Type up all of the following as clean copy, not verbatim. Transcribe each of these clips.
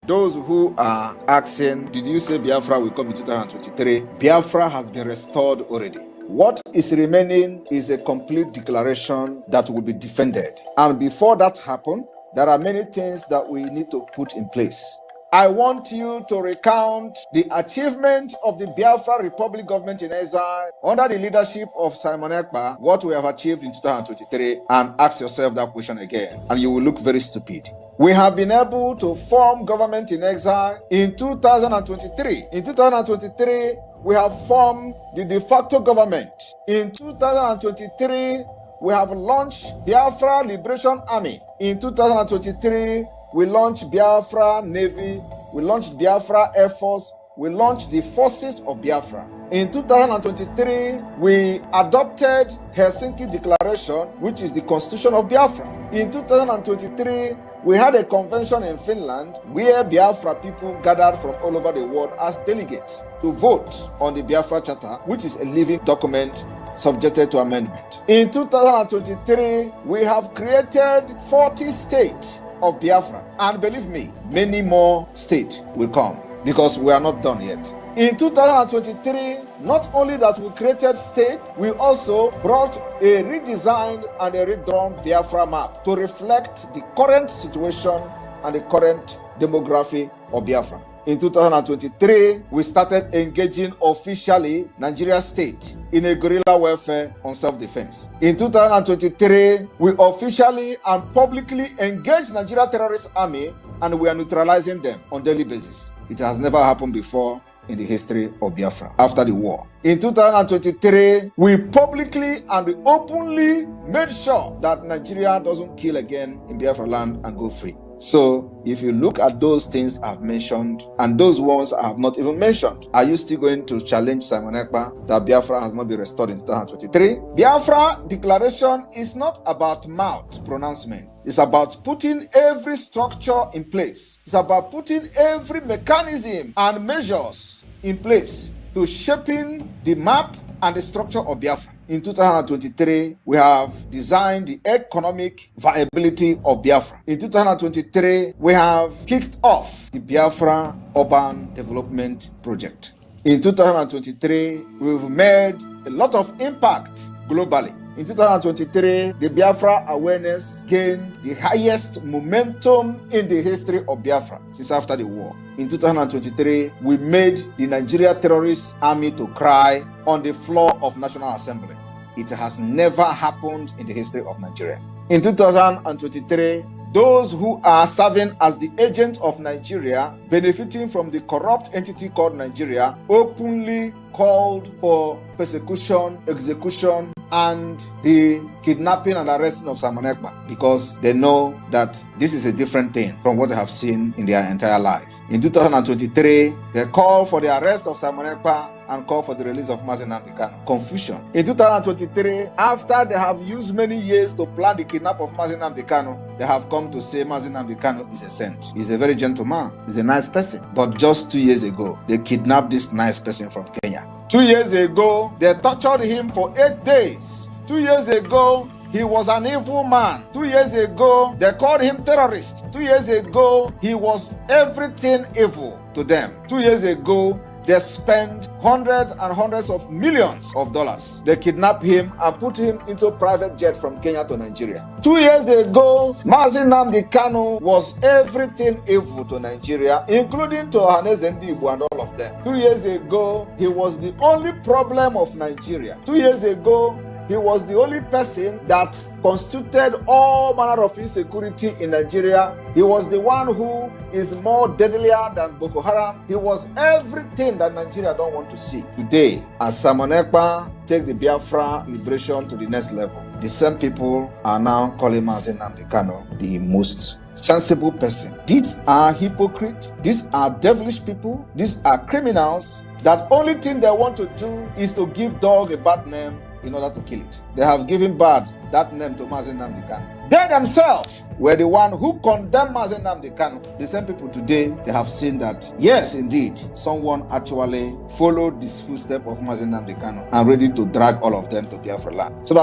Those who are asking, did you say Biafra will come in 2023? Biafra has been restored already. What is remaining is a complete declaration that will be defended. And before that happens, there are many things that we need to put in place. I want you to recount the achievement of the Biafra Republic government in exile under the leadership of Simon Ekpa, what we have achieved in 2023, and ask yourself that question again, and you will look very stupid. We have been able to form government in exile in 2023. In 2023, we have formed the de facto government. In 2023, we have launched Biafra Liberation Army. In 2023, we launched Biafra Navy, we launched Biafra Air Force, we launched the forces of Biafra. In 2023, we adopted Helsinki Declaration, which is the constitution of Biafra. In 2023, we had a convention in Finland where Biafra people gathered from all over the world as delegates to vote on the Biafra Charter, which is a living document subjected to amendment. In 2023, we have created 40 states of Biafra. And believe me, many more states will come because we are not done yet. In 2023, not only that we created state, we also brought a redesigned and a redrawn Biafra map to reflect the current situation and the current demography of Biafra. In 2023, we started engaging officially Nigeria state in a guerrilla warfare on self-defense. In 2023, we officially and publicly engaged Nigeria terrorist army, and we are neutralizing them on a daily basis. It has never happened before in the history of Biafra after the war. In 2023, we publicly and openly made sure that Nigeria doesn't kill again in Biafra land and go free. So, if you look at those things I've mentioned and those ones I have not even mentioned, are you still going to challenge Simon Ekpa that Biafra has not been restored in 2023? Biafra declaration is not about mouth pronouncement. It's about putting every structure in place. It's about putting every mechanism and measures in place to shaping the map and the structure of Biafra. In 2023, we have designed the economic viability of Biafra. In 2023, we have kicked off the Biafra Urban Development Project. In 2023, we've made a lot of impact globally. In 2023, the Biafra awareness gained the highest momentum in the history of Biafra since after the war. In 2023, we made the Nigeria terrorist army to cry on the floor of National Assembly. It has never happened in the history of Nigeria. In 2023, those who are serving as the agent of Nigeria, benefiting from the corrupt entity called Nigeria, openly called for persecution, execution, and the kidnapping and arresting of Simon Ekpa because they know that this is a different thing from what they have seen in their entire life. In 2023, they call for the arrest of Simon Ekpa and call for the release of Mazi Nnamdi Kanu. Confusion. In 2023, after they have used many years to plan the kidnap of Mazi Nnamdi Kanu, they have come to say Mazi Nnamdi Kanu is a saint. He's a very gentleman. He's a nice person. But just 2 years ago, they kidnapped this nice person from Kenya. 2 years ago, they tortured him for 8 days. 2 years ago, he was an evil man. 2 years ago, they called him terrorist. 2 years ago, he was everything evil to them. 2 years ago, they spent hundreds and hundreds of millions of dollars. They kidnapped him and put him into a private jet from Kenya to Nigeria. 2 years ago, Mazi Nnamdi Kanu was everything evil to Nigeria, including to Ohaneze Ndigbo and all of them. 2 years ago, he was the only problem of Nigeria. 2 years ago, he was the only person that constituted all manner of insecurity in Nigeria. He was the one who is more deadlier than Boko Haram. He was everything that Nigeria don't want to see. Today, as Simon Ekpa take the Biafra liberation to the next level, the same people are now calling Mazi Nnamdi Kanu the most sensible person. These are hypocrites. These are devilish people. These are criminals that only thing they want to do is to give dog a bad name in order to kill it. They have given that name to Mazi Nnamdi Kanu. They themselves were the one who condemned Mazi Nnamdi Kanu. The same people today, they have seen that, yes, indeed, someone actually followed this footstep of Mazi Nnamdi Kanu and ready to drag all of them to Biafra land. So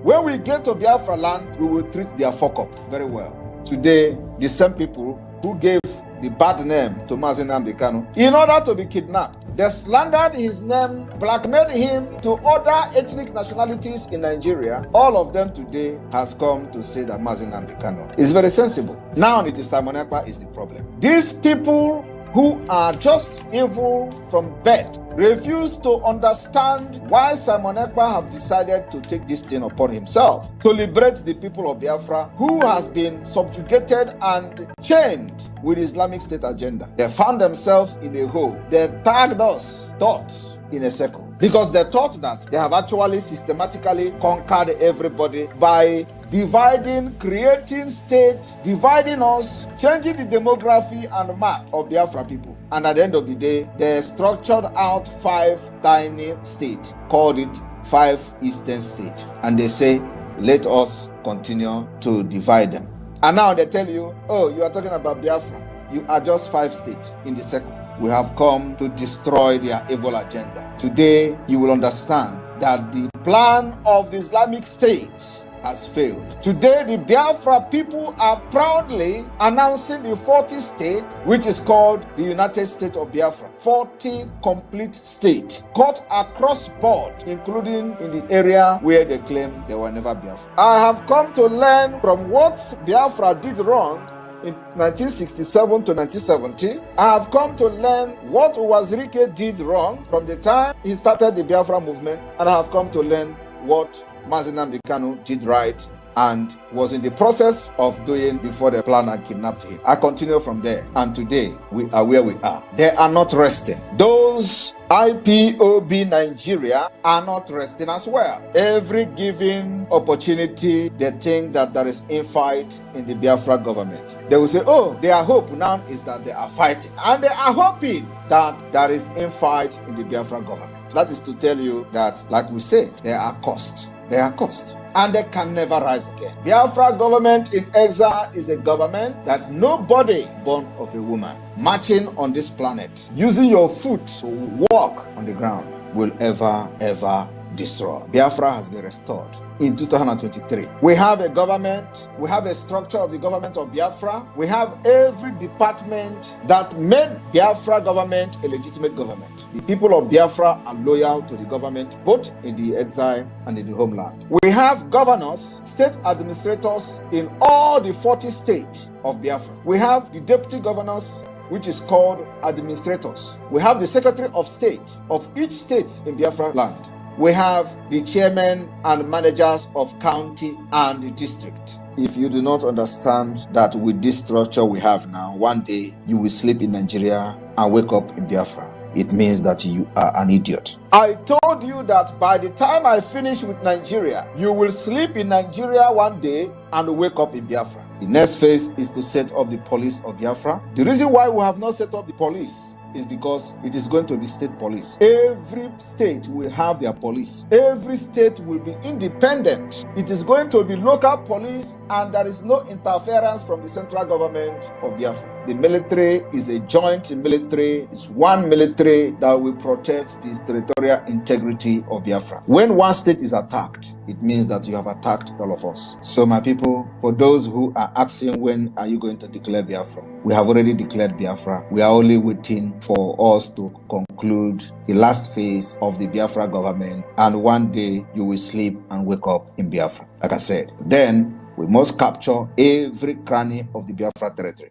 when we get to Biafra land, we will treat their fuck up very well. Today, the same people who gave the bad name to Mazi Nnamdi Kanu, in order to be kidnapped. They slandered his name, blackmailed him to other ethnic nationalities in Nigeria. All of them today has come to say that Mazi Nnamdi Kanu is very sensible. Now it is Simon Ekpa is the problem. These people who are just evil from birth refuse to understand why Simon Ekpa have decided to take this thing upon himself to liberate the people of Biafra who has been subjugated and chained with Islamic State agenda. They found themselves in a hole. They tagged us, thought, in a circle, because they thought that they have actually systematically conquered everybody by dividing, creating states, dividing us, changing the demography and map of Biafra people. And at the end of the day, they structured out 5 tiny states, called it 5 Eastern states. And they say, let us continue to divide them. And now they tell you, oh, you are talking about Biafra. You are just 5 states in the circle. We have come to destroy their evil agenda. Today, you will understand that the plan of the Islamic State has failed. Today, the Biafra people are proudly announcing the 40th state, which is called the United States of Biafra. 40 complete states, cut across board, including in the area where they claim they were never Biafra. I have come to learn from what Biafra did wrong in 1967 to 1970. I have come to learn what Wazirike did wrong from the time he started the Biafra movement, and I have come to learn what Mazi Nnamdi Kanu did right and was in the process of doing before the plan and kidnapped him. I continue from there, and today we are where we are. They are not resting. Those IPOB Nigeria are not resting as well. Every given opportunity, they think that there is infight in the Biafra government. They will say, oh, their hope now is that they are fighting, and they are hoping that there is infight in the Biafra government. That is to tell you that, like we said, they are cursed. They are cursed, and they can never rise again. Biafra government in exile is a government that nobody born of a woman marching on this planet, using your foot to walk on the ground, will ever destroy. Biafra has been restored in 2023. We have a government, we have a structure of the government of Biafra, we have every department that made Biafra government a legitimate government. The people of Biafra are loyal to the government, both in the exile and in the homeland. We have governors, state administrators in all the 40 states of Biafra. We have the deputy governors, which is called administrators. We have the secretary of state of each state in Biafra land. We have the chairmen and managers of county and the district. If you do not understand that with this structure we have now, one day you will sleep in Nigeria and wake up in Biafra, it means that you are an idiot. I told you that by the time I finish with Nigeria, you will sleep in Nigeria one day and wake up in Biafra. The next phase is to set up the police of Biafra. The reason why we have not set up the police is because it is going to be state police. Every state will have their police. Every state will be independent. It is going to be local police, and there is no interference from the central government of Biafra. The military is a joint military. It's one military that will protect the territorial integrity of Biafra. When one state is attacked, it means that you have attacked all of us. So my people, for those who are asking when are you going to declare Biafra, we have already declared Biafra. We are only waiting for us to conclude the last phase of the Biafra government, and one day you will sleep and wake up in Biafra. Like I said, then we must capture every cranny of the Biafra territory.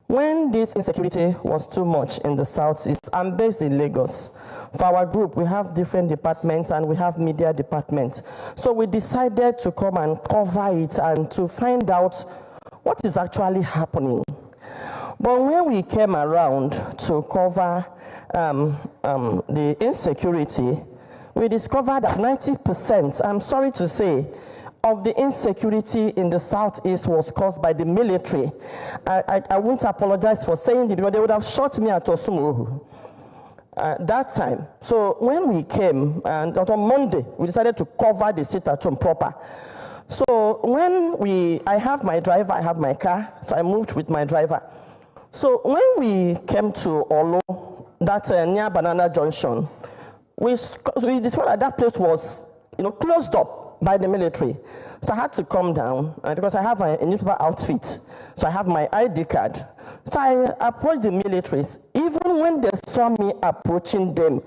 When this insecurity was too much in the southeast, I'm based in Lagos. For our group, we have different departments and we have media departments. So we decided to come and cover it and to find out what is actually happening. But when we came around to cover the insecurity, we discovered that 90%, I'm sorry to say, of the insecurity in the southeast was caused by the military. I won't apologize for saying it, but they would have shot me at Osumuruhu that time. So when we came, and on Monday, we decided to cover the sit-at-home proper. So when I have my driver, I have my car, so I moved with my driver. So when we came to Olo, that near Banana Junction, we discovered that place was, closed up by the military. So I had to come down, because I have a newspaper outfit, so I have my ID card. So I approached the militaries. Even when they saw me approaching them,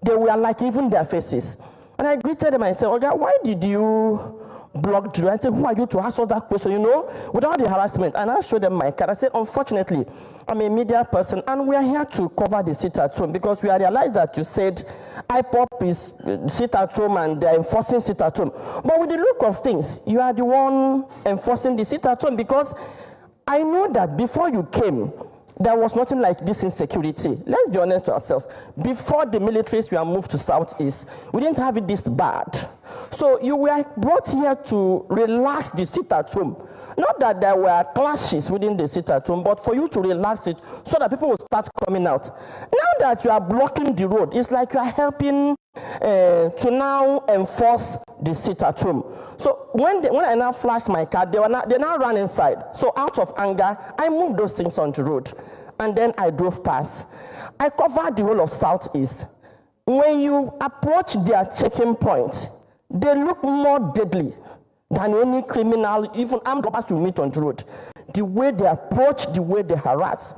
they were like, even their faces. And I greeted them and I said, "Oga, why did you block Drew?" I said, "Who are you to ask us that question, without the harassment?" And I showed them my card. I said, "Unfortunately, I'm a media person, and we are here to cover the sit-at-home, because we realized that you said IPOP is sit-at-home and they're enforcing sit-at-home. But with the look of things, you are the one enforcing the sit-at-home, because I know that before you came, there was nothing like this insecurity. Let's be honest to ourselves. Before the militaries were moved to Southeast, we didn't have it this bad. So you were brought here to relax the sit-at-home. Not that there were clashes within the sit-at-home, but for you to relax it so that people will start coming out. Now that you are blocking the road, it's like you are helping to now enforce the sit-at-home. So when I now flashed my card, they now ran inside. So out of anger, I moved those things on the road. And then I drove past. I covered the whole of Southeast. When you approach their checking point, they look more deadly than any criminal, even armed robbers you meet on the road. The way they approach, the way they harass.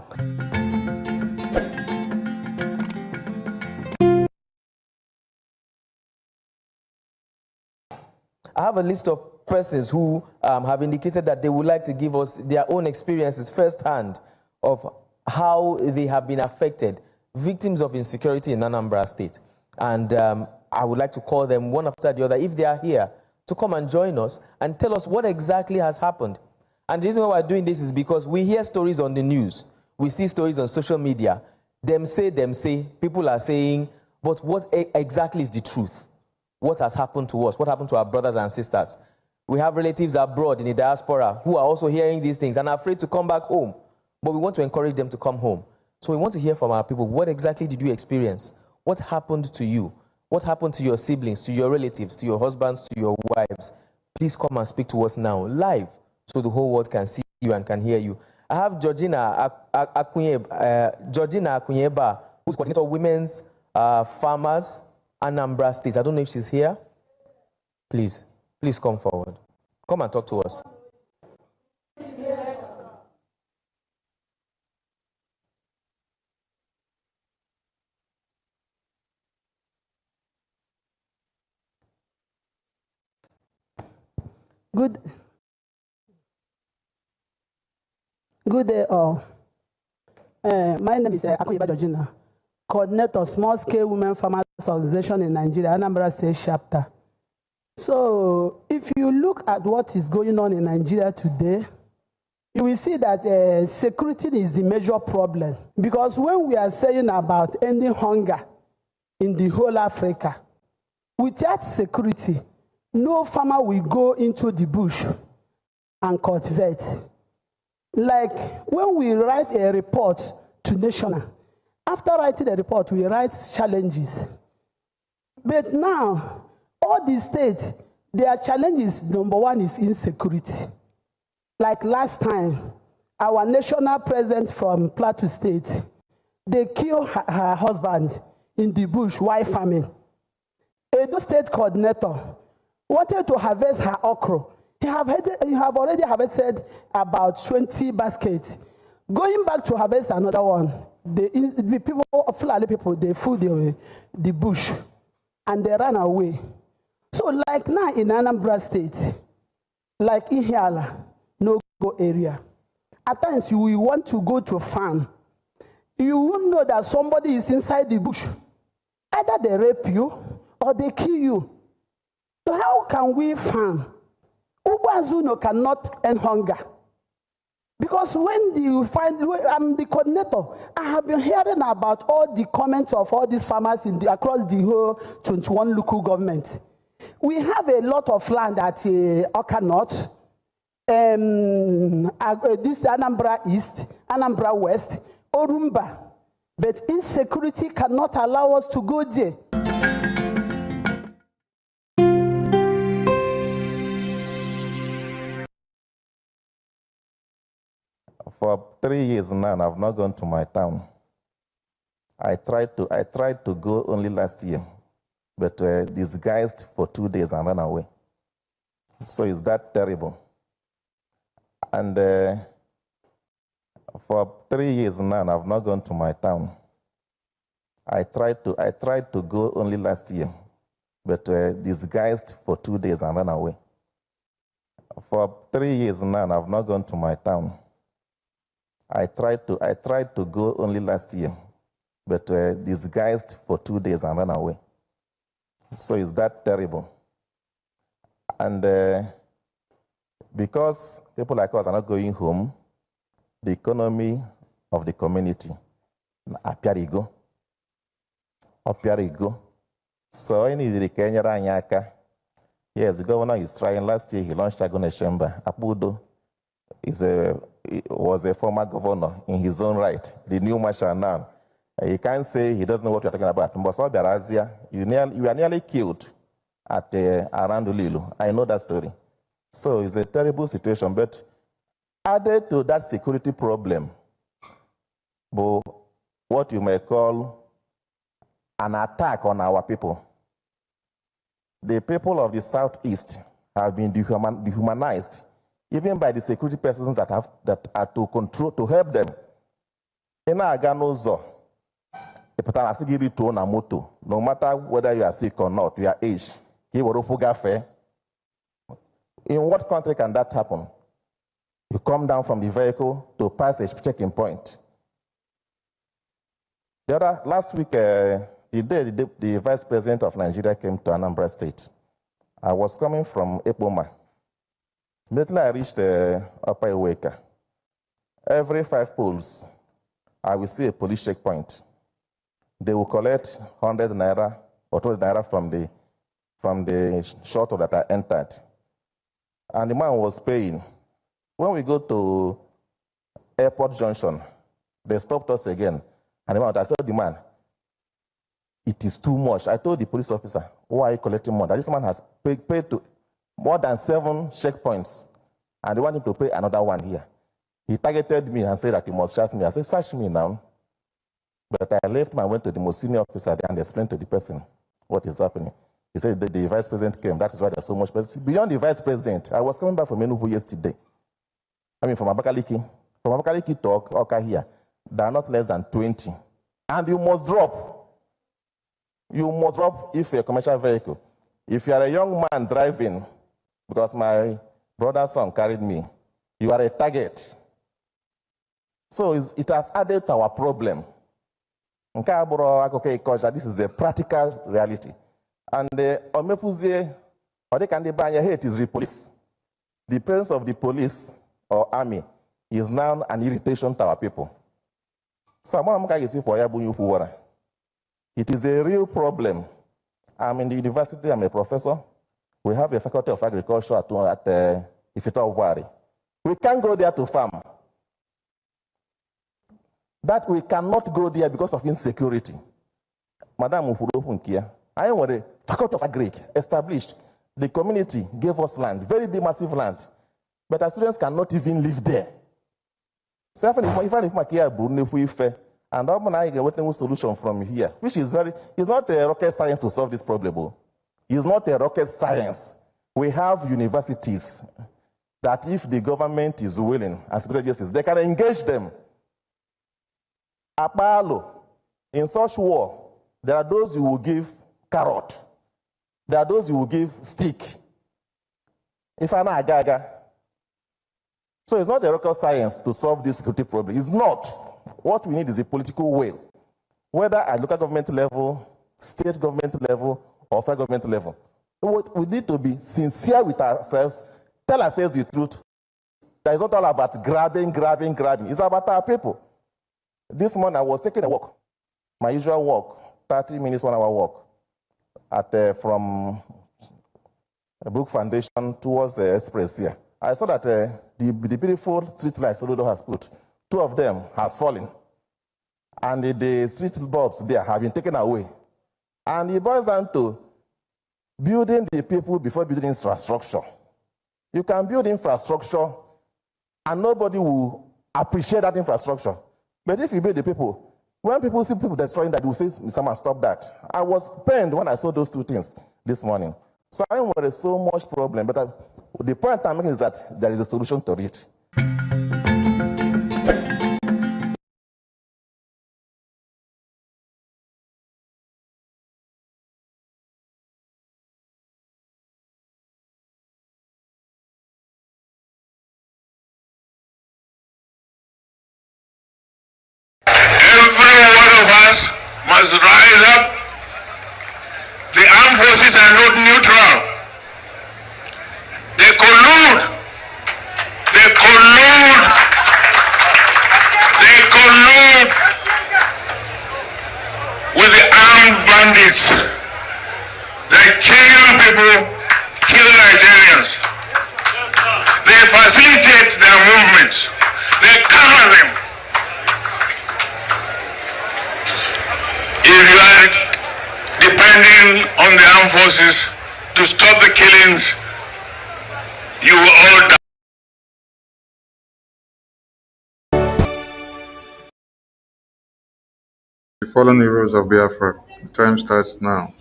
I have a list of persons who have indicated that they would like to give us their own experiences firsthand of how they have been affected, victims of insecurity in Anambra State. And I would like to call them one after the other, if they are here, to come and join us and tell us what exactly has happened. And the reason why we're doing this is because we hear stories on the news. We see stories on social media. Them say, people are saying, but what exactly is the truth? What has happened to us? What happened to our brothers and sisters? We have relatives abroad in the diaspora who are also hearing these things and are afraid to come back home. But we want to encourage them to come home. So we want to hear from our people. What exactly did you experience? What happened to you? What happened to your siblings, to your relatives, to your husbands, to your wives? Please come and speak to us now, live, so the whole world can see you and can hear you. I have Georgina Akunyeba, who's coordinator of Women's Farmers, Anambra State. I don't know if she's here. Please come forward. Come and talk to us. Good day, all. My name is Akunyeba Georgina, coordinator Small Scale Women Farmers Organization in Nigeria, Anambra State chapter. So, if you look at what is going on in Nigeria today, you will see that security is the major problem. Because when we are saying about ending hunger in the whole Africa, without security, no farmer will go into the bush and cultivate. Like when we write a report to National, after writing a report, we write challenges. But now, all the states, their challenges, number one is insecurity. Like last time, our national president from Plateau State, they killed her husband in the bush while farming. Edo State coordinator wanted to harvest her okra. You have already harvested about 20 baskets. Going back to harvest another one, the people, Fulani people, they fooled the bush and they ran away. So like now in Anambra State, like in Hiala, no-go area, at times you will want to go to a farm. You won't know that somebody is inside the bush. Either they rape you or they kill you. So how can we farm? Ubazuno cannot end hunger. Because when you find, I'm the coordinator, I have been hearing about all the comments of all these farmers across the whole 21 local government. We have a lot of land at Oka North, this Anambra East, Anambra West, Orumba. But insecurity cannot allow us to go there. For 3 years now, I've not gone to my town. I tried to go only last year. but disguised for 2 days and ran away. So is that terrible? And for 3 years now, I've not gone to my town. I tried to go only last year, but disguised for 2 days and ran away. For 3 years now, I've not gone to my town. I tried to go only last year, but disguised for 2 days and ran away. So is that terrible? And because people like us are not going home, the economy of the community appear to go. So any the Kenya Anyaka, yes, the governor is trying. Last year he launched Agone Shemba. Apudo was a former governor in his own right, the new marshal now. You can't say he doesn't know what you're talking about. Mboso Berazia, you are nearly killed at around Lilu. I know that story. So it's a terrible situation, but added to that security problem, but what you may call an attack on our people. The people of the Southeast have been dehumanized, even by the security persons that are to control, to help them. In Aganozo, no matter whether you are sick or not, your age, in what country can that happen? You come down from the vehicle to pass a checking point. Last week, the Vice President of Nigeria came to Anambra State. I was coming from Epoma. Immediately I reached Upper Iweka. Every 5 poles, I will see a police checkpoint. They will collect 100 naira or 20 naira from the shuttle that I entered. And the man was paying. When we go to Airport Junction, they stopped us again. And I said, the man, it is too much. I told the police officer, why are you collecting more? That this man has paid to more than 7 checkpoints, and they want him to pay another one here. He targeted me and said that he must search me. I said, search me now. But I left him and went to the most senior officer there and explained to the person what is happening. He said the vice president came. That is why there's so much. But beyond the vice president, I was coming back from Enugu yesterday. I mean, from Abakaliki. From Abakaliki to Oka here, there are not less than 20. And you must drop. You must drop if you're a commercial vehicle. If you are a young man driving, because my brother's son carried me, you are a target. So it has added to our problem. This is a practical reality. And hate is the police. The presence of the police or army is now an irritation to our people. So it is a real problem. I'm in the university, I'm a professor. We have a faculty of agriculture at Ifitawari. We can't go there to farm. That we cannot go there because of insecurity. Madam Uhuropunkia, I am a faculty of agric established. The community gave us land, very big, massive land. But our students cannot even live there. So if and I get a solution from here, which is it's not a rocket science to solve this problem. It's not a rocket science. We have universities that if the government is willing, and security justice, they can engage them. Apalo, in such war, there are those you will give carrot. There are those you will give stick. If I'm not a gaga. So it's not a rocket science to solve this security problem. It's not. What we need is a political will, whether at local government level, state government level, or federal government level. We need to be sincere with ourselves, tell ourselves the truth. That it's not all about grabbing. It's about our people. This morning I was taking a walk, my usual walk, 30 minutes, 1 hour walk, from Brook Foundation towards the Express here. I saw that the beautiful street lights Solodo has put, 2 of them has fallen. And the street bulbs there have been taken away. And it boils down to building the people before building infrastructure. You can build infrastructure and nobody will appreciate that infrastructure. But if you build the people, When people see people destroying that, they will say, Mr. Man, stop that. I was pained when I saw those two things this morning. So I know there is so much problem, but the point I'm making is that there is a solution to it. Every one of us must rise up. The armed forces are not neutral. They collude. They collude. They collude with the armed bandits. They kill people, kill Nigerians. They facilitate their movements. They cover them. If you are depending on the armed forces to stop the killings, you will all die. The fallen heroes of Biafra. The time starts now.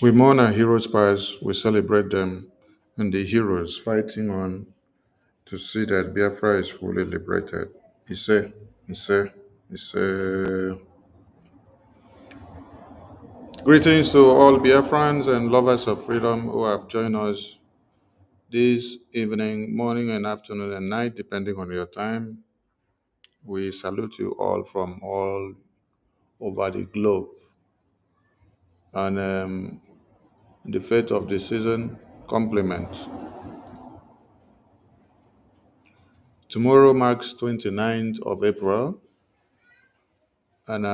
We mourn our heroes' past, we celebrate them, and the heroes fighting on to see that Biafra is fully liberated. Ise, Ise, Ise. Greetings to all Biafrans and lovers of freedom who have joined us this evening, morning, and afternoon and night, depending on your time. We salute you all from all over the globe. And the fate of the season, compliments. Tomorrow marks 29th of April, and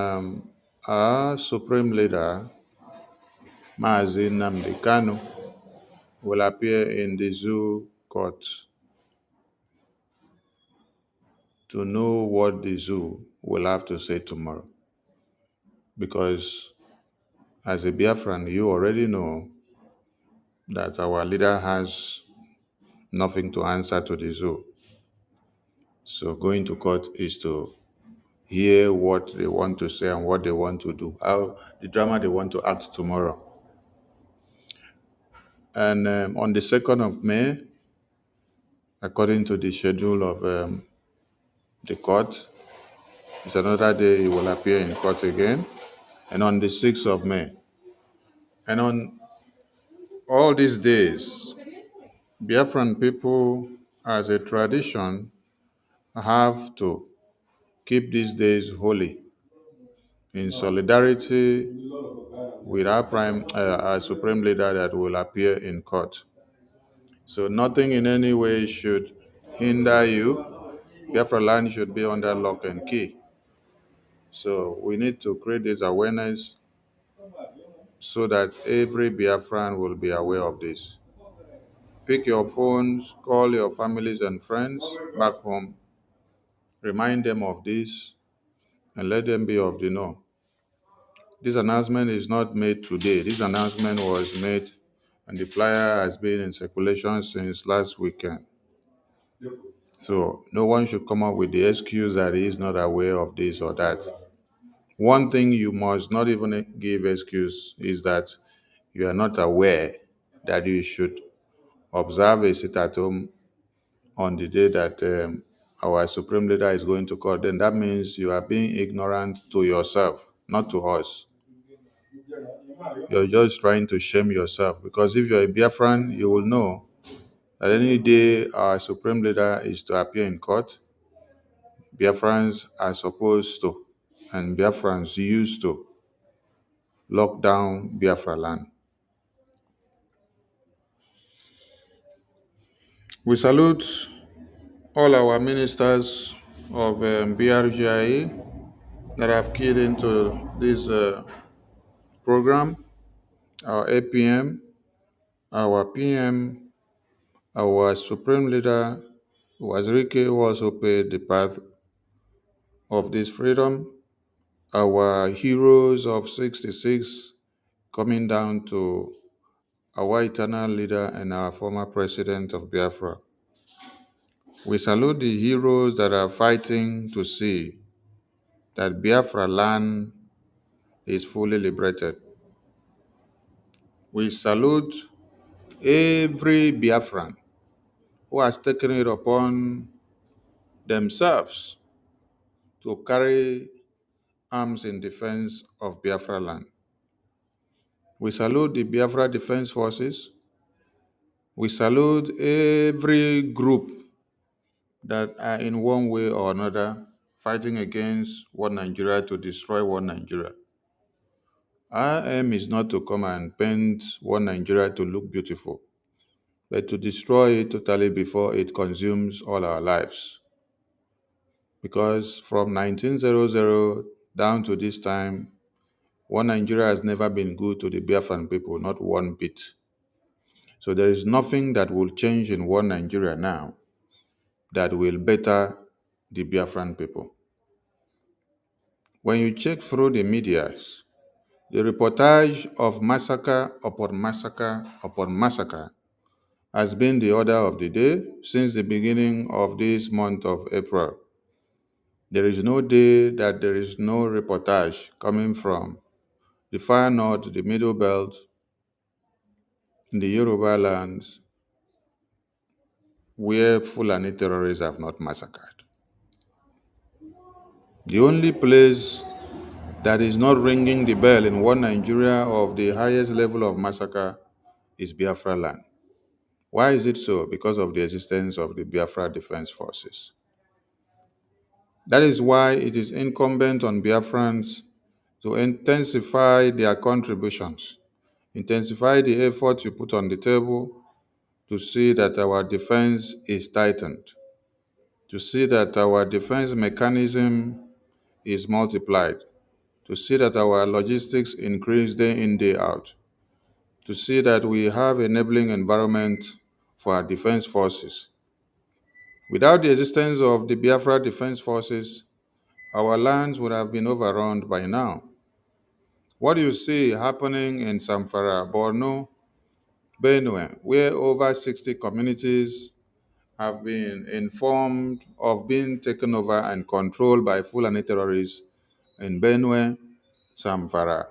our Supreme Leader, Mazi Nnamdi Kanu, will appear in the zoo court to know what the zoo will have to say tomorrow. Because as a Biafran, you already know that our leader has nothing to answer to the zoo. So going to court is to hear what they want to say and what they want to do, how the drama they want to act tomorrow. And on the 2nd of May, according to the schedule of the court, it's another day he will appear in court again. And on the 6th of May. And on all these days, Biafran people, as a tradition, have to keep these days holy in solidarity with our supreme leader that will appear in court. So nothing in any way should hinder you. Biafra land should be under lock and key. So we need to create this awareness so that every Biafran will be aware of this. Pick your phones, call your families and friends back home, remind them of this, and let them be of the know. This announcement is not made today. This announcement was made, and the flyer has been in circulation since last weekend. So no one should come up with the excuse that he is not aware of this or that. One thing you must not even give excuse is that you are not aware that you should observe a sit at home on the day that our supreme leader is going to court. Then that means you are being ignorant to yourself, not to us. You're just trying to shame yourself, because if you're a Biafran, you will know that any day our supreme leader is to appear in court, Biafrans are supposed to, and Biafrans used to, lock down Biafra land. We salute all our ministers of BRGIE that have keyed into this program, our APM, our PM, our Supreme Leader, Wazirike, who also paid the path of this freedom, our heroes of 66, coming down to our eternal leader and our former president of Biafra. We salute the heroes that are fighting to see that Biafra land is fully liberated. We salute every Biafran who has taken it upon themselves to carry arms in defense of Biafra land. We salute the Biafra Defense Forces. We salute every group that are in one way or another fighting against one Nigeria to destroy one Nigeria. Our aim is not to come and paint one Nigeria to look beautiful, but to destroy it totally before it consumes all our lives. Because from 1900 down to this time, one Nigeria has never been good to the Biafran people, not one bit. So there is nothing that will change in one Nigeria now that will better the Biafran people. When you check through the medias, the reportage of massacre upon massacre upon massacre has been the order of the day since the beginning of this month of April. There is no day that there is no reportage coming from the far north, the middle belt, in the Yoruba lands, where Fulani terrorists have not massacred. The only place that is not ringing the bell in one Nigeria of the highest level of massacre is Biafra land. Why is it so? Because of the existence of the Biafra Defense Forces. That is why it is incumbent on Biafrans to intensify their contributions, intensify the effort you put on the table to see that our defense is tightened, to see that our defense mechanism is multiplied, to see that our logistics increase day in, day out, to see that we have enabling environment for our defense forces. Without the existence of the Biafra Defense Forces, our lands would have been overrun by now. What you see happening in Zamfara, Borno, Benue, where over 60 communities have been informed of being taken over and controlled by Fulani terrorists in Benue, Zamfara,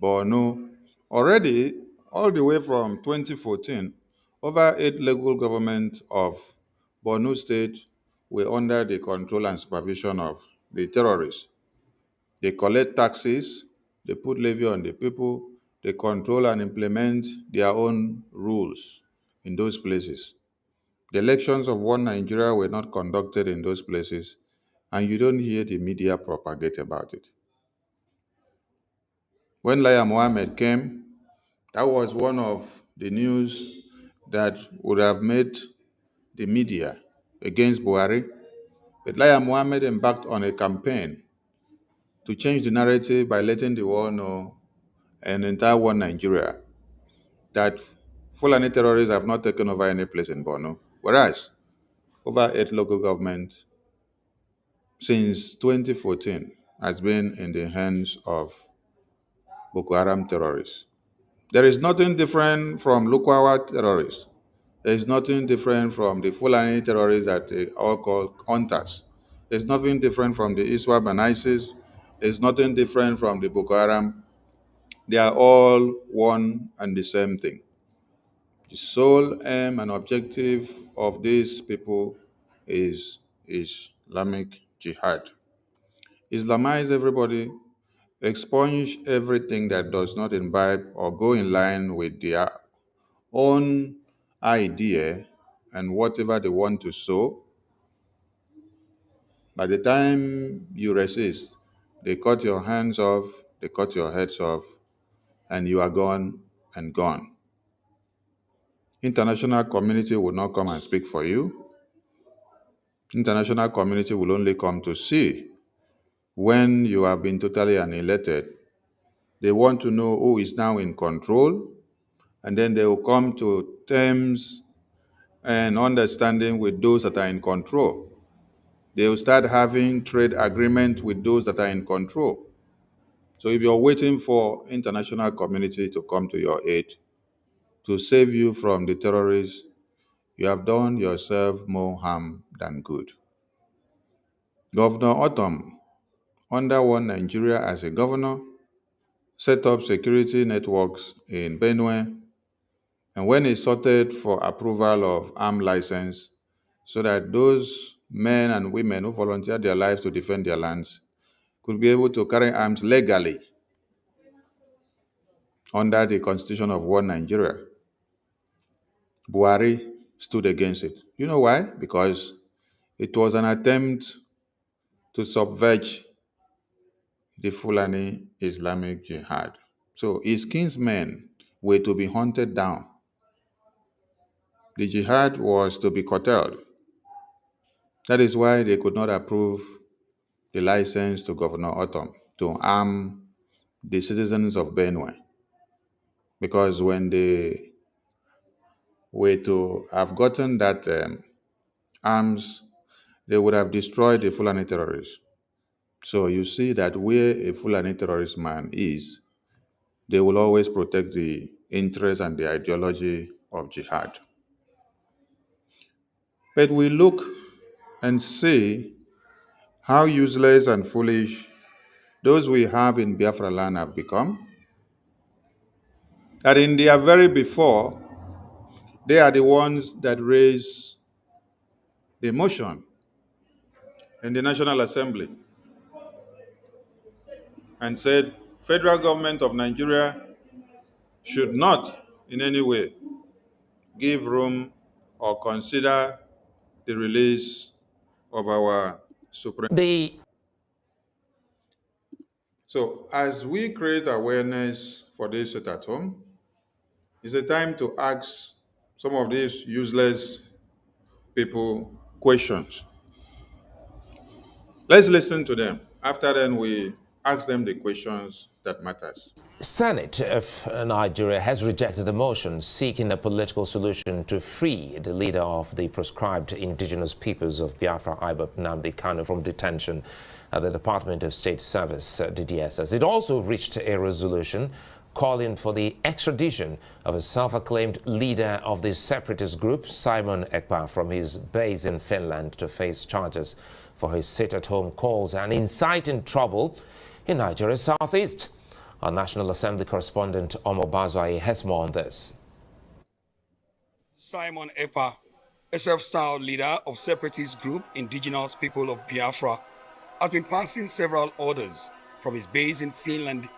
Borno. Already, all the way from 2014, over 8 local governments of Borno State were under the control and supervision of the terrorists. They collect taxes, they put levy on the people, they control and implement their own rules in those places. The elections of one Nigeria were not conducted in those places, and you don't hear the media propagate about it. When Laya Mohammed came, that was one of the news that would have made the media against Buhari. But Laya Mohammed embarked on a campaign to change the narrative by letting the world know, and entire one Nigeria, that Fulani terrorists have not taken over any place in Borno, whereas over 8 local governments since 2014 has been in the hands of Boko Haram terrorists. There is nothing different from Lukwawa terrorists. There is nothing different from the Fulani terrorists that they all call hunters. There's nothing different from the ISWAP and ISIS. There's nothing different from the Boko Haram. They are all one and the same thing. The sole aim and objective of these people is Islamic Jihad. Islamize everybody, expunge everything that does not imbibe or go in line with their own idea and whatever they want to sow. By the time you resist, they cut your hands off, they cut your heads off, and you are gone and gone. International community will not come and speak for you. International community will only come to see when you have been totally annihilated. They want to know who is now in control, and then they will come to terms and understanding with those that are in control. They will start having trade agreements with those that are in control. So if you're waiting for international community to come to your aid, to save you from the terrorists, you have done yourself more harm than good. Governor Autumn, under one Nigeria as a governor, set up security networks in Benue, and when he sorted for approval of arm license, so that those men and women who volunteered their lives to defend their lands could be able to carry arms legally under the constitution of one Nigeria, Buhari stood against it. You know why? Because it was an attempt to subvert the Fulani Islamic Jihad. So his kinsmen were to be hunted down. The jihad was to be curtailed. That is why they could not approve the license to Governor Autumn to arm the citizens of Benue. Because when they were to have gotten that arms, they would have destroyed the Fulani terrorists. So you see that where a Fulani terrorist man is, they will always protect the interests and the ideology of jihad. But we look and see how useless and foolish those we have in Biafra land have become. That in their very before, they are the ones that raise the motion in the National Assembly and said, federal government of Nigeria should not in any way give room or consider the release of our Supreme. So as we create awareness for this sit at home, it's a time to ask some of these useless people questions. Let's listen to them. After then, we ask them the questions that matters. Senate of Nigeria has rejected the motion seeking a political solution to free the leader of the proscribed indigenous peoples of Biafra, Ibab Nnamdi Kanu, from detention at the Department of State Service, DDSS. It also reached a resolution calling for the extradition of a self-acclaimed leader of the separatist group, Simon Ekpa, from his base in Finland to face charges for his sit-at-home calls and inciting trouble in Nigeria's southeast. Our National Assembly correspondent Omo Bazwai has more on this. Simon Ekpa, a self-styled leader of separatist group Indigenous People of Biafra, has been passing several orders from his base in Finland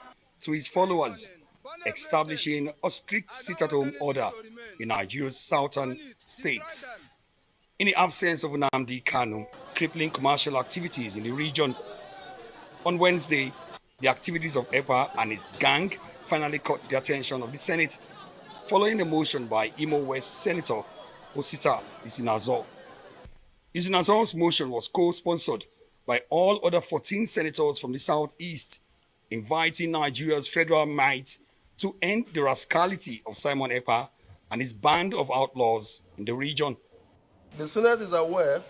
to his followers, establishing a strict sit-at-home order in Nigeria's southern states. In the absence of Nnamdi Kanu, crippling commercial activities in the region. On Wednesday, the activities of Ekpa and his gang finally caught the attention of the Senate, following a motion by Imo West Senator Osita Isinazo. Isinazo's motion was co-sponsored by all other 14 senators from the southeast, inviting Nigeria's federal might to end the rascality of Simon Ekpa and his band of outlaws in the region. The Senate is aware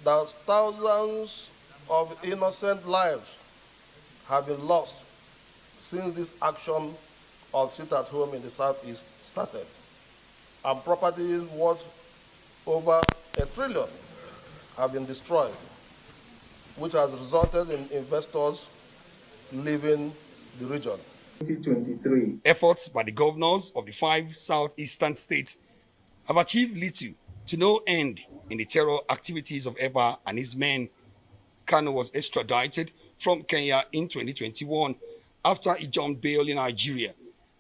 that thousands of innocent lives have been lost since this action of sit-at-home in the southeast started, and properties worth over $1 trillion have been destroyed, which has resulted in investors leaving the region. 2023. Efforts by the governors of the 5 southeastern states have achieved little to no end in the terror activities of Ekpa and his men. Kanu was extradited from Kenya in 2021 after he jumped bail in Nigeria,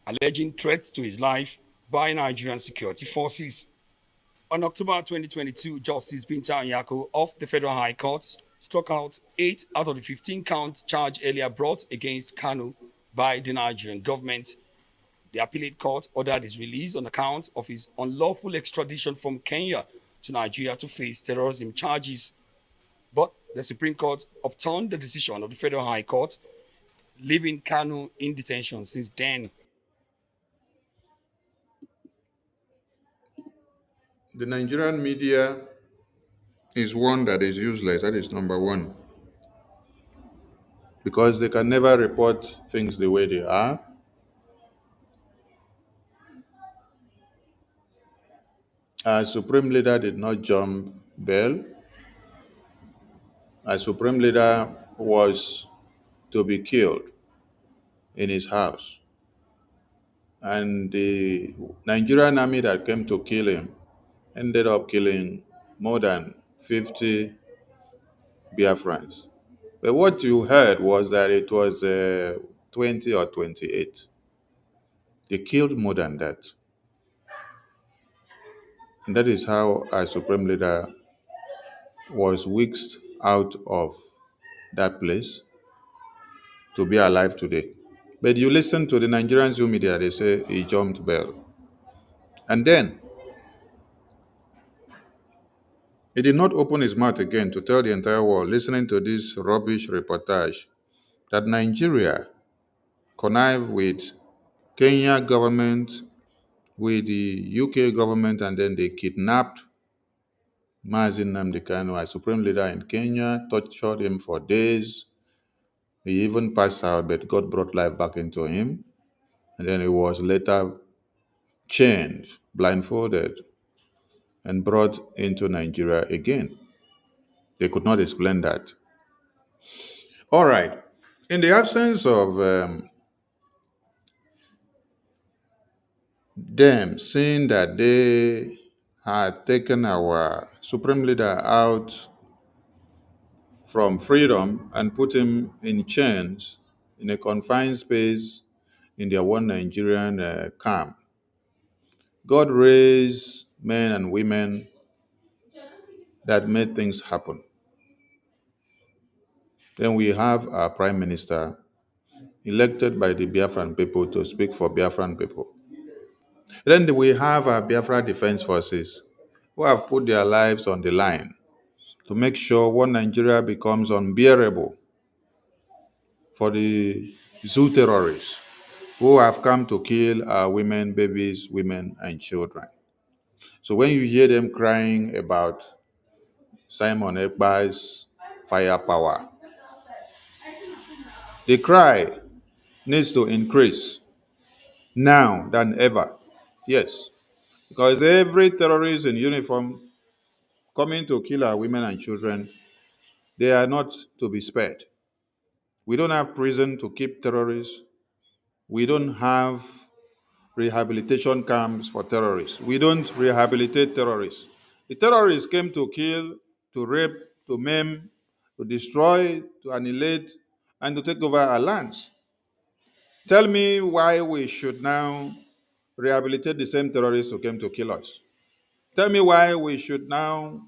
alleging threats to his life by Nigerian security forces. On October 2022, Justice Binta Nyako of the Federal High Court struck out 8 out of the 15-count charge earlier brought against Kanu by the Nigerian government. The appellate court ordered his release on account of his unlawful extradition from Kenya to Nigeria to face terrorism charges. But the Supreme Court overturned the decision of the Federal High Court, leaving Kanu in detention since then. The Nigerian media is one that is useless. That is number one. Because they can never report things the way they are. Our Supreme Leader did not jump bail. Our Supreme Leader was to be killed in his house. And the Nigerian army that came to kill him ended up killing more than 50 Biafrans. But what you heard was that it was 20 or 28. They killed more than that. And that is how our Supreme Leader was whisked out of that place to be alive today. But you listen to the Nigerian Zoom media, they say he jumped bail. And then he did not open his mouth again to tell the entire world, listening to this rubbish reportage, that Nigeria connived with Kenya government, with the UK government, and then they kidnapped Mazi Nnamdi Kanu, our supreme leader in Kenya, tortured him for days. He even passed out, but God brought life back into him. And then he was later chained, blindfolded, and brought into Nigeria again. They could not explain that. All right. In the absence of them seeing that they had taken our supreme leader out from freedom and put him in chains in a confined space in their one Nigerian camp, God raised men and women that made things happen. Then we have our prime minister elected by the Biafran people to speak for Biafran people. Then we have our Biafra Defense Forces who have put their lives on the line to make sure one Nigeria becomes unbearable for the zoo terrorists who have come to kill our women, babies, women, and children. So when you hear them crying about Simon Ekpa's firepower, the cry needs to increase now than ever. Yes, because every terrorist in uniform coming to kill our women and children, they are not to be spared. We don't have prison to keep terrorists. We don't have rehabilitation camps for terrorists. We don't rehabilitate terrorists. The terrorists came to kill, to rape, to maim, to destroy, to annihilate, and to take over our lands. Tell me why we should now rehabilitate the same terrorists who came to kill us. Tell me why we should now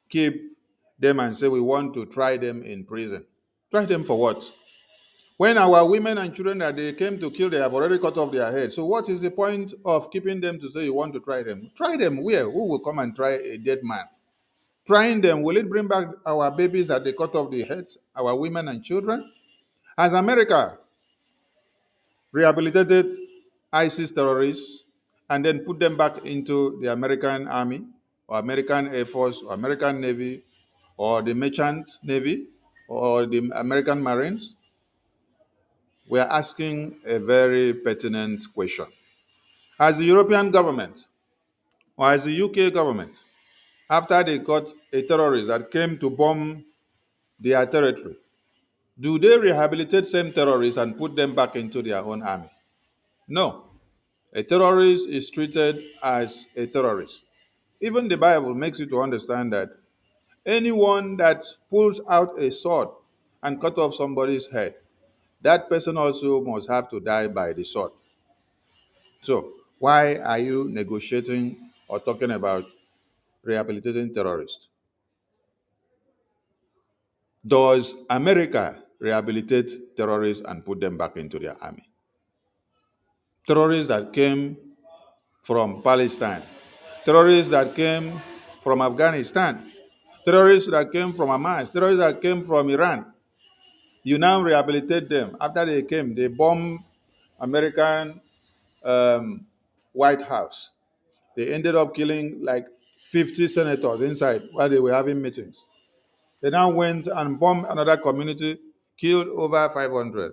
keep them and say we want to try them in prison. Try them for what? When our women and children that they came to kill, they have already cut off their heads. So what is the point of keeping them to say you want to try them? Try them where? Who will come and try a dead man? Trying them, will it bring back our babies that they cut off their heads, our women and children? Has America rehabilitated ISIS terrorists and then put them back into the American Army or American Air Force or American Navy or the Merchant Navy or the American Marines? We are asking a very pertinent question. Has the European government or has the UK government, after they got a terrorist that came to bomb their territory, do they rehabilitate same terrorists and put them back into their own army? No. A terrorist is treated as a terrorist. Even the Bible makes you to understand that anyone that pulls out a sword and cut off somebody's head, that person also must have to die by the sword. So why are you negotiating or talking about rehabilitating terrorists? Does America rehabilitate terrorists and put them back into their army? Terrorists that came from Palestine, terrorists that came from Afghanistan, terrorists that came from Hamas, terrorists that came from Iran. You now rehabilitate them. After they came, they bombed American White House. They ended up killing like 50 senators inside while they were having meetings. They now went and bombed another community, killed over 500.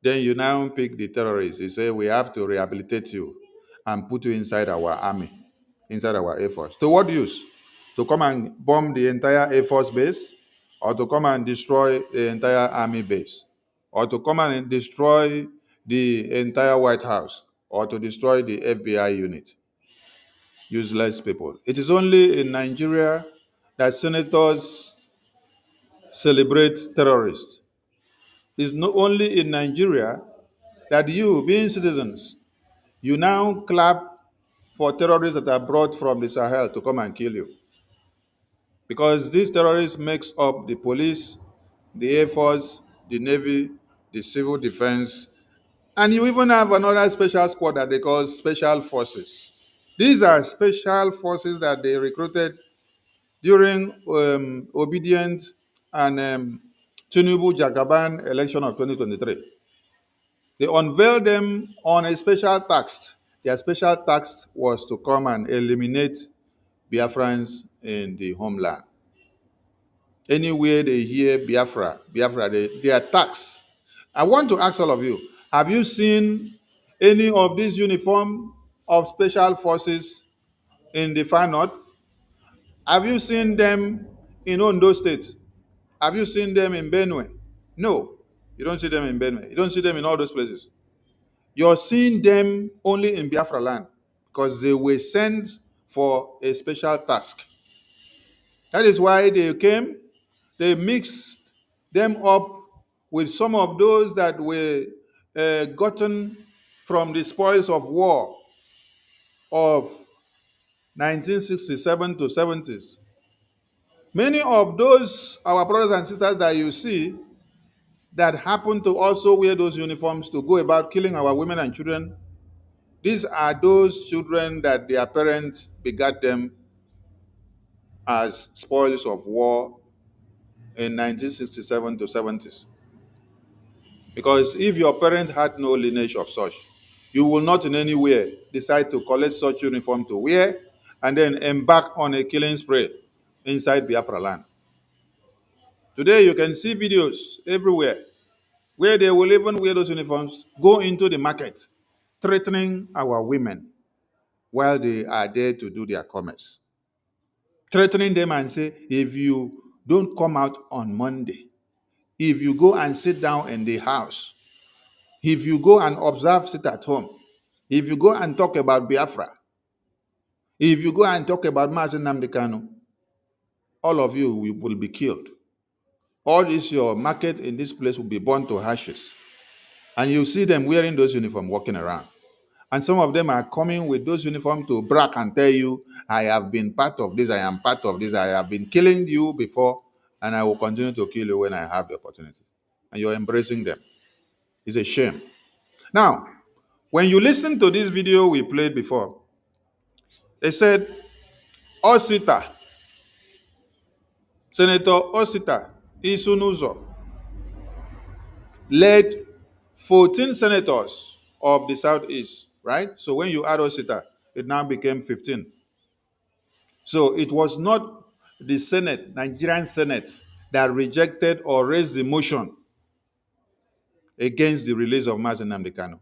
Then you now pick the terrorists. You say, we have to rehabilitate you and put you inside our army, inside our Air Force. To what use? To come and bomb the entire Air Force base? Or to come and destroy the entire army base? Or to come and destroy the entire White House? Or to destroy the FBI unit? Useless people. It is only in Nigeria that senators celebrate terrorists. It's not only in Nigeria that you, being citizens, you now clap for terrorists that are brought from the Sahel to come and kill you. Because these terrorists makes up the police, the Air Force, the Navy, the Civil Defense, and you even have another special squad that they call Special Forces. These are special forces that they recruited during Obedient and Tinubu Jagaban election of 2023. They unveiled them on a special task. Their special task was to come and eliminate Biafrans in the homeland. Anywhere they hear Biafra, they are taxed. I want to ask all of you, have you seen any of these uniform of special forces in the far north? Have you seen them in Ondo State? Have you seen them in Benue? No, you don't see them in Benue. You don't see them in all those places. You're seeing them only in Biafra land because they were sent for a special task. That is why they came. They mixed them up with some of those that were gotten from the spoils of war of 1967 to 70s. Many of those, our brothers and sisters that you see, that happen to also wear those uniforms to go about killing our women and children, these are those children that their parents begat them as spoils of war in 1967 to 70s. Because if your parent had no lineage of such, you will not in any way decide to collect such uniform to wear and then embark on a killing spree inside Biafra land. Today you can see videos everywhere where they will even wear those uniforms, go into the market, threatening our women while they are there to do their commerce. Threatening them and say, if you don't come out on Monday, if you go and sit down in the house, if you go and observe, sit at home, if you go and talk about Biafra, if you go and talk about Mazi Nnamdi Kanu, all of you will be killed. All this, your market in this place will be burned to ashes. And you see them wearing those uniforms walking around. And some of them are coming with those uniforms to brag and tell you, I have been part of this, I am part of this, I have been killing you before, and I will continue to kill you when I have the opportunity. And you're embracing them. It's a shame. Now, when you listen to this video we played before, they said, Osita, Senator Osita Isunuzo, led 14 senators of the Southeast, right? So when you add Osita, it now became 15. So it was not the Senate, Nigerian Senate, that rejected or raised the motion against the release of Mazi Nnamdi Kanu.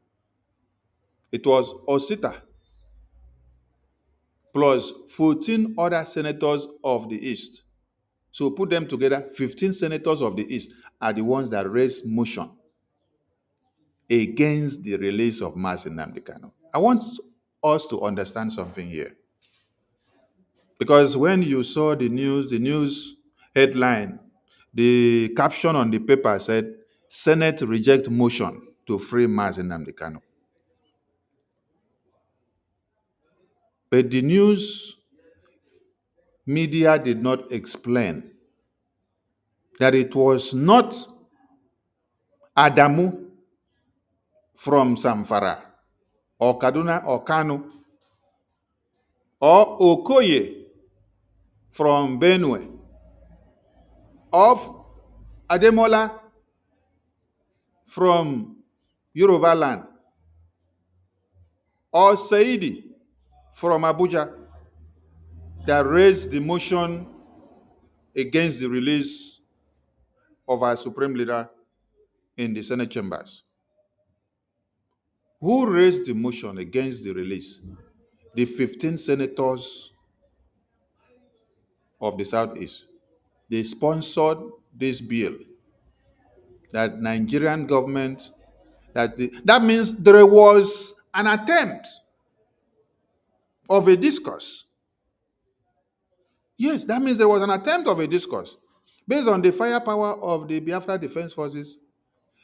It was Osita plus 14 other senators of the East. So put them together, 15 senators of the East are the ones that raised motion against the release of Mazi Nnamdi Kanu. I want us to understand something here. Because when you saw the news headline, The caption on the paper said, Senate reject motion to free Mazi Nnamdi Kanu. But the news media did not explain that it was not Adamu from Zamfara or Kaduna or Kano or Okoye from Benue or Ademola from Yoruba land or Saidi from Abuja that raised the motion against the release of our supreme leader in the Senate chambers. Who raised the motion against the release? The 15 senators of the Southeast. They sponsored this bill that Nigerian government, that means there was an attempt of a discourse. Yes, that means there was an attempt of a discourse. Based on the firepower of the Biafra Defense Forces,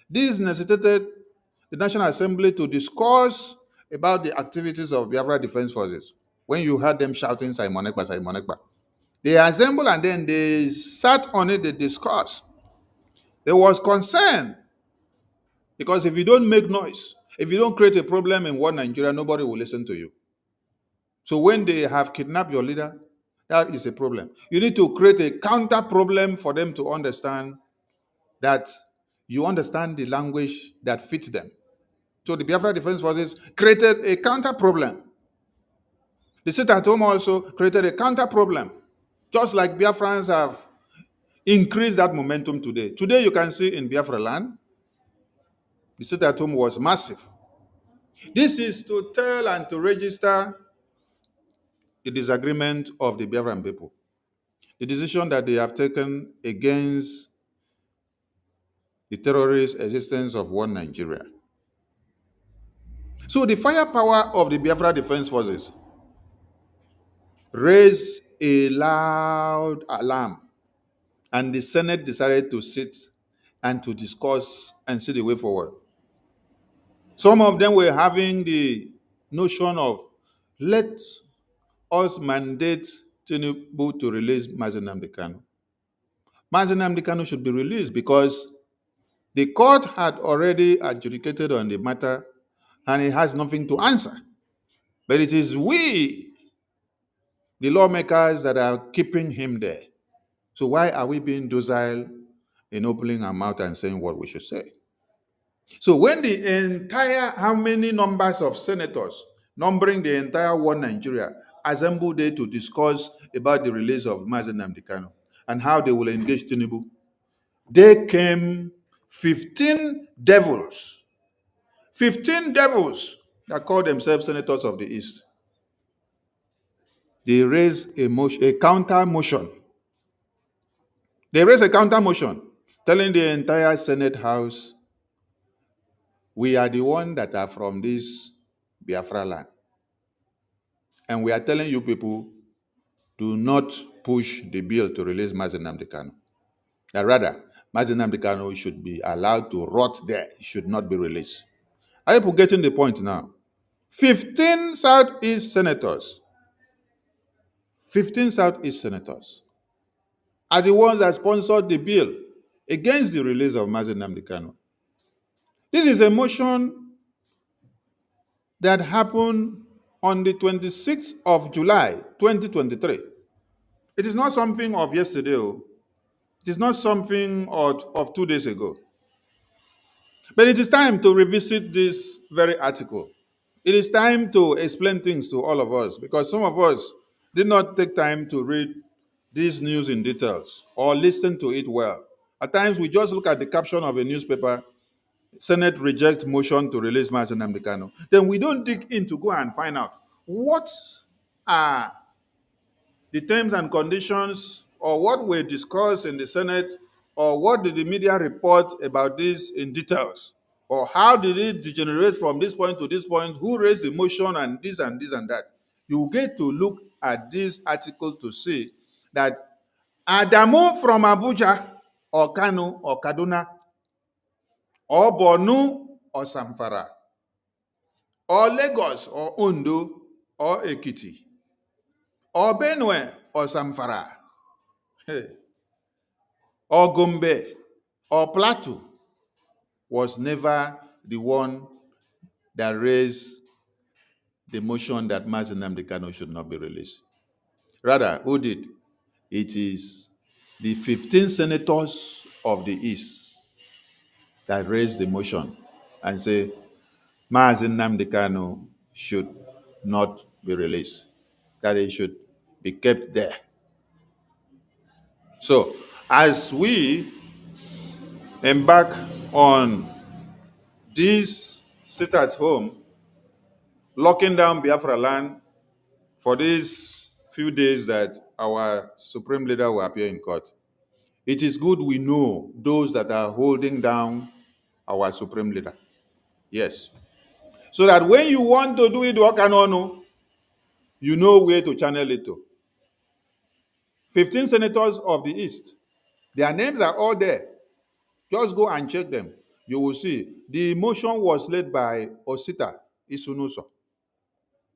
this necessitated the National Assembly to discuss about the activities of Biafra Defense Forces. When you heard them shouting, Simon Ekpa, Simon Ekpa, they assembled and then they sat on it, they discussed. There was concern because if you don't make noise, if you don't create a problem in one Nigeria, nobody will listen to you. So when they have kidnapped your leader, that is a problem. You need to create a counter problem for them to understand that you understand the language that fits them. So the Biafra Defense Forces created a counter problem. The sit-at-home also created a counter problem, just like Biafrans have increased that momentum today. Today you can see in Biafra land, the sit-at-home was massive. This is to tell and to register the disagreement of the Biafran people, the decision that they have taken against the terrorist existence of one Nigeria. So the firepower of the Biafra Defense Forces raised a loud alarm, and the Senate decided to sit and to discuss and see the way forward. Some of them were having the notion of, let us mandate Tinubu to release Mazi Nnamdi Kanu. Mazi Nnamdi Kanu should be released because the court had already adjudicated on the matter and he has nothing to answer. But it is we, the lawmakers, that are keeping him there. So why are we being docile in opening our mouth and saying what we should say? So when the entire, how many numbers of senators, numbering the entire one Nigeria, assembled there to discuss about the release of Mazi Nnamdi Kanu and how they will engage Tinubu, they came 15 devils that call themselves senators of the East. They raised a counter motion. They raised a counter motion telling the entire Senate House, we are the ones that are from this Biafra land. And we are telling you people, do not push the bill to release Mazi Nnamdi Kanu. Rather, Mazi Nnamdi Kanu should be allowed to rot there. He should not be released. Are you getting the point now? 15 Southeast senators, 15 Southeast senators are the ones that sponsored the bill against the release of Mazi Nnamdi Kanu. This is a motion that happened on the 26th of July, 2023. It is not something of yesterday. It is not something of 2 days ago. But it is time to revisit this very article. It is time to explain things to all of us because some of us did not take time to read this news in details or listen to it well. At times, we just look at the caption of a newspaper, Senate rejects motion to release Mazi Nnamdi Kanu. Then we don't dig in to go and find out what are the terms and conditions or what were discussed in the Senate or what did the media report about this in details or how did it degenerate from this point to this point, who raised the motion and this and this and that. You get to look at this article to see that Adamu from Abuja or Kano or Kaduna or Borno or Zamfara or Lagos or Ondo or Ekiti or Benue or Zamfara or Gombe or Plateau was never the one that raised the motion that Mazi Nnamdi Kanu should not be released. Rather, who did? It is the 15 senators of the East that raised the motion and say Mazi Nnamdi Kanu should not be released, that he should be kept there. So, as we embark on this sit at home, locking down Biafra land for these few days that our supreme leader will appear in court, it is good we know those that are holding down our supreme leader. Yes. So that when you want to do it, you know where to channel it to. 15 senators of the East, their names are all there. Just go and check them. You will see. The motion was led by Osita Isunuso,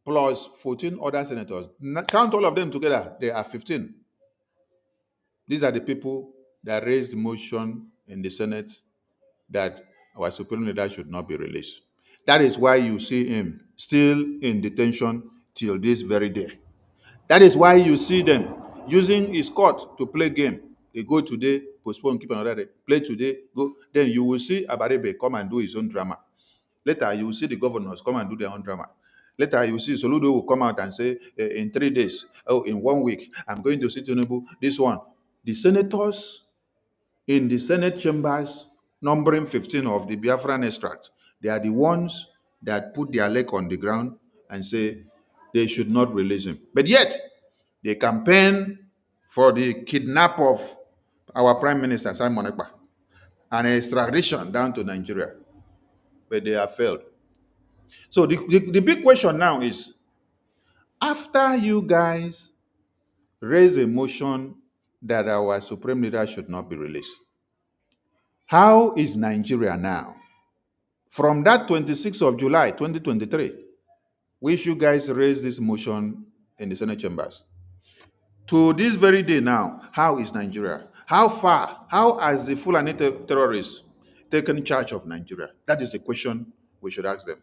plus 14 other senators. Count all of them together, they are 15. These are the people that raised the motion in the Senate that our supreme leader should not be released. That is why you see him still in detention till this very day. That is why you see them using his court to play game. They go today, postpone, keep another day, play today, go. Then you will see Abarebe come and do his own drama. Later, you will see the governors come and do their own drama. Later, you will see Soludo will come out and say, in 3 days, oh, in 1 week, I'm going to see Tinubu, this one. The senators in the Senate chambers, numbering 15 of the Biafran extract, they are the ones that put their leg on the ground and say they should not release him. But yet, they campaign for the kidnap of our Prime Minister, Simon Ekpa, and extradition down to Nigeria. But they have failed. So the big question now is, after you guys raise a motion that our supreme leader should not be released, how is Nigeria now? From that 26th of July, 2023, which you guys raised this motion in the Senate chambers, to this very day now, how is Nigeria? How far? How has the Fulani terrorists taken charge of Nigeria? That is a question we should ask them.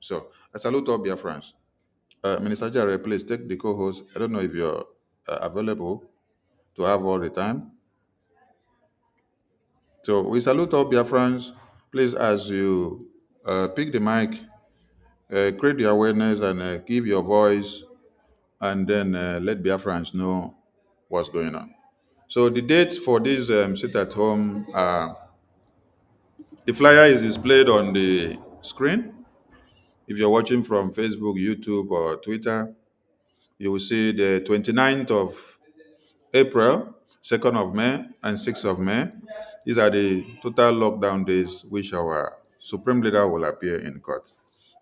So, I salute all Biafrans. Minister Jare, please take the co-host. I don't know if you're available to have all the time. So, we salute all Biafrans. Please, as you pick the mic, create the awareness and give your voice, and then let Biafrans know what's going on. So the date for this sit at home, the flyer is displayed on the screen. If you're watching from Facebook, YouTube, or Twitter, you will see the 29th of April, 2nd of May, and 6th of May. These are the total lockdown days which our Supreme Leader will appear in court.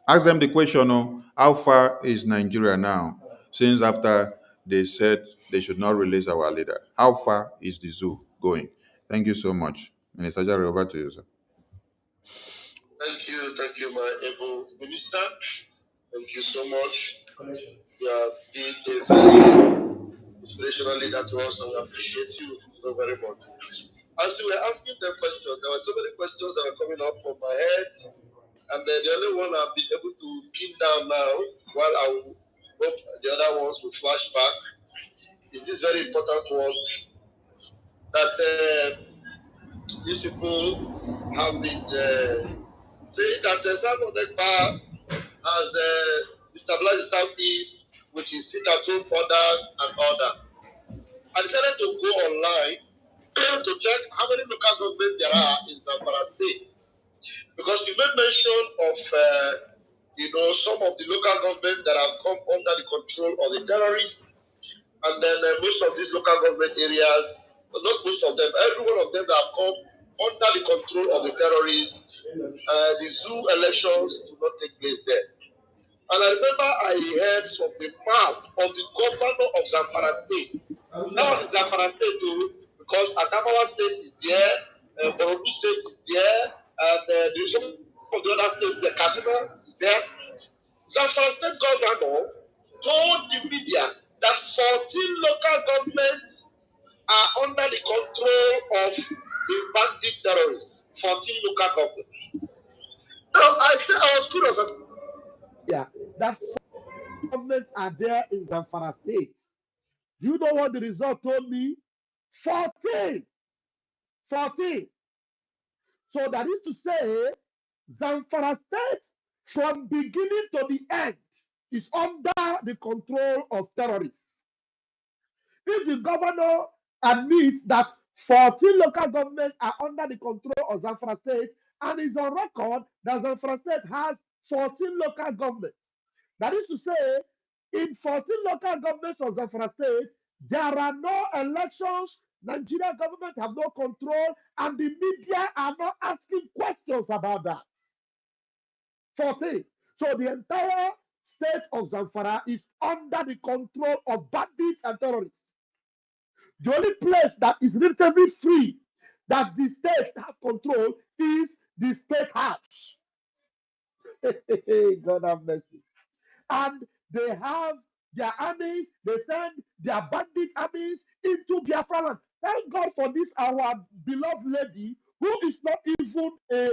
Ask them the question, how far is Nigeria now, since after they said they should not release our leader? How far is the zoo going? Thank you so much. Minister Jare, over to you, sir. Thank you, my able minister. Thank you so much. You have been a very inspirational leader to us, and we appreciate you so very much. As you were asking them questions, there were so many questions that were coming up on my head, and the only one I've been able to pin down now, while I will hope the other ones will flash back, is this very important one that these people have been saying that Simon Ekpa has destabilized the Southeast with his sit-at-home orders and all that. I decided to go online to check how many local governments there are in Zamfara State, because you made mention of some of the local governments that have come under the control of the terrorists, and then most of these local government areas, not most of them, every one of them that have come under the control of the terrorists, the zoo elections do not take place there. And I remember I heard from the mouth of the governor of Zamfara State. Now in Zamfara State, because Adamawa State is there, Borno State is there, and some of the other states, the Kaduna is there. Zamfara State governor told the media that 14 local governments are under the control of the bandit terrorists. 14 local governments. Now, I said I was curious. Yeah, that governments are there in Zamfara State. Do you know what the result told me? 14. 14. So that is to say, Zamfara State, from beginning to the end, is under the control of terrorists. If the governor admits that 14 local governments are under the control of Zamfara State, and is on record that Zamfara State has 14 local governments, that is to say, in 14 local governments of Zamfara State, there are no elections, Nigerian government have no control, and the media are not asking questions about that. 14. So the entire state of Zamfara is under the control of bandits and terrorists. The only place that is relatively free that the state has control is the state house. God have mercy. And they have their armies, they send their bandit armies into Biafra land. Thank God for this, our beloved lady, who is not even a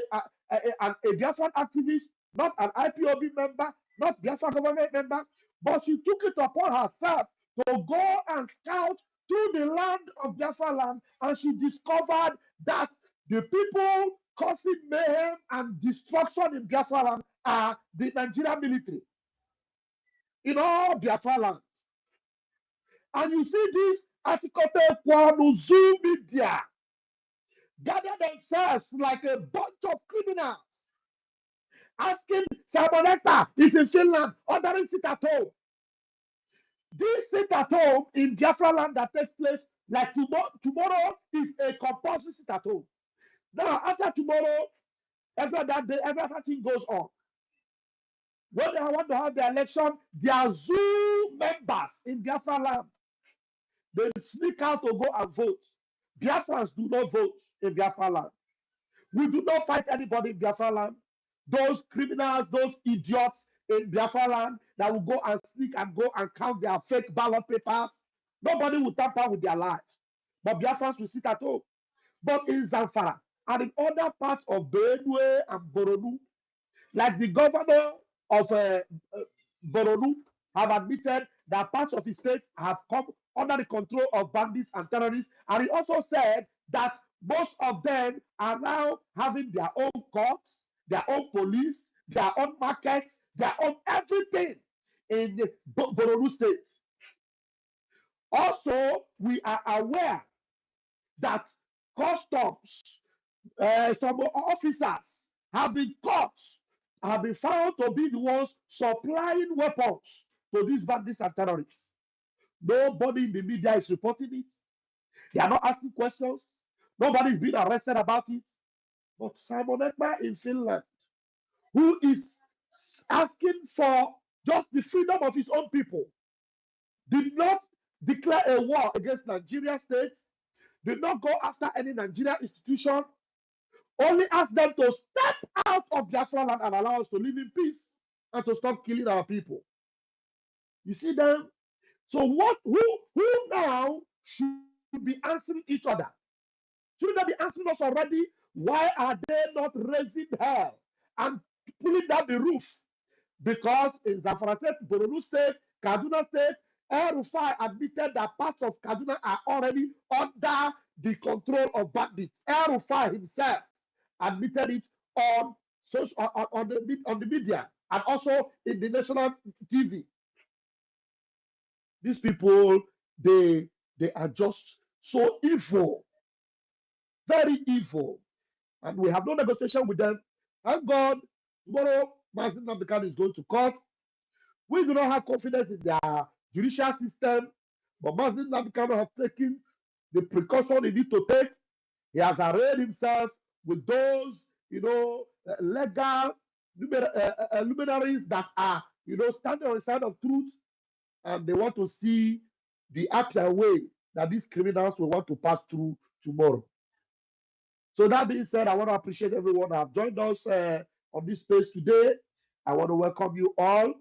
Biafran activist, not an IPOB member, not Biafra government member, but she took it upon herself to go and scout through the land of Biafra land, and she discovered that the people causing mayhem and destruction in Biafra land are the Nigerian military in all Biafra land. And you see this Atikote Kwanuzu media gather themselves like a bunch of criminals, asking Simon Ekpa is in Finland, ordering sit at home. This sit at home in Biafra land that takes place like tomorrow is a compulsory sit at home. Now, after tomorrow, every that day, everything goes on. When they want to have the election, their zoo members in Biafra land, they sneak out to go and vote. Biafrans do not vote in Biafra land. We do not fight anybody in Biafra land. Those criminals, those idiots in Biafra land that will go and sneak and go and count their fake ballot papers, nobody will tamper with their lives. But Biafrans will sit at home. But in Zamfara and in other parts of Benue and Boronu, like the governor of Boronu have admitted that parts of his state have come under the control of bandits and terrorists. And he also said that most of them are now having their own courts, their own police, their own markets, their own everything in the Boronu state. Also, we are aware that customs, some officers have been caught, have been found to be the ones supplying weapons to these bandits and terrorists. Nobody in the media is reporting it. They are not asking questions. Nobody is being arrested about it. But Simon Ekpa in Finland, who is asking for just the freedom of his own people, did not declare a war against Nigeria states, did not go after any Nigerian institution, only asked them to step out of Biafra land and allow us to live in peace and to stop killing our people. You see them? So who now should be answering each other? Shouldn't they be answering us already? Why are they not raising hell and pulling down the roof? Because in Zamfara State, Borno State, Kaduna State, El-Rufai admitted that parts of Kaduna are already under the control of bandits. El-Rufai himself admitted it on the media and also in the national TV. These people, they are just so evil, very evil, and we have no negotiation with them. Thank God, tomorrow, Mazin Namdekan is going to court. We do not have confidence in their judicial system, but Mazin Namdekan has taken the precaution he needs to take. He has arrayed himself with those, legal luminaries that are, standing on the side of truth, and they want to see the happier way that these criminals will want to pass through tomorrow. So that being said, I want to appreciate everyone that have joined us on this space today. I want to welcome you all.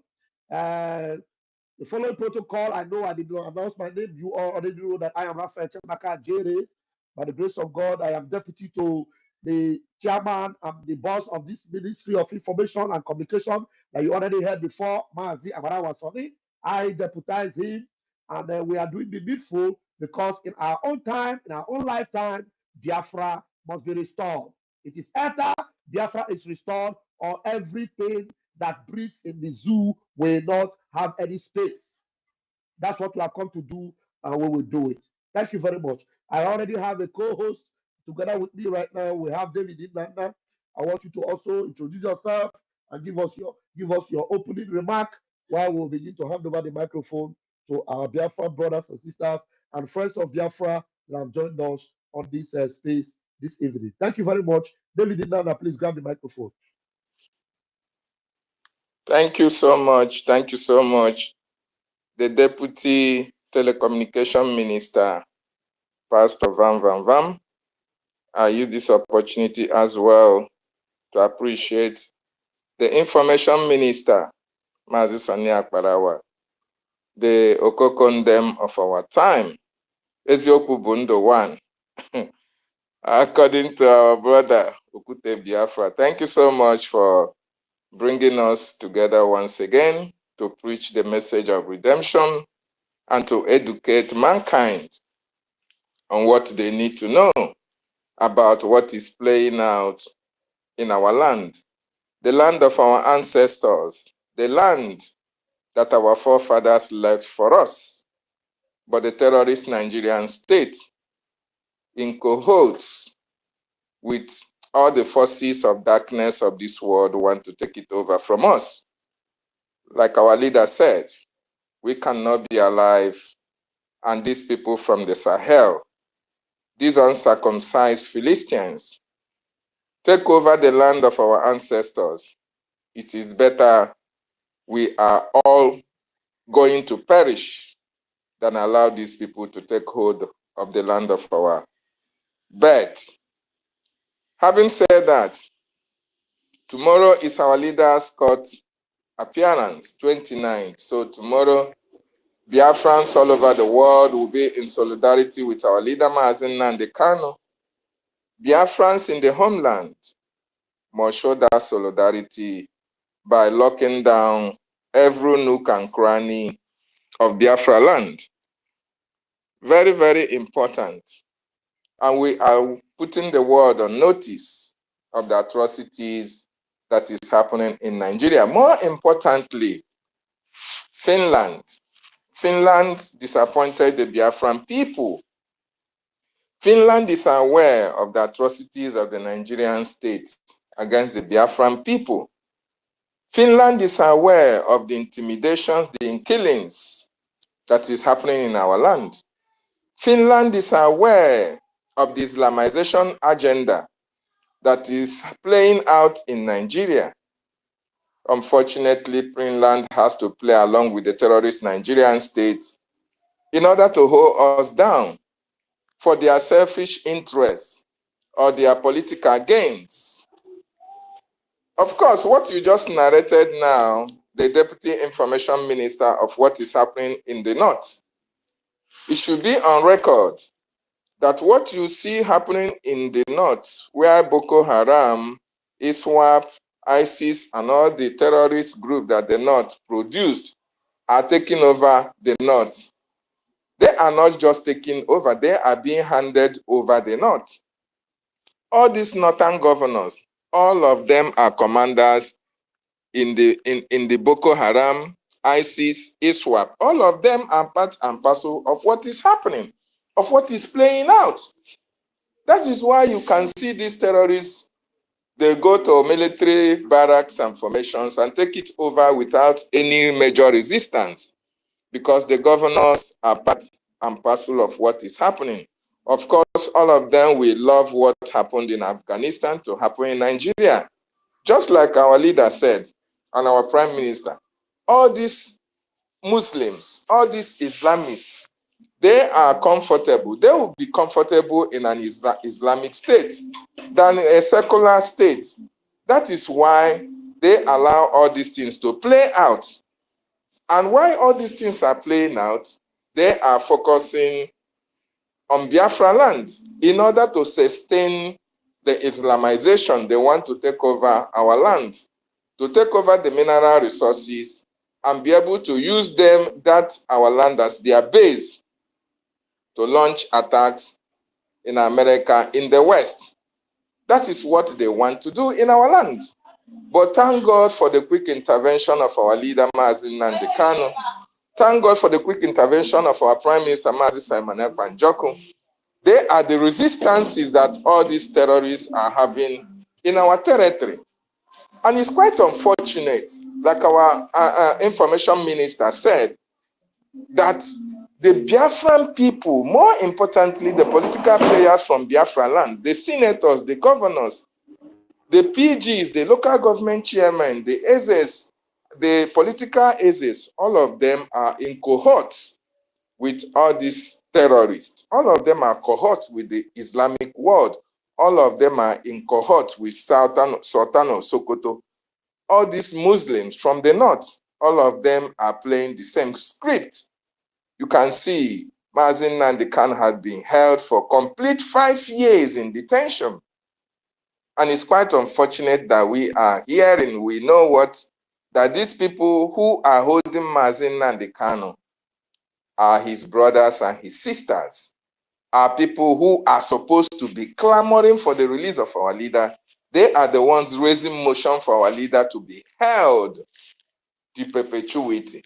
The following protocol, I know I did not announce my name. You all already know that I am Raphael Chemaka Jere. By the grace of God, I am deputy to the chairman and the boss of this Ministry of Information and Communication that you already heard before, Mazi Amarawasoni. I deputize him, and we are doing the needful because in our own time, in our own lifetime, Biafra must be restored. It is either Biafra is restored or everything that breathes in the zoo will not have any space. That's what we have come to do, and we will do it. Thank you very much. I already have a co-host together with me right now. We have David Indana. I want you to also introduce yourself and give us your opening remark while we'll begin to hand over the microphone to our Biafra brothers and sisters and friends of Biafra that have joined us on this space this evening. Thank you very much. David Indana, please grab the microphone. Thank you so much. Thank you so much. The Deputy Telecommunication Minister, Pastor Van Van Van. I use this opportunity as well to appreciate the Information Minister, Mazi Sani Akparawa, the Okokondem of our time, Ezioku Bundo One, according to our brother, Ukute Biafra. Thank you so much for bringing us together once again to preach the message of redemption and to educate mankind on what they need to know about what is playing out in our land, the land of our ancestors, the land that our forefathers left for us. But the terrorist Nigerian state, in cohorts with all the forces of darkness of this world, want to take it over from us. Like our leader said, we cannot be alive, and these people from the Sahel, these uncircumcised Philistines, take over the land of our ancestors. It is better we are all going to perish than allow these people to take hold of the land of our birth. Having said that, tomorrow is our leader's court appearance, 29. So tomorrow, Biafrans all over the world will be in solidarity with our leader, Mazi Nnamdi Kanu. Biafrans in the homeland must show that solidarity by locking down every nook and cranny of Biafra land. Very, very important. And we are putting the world on notice of the atrocities that is happening in Nigeria. More importantly, Finland. Finland disappointed the Biafran people. Finland is aware of the atrocities of the Nigerian state against the Biafran people. Finland is aware of the intimidations, the killings that is happening in our land. Finland is aware of the Islamization agenda that is playing out in Nigeria. Unfortunately, Finland has to play along with the terrorist Nigerian state in order to hold us down for their selfish interests or their political gains. Of course, what you just narrated now, the Deputy Information Minister, of what is happening in the North, it should be on record that what you see happening in the North, where Boko Haram, ISWAP, ISIS, and all the terrorist groups that the North produced are taking over the North. They are not just taking over, they are being handed over the North. All these northern governors, all of them are commanders in the Boko Haram, ISIS, ISWAP. All of them are part and parcel of what is happening, of what is playing out. That is why you can see these terrorists, they go to military barracks and formations and take it over without any major resistance, because the governors are part and parcel of what is happening. Of course, all of them will love what happened in Afghanistan to happen in Nigeria. Just like our leader said, and our prime minister, all these Muslims, all these Islamists, they are comfortable. They will be comfortable in an Islamic state than a secular state. That is why they allow all these things to play out. And why all these things are playing out, they are focusing on Biafra land in order to sustain the Islamization. They want to take over our land, to take over the mineral resources and be able to use them, that our land, as their base to launch attacks in America, in the West. That is what they want to do in our land. But thank God for the quick intervention of our leader, Mazi Nnamdi Kanu. Thank God for the quick intervention of our Prime Minister, Mazi Simon Ekpa Njoku. They are the resistances that all these terrorists are having in our territory. And it's quite unfortunate, like our information minister said, that the Biafran people, more importantly, the political players from Biafra land, the senators, the governors, the PGs, the local government chairmen, the AZs, the political AZs, all of them are in cohorts with all these terrorists. All of them are cohorts with the Islamic world. All of them are in cohorts with Sultan of Sokoto. All these Muslims from the north, all of them are playing the same script. You can see Mazi Nnamdi Kanu had been held for complete 5 years in detention. And it's quite unfortunate that we are hearing, we know that these people who are holding Mazi Nnamdi Kanu are his brothers and his sisters, are people who are supposed to be clamoring for the release of our leader. They are the ones raising motion for our leader to be held to perpetuity.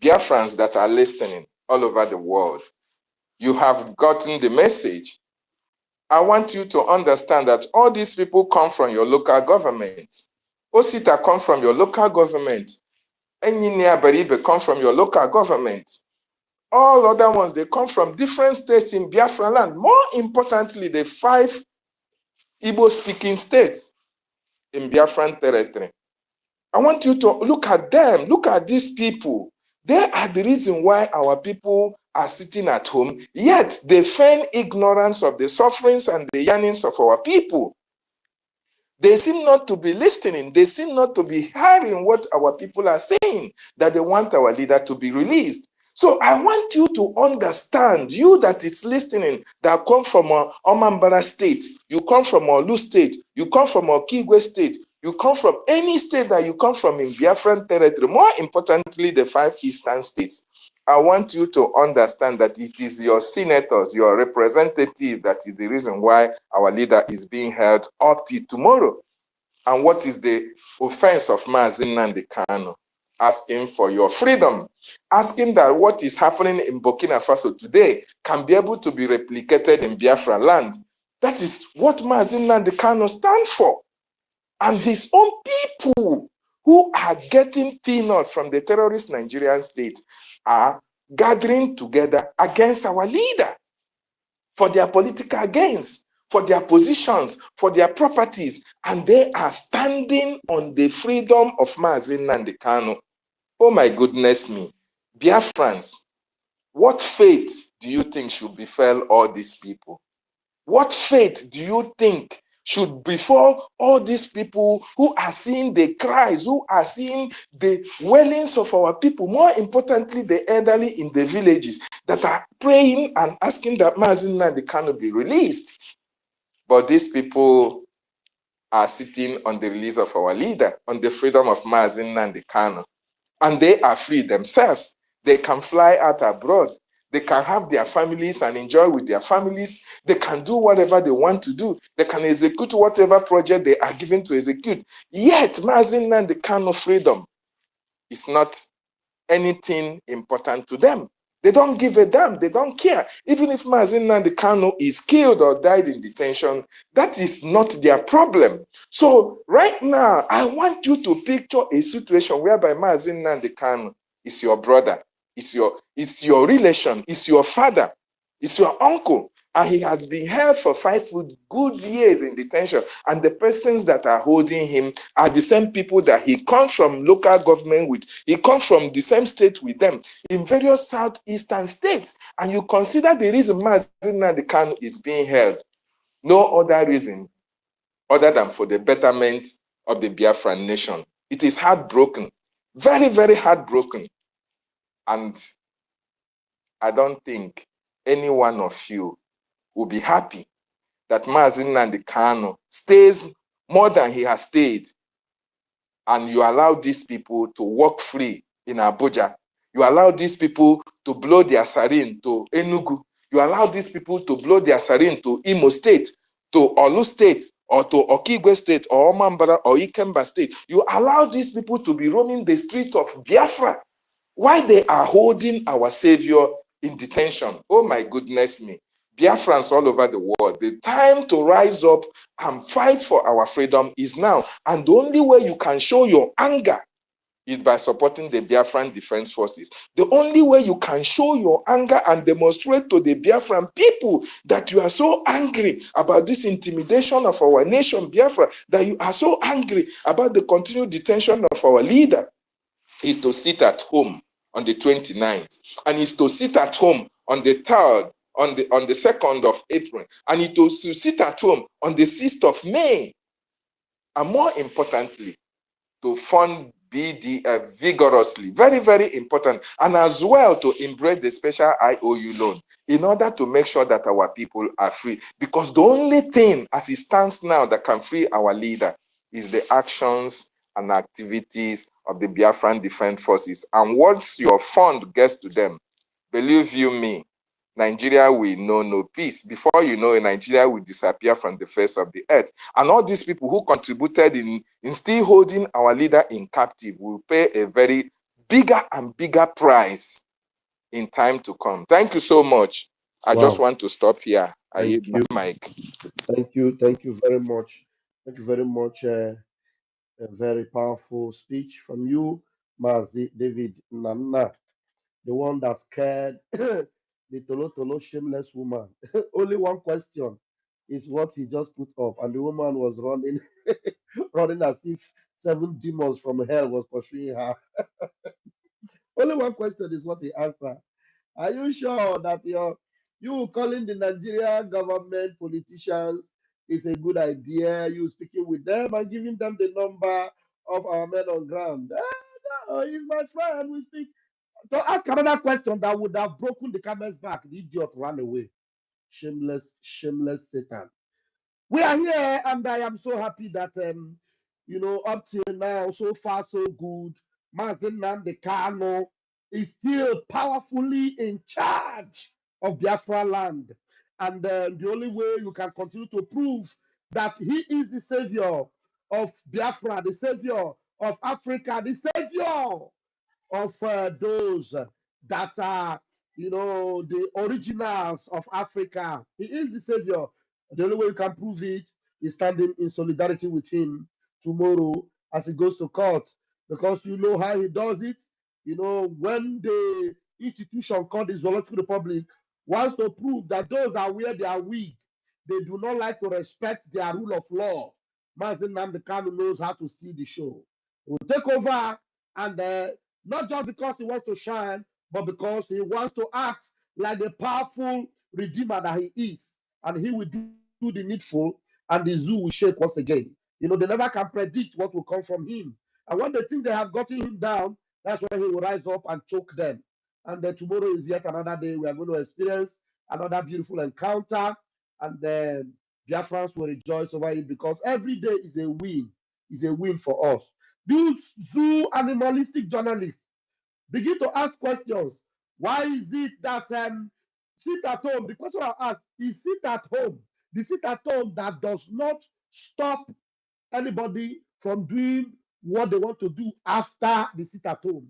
Biafrans that are listening all over the world, you have gotten the message. I want you to understand that all these people come from your local government. Osita come from your local government. Engineer Baribe come from your local government. All other ones, they come from different states in Biafra land. More importantly, the 5 Igbo-speaking states in Biafran territory. I want you to look at them. Look at these people. They are the reason why our people are sitting at home, yet they feign ignorance of the sufferings and the yearnings of our people. They seem not to be listening. They seem not to be hearing what our people are saying, that they want our leader to be released. So I want you to understand, you that is listening, that come from Omambara state, you come from Olu state, you come from Okigwe state, you come from any state that you come from in Biafran territory, more importantly, the 5 eastern states. I want you to understand that it is your senators, your representative, that is the reason why our leader is being held up till tomorrow. And what is the offense of Mazi Nnamdi Kanu? Asking for your freedom, asking that what is happening in Burkina Faso today can be able to be replicated in Biafra land. That is what Mazi Nnamdi Kanu stands for. And his own people who are getting peanut from the terrorist Nigerian state are gathering together against our leader for their political gains, for their positions, for their properties, and they are standing on the freedom of Mazi Nnamdi Kanu. Oh my goodness me. Biafrans, what fate do you think should befall all these people? What fate do you think should befall all these people who are seeing the cries, who are seeing the wailings of our people, more importantly, the elderly in the villages that are praying and asking that Mazi Nnamdi Kanu be released? But these people are sitting on the release of our leader, on the freedom of Mazi Nnamdi Kanu. And they are free themselves. They can fly out abroad. They can have their families and enjoy with their families. They can do whatever they want to do. They can execute whatever project they are given to execute. Yet, Mazi Nnamdi Kanu freedom is not anything important to them. They don't give a damn. They don't care. Even if Mazi Nnamdi Kanu is killed or died in detention, that is not their problem. So right now, I want you to picture a situation whereby Mazi Nnamdi Kanu is your brother, is your relation, is your father, is your uncle. And he has been held for 5 good years in detention. And the persons that are holding him are the same people that he comes from local government with. He comes from the same state with them in various southeastern states. And you consider the reason Mazi Nnamdi Kanu is being held. No other reason other than for the betterment of the Biafran nation. It is heartbroken. Very, very heartbroken. And I don't think any one of you will be happy that Mazi Nnamdi Kanu stays more than he has stayed, and you allow these people to walk free in Abuja. You allow these people to blow their sarin to Enugu. You allow these people to blow their sarin to Imo State, to Olu State, or to Okigwe State, or Omambara, or Ikemba State. You allow these people to be roaming the street of Biafra while they are holding our savior in detention. Oh my goodness me. Biafrans all over the world, the time to rise up and fight for our freedom is now. And the only way you can show your anger is by supporting the Biafran Defense Forces. The only way you can show your anger and demonstrate to the Biafran people that you are so angry about this intimidation of our nation, Biafra, that you are so angry about the continued detention of our leader, is to sit at home on the 29th, and is to sit at home on the 3rd, on the 2nd of April, and it will sit at home on the 6th of May. And more importantly, to fund BDF vigorously, very, very important, and as well to embrace the special IOU loan in order to make sure that our people are free. Because the only thing as it stands now that can free our leader is the actions and activities of the Biafran Defense Forces. And once your fund gets to them, believe you me, Nigeria will know no peace. Before you know it, Nigeria will disappear from the face of the earth. And all these people who contributed in still holding our leader in captive will pay a very bigger and bigger price in time to come. Thank you so much. I just want to stop here. I yield my mic. Thank you very much. Thank you very much. A very powerful speech from you, Mazi David Nana, the one that scared the Tolo shameless woman. Only one question is what he just put up, and the woman was running, running as if 7 demons from hell was pursuing her. Only one question is what he answered. Are you sure that you calling the Nigerian government politicians is a good idea? You speaking with them and giving them the number of our men on ground? No, he's my friend. We speak. To ask another question that would have broken the camel's back, the idiot ran away. Shameless, shameless Satan. We are here, and I am so happy that up till now, so far so good. Mazi Nnamdi Kanu is still powerfully in charge of Biafra land, and the only way you can continue to prove that he is the savior of Biafra, the savior of Africa, the savior of those that are, the originals of Africa. He is the savior. The only way you can prove it is standing in solidarity with him tomorrow as he goes to court, because you know how he does it. When the institution called the Zoological Republic wants to prove that those that wear their wig, they do not like to respect their rule of law, Mazi Nnamdi Kanu knows how to steal the show. He will take over, and not just because he wants to shine, but because he wants to act like the powerful redeemer that he is. And he will do the needful, and the zoo will shake once again. They never can predict what will come from him. And when they think they have gotten him down, that's when he will rise up and choke them. And then tomorrow is yet another day. We are going to experience another beautiful encounter. And then Biafrans will rejoice over it, because every day is a win for us. These zoo animalistic journalists begin to ask questions. Why is it that sit at home? The question I ask is sit at home. The sit at home that does not stop anybody from doing what they want to do after the sit at home.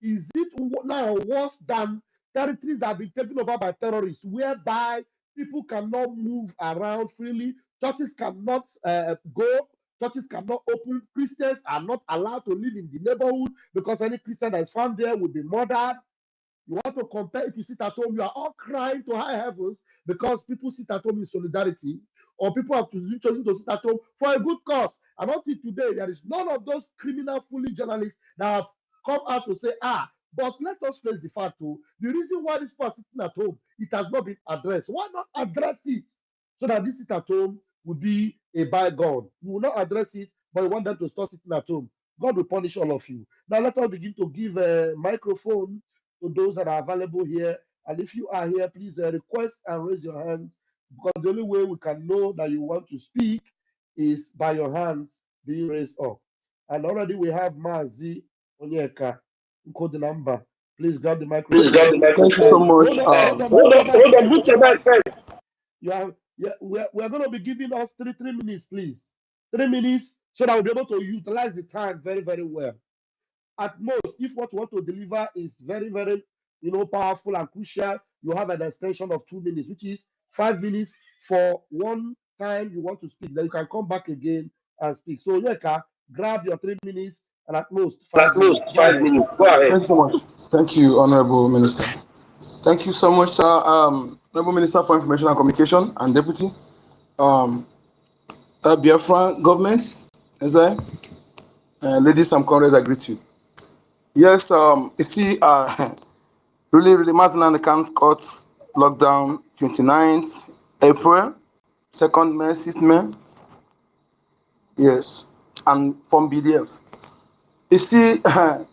Is it now worse than territories that have been taken over by terrorists, whereby people cannot move around freely, churches cannot go, churches cannot open, Christians are not allowed to live in the neighborhood because any Christian that is found there will be murdered? You want to compare if you sit at home, you are all crying to high heavens because people sit at home in solidarity, or people have chosen to sit at home for a good cause. And until today, there is none of those criminal, foolish journalists that have come out to say, but let us face the fact, too. The reason why this person sitting at home, it has not been addressed. Why not address it so that this sit at home will be a bygone? You will not address it, but you want them to stop sitting at home. God will punish all of you. Now let us begin to give a microphone to those that are available here. And if you are here, please request and raise your hands, because the only way we can know that you want to speak is by your hands being raised up. And already we have Mazi Onyeka, code the number. Please grab the microphone. Please grab the microphone. Thank you so much. Hold on, put your back first. We're going to be giving us three minutes, please. 3 minutes, so that we'll be able to utilize the time very, very well. At most, if what you want to deliver is very, very, powerful and crucial, you have an extension of 2 minutes, which is 5 minutes for one time you want to speak. Then you can come back again and speak. So, Yeka, grab your 3 minutes and at most 5 minutes. Go ahead. Thank you so much. Thank you, Honorable Minister. Thank you so much, Honorable Minister for Information and Communication and Deputy. Biafran governments, ladies and comrades, I greet you. Yes, you see, really, Mazen the Camps Court lockdown 29th April, 2nd May, 6th May. Yes, and from BDF. You see,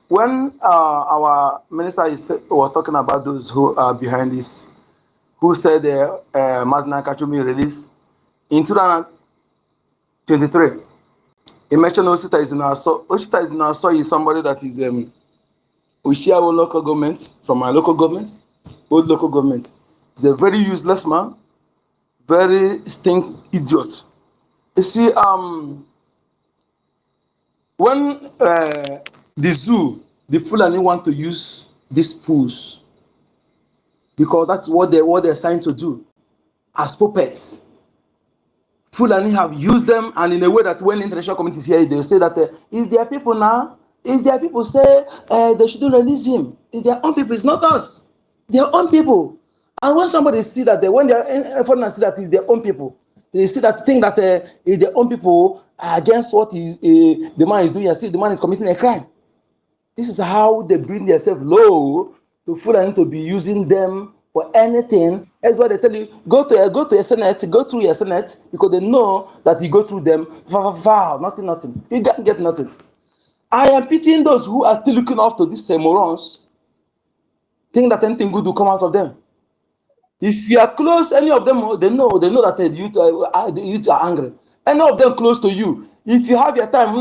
when our minister was talking about those who are behind this, who said Mazen Kachumi release in 2023, he mentioned Osita is in our soil. Osita is in our soil is somebody that is we share our local governments from our local government, old local government. He's a very useless man, very stink idiot. You see, when the zoo, the Fulani want to use these fools because that's what they're assigned to do as puppets. Fulani have used them, and in a way that when international community is here, they say that it's their people now. It's their people say they shouldn't release him. It's their own people. It's not us. Their own people. And when somebody see that, when they foreigners see that it's their own people, they see that think that it's their own people against what the man is doing. See, the man is committing a crime. This is how they bring themselves low to Fulani to be using them for anything. That's why they tell you, go to your Senate, go through your Senate, because they know that you go through them, nothing. You can't get nothing. I am pitying those who are still looking after these morons, think that anything good will come out of them. If you are close, any of them, they know that the youth are angry. Any of them close to you, if you have your time,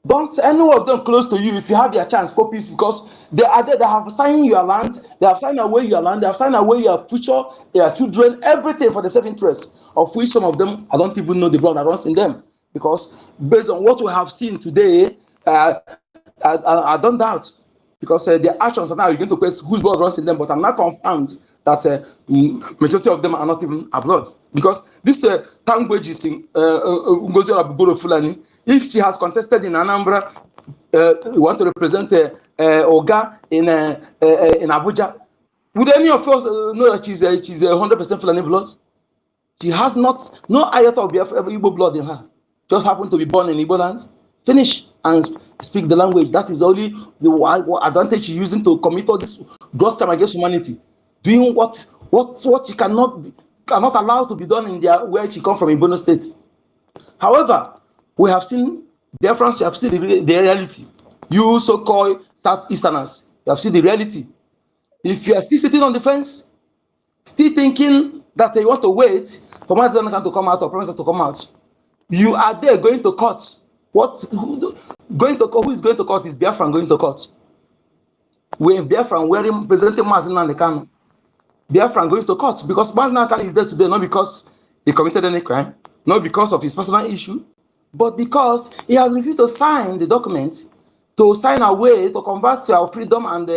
don't any of them close to you, if you have your chance, because they are there, they have signed your land, they have signed away your land, they have signed away your future, your children, everything for the self-interest, of which some of them, I don't even know the blood that runs in them. Because based on what we have seen today, I don't doubt, because the actions are now you're going to question whose blood runs in them, but I'm not confirmed that majority of them are not even a blood. Because this language is in Ngozi Orabugoro Fulani. If she has contested in Anambra, want to represent Oga in Abuja, would any of us know that she's 100% Fulani blood? She has no iota of Igbo blood in her. Just happened to be born in Igbo land, finish and speak the language. That is only the advantage she's using to commit all this gross crime against humanity, doing what she cannot allow to be done in where she comes from in Bono State. However, we have seen Biafrans, you have seen the reality. You so-called Southeasterners, you have seen the reality. If you are still sitting on the fence, still thinking that you want to wait for Mazen to come out or Professor to come out, you are there going to court. Who is going to court is Biafran going to court. We have Biafran presenting Mazen and the Kano. Biafran going to court because Mazen is there today not because he committed any crime, not because of his personal issue, but because he has refused to sign the document, to sign a way to convert our freedom and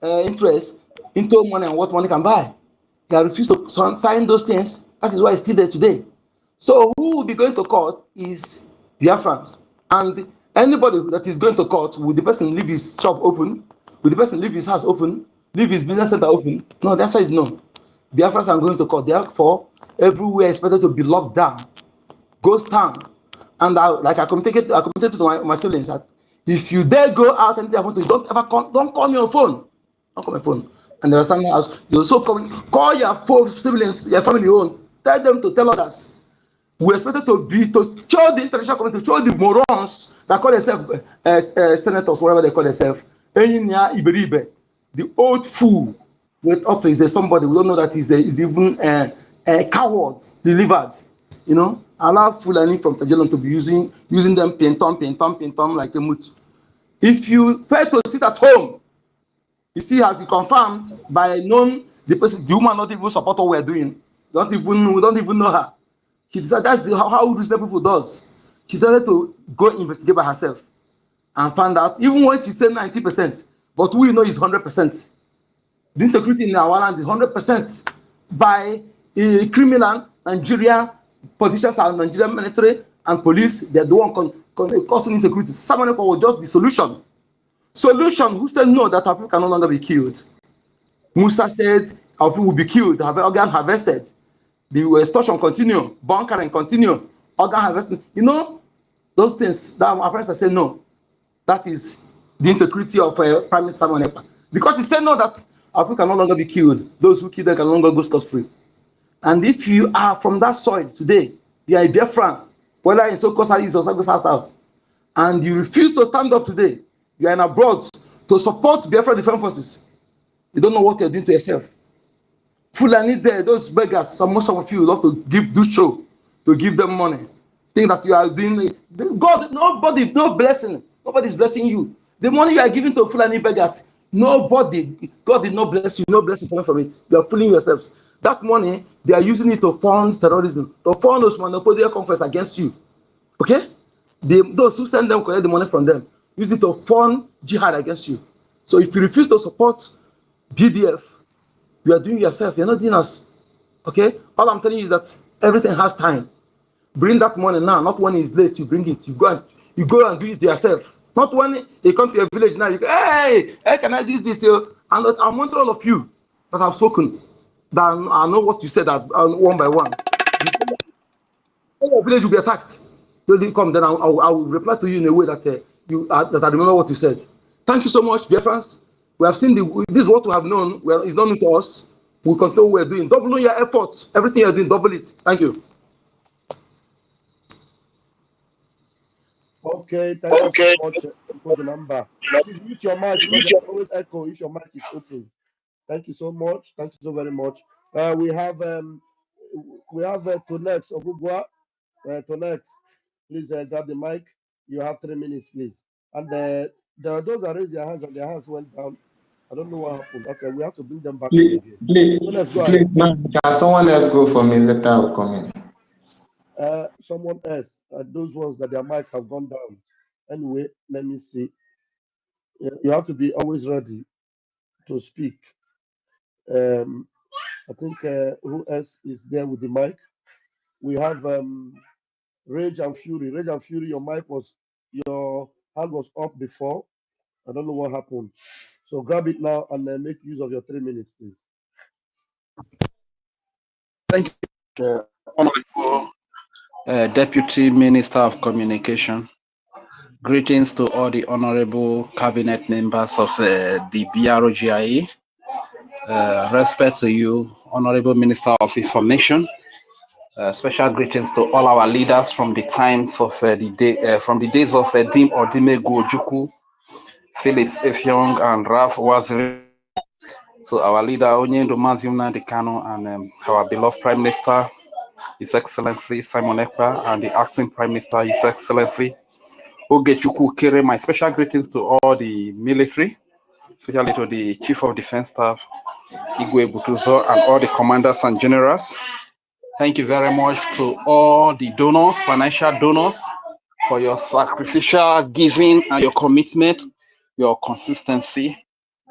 interest into money and what money can buy. He has refused to sign those things. That is why he's still there today. So who will be going to court is Biafrans. And anybody that is going to court, will the person leave his shop open? Will the person leave his house open, leave his business center open? No, that's why it's no. Biafras are going to court. Therefore, everywhere is expected to be locked down, ghost town. And I communicated to my siblings that if you dare go out and happen to you, don't call me on phone. Don't call my phone. And they were standing in the house. You also call your siblings, your family own. Tell them to tell others. We expected to show the international community, show the morons that call themselves senators, whatever they call themselves. Enyinya Iberibe, the old fool. With up to is there somebody we don't know that is even cowards delivered. You know, allow Fulani from Tajelon to be using them pintom like a moot. If you fail to sit at home, you see, has been confirmed by known the person, the woman not even support what we're doing. We don't even know her. She decided that's how reasonable people does. She decided to go investigate by herself and found out, even when she said 90%, but we know it's 100%. The insecurity in our land is 100% by a criminal Nigerian politicians and Nigerian military and police. They're the one causing insecurity. Someone was just the solution. Solution, who said no, that our people can no longer be killed? Musa said our people will be killed, have organ harvested. The extortion continue, bunkering continue, organ harvesting. You know, those things that our parents say no. That is the insecurity of Prime Minister Simon Ekpa. Because he said no, that our people can no longer be killed. Those who kill them can no longer go scot-free. And if you are from that soil today, you are a Biafran, whether in Sokoto East or Sokoto South, and you refuse to stand up today, you are in abroad to support Biafra Defense Forces. You don't know what you're doing to yourself. Fulani there, those beggars, most of you love to do show, to give them money. Think that you are doing God, nobody, no blessing. Nobody's blessing you. The money you are giving to Fulani beggars, nobody, God did not bless you, no blessing coming from it. You are fooling yourselves. That money, they are using it to fund terrorism, to fund those monopoly conference against you. Okay? Those who send them collect the money from them, use it to fund jihad against you. So if you refuse to support BDF, you are doing yourself, you're not doing us. Okay? All I'm telling you is that everything has time. Bring that money now, not when it's late, you bring it. You go and do it yourself. Not when you come to your village now, you go, hey, can I do this? And I want all of you that have spoken, that I know what you said one by one. Your village will be attacked. You come, then I will reply to you in a way that that I remember what you said. Thank you so much, dear friends. We have seen this is what we have known. It's not new to us. We continue what we're doing. Double your efforts. Everything you're doing, double it. Thank you. Okay, thank you so much, for the number. Please mute your mic because there's always echo if your mic is open. Thank you so much. Thank you so very much. We have Tonex Ogugwa. Tonex, please grab the mic. You have 3 minutes, please. And there are those that raised their hands and their hands went down. I don't know what happened. Okay, we have to bring them back up again. Tonex, go ahead. Can someone else go for me? Later I'll come in. Someone else. Those ones that their mic have gone down. Anyway, let me see. You have to be always ready to speak. I think who else is there with the mic? We have Rage and Fury. Rage and Fury, your hand was up before. I don't know what happened. So grab it now and make use of your 3 minutes, please. Thank you, Honorable Deputy Minister of Communication. Greetings to all the honorable cabinet members of the BROGIE. Respect to you, Honorable Minister of Information. Special greetings to all our leaders from the times of from the days of Dim Odimegu Ojukwu, Phillips Effiong, and Ralph Waziri. To our leader Onyendo Maziuna Dekano and our beloved Prime Minister, His Excellency Simon Ekpa, and the Acting Prime Minister, His Excellency Ogechukwu Kere. My special greetings to all the military, especially to the Chief of Defense Staff, Igwe Butuzo, and all the commanders and generals. Thank you very much to all the donors, financial donors, for your sacrificial giving and your commitment, your consistency.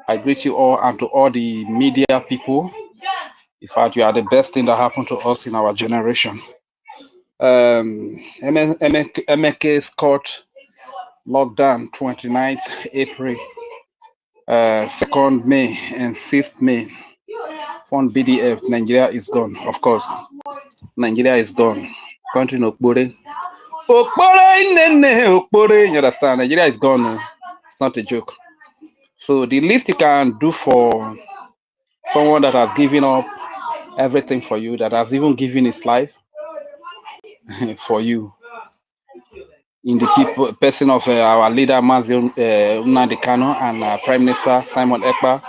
I greet you all, and to all the media people. In fact, you are the best thing that happened to us in our generation. MNK'S court lockdown 29th April. 2nd May and 6th May. On BDF, Nigeria is gone. Of course, Nigeria is gone. Country no Okpore. Okpore, nene, Okpore. You understand? Nigeria is gone. Oh. It's not a joke. So the least you can do for someone that has given up everything for you, that has even given his life for you, in the person of our leader, Mazi Nnamdi Kanu, and Prime Minister Simon Ekpa,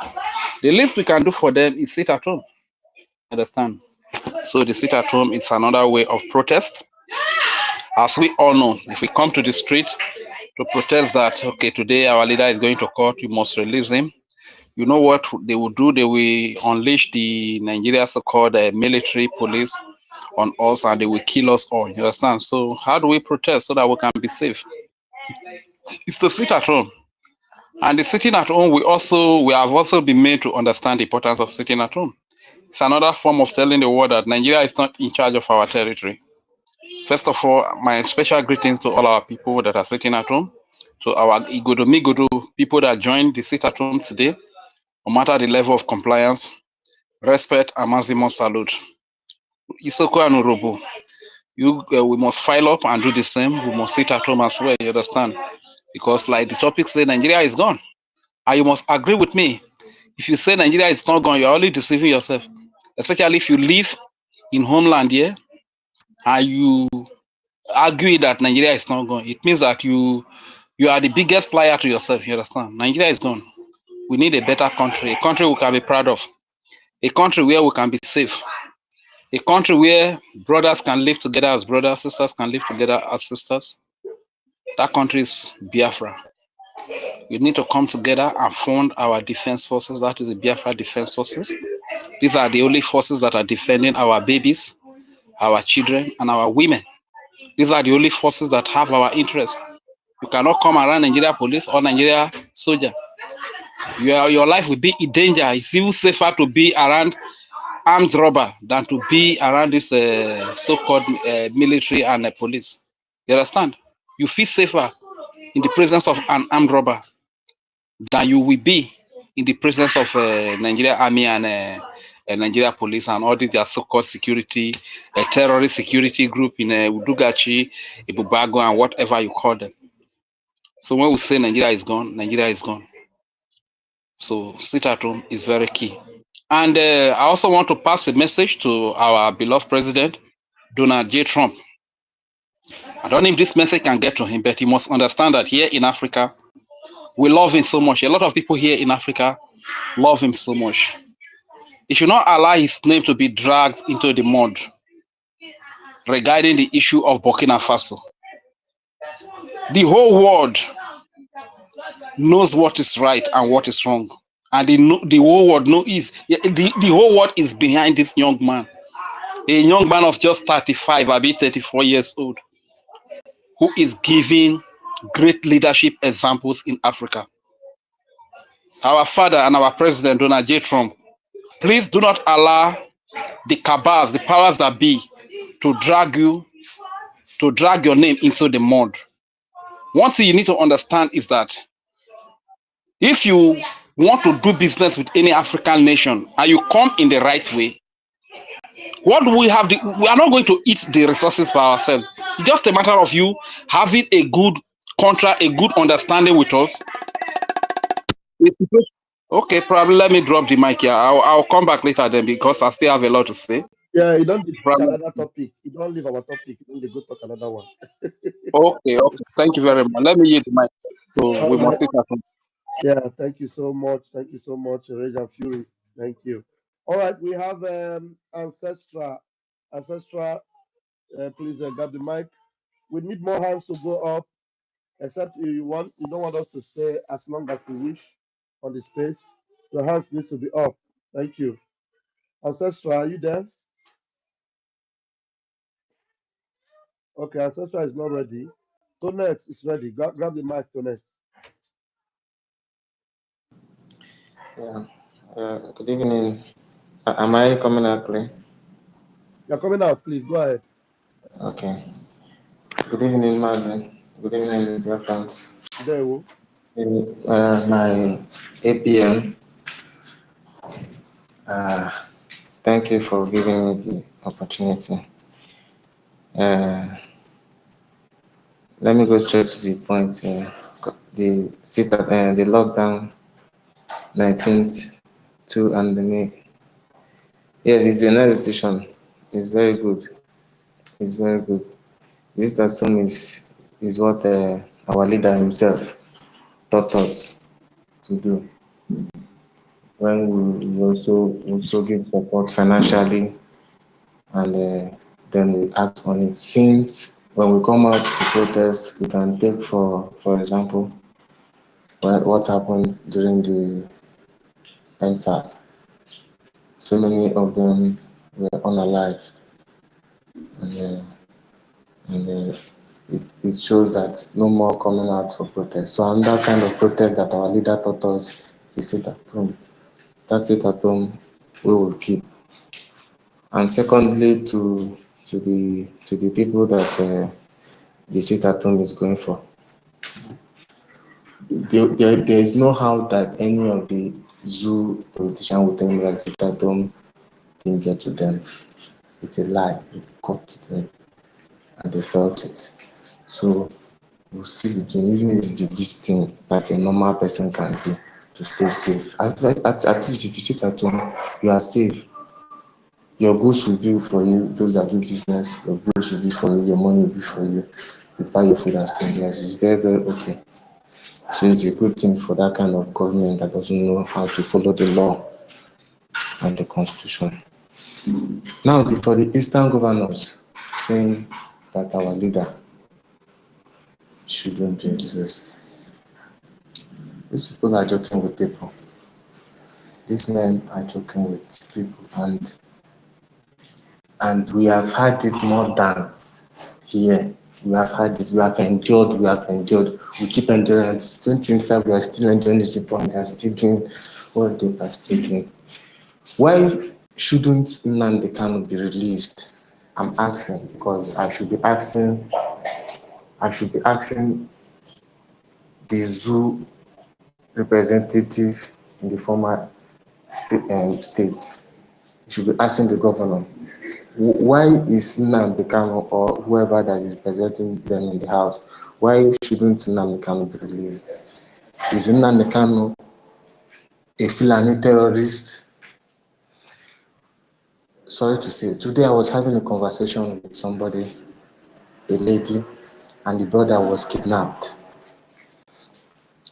the least we can do for them is sit at home. Understand? So the sit at home is another way of protest. As we all know, if we come to the street to protest that, okay, today our leader is going to court, we must release him. You know what they will do? They will unleash the Nigeria so-called military police on us, and they will kill us all. You understand? So how do we protest so that we can be safe? It's to sit at home. And the sitting at home, we have also been made to understand the importance of sitting at home. It's another form of telling the world that Nigeria is not in charge of our territory. First of all, my special greetings to all our people that are sitting at home, to our Igodo people that joined the sit at home today, no matter the level of compliance, respect, and maximum salute. Isoko and Urobo, we must file up and do the same. We must sit at home as well, you understand? Because like the topic say, Nigeria is gone. And you must agree with me. If you say Nigeria is not gone, you're only deceiving yourself. Especially if you live in homeland here and you argue that Nigeria is not gone. It means that you are the biggest liar to yourself, you understand? Nigeria is gone. We need a better country, a country we can be proud of, a country where we can be safe, a country where brothers can live together as brothers, sisters can live together as sisters. That country is Biafra. We need to come together and fund our defense forces. That is the Biafra Defense Forces. These are the only forces that are defending our babies, our children, and our women. These are the only forces that have our interest. You cannot come around Nigeria police or Nigeria soldier. Your life will be in danger. It's even safer to be around armed robber than to be around this so-called military and police. You understand? You feel safer in the presence of an armed robber than you will be in the presence of Nigeria Army and Nigeria Police and all these their so-called security, terrorist security group in Udugachi, Ibubago, and whatever you call them. So when we say Nigeria is gone, Nigeria is gone. So sit at home is very key. And I also want to pass a message to our beloved president, Donald J. Trump. I don't know if this message can get to him, but he must understand that here in Africa, we love him so much. A lot of people here in Africa love him so much. He should not allow his name to be dragged into the mud regarding the issue of Burkina Faso. The whole world knows what is right and what is wrong. And the whole world the whole world is behind this young man. A young man of just 35, I mean 34 years old, who is giving great leadership examples in Africa. Our father and our president, Donald J. Trump, please do not allow the cabals, the powers that be, to drag your name into the mud. One thing you need to understand is that if you want to do business with any African nation and you come in the right way, what do we have? We are not going to eat the resources by ourselves. It's just a matter of you having a good contract, a good understanding with us. Okay, probably let me drop the mic here. I'll come back later then because I still have a lot to say. Yeah, you don't talk another topic. You don't leave our topic. You don't go talk another one. Okay. Thank you very much. Let me use the mic. So we must sit at home. Yeah, thank you so much. Thank you so much, Rage and Fury. Thank you. All right, we have Ancestra. Ancestra, please grab the mic. We need more hands to go up, except you don't want us to stay as long as we wish on the space. Your hands need to be up. Thank you. Ancestra, are you there? Okay, Ancestra is not ready. Tonex is ready. Grab the mic, Tonex. Yeah. Good evening. Am I coming out clear? You're coming out, please. Go ahead. Okay. Good evening, Mazen. Good evening, dear friends. There you My APM. Thank you for giving me the opportunity. Let me go straight to the point. The lockdown 19th to and the May. Yeah, this is another decision. It's very good. It's very good. This system is what our leader himself taught us to do. When we also give support financially, and then we act on it. Since when we come out to protest, we can take for example what happened during the NSAS. So many of them were unalived, and it shows that no more coming out for protest. So another kind of protest that our leader taught us is sit at home. That sit at home we will keep. And secondly, to the people that the sit at home is going for, there is no how that any of the zoo politician will tell me that sit at home didn't get to them. It's a lie. It got to them, and they felt it. So we'll still begin, even if it's the least thing that a normal person can do to stay safe. At least if you sit at home, you are safe. Your goods will be for you, those that do business, your goods will be for you, your money will be for you. You buy your food and stay in place. It's very, very okay. So it's a good thing for that kind of government that doesn't know how to follow the law and the constitution. Now, for the Eastern governors saying that our leader shouldn't be released, these people are joking with people. These men are joking with people, and we have had it more than here. We have had it, we have endured. We keep enduring. 2025, we are still enjoying this people, and they are still doing what they are still doing. Why shouldn't Nnamdi Kanu be released? I'm asking because I should be asking the zoo representative in the former state. You should be asking the governor. Why is Nnamdi Kanu or whoever that is presenting them in the house, why shouldn't Nnamdi Kanu be released? Is Nnamdi Kanu a Fulani terrorist? Sorry to say, today I was having a conversation with somebody, a lady, and the brother was kidnapped.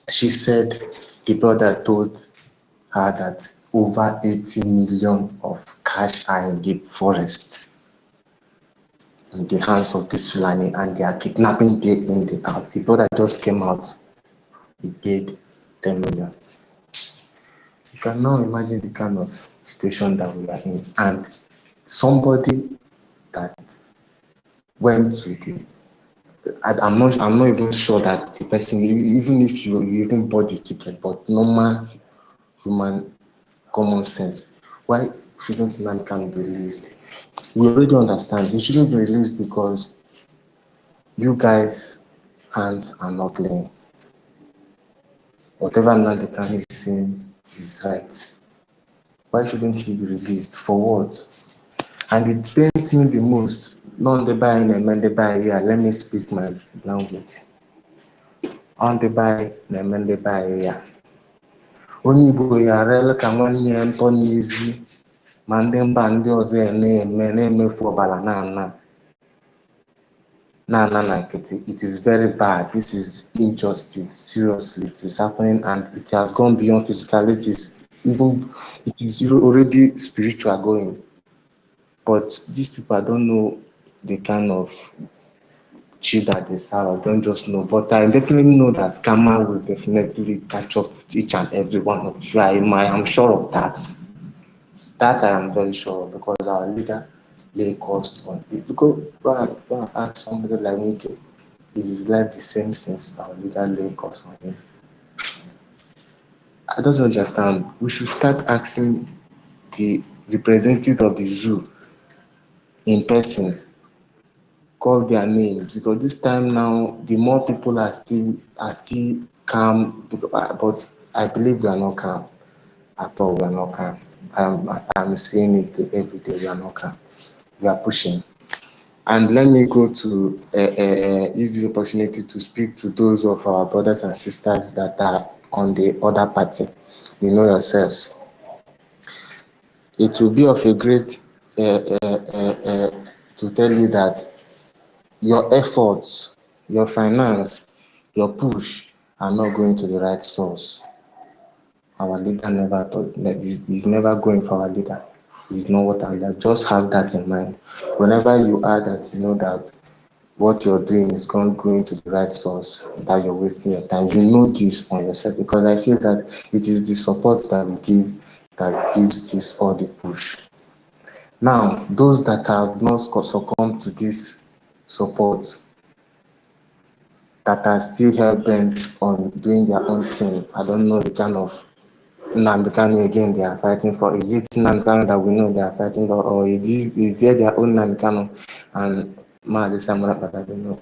She said the brother told her that over 80 million of cash are in the forest in the hands of this Fulani, and they are kidnapping them in the house. The brother just came out, he paid 10 million. You can now imagine the kind of situation that we are in, and somebody that went to the I'm not even sure that the person, even if you even bought the ticket, but normal human common sense, why shouldn't Nnamdi Kanu be released? We already understand he shouldn't be released because you guys' hands are not clean. Whatever Nnamdi Kanu is saying is right. Why shouldn't he be released? For what? And it pains me the most. Let me speak my language. On the by ya. Onye Igbo ya arịala ka nwanne ya ntọ n'ezi ma ndị mba ndị ọzọ na-emefu ọbara na nkịtị. It is very bad. This is injustice. Seriously, it is happening, and it has gone beyond physicalities. Even it is already spiritual going. But these people, I don't know the kind of chi that they serve. I don't just know. But I definitely know that karma will definitely catch up with each and every one of you. I'm sure of that. That I am very sure of, because our leader lay cost on it. Because go and ask somebody like Nike, is his life the same since our leader lay cost on him? I don't understand. We should start asking the representatives of the zoo in person, call their names, because this time now the more people are still calm, but I believe we are not calm at all. We are not calm. I'm seeing it every day. We are not calm. We are pushing. And let me go to use this opportunity to speak to those of our brothers and sisters that are on the other party. You know yourselves. It will be of a great to tell you that your efforts, your finance, your push are not going to the right source. Our leader never thought that is never going for our leader. It's not what our leader. Just have that in mind. Whenever you are that, you know that what you're doing is going to the right source, that you're wasting your time. You know this on yourself, because I feel that it is the support that we give that gives this all the push. Now, those that have not succumbed to this support, that are still hell bent on doing their own thing, I don't know the kind of Nnamdi again they are fighting for. Is it Nnamdi that we know they are fighting for, or is there their own Nnamdi and Mazi Samuel? But I don't know.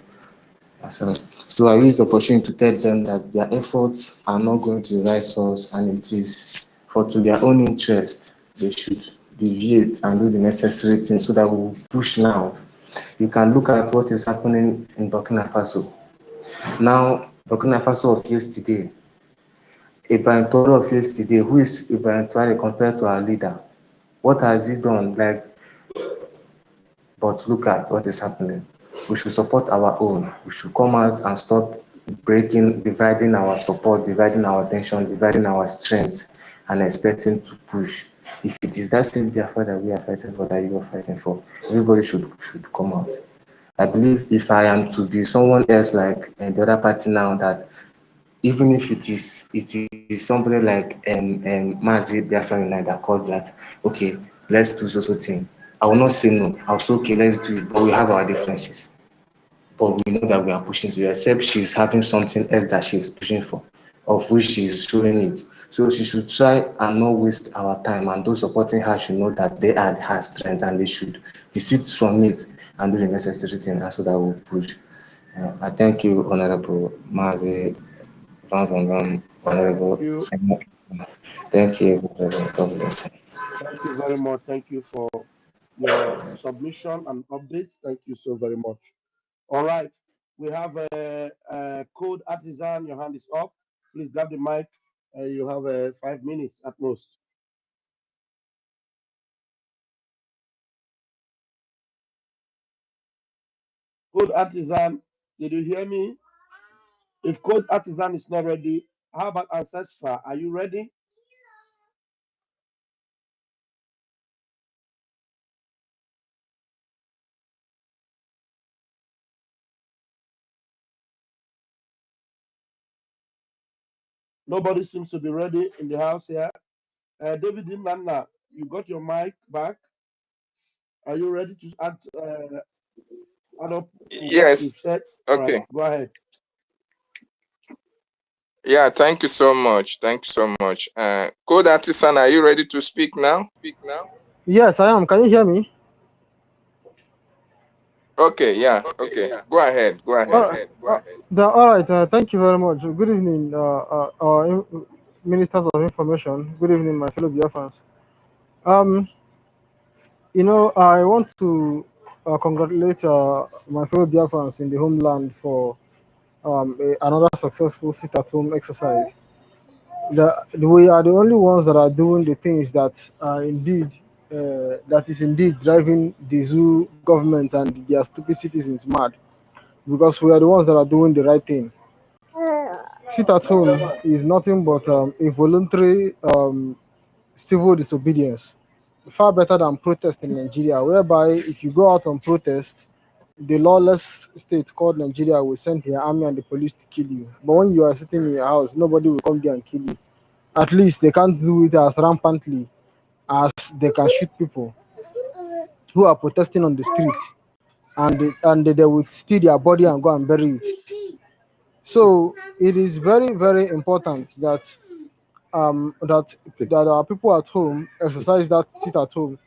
So I use the opportunity to tell them that their efforts are not going to the right source, and it is to their own interest. They should deviate and do the necessary things so that we will push now. You can look at what is happening in Burkina Faso. Now, Burkina Faso of yesterday, Ibrahim Traoré of yesterday, who is Ibrahim Traoré compared to our leader? What has he done? But look at what is happening. We should support our own. We should come out and stop dividing our support, dividing our attention, dividing our strength, and expecting to push. If it is that same Biafra that we are fighting for, that you are fighting for, everybody should come out. I believe if I am to be someone else like the other party now, that even if it is somebody like Mazi Biafra United that called that, okay, let's do so thing. I will not say no. I'll say okay, let's do it. But we have our differences. But we know that we are pushing to it, except she's having something else that she's pushing for, of which she's showing it. So she should try and not waste our time, and those supporting her should know that they are her strength and they should desist from it and do the necessary thing so that we'll push. I thank you, Honorable Mazi Honorable Thank you. Samuel. Thank you, God bless. Thank you very much. Thank you for your submission and updates. Thank you so very much. All right. We have a code artisan. Your hand is up. Please grab the mic. You have 5 minutes at most. Code artisan, did you hear me? If code artisan is not ready, how about ancestral? Are you ready? Nobody seems to be ready in the house here. David Nana, you got your mic back. Are you ready to add up what Yes. we've said? All right, Okay. go ahead. Yeah, thank you so much. Thank you so much. Code Artisan, are you ready to speak now? Yes, I am. Can you hear me? Okay, yeah. Okay. Go ahead. Go ahead. All right. Thank you very much. Good evening, ministers of information. Good evening, my fellow Biafrans. I want to congratulate my fellow Biafrans in the homeland for another successful sit-at-home exercise. We are the only ones that are doing the things that are indeed that is indeed driving the zoo government and their stupid citizens mad, because we are the ones that are doing the right thing. Sit at home is nothing but a voluntary civil disobedience, far better than protest in Nigeria, whereby if you go out on protest, the lawless state called Nigeria will send their army and the police to kill you. But when you are sitting in your house, nobody will come there and kill you. At least they can't do it as rampantly as they can shoot people who are protesting on the street, and they will steal their body and go and bury it. So it is very, very important that our people at home exercise that sit at home.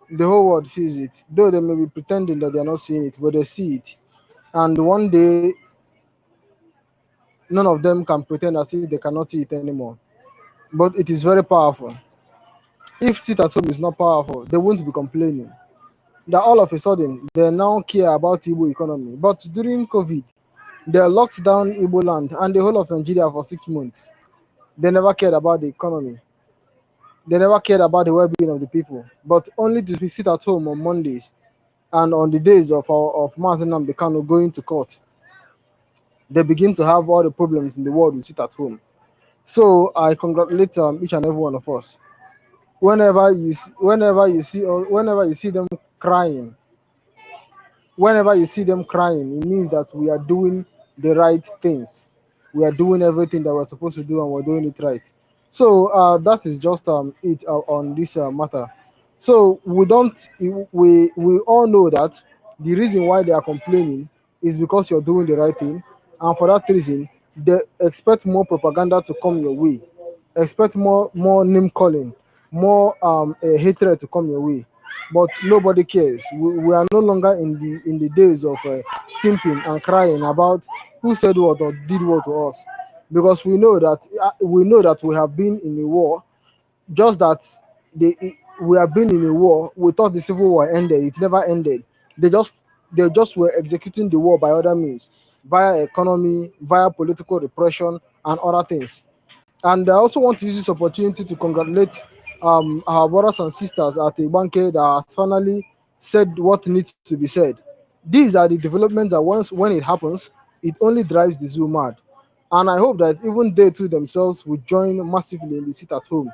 The whole world sees it, though they may be pretending that they are not seeing it, but they see it. And one day, none of them can pretend as if they cannot see it anymore. but it is very powerful. If sit at home is not powerful, they won't be complaining. That all of a sudden they now care about Igbo economy. But during COVID, they locked down Igbo land and the whole of Nigeria for 6 months. They never cared about the economy. They never cared about the well-being of the people, but only to sit at home on Mondays and on the days of Mazen Namdekano going to court, they begin to have all the problems in the world. We sit at home. So I congratulate each and every one of us. Whenever you see them crying, whenever you see them crying, it means that we are doing the right things. We are doing everything that we're supposed to do, and we're doing it right. So that is just it on this matter. So we all know that the reason why they are complaining is because you're doing the right thing, and for that reason, they expect more propaganda to come your way, expect more name calling, more hatred to come your way. But nobody cares. We are no longer in the days of simping and crying about who said what or did what to us, because we know that we have been in a war. Just that we have been in a war. We thought the civil war ended. It never ended. They just were executing the war by other means, via economy, via political repression, and other things. And I also want to use this opportunity to congratulate our brothers and sisters at Ibanke that has finally said what needs to be said. These are the developments that once when it happens, it only drives the zoo mad. And I hope that even they too themselves will join massively in the sit at home,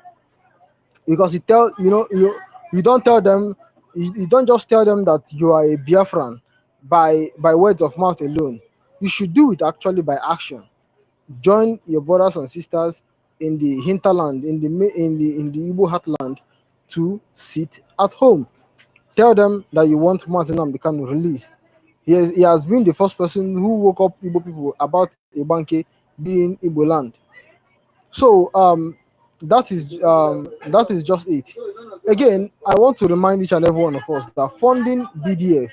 because you don't tell them, you don't just tell them that you are a Biafran by words of mouth alone. You should do it actually by action. Join your brothers and sisters in the hinterland, in the Igbo heartland, to sit at home. Tell them that you want Martin Amdekan released. He has been the first person who woke up Igbo people about Ibanke being Igbo land. So that is just it. Again, I want to remind each and every one of us that funding BDF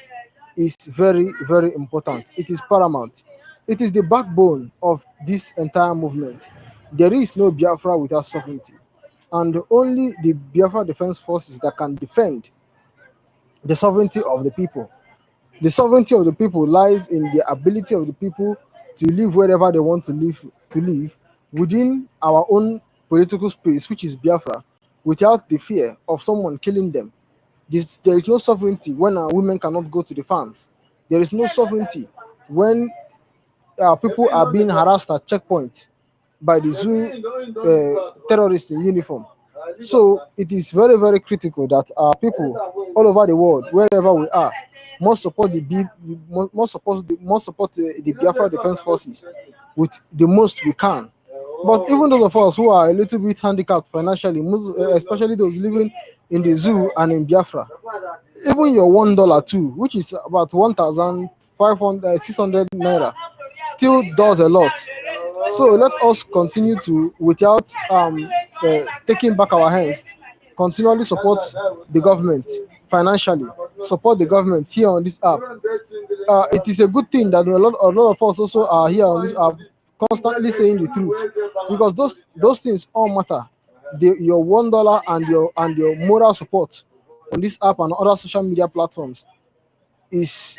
is very, very important. It is paramount. It is the backbone of this entire movement. There is no Biafra without sovereignty, and only the Biafra Defense Forces that can defend the sovereignty of the people. The sovereignty of the people lies in the ability of the people to live wherever they want to live within our own political space, which is Biafra, without the fear of someone killing them. There is no sovereignty when our women cannot go to the farms. There is no sovereignty when people are being harassed at checkpoints by the zoo terrorists in uniform. So it is very, very critical that our people all over the world, wherever we are, must support the Biafra Defense Forces with the most we can. But even those of us who are a little bit handicapped financially, especially those living in the zoo and in Biafra, even your $1 too, which is about 1,500 600 naira, still does a lot. So let us continue to, without taking back our hands, continually support the government financially, support the government here on this app. It is a good thing that a lot of us also are here on this app, constantly saying the truth, because those things all matter. Your $1 and your moral support on this app and other social media platforms is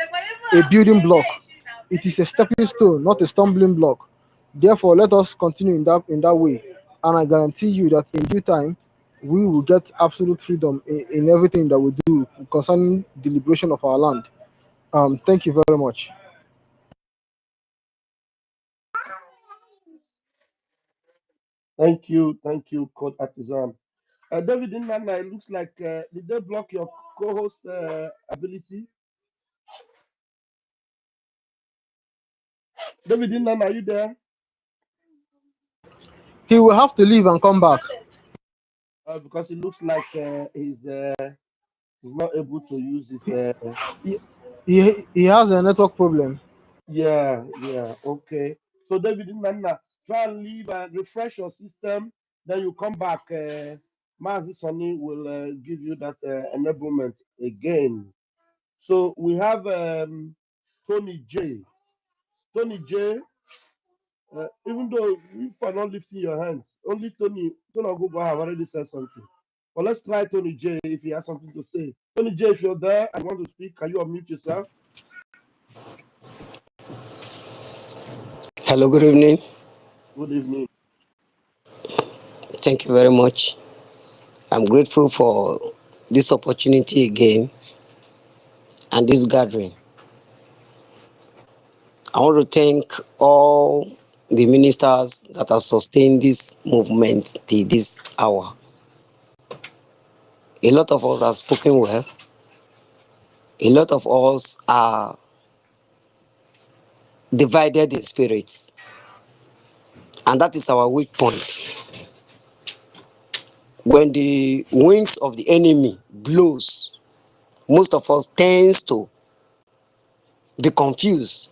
a building block. It is a stepping stone, not a stumbling block. Therefore, let us continue in that way, and I guarantee you that in due time, we will get absolute freedom in everything that we do concerning the liberation of our land. Thank you very much. Thank you, Code Artisan. David Nana, it looks like did they block your co-host ability? David Nana, are you there? He will have to leave and come back. Because it looks like he's not able to use his. He has a network problem. Yeah, okay. So David Nana, try and leave and refresh your system. Then you come back. Mazi Sonny will give you that enablement again. So we have Tony J. Tony J, Even though if you're not lifting your hands, only Tony Oguba have already said something. But let's try Tony J if he has something to say. Tony J, if you're there and want to speak, can you unmute yourself? Hello, good evening. Good evening. Thank you very much. I'm grateful for this opportunity again and this gathering. I want to thank all the ministers that have sustained this movement till this hour. A lot of us have spoken well. A lot of us are divided in spirit, and that is our weak point. When the wings of the enemy blows, most of us tends to be confused.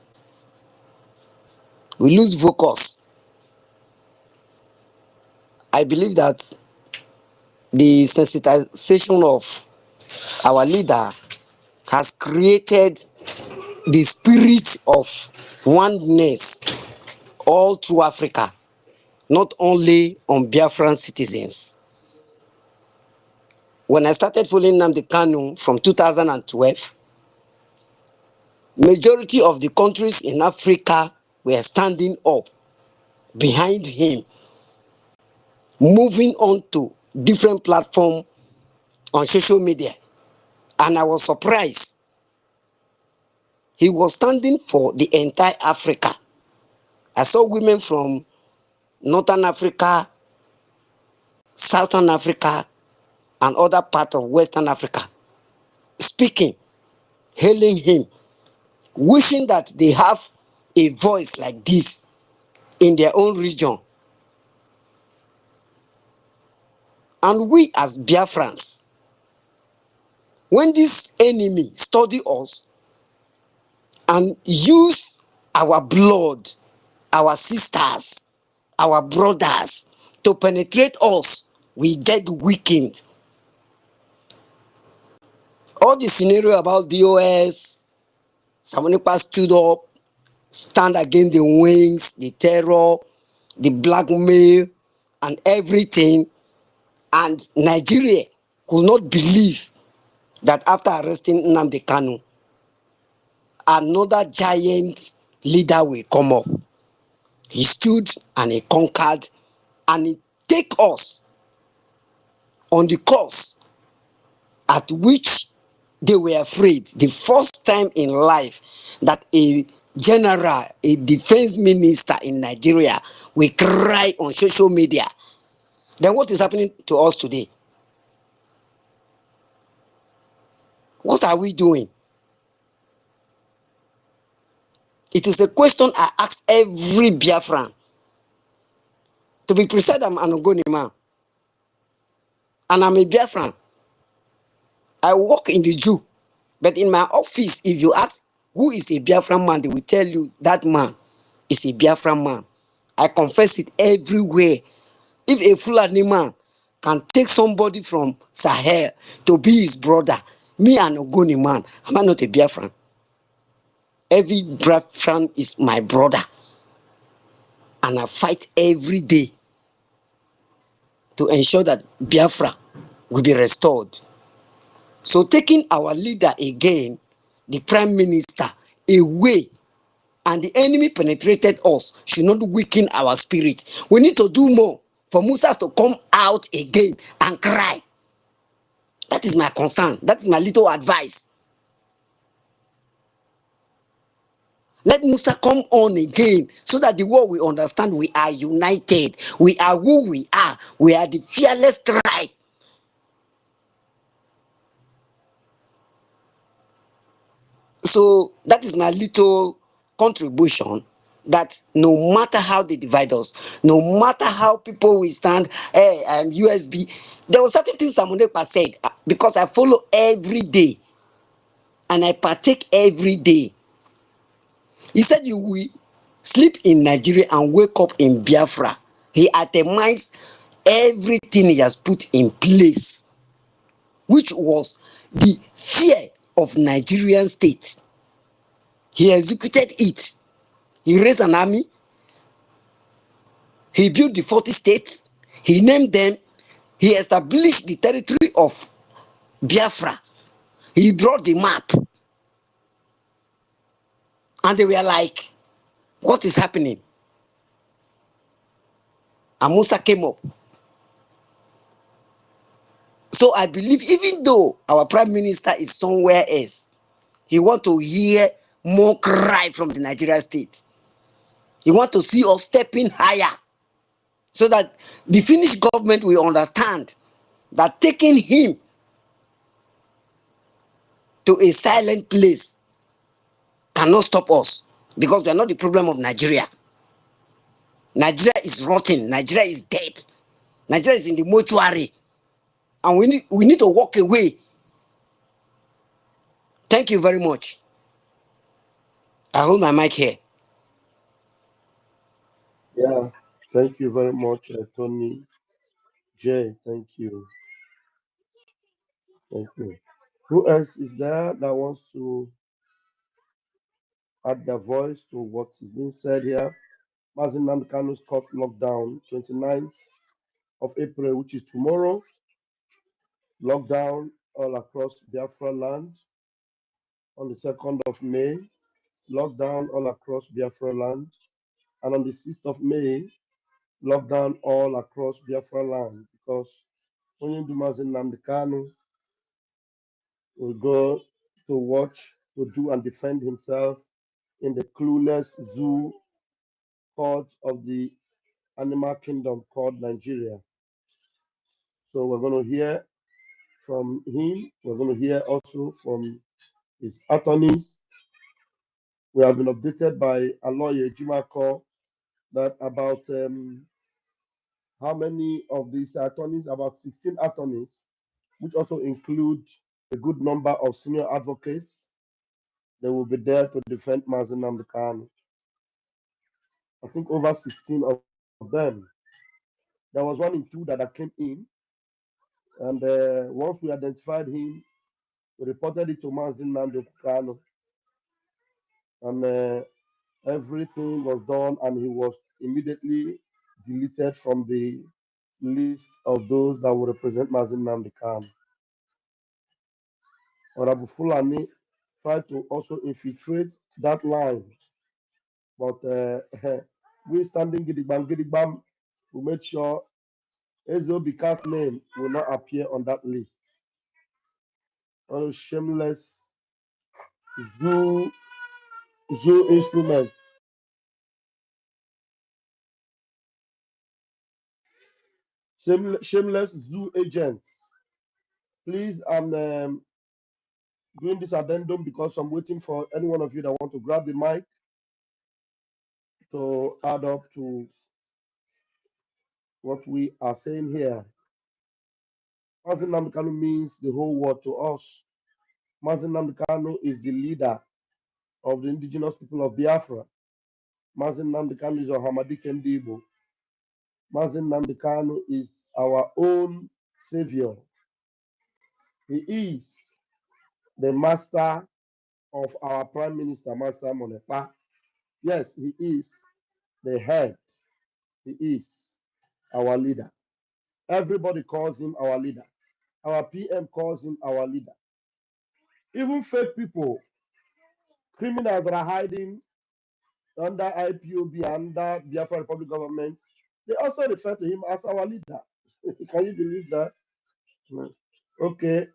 We lose focus. I believe that the sensitization of our leader has created the spirit of oneness all through Africa, not only on Biafran citizens. When I started following Nnamdi Kanu from 2012, majority of the countries in Africa were standing up behind him, moving on to different platforms on social media. And I was surprised. He was standing for the entire Africa. I saw women from Northern Africa, Southern Africa, and other parts of Western Africa speaking, hailing him, wishing that they have a voice like this in their own region. And we as Biafrans, when this enemy study us and use our blood, our sisters, our brothers to penetrate us, we get weakened. All the scenario about DOS, Samonipa stood up, stand against the wings, the terror, the blackmail, and everything. And Nigeria could not believe that after arresting Nnamdi Kanu, another giant leader will come up. He stood and he conquered and he take us on the course at which they were afraid. The first time in life that a general, a defense minister in Nigeria will cry on social media. Then what is happening to us today? What are we doing? It is a question I ask every Biafran. To be precise, I'm an Ogoni man. And I'm a Biafran. I work in the Jew. But in my office, if you ask who is a Biafran man, they will tell you that man is a Biafran man. I confess it everywhere. If a Fulani man can take somebody from Sahel to be his brother, me an Ogoni man, am I not a Biafran? Every Biafran is my brother. And I fight every day to ensure that Biafra will be restored. So taking our leader again, the prime minister, away, and the enemy penetrated us should not weaken our spirit. We need to do more for Musa to come out again and cry. That is my concern. That is my little advice. Let Musa come on again so that the world will understand we are united. We are who we are. We are the fearless tribe. So that is my little contribution, that no matter how they divide us, no matter how people will stand, hey, I'm USB. There was certain things Samunepa said, because I follow every day and I partake every day. He said you will sleep in Nigeria and wake up in Biafra. He itemized everything he has put in place, which was the fear of Nigerian state. He executed it. He raised an army. He built the 40 states. He named them. He established the territory of Biafra. He drew the map. And they were like, what is happening? And Musa came up. So I believe even though our prime minister is somewhere else, he want to hear more cry from the Nigerian state. He want to see us stepping higher so that the Finnish government will understand that taking him to a silent place cannot stop us because we are not the problem of Nigeria. Nigeria is rotten. Nigeria is dead. Nigeria is in the mortuary. And we need to walk away. Thank you very much. I hold my mic here. Yeah, thank you very much, Tony J. Thank you. Thank you. Who else is there that wants to add their voice to what is being said here? Mazin Namdekano's court lockdown, 29th of April, which is tomorrow. Lockdown all across Biafra land on the 2nd of May. Lockdown all across Biafra land. And on the 6th of May, lockdown all across Biafra land because Onyendu Mazin Namdekano will go to watch, to do and defend himself in the clueless zoo court of the animal kingdom called Nigeria. So we're going to hear from him. We're going to hear also from his attorneys. We have been updated by a lawyer, Jimako, that about how many of these attorneys, about 16 attorneys, which also include a good number of senior advocates, they will be there to defend Mazen Namdekano. I think over 16 of them. There was one in two that came in, and once we identified him, we reported it to Mazen Namdekano, and everything was done, and he was immediately deleted from the list of those that will represent Mazen Namdekano. Honorable Fulani tried to also infiltrate that line, but we standing gidigbam, we made sure Ezobika's name will not appear on that list. All shameless zoo instruments, shameless zoo agents. Please, I'm doing this addendum because I'm waiting for any one of you that want to grab the mic to add up to what we are saying here. Mazen Namdekano means the whole world to us. Mazen Namdekano is the leader of the indigenous people of Biafra. Mazen Namdekano is Ohamadi Kendibo. Mazen Namdekano is our own savior. He is the master of our Prime Minister, Master Monepa. Yes, he is the head. He is our leader. Everybody calls him our leader. Our PM calls him our leader. Even fake people, criminals that are hiding under IPOB, under Biafra Republic government, they also refer to him as our leader. Can you believe that? No. Okay.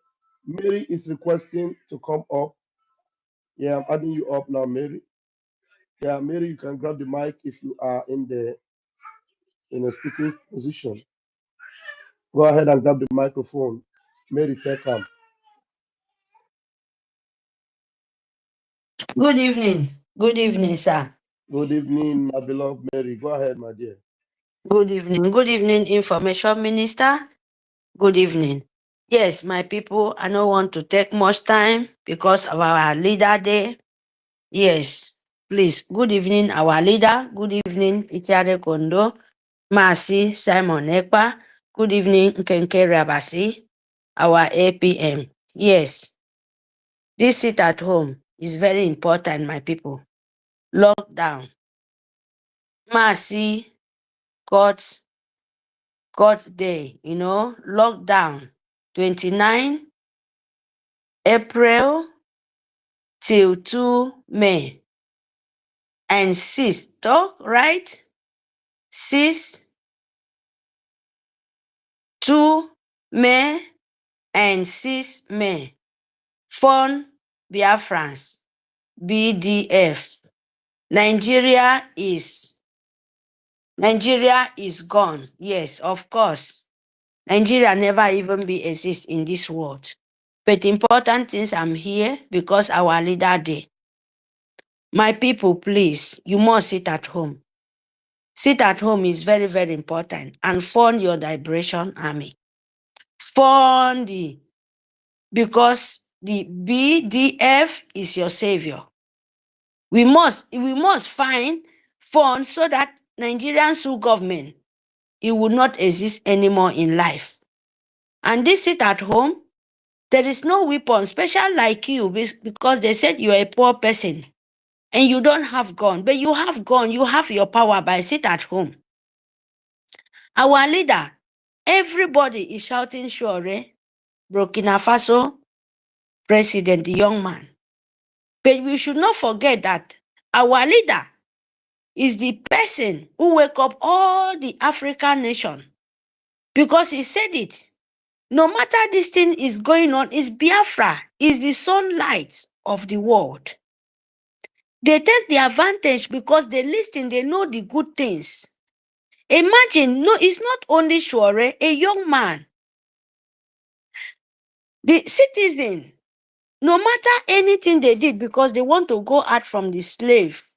Mary is requesting to come up. Yeah, I'm adding you up now, Mary. Yeah, Mary, you can grab the mic if you are in a speaking position. Go ahead and grab the microphone. Mary, take them. Good evening. Good evening, sir. Good evening, my beloved Mary. Go ahead, my dear. Good evening. Good evening, Information Minister. Good evening. Yes, my people, I don't want to take much time because of our leader day. Yes, please. Good evening, our leader. Good evening, Itiare Kondo, Masi Simon Ekpa. Good evening, Nkenke Rabasi, our APM. Yes, this sit at home is very important, my people. Lockdown. Masi got there, lockdown 29 April till 2 May and 6, right? 6, 2 May and 6 May. Fund Biafrans, BDF. Nigeria is gone. Yes, of course. Nigeria never even be exist in this world. But important things, I'm here because our leader did. My people, please, you must sit at home. Sit at home is very, very important. And fund your liberation army. Fund because the BDF is your savior. We must find funds so that Nigerian government, it will not exist anymore in life. And this sit at home, there is no weapon, special like you, because they said you are a poor person and you don't have gun, but you have gun, you have your power by sit at home. Our leader, everybody is shouting Shure, Burkina Faso president, the young man. But we should not forget that our leader is the person who wake up all the African nation, because he said it. No matter this thing is going on, is Biafra is the sunlight of the world. They take the advantage because they listen, they know the good things. Imagine, no, it's not only Shure, a young man. The citizen, no matter anything they did, because they want to go out from the slave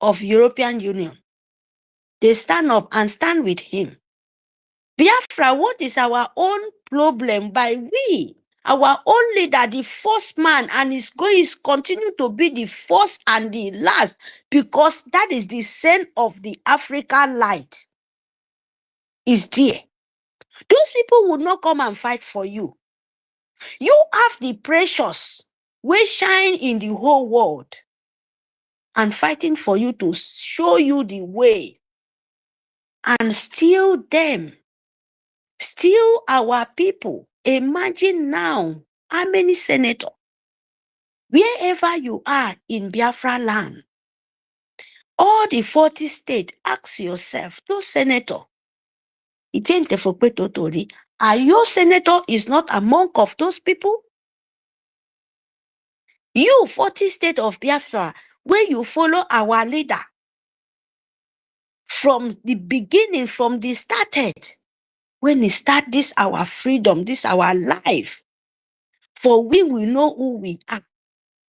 of European Union, they stand up and stand with him. Biafra, what is our own problem by we? Our own leader, the first man, and is continue to be the first and the last, because that is the scent of the African light is there. Those people would not come and fight for you. You have the precious which shine in the whole world and fighting for you to show you the way and steal them. Steal our people. Imagine now how many senators, wherever you are in Biafra land, all the 40 states, ask yourself, those senators, are your senator is not among of those people? You 40 states of Biafra, where you follow our leader from the beginning, from the started, when he start this our freedom, this our life, for we will know who we are.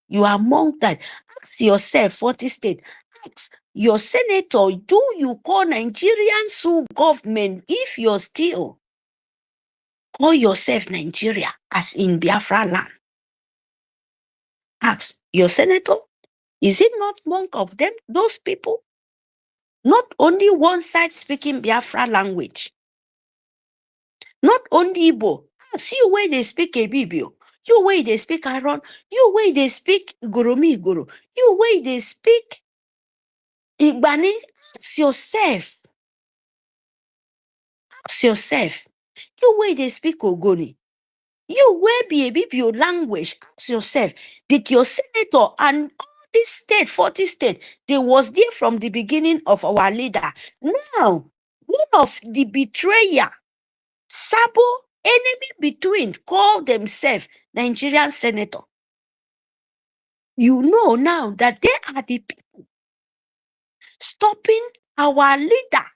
You are among that. Ask yourself, 40 states, ask your senator, do you call Nigerian government if you're still call yourself Nigeria as in Biafra land? Ask your senator, is it not among of them, those people? Not only one side speaking Biafra language. Not only Igbo. Ask you where they speak Ebibio. You where they speak Aron. You where they speak Goromi Goro. You where they speak Igbani. Ask yourself. Ask yourself. You where they speak Ogoni. You where be Ebibio language. Ask yourself. Did your senator and all this state, 40 states, they was there from the beginning of our leader. Now, one of the betrayer, Sabo, enemy between, call themselves Nigerian senator. You know now that they are the people stopping our leader,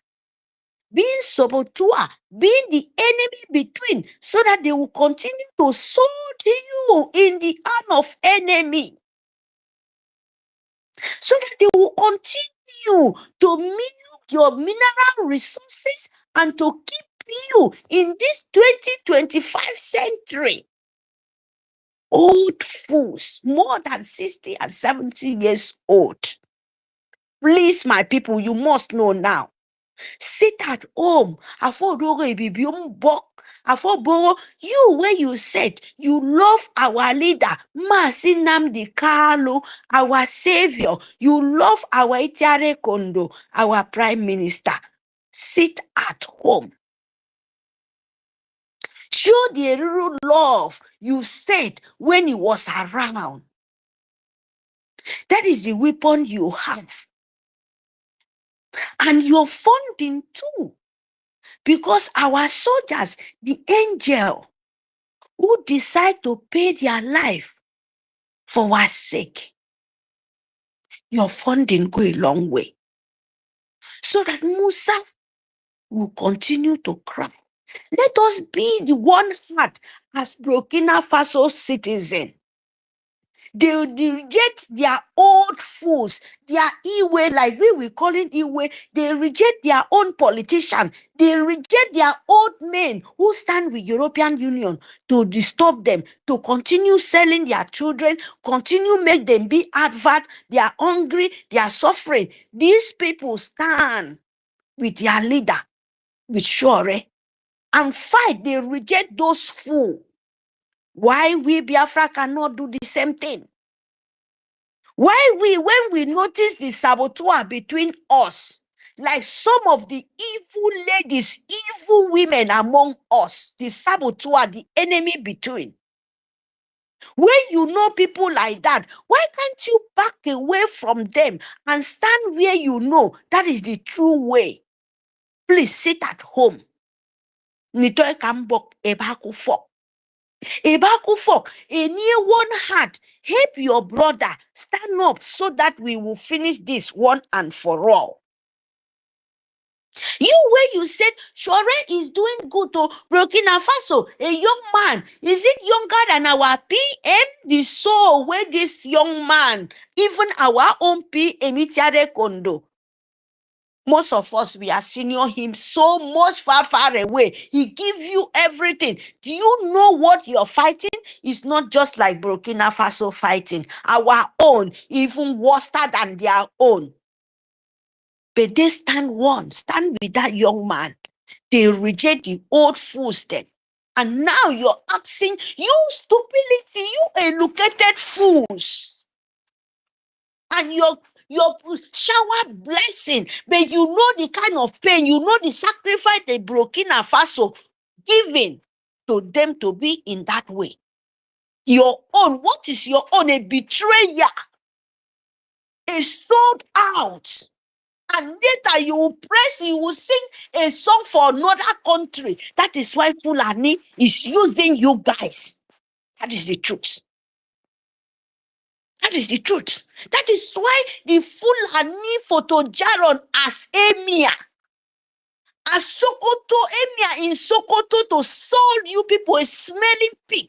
being saboteur, being the enemy between, so that they will continue to sold you in the hand of enemy. So that they will continue to milk your mineral resources and to keep you in this 2025 century. Old fools, more than 60 and 70 years old. Please, my people, you must know now. Sit at home. You where you said you love our leader, Mazi Nnamdi Kanu, our savior. You love our Itiare Kondo, our prime minister. Sit at home. Show the real love you said when he was around. That is the weapon you have. And your funding too. Because our soldiers, the angel, who decide to pay their life for our sake, your funding go a long way. So that Musa will continue to cry. Let us be the one heart as Burkina Faso citizen. They reject their old fools, their Iwe, like we will call it Iwe. They reject their own politician. They reject their old men who stand with European Union to disturb them, to continue selling their children, continue make them be advert. They are hungry, they are suffering. These people stand with their leader, with Shore, and fight. They reject those fools. Why we Biafra cannot do the same thing? Why when we notice the saboteur between us, like some of the evil ladies, evil women among us, the saboteur, the enemy between. When you know people like that, why can't you back away from them and stand where you know that is the true way? Please sit at home. Nitoy kambok ebaku fok. Ebakufo, a near one heart, help your brother, stand up so that we will finish this one and for all. You where you said Shore is doing good to Burkina Faso, a young man, is it younger than our PM? The soul where this young man, even our own PM, Itiare Kondo. Most of us, we are senior him so much far away. He give you everything. Do you know what you're fighting? It's not just like Burkina Faso fighting. Our own, even worse than their own. But they stand with that young man. They reject the old fools then. And now you're asking, you stupidity, you educated fools. And your shower blessing, but you know the kind of pain, you know the sacrifice the Burkina Faso giving to them to be in that way. Your own, what is your own? A betrayer, a sold out. And later you will you will sing a song for another country. That is why Fulani is using you guys. That is the truth. That is the truth. That is why the Fulani photo Jaron as emir, as Sokoto emir in Sokoto to sold you people a smelling pig,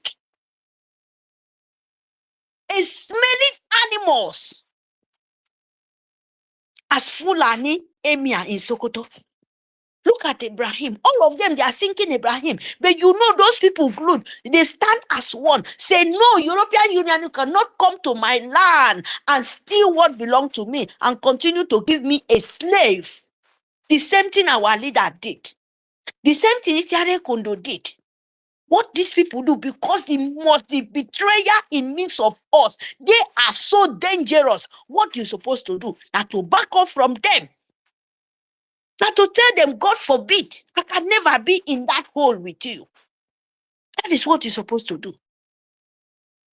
a smelling animals, as Fulani emir in Sokoto. Look at Ibrahim. All of them, they are sinking Ibrahim. But you know those people glued. They stand as one. Say, no, European Union, you cannot come to my land and steal what belongs to me and continue to give me a slave. The same thing our leader did. The same thing Itiare Kondo did. What these people do, because the betrayer in midst of us, they are so dangerous. What you're supposed to do, now to back off from them. Now to tell them, God forbid, I can never be in that hole with you. That is what you're supposed to do.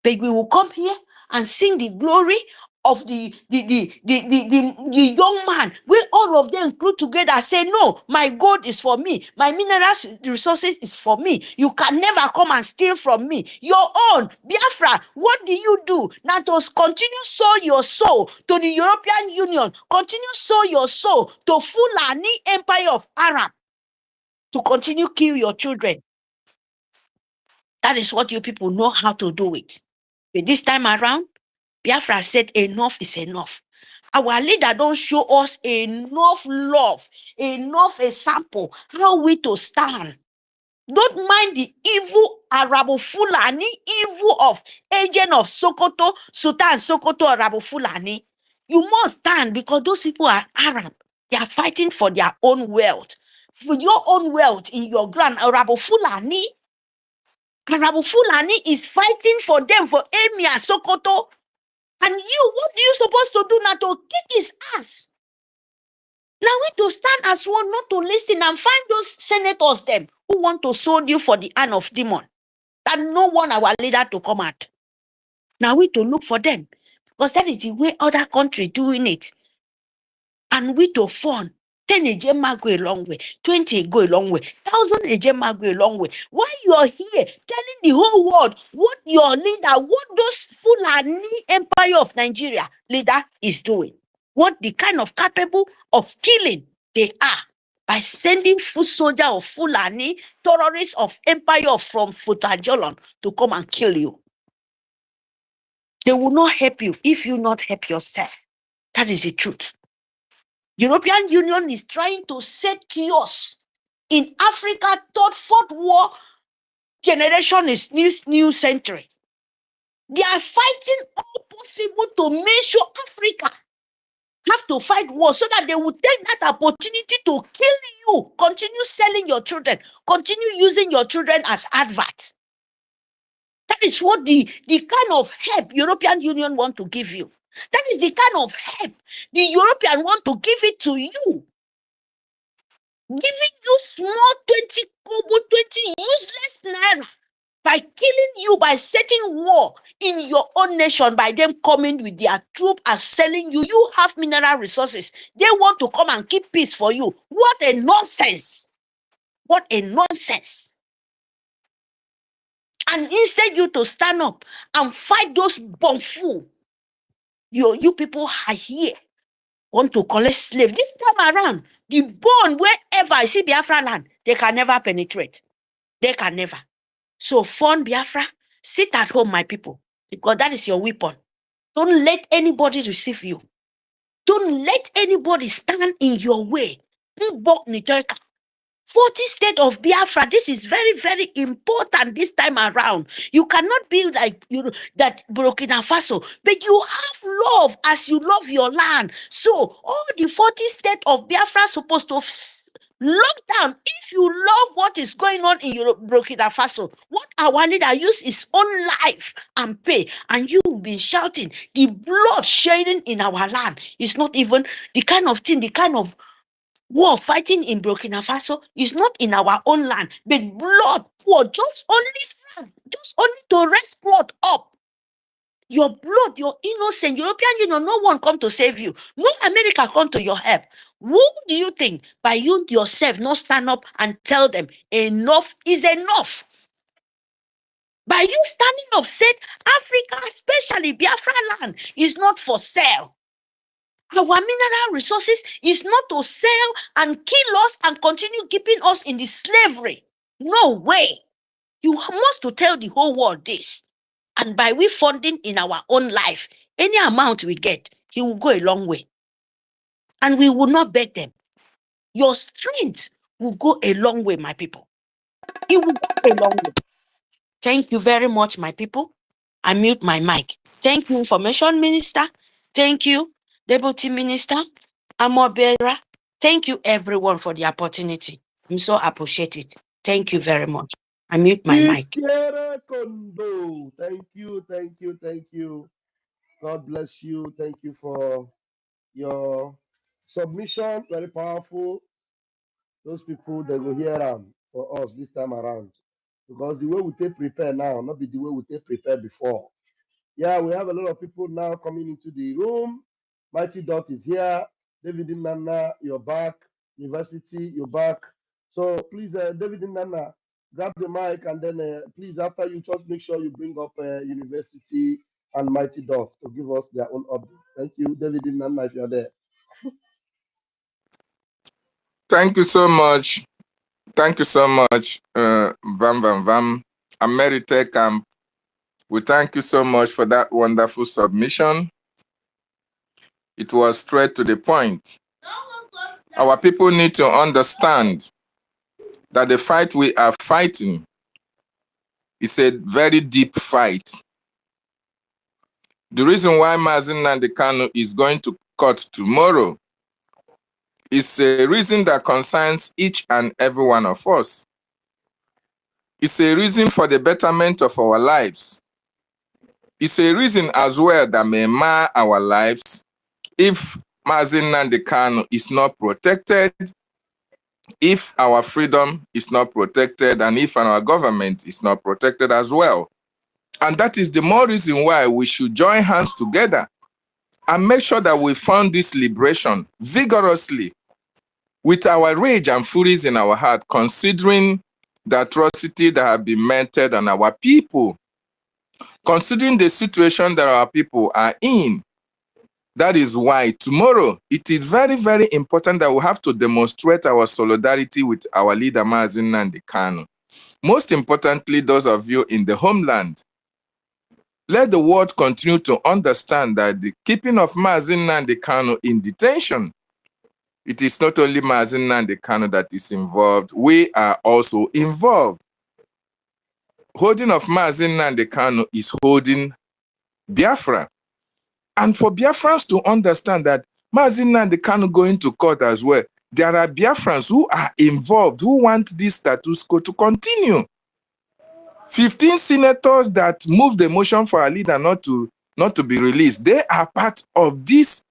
But we will come here and sing the glory of the young man, where all of them group together say, no, my gold is for me, my minerals resources is for me. You can never come and steal from me. Your own, Biafra, what do you do? Now to continue sow your soul to the European Union, continue sow your soul to Fulani Empire of Arab, to continue kill your children. That is what you people know how to do it. But this time around, Biafra said enough is enough. Our leader don't show us enough love, enough example, how we to stand. Don't mind the evil Arabo Fulani, evil of agent of Sokoto, Sultan Sokoto Arabo Fulani. You must stand because those people are Arab. They are fighting for their own wealth. For your own wealth in your ground, Arabo Fulani. Arabo Fulani is fighting for them, for Emir Sokoto. And you, what are you supposed to do now? To kick his ass. Now we to stand as one, not to listen and find those senators them who want to sold you for the hand of demon. That no one our leader to come out. Now we to look for them. Because that is the way other country doing it. And we to fund 10 ejema go a long way, 20 go a long way, 1,000 ejema go a long way. Why you are here telling the whole world what your leader, what those Fulani Empire of Nigeria leader is doing, what the kind of capable of killing they are by sending foot soldier of Fulani terrorists of Empire from Futajolan to come and kill you. They will not help you if you not help yourself. That is the truth. European Union is trying to set chaos in Africa. Third, fourth war generation is new century. They are fighting all possible to make sure Africa have to fight war so that they will take that opportunity to kill you, continue selling your children, continue using your children as adverts. That is what the kind of help European Union want to give you. That is the kind of help the European want to give it to you. Giving you small 20 kobo, 20 useless naira by killing you, by setting war in your own nation, by them coming with their troop and selling you. You have mineral resources. They want to come and keep peace for you. What a nonsense. What a nonsense. And instead you to stand up and fight those bumful, you people are here, want to collect slaves. This time around, the bone, wherever I see Biafra land, they can never penetrate. They can never. So fund Biafra, sit at home, my people, because that is your weapon. Don't let anybody receive you. Don't let anybody stand in your way. 40 state of Biafra, this is very, very important this time around. You cannot be like that Burkina Faso, but you have love as you love your land. So all the 40 state of Biafra are supposed to lock down. If you love what is going on in Burkina Faso, what our leader use his own life and pay, and you will be shouting, the blood shedding in our land is not even the kind of thing, the kind of war fighting in Burkina Faso is not in our own land, but blood war just only to raise blood up. Your blood, your innocent European Union, no one come to save you. No America come to your help. Who do you think by you yourself not stand up and tell them enough is enough? By you standing up, said Africa, especially Biafra land, is not for sale. Our mineral resources is not to sell and kill us and continue keeping us in the slavery. No way. You must to tell the whole world this. And by we funding in our own life, any amount we get, he will go a long way. And we will not beg them. Your strength will go a long way, my people. It will go a long way. Thank you very much, my people. I mute my mic. Thank you, Information Minister. Thank you, Deputy Minister, Amobera. Thank you, everyone, for the opportunity. I'm so appreciate it. Thank you very much. I mute my mic. Thank you, thank you, thank you. God bless you. Thank you for your submission. Very powerful. Those people, they will hear them for us this time around. Because the way we take prepare now, not be the way we take prepare before. Yeah, we have a lot of people now coming into the room. Mighty Dot is here. David Nana, you're back. University, you're back. So please, David Nana, grab the mic and then please, after you just make sure you bring up University and Mighty Dot to give us their own update. Thank you, David Nana, if you're there. Thank you so much. Thank you so much, Vam. Ameritech, we thank you so much for that wonderful submission. It was straight to the point. Our people need to understand that the fight we are fighting is a very deep fight. The reason why Mazi Nnamdi Kanu is going to court tomorrow is a reason that concerns each and every one of us. It's a reason for the betterment of our lives. It's a reason as well that may mar our lives if Mazi Nnamdi Kanu is not protected, if our freedom is not protected, and if our government is not protected as well. And that is the more reason why we should join hands together and make sure that we fund this liberation vigorously with our rage and furies in our heart, considering the atrocity that have been meted on our people, considering the situation that our people are in. That is why tomorrow it is very, very important that we have to demonstrate our solidarity with our leader, Mazi Nnamdi Kanu. Most importantly, those of you in the homeland, let the world continue to understand that the keeping of Mazi Nnamdi Kanu in detention, it is not only Mazi Nnamdi Kanu that is involved, we are also involved. Holding of Mazi Nnamdi Kanu is holding Biafra. And for Biafrans to understand that Mazi Nnamdi Kanu going to court as well, there are Biafrans who are involved, who want this status quo to continue. 15 senators that moved the motion for our leader not to be released, they are part of this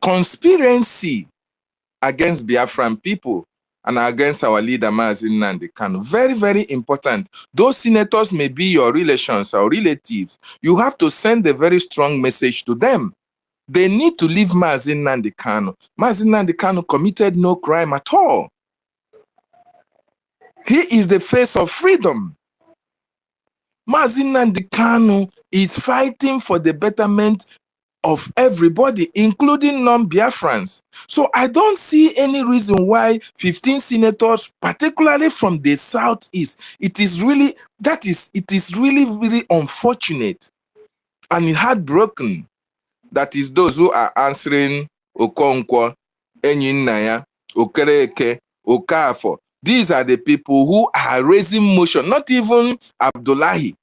conspiracy against Biafran people and against our leader Mazi Nnamdi Kanu. Very, very important. Those senators may be your relations or relatives. You have to send a very strong message to them. They need to leave Mazi Nnamdi Kanu. Mazi Nnamdi Kanu committed no crime at all. He is the face of freedom. Mazi Nnamdi Kanu is fighting for the betterment of everybody, including non-Biafrans. So I don't see any reason why 15 senators, particularly from the southeast, it is really really unfortunate and heartbroken. That is those who are answering Okonkwo, Enyinnaya, Okereke, Okafo. These are the people who are raising motion, not even Abdullahi,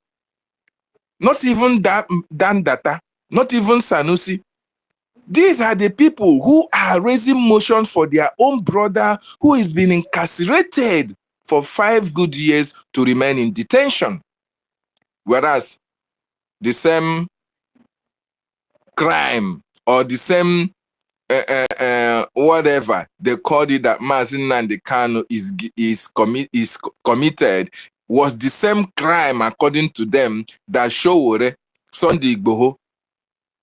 not even Dan Data, not even Sanusi. These are the people who are raising motions for their own brother who is being incarcerated for 5 good years to remain in detention. Whereas the same crime or the same whatever they called it that Mazi Nnamdi Kanu is committed was the same crime according to them that Sowore, Sunday Igboho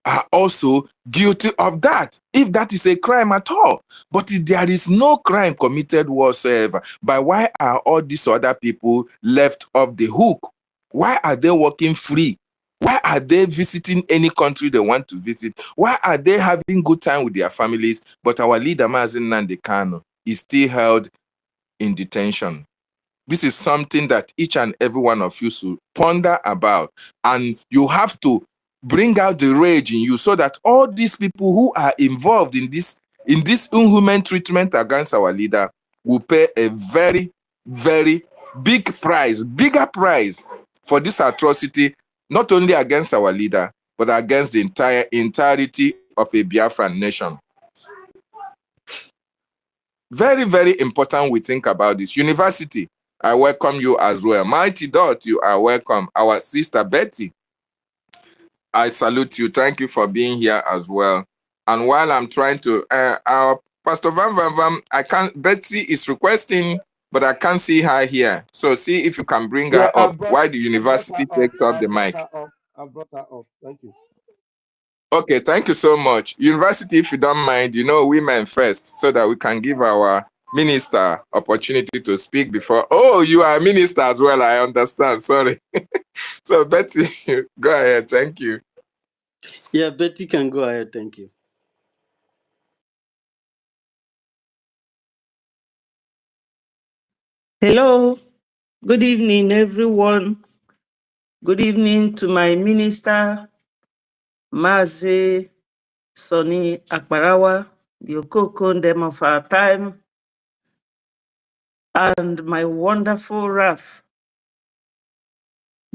are also guilty of that, if that is a crime at all. But if there is no crime committed whatsoever, but why are all these other people left off the hook? Why are they walking free? Why are they visiting any country they want to visit? Why are they having good time with their families? But our leader, Mazi Nnamdi Kanu, is still held in detention. This is something that each and every one of you should ponder about. And you have to bring out the rage in you so that all these people who are involved in this inhuman treatment against our leader will pay a very, very big price, bigger price for this atrocity, not only against our leader, but against the entirety of a Biafran nation. Very, very important we think about this. University, I welcome you as well. Mighty Dot, you are welcome. Our sister Betty, I salute you. Thank you for being here as well. And while I'm trying to, our Pastor Van, Betsy is requesting, but I can't see her here. So see if you can bring her up. Why the university takes up the mic? I brought her up. Thank you. Okay, thank you so much. University, if you don't mind, women first, so that we can give our minister opportunity to speak before. Oh, you are a minister as well, I understand. Sorry. So Betty, go ahead. Thank you. Yeah, Betty can go ahead. Thank you. Hello. Good evening, everyone. Good evening to my minister, Mazi Sonny Akbarawa, the Okokondem of our time, and my wonderful Raf,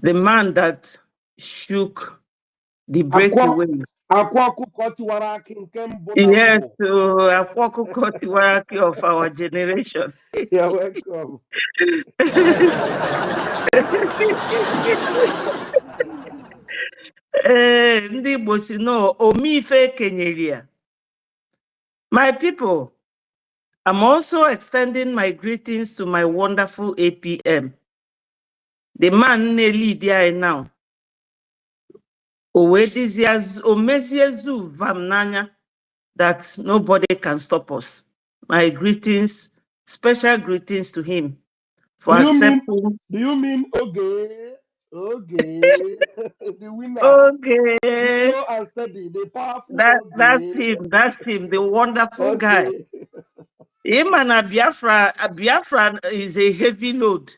the man that shook the breakaway. Yes, Akwakuko Tiwaraki of our generation. You're welcome. Ndị Igbo si no, omife kenyeria. My people, I'm also extending my greetings to my wonderful APM. The man ne lead here now. Omeziezu Vamnanya, that nobody can stop us. My greetings, special greetings to him for accepting. Do you mean okay? Okay. The winner. The Okay. slow and steady, the powerful That's him, the wonderful guy. Okay. Him and Biafra is a heavy load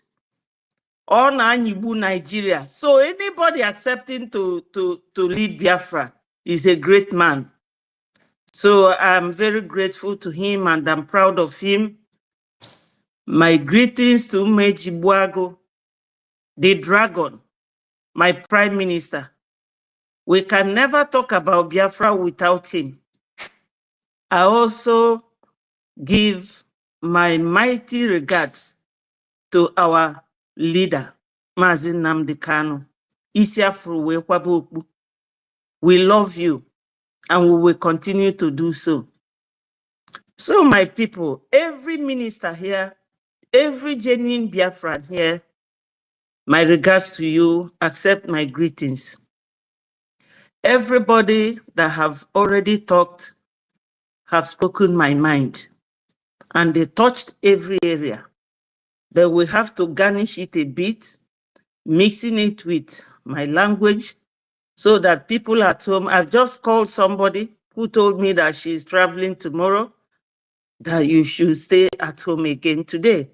on Anyibu, Nigeria. So anybody accepting to lead Biafra is a great man. So I'm very grateful to him and I'm proud of him. My greetings to Meji Buago, the dragon, my prime minister. We can never talk about Biafra without him. I also give my mighty regards to our leader, Mazi Nnamdi Kanu. Isiafru Wekwaboku. We love you and we will continue to do so. So my people, every minister here, every genuine Biafran here, my regards to you, accept my greetings. Everybody that have already talked have spoken my mind and they touched every area. But we have to garnish it a bit, mixing it with my language so that people at home, I've just called somebody who told me that she's traveling tomorrow, that you should stay at home again today.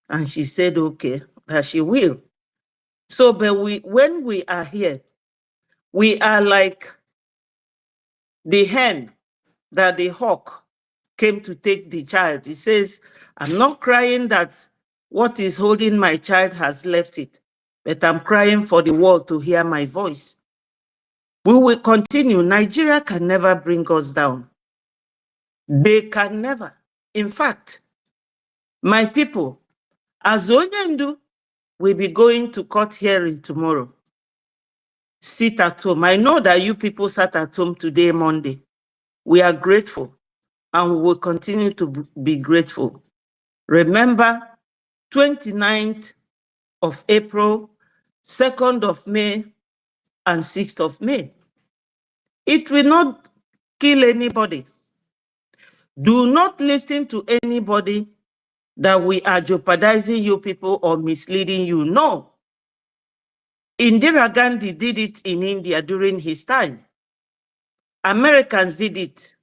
And she said, okay, that she will. So, but when we are here, we are like the hen that the hawk came to take the child. He says, I'm not crying that what is holding my child has left it, but I'm crying for the world to hear my voice. We will continue. Nigeria can never bring us down. They can never. In fact, my people, as Onyendu will be going to court hearing tomorrow. Sit at home. I know that you people sat at home today, Monday. We are grateful and we will continue to be grateful. Remember, 29th of April, 2nd of May, and 6th of May. It will not kill anybody. Do not listen to anybody that we are jeopardizing you people or misleading you. No. Indira Gandhi did it in India during his time. Americans did it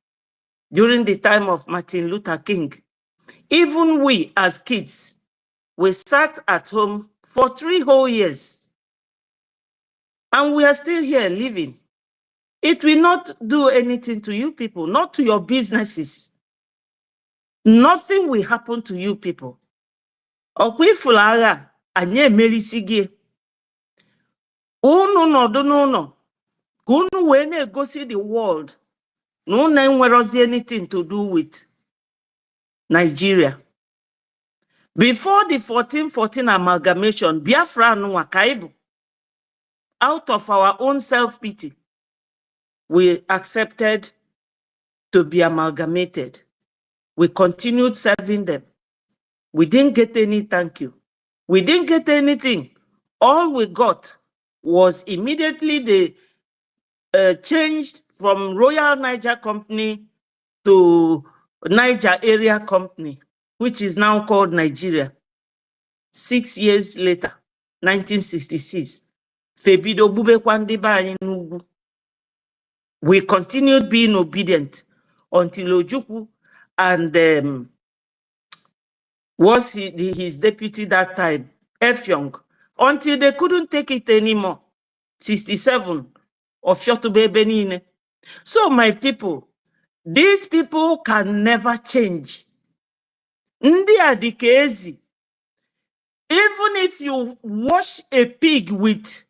during the time of Martin Luther King. Even we as kids, we sat at home for 3 whole years. And we are still here living. It will not do anything to you people, not to your businesses. Nothing will happen to you people. Okwifulaga anye melisigi. Unu nodu n'ụlọ. Unu wee na-egosi the world. No nwerozi anything to do with Nigeria. Before the 1414 amalgamation, Biafra nwa kaibu. Out of our own self-pity, we accepted to be amalgamated. We continued serving them. We didn't get any thank you. We didn't get anything. All we got was immediately they changed from Royal Niger Company to Niger Area Company, which is now called Nigeria. 6 years later, 1966, Febido Bubekwa ndị be anyị n'ugwu. We continued being obedient until Ojukwu and was his deputy that time, Effiong, until they couldn't take it anymore. 67 of Shotube Benine. So my people, these people can never change. Ndi adikezi. Even if you wash a pig with,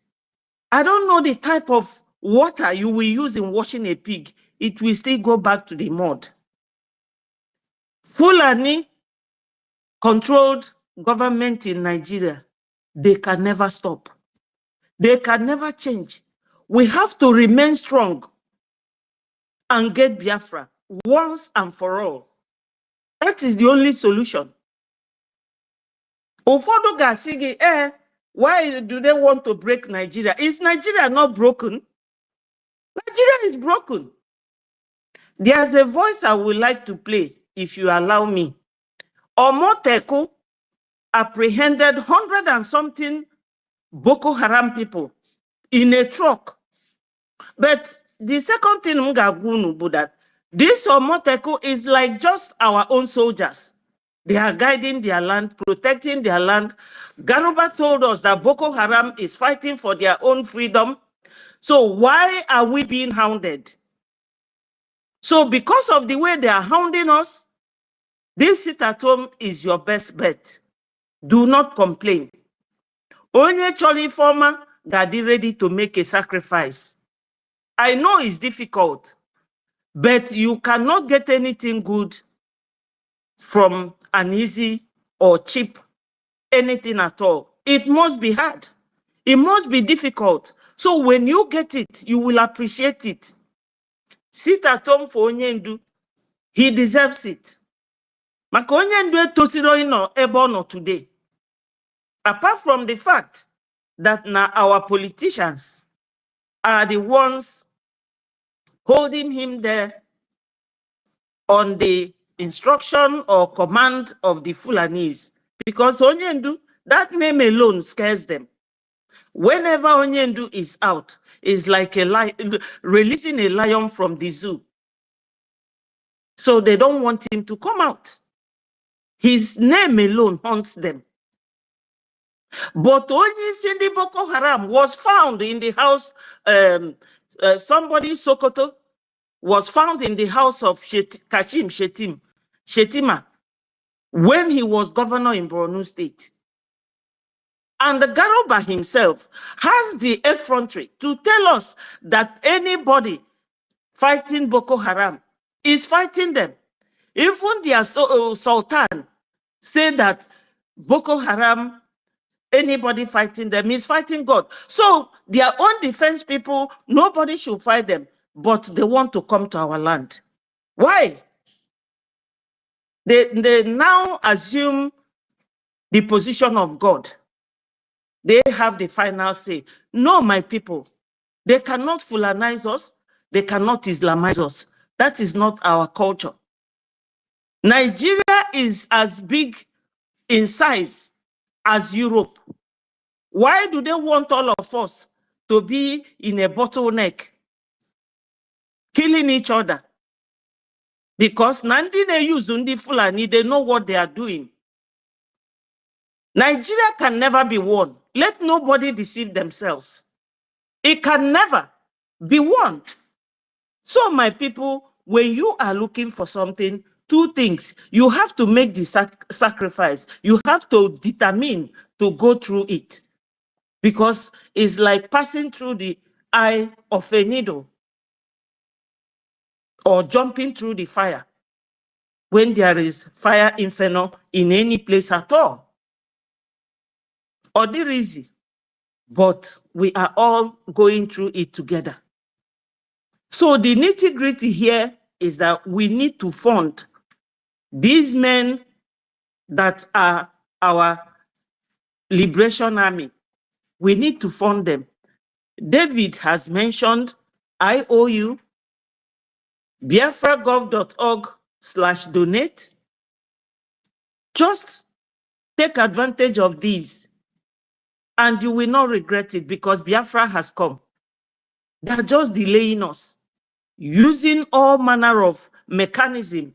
I don't know the type of water you will use in washing a pig, it will still go back to the mud. Fulani controlled government in Nigeria. They can never stop. They can never change. We have to remain strong and get Biafra once and for all. That is the only solution. Ụfọdụ ga-asị gị, why do they want to break Nigeria? Is Nigeria not broken? Nigeria is broken. There's a voice I would like to play, if you allow me. Omoteku apprehended 100 and something Boko Haram people in a truck. But the second thing is that this Omoteku is like just our own soldiers. They are guiding their land, protecting their land. Garuba told us that Boko Haram is fighting for their own freedom. So why are we being hounded? So because of the way they are hounding us, this sit at home is your best bet. Do not complain. Onye choli former that is ready to make a sacrifice. I know it's difficult, but you cannot get anything good from an easy or cheap anything at all. It must be hard. It must be difficult. So when you get it, you will appreciate it. Sit at home for Onyendu. He deserves it. Maka Onyendu etosiro ino ebe ono today. Apart from the fact that now our politicians are the ones holding him there on the instruction or command of the Fulanese. Because Onyendu, that name alone scares them. Whenever Onyendu is out, it's like a releasing a lion from the zoo. So they don't want him to come out. His name alone haunts them. But Onye Cindy Boko Haram was found in the house, somebody Sokoto was found in the house of Kashim Shetima when he was governor in Borno State. And the Garuba himself has the effrontery to tell us that anybody fighting Boko Haram is fighting them. Even their Sultan said that Boko Haram, anybody fighting them is fighting God. So their own defense people, nobody should fight them, but they want to come to our land. Why? They now assume the position of God. They have the final say. No, my people, they cannot Fulanize us. They cannot Islamize us. That is not our culture. Nigeria is as big in size as Europe. Why do they want all of us to be in a bottleneck, killing each other? Because Nandine Yuzundi Fulani, they know what they are doing. Nigeria can never be won. Let nobody deceive themselves. It can never be won. So, my people, when you are looking for something, two things. You have to make the sacrifice. You have to determine to go through it. Because it's like passing through the eye of a needle or jumping through the fire when there is fire inferno in any place at all. Or they're easy, but we are all going through it together. So the nitty-gritty here is that we need to fund these men that are our liberation army. We need to fund them. David has mentioned IOU, biafragov.org/donate. Just take advantage of these and you will not regret it because Biafra has come. They are just delaying us, using all manner of mechanism.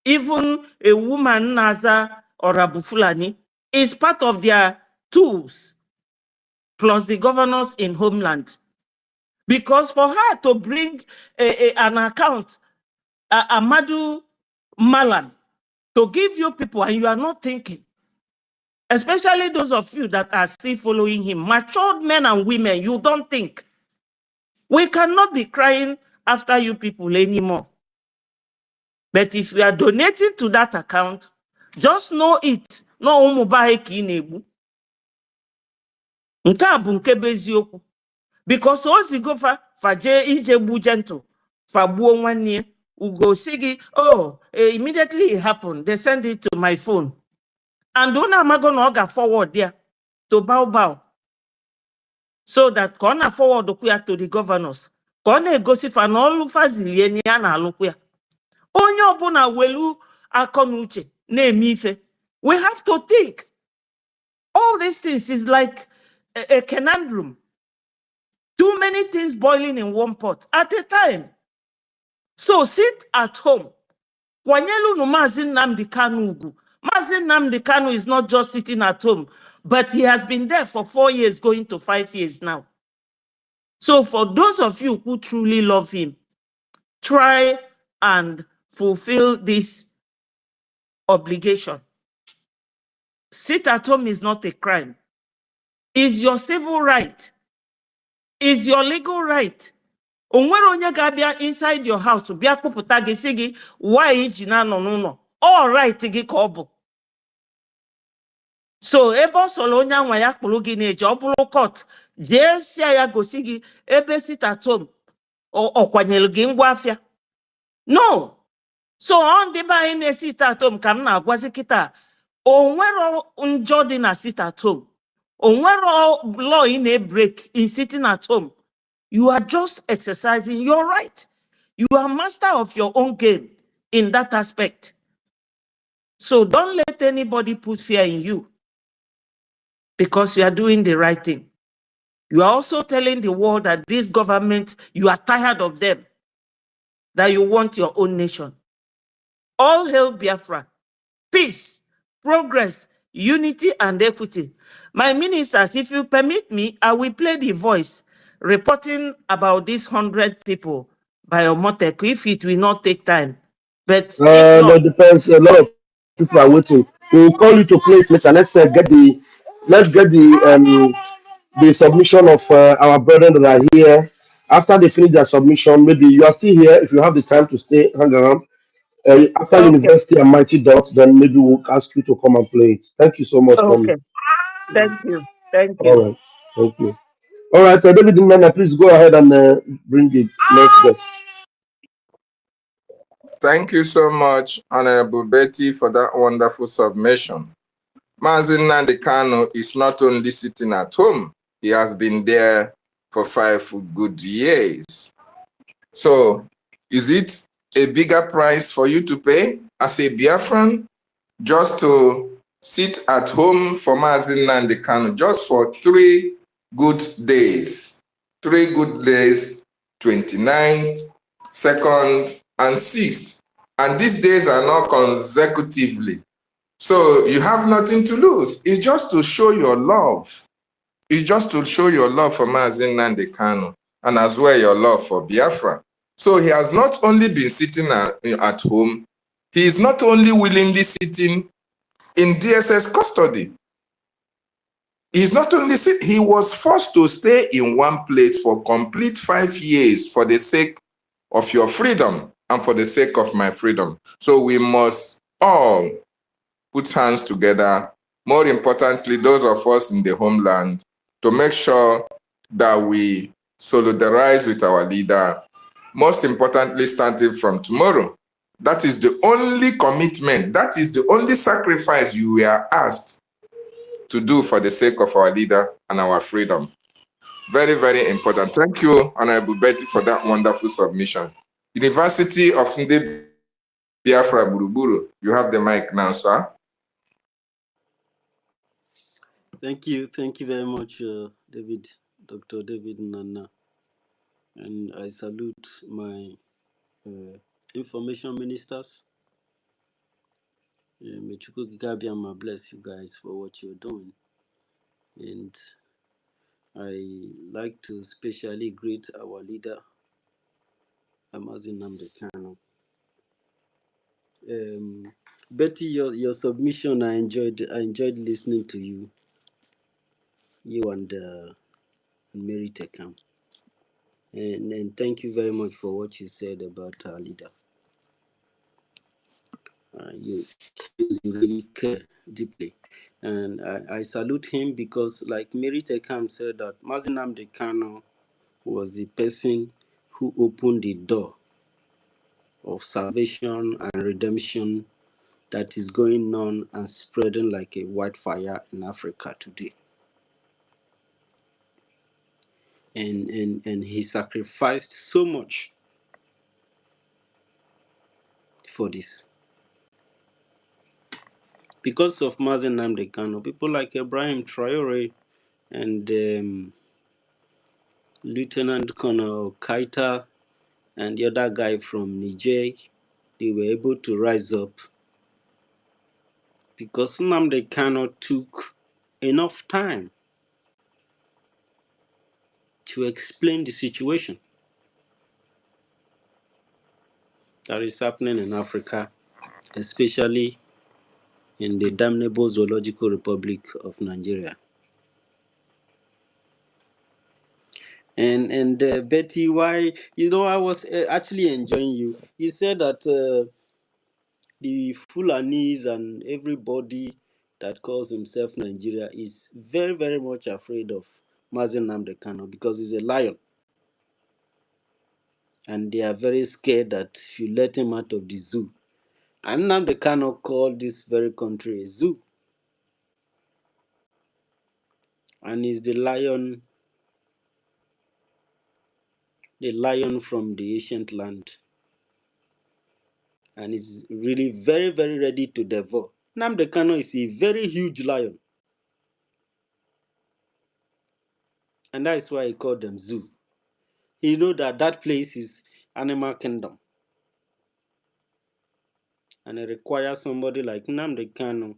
Even a woman, Naza or Abu Fulani, is part of their tools, plus the governors in homeland. Because for her to bring an account, Amadu Malan, to give you people and you are not thinking, especially those of you that are still following him, matured men and women, you don't think. We cannot be crying after you people anymore. But if you are donating to that account, just know it. No umubahe ki inebu. Nke a bụ nke bụ eziokwu. because ozi go faje ije bujentu fa buo nwanne ugo sigi immediately it happened, they send it to my phone and una amago na oga forward there to Bao so that kona forward okuya to the governors kona egosi fa na olu fazilie ni ya na alukwu ya onye obuna welu akonuche na eme ife. We have to think. All these things is like a conundrum. Too many things boiling in one pot at a time. So sit at home. Kwanyelu no Mazi Nnamdi Kanu ugu. Mazi Nnamdi Kanu is not just sitting at home, but he has been there for 4 years, going to 5 years now. So for those of you who truly love him, try and fulfill this obligation. Sit at home is not a crime. It's your civil right. It's your legal right. Onwere onye ga-abịa inside your house bịa kpụpụta gị sị gị why iji na-anọ n'ụlọ. All right gị ka ọ bụ. So ebe ọ sọrọ onye anwa ya kpụrụ gị na-eje ọ bụrụ court jee sia ya gosi gị ebe sit at home ọ kwanyere gị ngwa afịa. No. So on the by na sit at home ka m na-agwazi kịta onwere njọ dị na sit at home. Onwere law in a break in sitting at home. You are just exercising your right. You are master of your own game in that aspect. So don't let anybody put fear in you because you are doing the right thing. You are also telling the world that this government, you are tired of them, that you want your own nation. All hail Biafra. Peace, progress, unity, and equity. My ministers, if you permit me, I will play the voice reporting about these 100 people by Omotek if it will not take time. But if not, That depends. A lot of people are waiting. We will call you to play it later. Let's get the submission of our brethren that are here. After they finish their submission, maybe you are still here. If you have the time to stay, hang around. After okay, University and Mighty Dot, then maybe we'll ask you to come and play it. Thank you so much, okay. Tommy. Thank you. Thank All you. right. Thank you. All right, David Mena, please go ahead and bring the next guest. Thank you so much, Honorable Betty, for that wonderful submission. Mazi Nnamdi Kanu is not only sitting at home, he has been there for 5 good years. So, is it a bigger price for you to pay as a Biafran just to sit at home for Mazi Nnamdi Kanu just for 3 good days? 3 good days, 29th, 2nd, and 6th. And these days are not consecutively. So you have nothing to lose. It's just to show your love. It's just to show your love for Mazi Nnamdi Kanu and as well your love for Biafra. So he has not only been sitting at home, he is not only willingly sitting in DSS custody. He's not only he was forced to stay in one place for complete 5 years for the sake of your freedom and for the sake of my freedom. So we must all put hands together, more importantly, those of us in the homeland, to make sure that we solidarize with our leader, most importantly, starting from tomorrow. That is the only commitment, that is the only sacrifice you were asked to do for the sake of our leader and our freedom. Very, very important. Thank you, Honorable Betty, for that wonderful submission. University of Ndi Biafra Buruburu, you have the mic now, sir. Thank you very much, David, Dr. David Nana. And I salute my information ministers. May Chukwu Gabiama bless you guys for what you're doing. And I like to specially greet our leader, Mazi Nnamdi Kanu. Betty, your submission, I enjoyed listening to you and Mary Tekam. And thank you very much for what you said about our leader. You really care deeply. And I salute him because, like Mary Tekam said, that Mazi Nnamdi Kanu was the person who opened the door of salvation and redemption that is going on and spreading like a wildfire in Africa today. And he sacrificed so much for this. Because of Mazen Namde Kano, people like Ibrahim Traore and Lieutenant Colonel Kaita and the other guy from Niger, they were able to rise up because Nnamdi Kano took enough time to explain the situation that is happening in Africa, especially in the damnable Zoological Republic of Nigeria. And Betty, why, I was actually enjoying you. You said that the Fulanis and everybody that calls himself Nigeria is very, very much afraid of Mazen Namde Kano because he's a lion. And they are very scared that if you let him out of the zoo, and Namde Kano called this very country a zoo. And he's the lion from the ancient land. And he's really very, very ready to devour. Namde Kano is a very huge lion. And that is why he called them zoo. He know that that place is animal kingdom. And it requires somebody like Namde Kano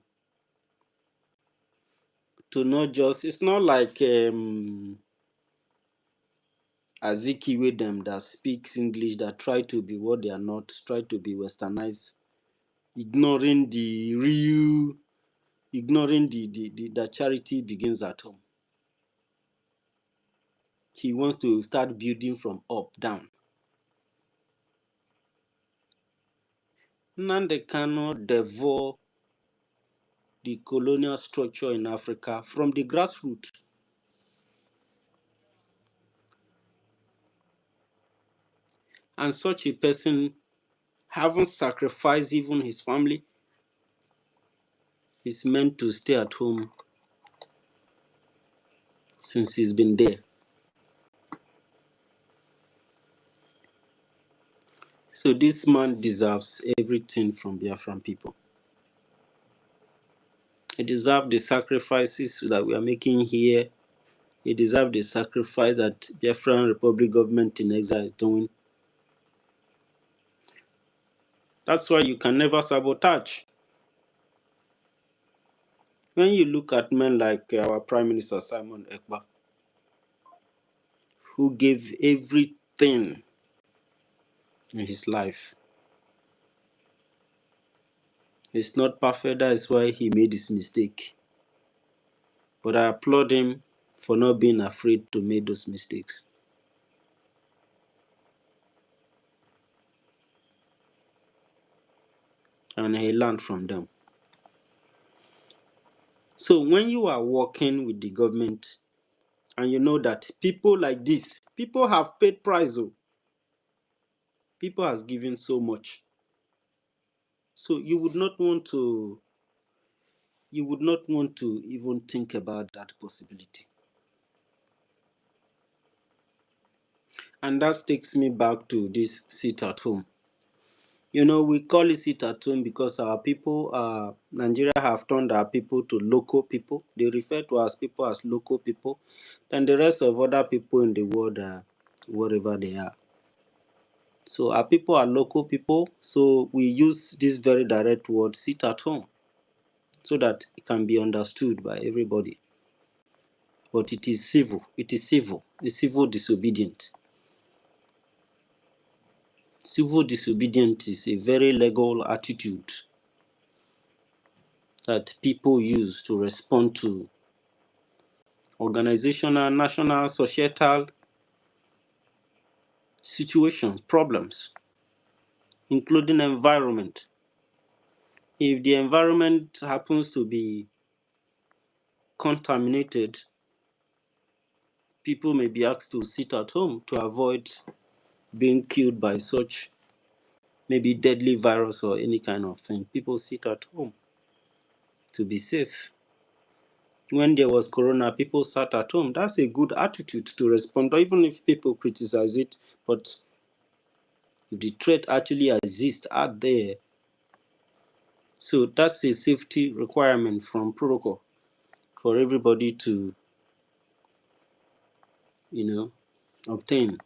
to not just, it's not like Azikiwe them that speaks English that try to be what they are not, try to be westernized, ignoring the real, ignoring the charity begins at home. He wants to start building from up down. Nnamdi Kano devour the colonial structure in Africa from the grassroots. And such a person, having sacrificed even his family, is meant to stay at home since he's been there. So this man deserves everything from Biafran people. He deserves the sacrifices that we are making here. He deserves the sacrifice that Biafran Republic government in exile is doing. That's why you can never sabotage. When you look at men like our Prime Minister Simon Ekpa, who gave everything in his life, it's not perfect, that is why he made his mistake. But I applaud him for not being afraid to make those mistakes. And he learned from them. So when you are working with the government and you know that people like this, people have paid price. People has given so much. So you would not want to even think about that possibility. And that takes me back to this sit at home. We call it sit at home because our people, Nigeria have turned our people to local people. They refer to us people as local people. Then the rest of other people in the world are wherever they are. So our people are local people. So we use this very direct word, sit at home, so that it can be understood by everybody. But it is civil. It is civil. It's civil disobedient. Civil disobedience is a very legal attitude that people use to respond to organizational, national, societal situations, problems, including environment. If the environment happens to be contaminated, People may be asked to sit at home to avoid being killed by such maybe deadly virus or any kind of thing. People sit at home to be safe. When there was corona, people sat at home. That's a good attitude to respond, even if people criticize it. But if the threat actually exists out there, so that's a safety requirement from protocol for everybody to, obtain.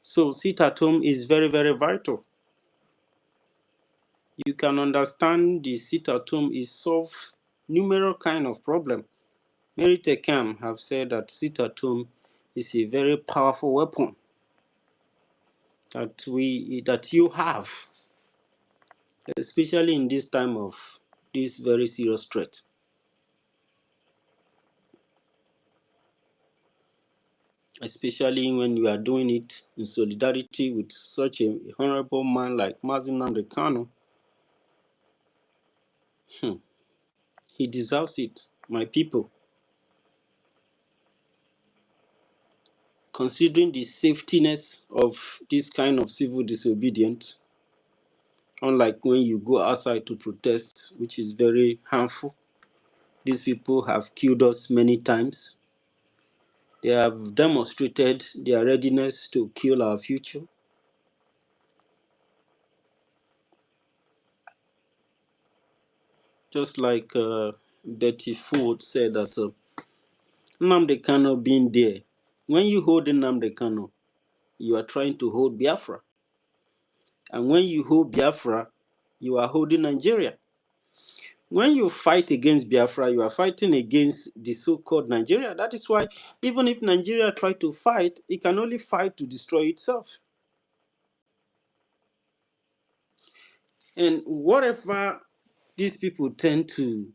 So sit at home is very, very vital. You can understand the sit at home is solve numerous kind of problem. Mary Tekam have said that sit at home is a very powerful weapon that you have, especially in this time of this very serious threat. Especially when you are doing it in solidarity with such a honorable man like Mazi Nnamdi Kanu. He deserves it, my people. Considering the safetiness of this kind of civil disobedience, unlike when you go outside to protest, which is very harmful. These people have killed us many times. They have demonstrated their readiness to kill our future. Just like Betty Ford said that Nnamdi Kanu being there, when you hold Nnamdi Kanu, you are trying to hold Biafra. And when you hold Biafra, you are holding Nigeria. When you fight against Biafra, you are fighting against the so-called Nigeria. That is why even if Nigeria try to fight, it can only fight to destroy itself. And whatever these people tend to,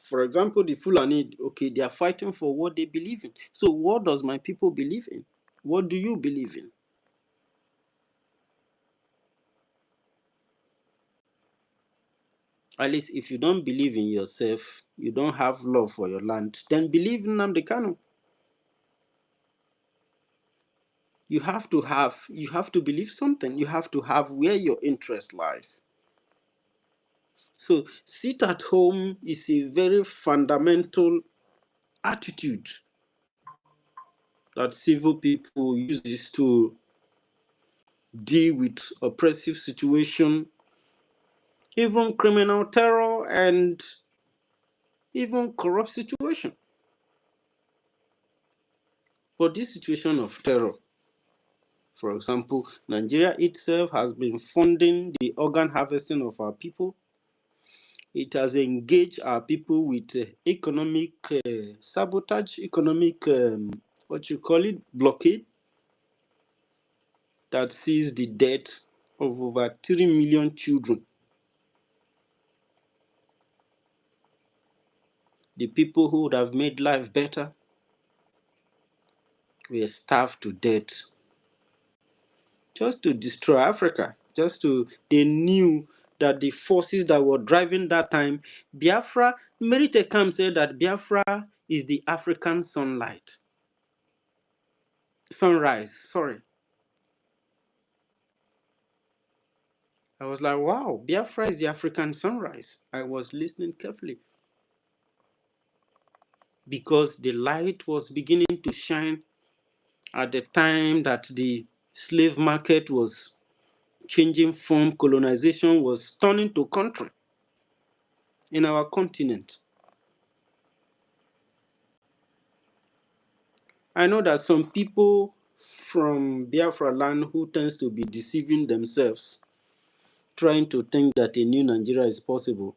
for example, the Fulani, okay, they are fighting for what they believe in. So what does my people believe in? What do you believe in? At least if you don't believe in yourself, you don't have love for your land, then believe in Nnamdi Kanu. You have to believe something. You have to have where your interest lies. So sit at home is a very fundamental attitude that civil people use to deal with oppressive situation, even criminal terror, and even corrupt situation. But this situation of terror, for example, Nigeria itself has been funding the organ harvesting of our people. It has engaged our people with economic sabotage, economic, blockade that sees the death of over 3 million children. The people who would have made life better were starved to death just to destroy Africa. They knew that the forces that were driving that time, Biafra, Mary Tekam said that Biafra is the African sunrise. Sorry. I was like, wow, Biafra is the African sunrise. I was listening carefully because the light was beginning to shine at the time that the slave market was changing form, colonization was turning to country in our continent. I know that some people from Biafra land who tends to be deceiving themselves, trying to think that a new Nigeria is possible.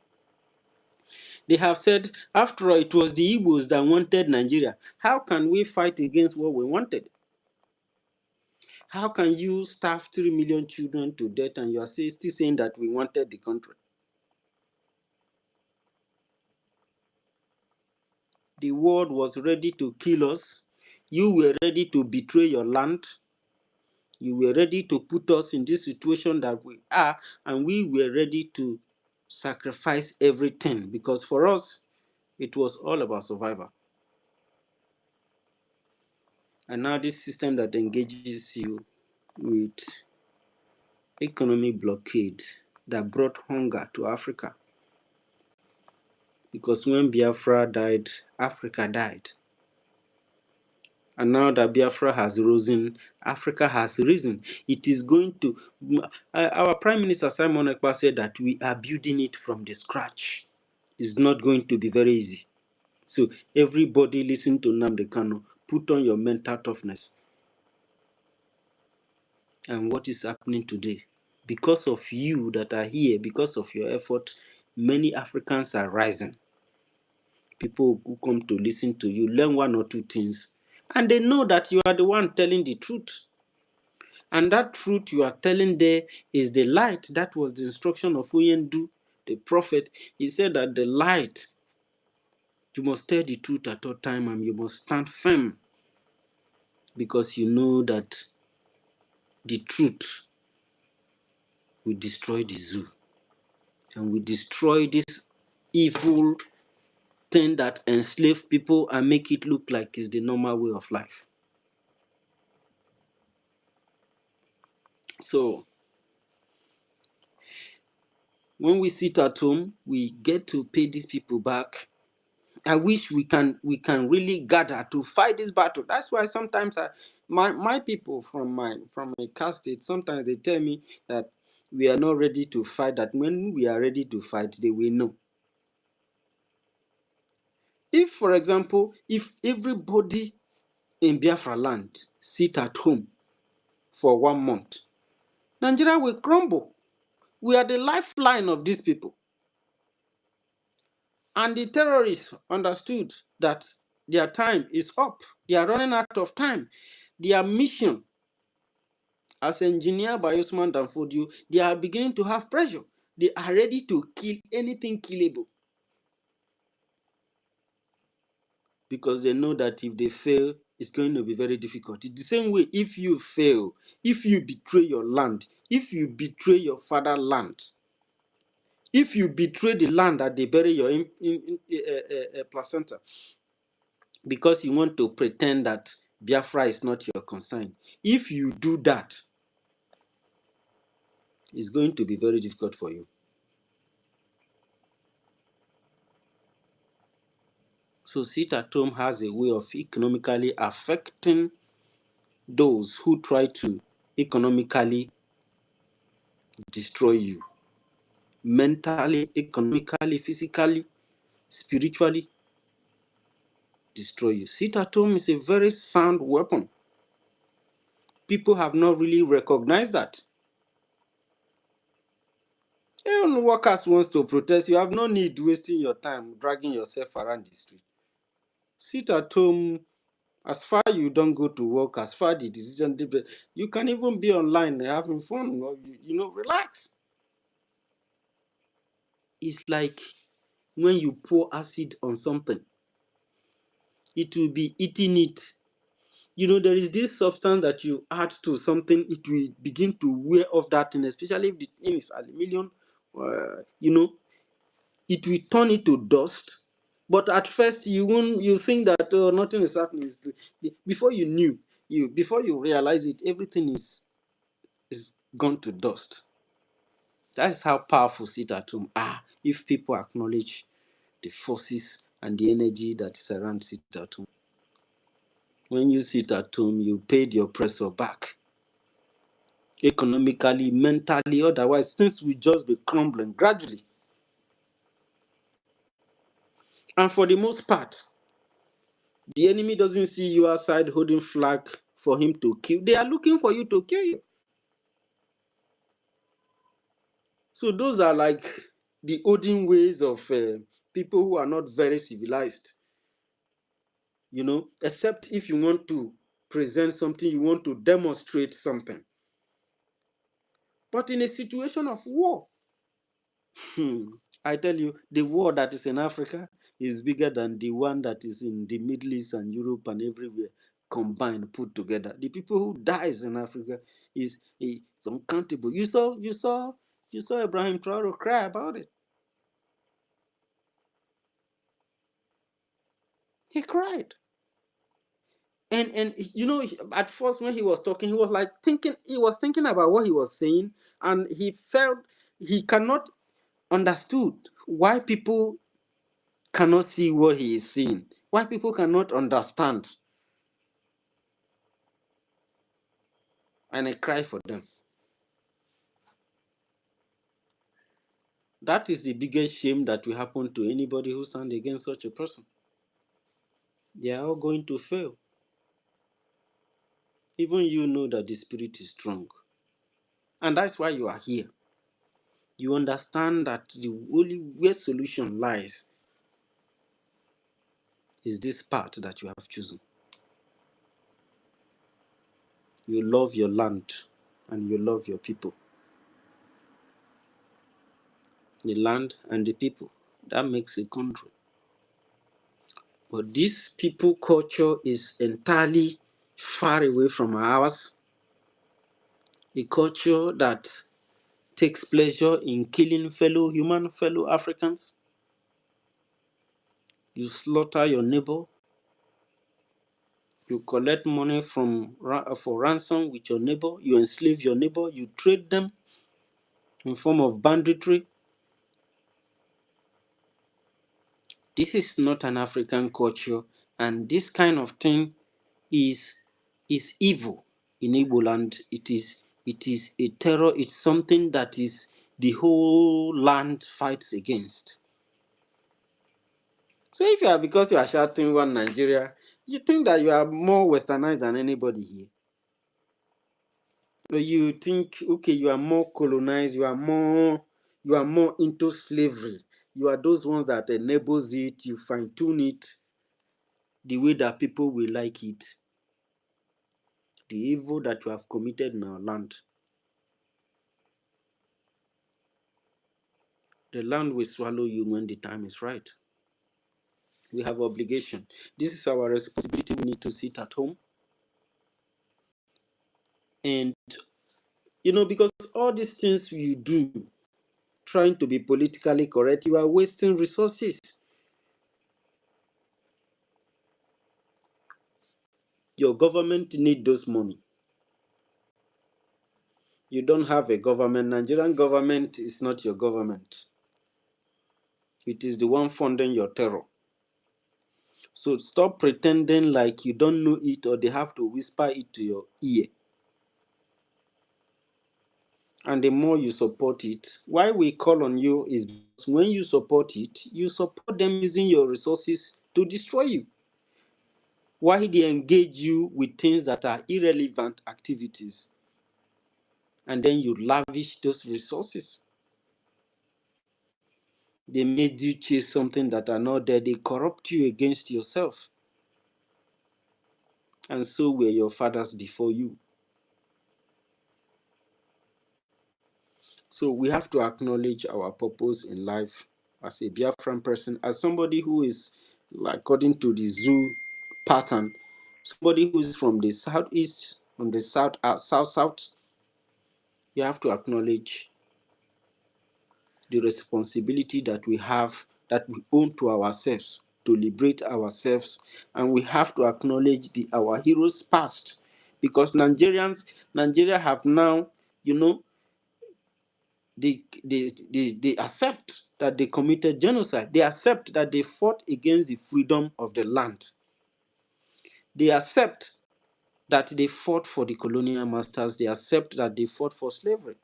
They have said, after all, it was the Igbos that wanted Nigeria. How can we fight against what we wanted? How can you starve 3 million children to death and you are still saying that we wanted the country? The world was ready to kill us. You were ready to betray your land. You were ready to put us in this situation that we are, and we were ready to sacrifice everything because for us, It was all about survival. And now this system that engages you with economic blockade that brought hunger to Africa. Because when Biafra died, Africa died. And now that Biafra has risen, Africa has risen. It is going to... Our Prime Minister Simon Ekpa said that we are building it from the scratch. It's not going to be very easy. So everybody listen to Nnamdi Kanu. Put on your mental toughness. And what is happening today? Because of you that are here, because of your effort, many Africans are rising. People who come to listen to you, learn one or two things, and they know that you are the one telling the truth. And that truth you are telling there is the light. That was the instruction of Uyendu, the prophet. He said that the light, you must tell the truth at all time and you must stand firm because you know that the truth will destroy the zoo and will destroy this evil thing that enslave people and make it look like it's the normal way of life. So when we sit at home, we get to pay these people back. I wish we can really gather to fight this battle. That's why sometimes my people from my caste state, sometimes they tell me that we are not ready to fight, that when we are ready to fight, they will know. If, for example, if everybody in Biafra land sit at home for 1 month, Nigeria will crumble. We are the lifeline of these people. And the terrorists understood that their time is up. They are running out of time. Their mission, as engineered by Usman Danfodio, they are beginning to have pressure. They are ready to kill anything killable. Because they know that if they fail, it's going to be very difficult. It's the same way if you fail, if you betray your land, if you betray your fatherland, if you betray the land that they bury your placenta, because you want to pretend that Biafra is not your concern. If you do that, it's going to be very difficult for you. So sit at home has a way of economically affecting those who try to economically destroy you. Mentally, economically, physically, spiritually destroy you. Sit at home is a very sound weapon. People have not really recognized that. Even workers wants to protest, you have no need wasting your time dragging yourself around the street. Sit at home. As far you don't go to work, as far the decision, you can even be online having fun, relax. It's like when you pour acid on something, it will be eating it. There is this substance that you add to something, it will begin to wear off that thing, especially if the thing is aluminium, it will turn it to dust. But at first you think that nothing is happening. Before you realize it, everything is gone to dust. That's how powerful sit at home are. If people acknowledge the forces and the energy that is around sit at home. When you sit at home, you paid your oppressor back. Economically, mentally, otherwise, things will just be crumbling gradually. And for the most part, the enemy doesn't see you outside holding flag for him to kill. They are looking for you to kill you. So those are like the olden ways of people who are not very civilized. Except if you want to present something, you want to demonstrate something. But in a situation of war, I tell you, the war that is in Africa is bigger than the one that is in the Middle East and Europe and everywhere combined, put together. The people who dies in Africa is uncountable. You saw Ibrahim Traore cry about it. He cried. And you know, at first when he was talking, he was like thinking about what he was saying, and he felt he cannot understood why people cannot see what he is seeing, why people cannot understand. And I cry for them. That is the biggest shame that will happen to anybody who stands against such a person. They are all going to fail. Even you know that the spirit is strong. And that's why you are here. You understand that the only where solution lies is this path that you have chosen. You love your land and you love your people. The land and the people. That makes a country. But this people culture is entirely far away from ours. A culture that takes pleasure in killing fellow Africans. You slaughter your neighbor. You collect money for ransom with your neighbor. You enslave your neighbor. You trade them in form of banditry. This is not an African culture, and this kind of thing is evil in Igbo land. It is a terror. It's something that is the whole land fights against. So if you are, because you are shouting one Nigeria, you think that you are more westernized than anybody here. Or you think, okay, you are more colonized, you are more into slavery. You are those ones that enables it, you fine tune it the way that people will like it. The evil that you have committed in our land. The land will swallow you when the time is right. We have obligation. This is our responsibility. We need to sit at home. And, you know, because all these things you do, trying to be politically correct, you are wasting resources. Your government need those money. You don't have a government. Nigerian government is not your government. It is the one funding your terror. So stop pretending like you don't know it or they have to whisper it to your ear. And the more you support it, why we call on you is because when you support it, you support them using your resources to destroy you. Why they engage you with things that are irrelevant activities, and then you lavish those resources. They made you chase something that are not there. They corrupt you against yourself. And so were your fathers before you. So we have to acknowledge our purpose in life as a Biafran person, as somebody who is, according to the zoo pattern, somebody who is from the southeast, from the south. You have to acknowledge the responsibility that we have, that we own to ourselves, to liberate ourselves, and we have to acknowledge our heroes past, because Nigeria have now, you know, they accept that they committed genocide. They accept that they fought against the freedom of the land. They accept that they fought for the colonial masters. They accept that they fought for slavery.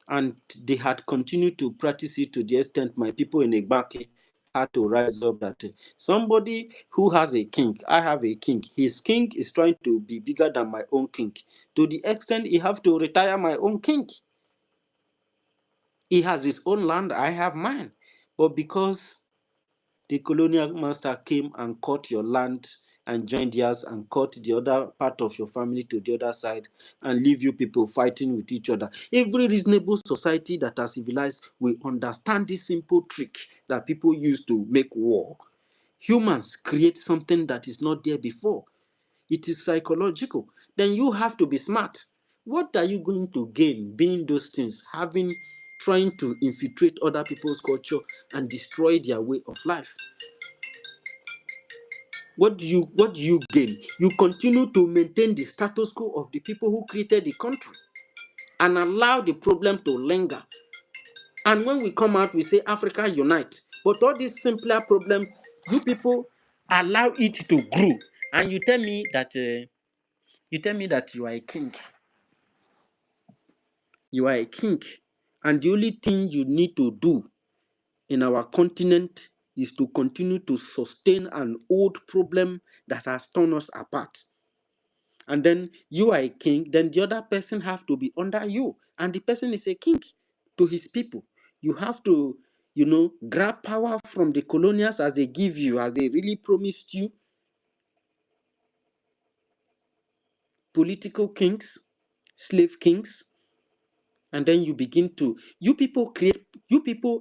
And they had continued to practice it to the extent my people in Igbake had to rise up that somebody who has a king, I have a king, his king is trying to be bigger than my own king. To the extent he have to retire my own king. He has his own land, I have mine. But because the colonial master came and caught your land and joined yours and caught the other part of your family to the other side and leave you people fighting with each other. Every reasonable society that are civilized will understand this simple trick that people use to make war. Humans create something that is not there before. It is psychological. Then you have to be smart. What are you going to gain being those things, trying to infiltrate other people's culture and destroy their way of life? What do you gain? You continue to maintain the status quo of the people who created the country and allow the problem to linger. And when we come out, we say Africa unite. But all these simpler problems, you people allow it to grow. And you tell me that you are a king. You are a king. And the only thing you need to do in our continent is to continue to sustain an old problem that has torn us apart. And then you are a king, then the other person have to be under you. And the person is a king to his people. You have to, grab power from the colonials as they give you, as they really promised you. Political kings, slave kings, and then you people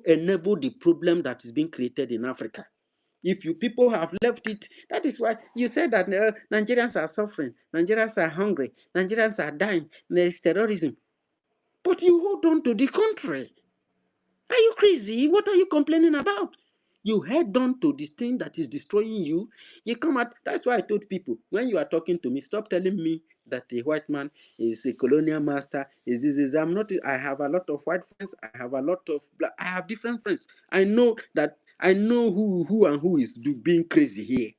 enable the problem that is being created in Africa. If you people have left it, that is why you said that Nigerians are suffering, Nigerians are hungry, Nigerians are dying, there is terrorism. But you hold on to the country. Are you crazy? What are you complaining about? You head on to this thing that is destroying you. You come out. That's why I told people, when you are talking to me, stop telling me that a white man is a colonial master. I'm not. I have a lot of white friends. I have a lot of black. I have different friends. I know who is being crazy here.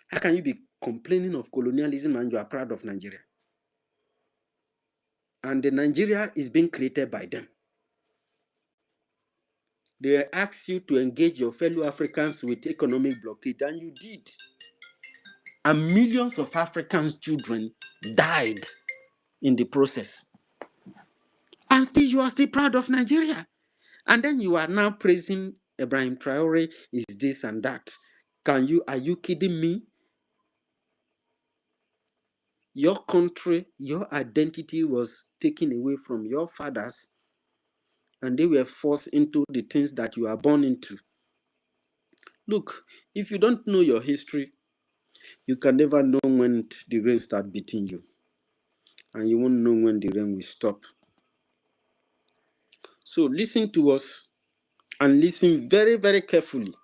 How can you be complaining of colonialism and you are proud of Nigeria? And the Nigeria is being created by them. They asked you to engage your fellow Africans with economic blockade, and you did. And millions of African children died in the process. And still, you are still proud of Nigeria. And then you are now praising Ibrahim Traore is this and that. Are you kidding me? Your country, your identity was taken away from your fathers, and they were forced into the things that you are born into. Look, if you don't know your history, you can never know when the rain starts beating you. And you won't know when the rain will stop. So listen to us and listen very, very carefully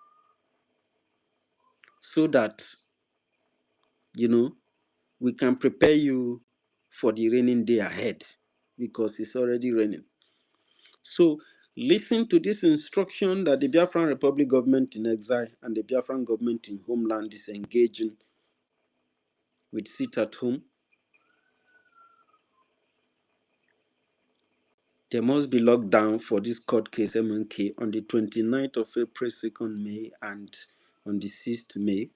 so that, we can prepare you for the raining day ahead, because it's already raining. So listen to this instruction that the Biafran Republic government in exile and the Biafran government in homeland is engaging with sit at home. There must be lockdown for this court case MNK on the 29th of April, 2nd May, and on the 6th May.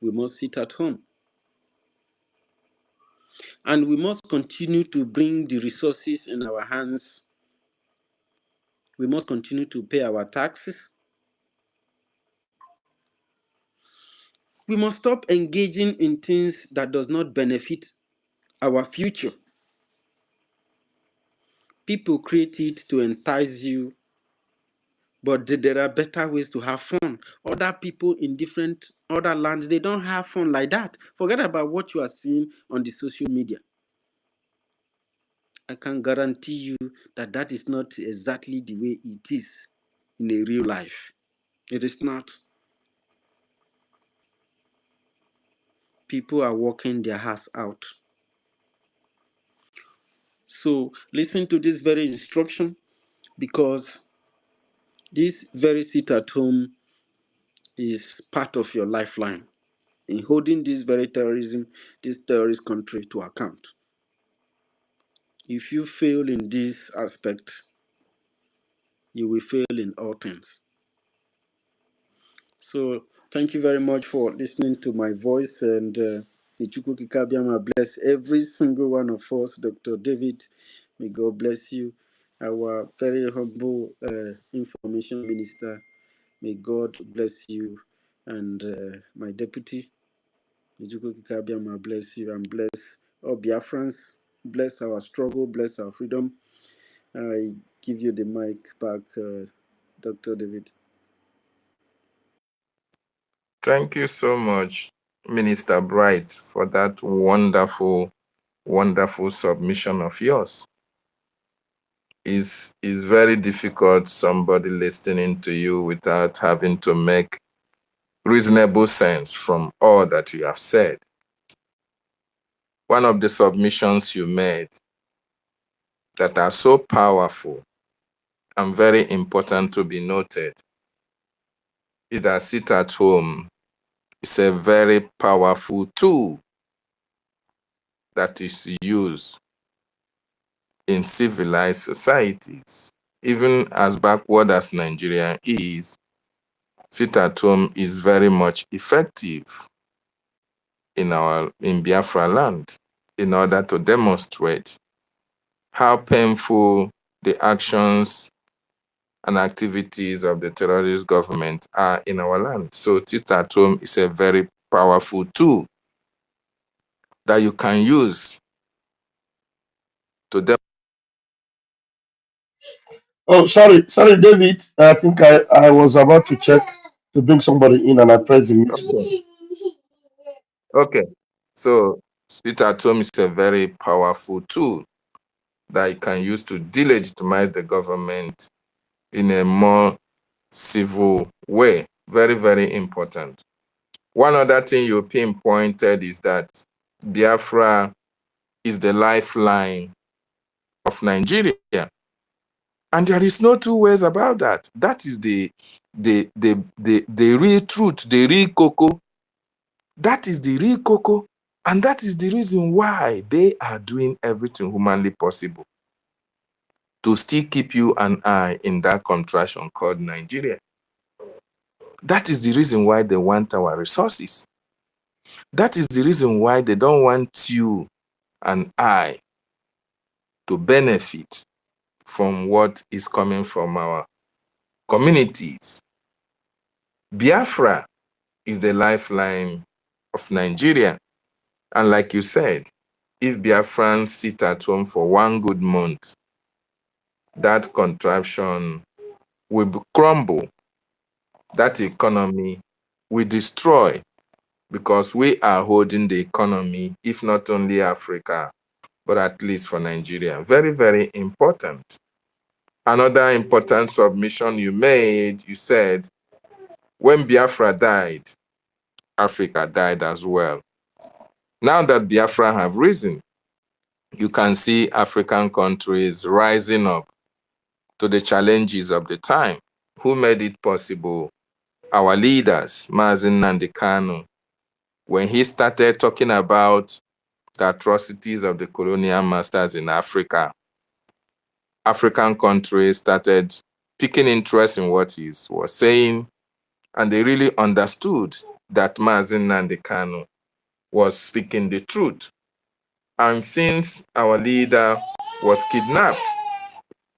We must sit at home. And we must continue to bring the resources in our hands. We must continue to pay our taxes. We must stop engaging in things that does not benefit our future. People create it to entice you, but there are better ways to have fun. Other people in other lands, they don't have fun like that. Forget about what you are seeing on the social media. I can guarantee you that that is not exactly the way it is in a real life. It is not. People are working their hearts out. So listen to this very instruction, because this very sit at home is part of your lifeline in holding this terrorist country to account. If you fail in this aspect, you will fail in all things. So thank you very much for listening to my voice, and Ichukwu Kikabiama bless every single one of us. Dr. David, may God bless you. Our very humble information minister, may God bless you. And my deputy, Ichukwu Kikabiama, bless you and bless all Biafrans. Bless our struggle, bless our freedom. I give you the mic back, Dr. David. Thank you so much, Minister Bright, for that wonderful, wonderful submission of yours. It's very difficult somebody listening to you without having to make reasonable sense from all that you have said. One of the submissions you made that are so powerful and very important to be noted is that sit at home is a very powerful tool that is used in civilized societies. Even as backward as Nigeria is, sit at home is very much effective in Biafra land in order to demonstrate how painful the actions and activities of the terrorist government are in our land. So sit at home is a very powerful tool that you can use to Oh, sorry, David. I think I was about to check to bring somebody in and I pressed the mute button. Okay. So sit at home is a very powerful tool that you can use to delegitimize the government in a more civil way. Very, very important. One other thing you pinpointed is that Biafra is the lifeline of Nigeria. And there is no two ways about that. That is the real truth, the real cocoa. That is the real cocoa. And that is the reason why they are doing everything humanly possible to still keep you and I in that contraction called Nigeria. That is the reason why they want our resources. That is the reason why they don't want you and I to benefit from what is coming from our communities. Biafra is the lifeline of Nigeria. And like you said, if Biafrans sit at home for 1 good month, that contraption will crumble. That economy will destroy because we are holding the economy, if not only Africa, but at least for Nigeria. Very, very important. Another important submission you made, you said, when Biafra died, Africa died as well. Now that Biafra have risen, you can see African countries rising up to the challenges of the time. Who made it possible? Our leaders, Mazi Nnamdi Kanu, when he started talking about the atrocities of the colonial masters in Africa, African countries started picking interest in what he was saying, and they really understood that Mazi Nnamdi Kanu was speaking the truth. And since our leader was kidnapped,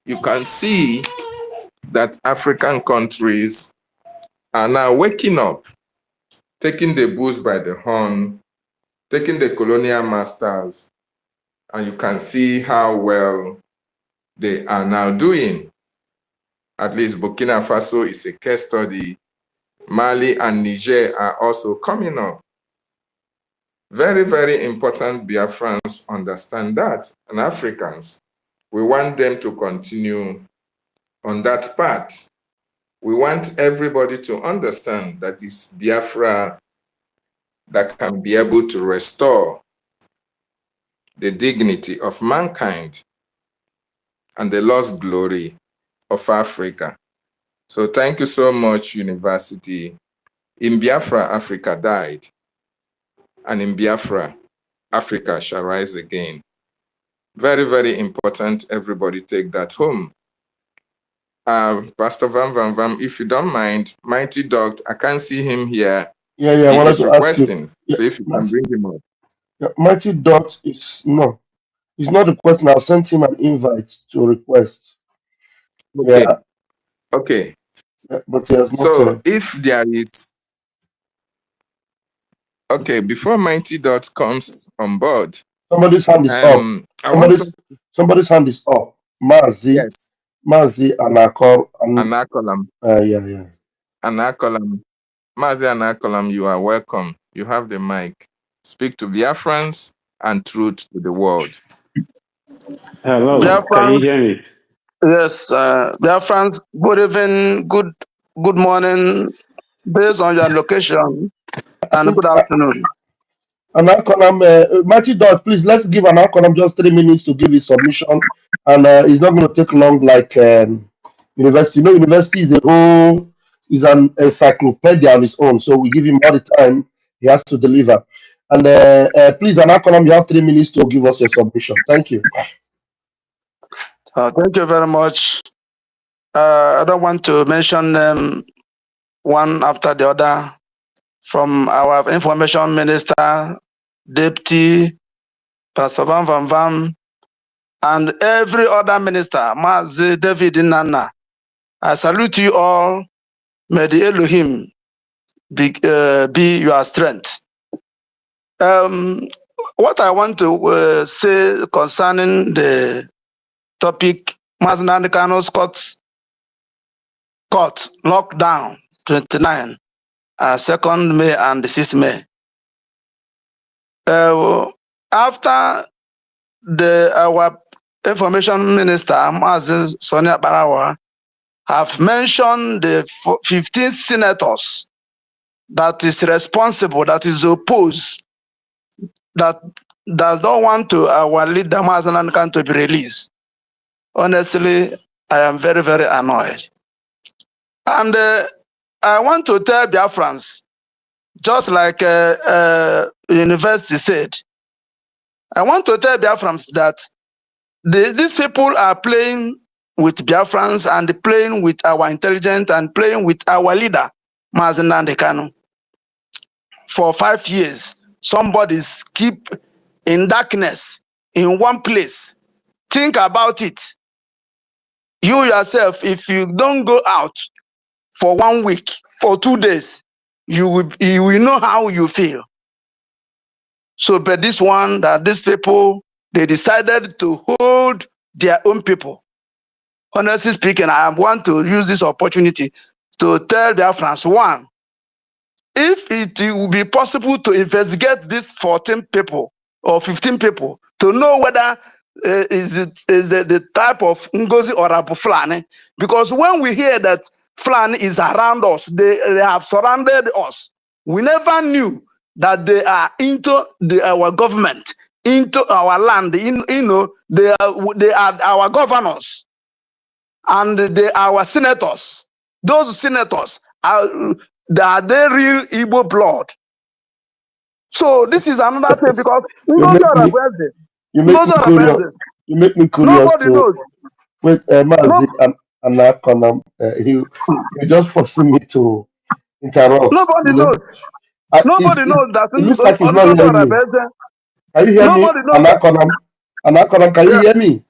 you can see that African countries are now waking up, taking the bulls by the horn, taking the colonial masters, and you can see how well they are now doing. At least Burkina Faso is a case study. Mali and Niger are also coming up. Very, very important Biafrans understand that, and Africans. We want them to continue on that path. We want everybody to understand that it's Biafra that can be able to restore the dignity of mankind and the lost glory of Africa. So thank you so much, University. In Biafra, Africa died. And in Biafra, Africa shall rise again. Very, very important. Everybody take that home. Pastor Vam, if you don't mind, Mighty Dog, I can't see him here. Yeah, I He wanted is to ask you. requesting. Yeah, So if you can bring him up. Mighty Dot is no. He's not requesting. I've sent him an invite to request. Okay. Yeah, Okay. but he has not. So if there is, okay, before Mighty Dot comes on board, Somebody's hand is up. I want to, Somebody's hand is up. yes, Mazi Anakol. Anakolam, Yeah. Anakolam, Mazi Anakolam, you are welcome. You have the mic. Speak to Biafrans and truth to the world. Hello, can you hear me? Yes, Biafrans, good evening, good morning, based on your location, and good afternoon. An Anconam, Matthew Dot, please let's give an Anconam just 3 minutes to give his submission, and it's not going to take long like university. You know, university is a whole is an encyclopedia on its own, so we give him all the time he has to deliver. And please, an Anconam, you have 3 minutes to give us your submission. Thank you. Thank you very much. I don't want to mention them one after the other, from our information minister, deputy, Pastor Van Van Van, and every other minister, Mazi David Nana. I salute you all. May the Elohim be your strength. What I want to say concerning the topic, Mazi Kano's court lockdown 29, 2nd May and 6th May. After our information minister, Mazi Sonia Barawa, have mentioned the 15 senators that is responsible, that is opposed, that does not want to our leader Mazi Kano to be released. Honestly, I am very, very annoyed. And I want to tell Biafrans, just like university said, I want to tell Biafrans that these people are playing with Biafrans and playing with our intelligence and playing with our leader, Mazi Kano. For 5 years, somebody's keep in darkness in one place. Think about it. You yourself, if you don't go out for 1 week, for 2 days, you will know how you feel. So, but this one, that these people, they decided to hold their own people. Honestly speaking, I want to use this opportunity to tell their friends, one, if it will be possible to investigate these 14 people or 15 people to know whether is the type of Ngozi or Abu Fulani, because when we hear that Fulani is around us, they have surrounded us, we never knew that they are into our government, into our land. They are our governors and they are our senators. Those senators are they real Igbo blood. So this is another thing, because You those make are me present. you make Those me are curious. present. You make me curious Nobody to knows. wait, No, Mazi and Anconam. You just forcing me to interrupt. nobody You know, knows. Nobody knows that it looks like he's not those hearing are me. present. Can you hear me, Nobody knows that. Anakonam? Anakonam, can you Yeah. hear me?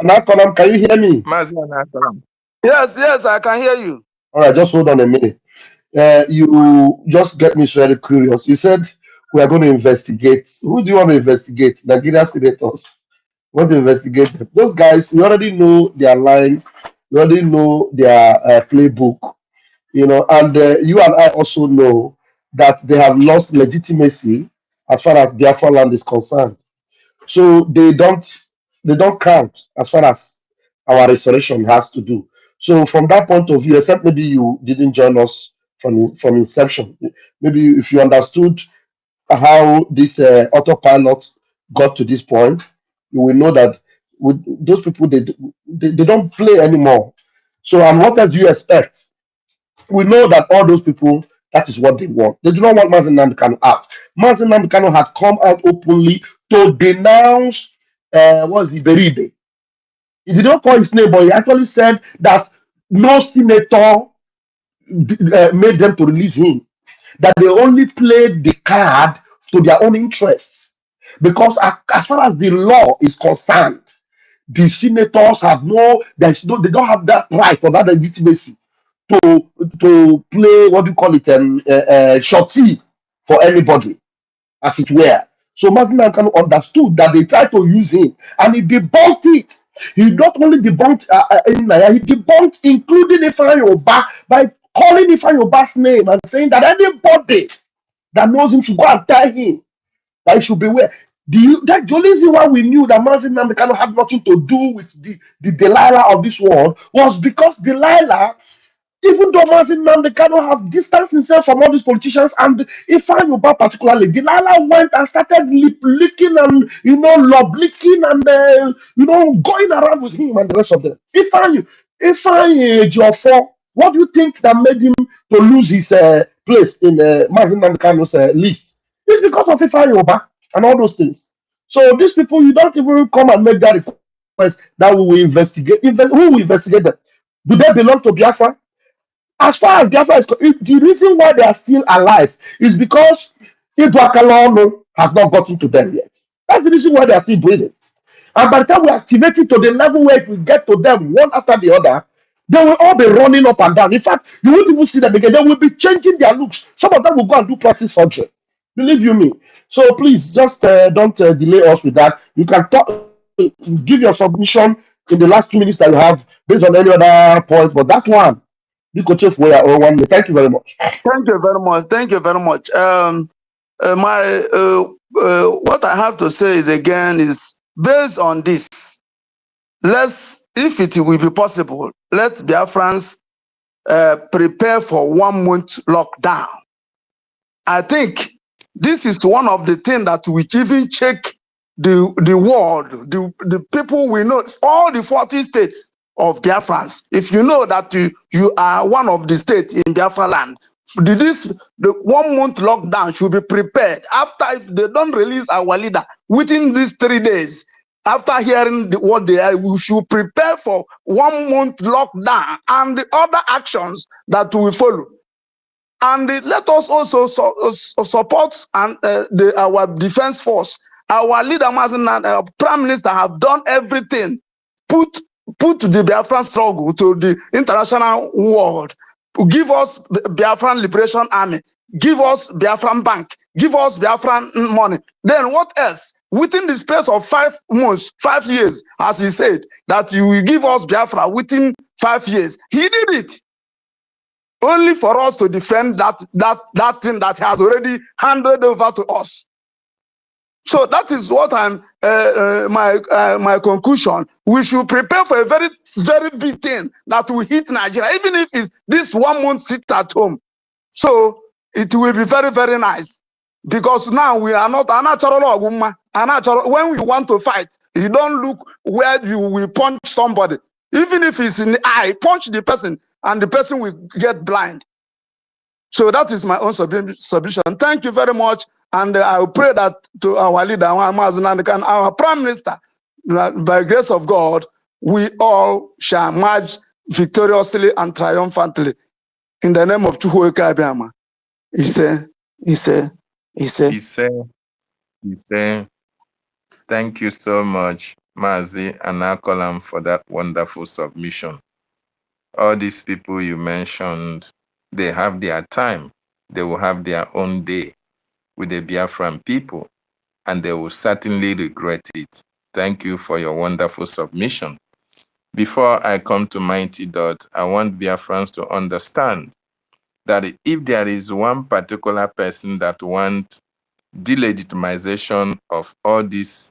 Anakonam, can you hear me? Yes, I can hear you. All right, just hold on a minute. You just get me very curious. You said we are going to investigate. Who do you want to investigate? Nigeria senators. You want to investigate them. Those guys, we already know their line. We already know their playbook. You know, and you and I also know that they have lost legitimacy as far as Biafra land is concerned. So they don't count as far as our restoration has to do. So from that point of view, except maybe you didn't join us from inception, maybe if you understood how this autopilot got to this point, you will know that with those people they don't play anymore. So and what else do you expect? We know that all those people, that is what they want. They do not want Mazi Nnamdi Kanu out. Mazi Nnamdi Kanu had come out openly to denounce what's Iberibe. He did not call his name, but he actually said that no senator made them to release him. That they only played the card to their own interests. Because as far as the law is concerned, the senators have they don't have that right or that legitimacy to play what do you call it shorty for anybody, as it were. So Mazi Nnamdi Kanu understood that they tried to use him, and he debunked it. He not only debunked he debunked including Ifeanyi Oba by calling Ifeanyi Oba's name and saying that anybody that knows him should go and tell him that he should beware. The only reason why we knew that Mazi Nnamdi Kanu had nothing to do with the Delilah of this world was because Delilah Even though Mazin Namdekano have distanced himself from all these politicians, and Ifeanyi Uba particularly, Delilah went and started lip licking and love licking and going around with him and the rest of them. Ifeanyi Ejiofor, what do you think that made him to lose his place in Mazin Namdekano's list? It's because of Ifeanyi Uba and all those things. So these people, you don't even come and make that request that we will investigate. Who will investigate them? Do they belong to Biafra? As far as Biafra is the reason why they are still alive is because Idwakalono has not gotten to them yet. That's the reason why they are still breathing. And by the time we activate it to the level where it will get to them one after the other, they will all be running up and down. In fact, you won't even see them again. They will be changing their looks. Some of them will go and do plastic surgery. Believe you me. So please just don't delay us with that. You can talk, give your submission in the last 2 minutes that you have based on any other point. But that one, thank you very much. Thank you very much. Thank you very much. What I have to say is again is based on this. If it will be possible, let Biafrans prepare for 1 month lockdown. I think this is one of the things that we even check the world, the people we know, all the 40 states of Biafrans. If you know that you are one of the states in Biafra land, the 1 month lockdown should be prepared. After, if they don't release our leader within these 3 days, after hearing what they are, we should prepare for 1 month lockdown and the other actions that will follow. And let us also support our defense force. Our leader, Prime Minister, have done everything. Put the Biafran struggle to the international world. Give us Biafran Liberation Army. Give us Biafran Bank. Give us Biafran money. Then what else? Within the space of 5 months, 5 years, as he said, that you will give us Biafra within 5 years. He did it. Only for us to defend that thing that has already handed over to us. So that is what my conclusion. We should prepare for a very, very big thing that will hit Nigeria, even if it's this 1 month sit at home. So it will be very, very nice. Because now we are not a natural woman. When we want to fight, you don't look where you will punch somebody. Even if it's in the eye, punch the person and the person will get blind. So that is my own submission. Thank you very much. And I will pray that to our leader, our Prime Minister, by grace of God, we all shall march victoriously and triumphantly. In the name of Chukwuka Abiyama. He said, Thank you so much, Mazi and Akolam, for that wonderful submission. All these people you mentioned, they have their time. They will have their own day with the Biafran people, and they will certainly regret it. Thank you for your wonderful submission. Before I come to Mighty Dot, I want Biafrans to understand that if there is one particular person that wants delegitimization of all these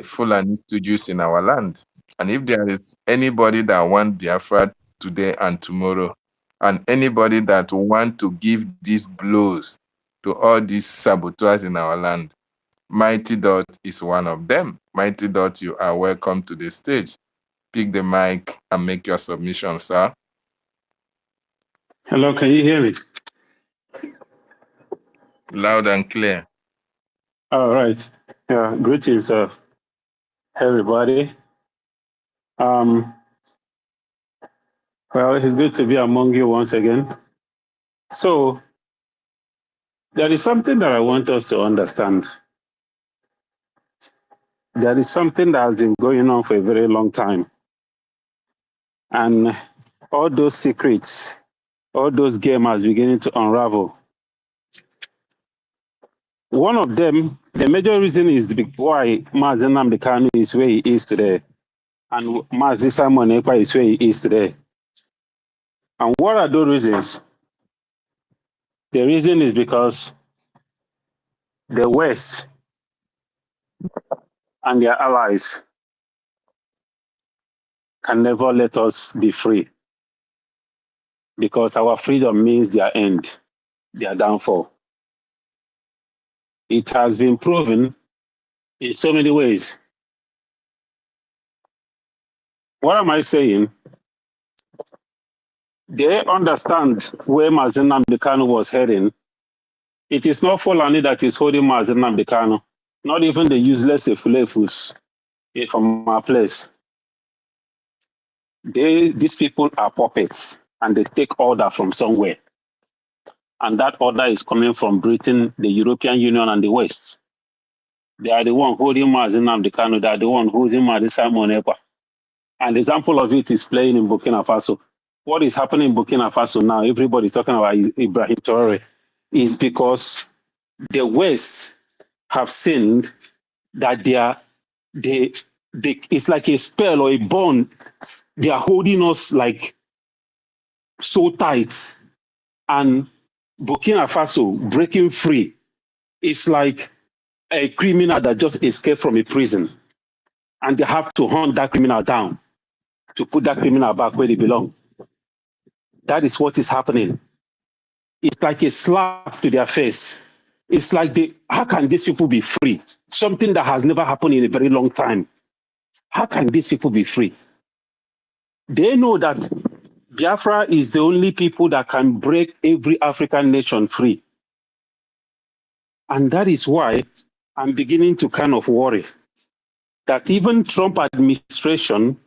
Fulani studios in our land, and if there is anybody that wants Biafra today and tomorrow, and anybody that wants to give these blows to all these saboteurs in our land, Mighty Dot is one of them. Mighty Dot, you are welcome to the stage. Pick the mic and make your submission, sir. Hello, can you hear me? Loud and clear. All right. Yeah, greetings, everybody. Well, it's good to be among you once again. So, there is something that I want us to understand. There is something that has been going on for a very long time. And all those secrets, all those games are beginning to unravel. One of them, the major reason is why Mazi Nnamdi Kanu is where he is today. And Mazi Simon Ekpa is where he is today. And what are those reasons? The reason is because the West and their allies can never let us be free. because our freedom means their end, their downfall. It has been proven in so many ways. What am I saying? They understand where Mazen Nnamdi Kanu was heading. It is not Fulani that is holding Mazen Nnamdi Kanu, not even the useless Efulefus from our place. These people are puppets and they take order from somewhere. And that order is coming from Britain, the European Union, and the West. They are the one holding Mazen Nnamdi Kanu. They are the one holding Madi Simon Ekpa. An example of it is playing in Burkina Faso. What is happening in Burkina Faso now, everybody talking about Ibrahim Traore, is because the West have seen that it's like a spell or a bond. They are holding us like so tight. And Burkina Faso breaking free is like a criminal that just escaped from a prison. And they have to hunt that criminal down to put that criminal back where they belong. That is what is happening. It's like a slap to their face. It's like, how can these people be free? Something that has never happened in a very long time. How can these people be free? They know that Biafra is the only people that can break every African nation free. And that is why I'm beginning to kind of worry that even Trump administration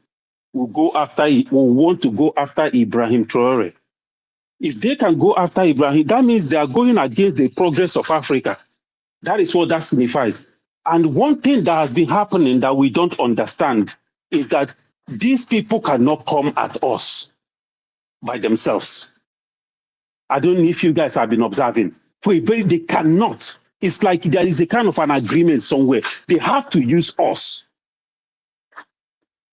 will want to go after Ibrahim Traore. If they can go after Ibrahim, that means they are going against the progress of Africa. That is what that signifies. And one thing that has been happening that we don't understand is that these people cannot come at us by themselves. I don't know if you guys have been observing. They cannot. It's like there is a kind of an agreement somewhere. They have to use us.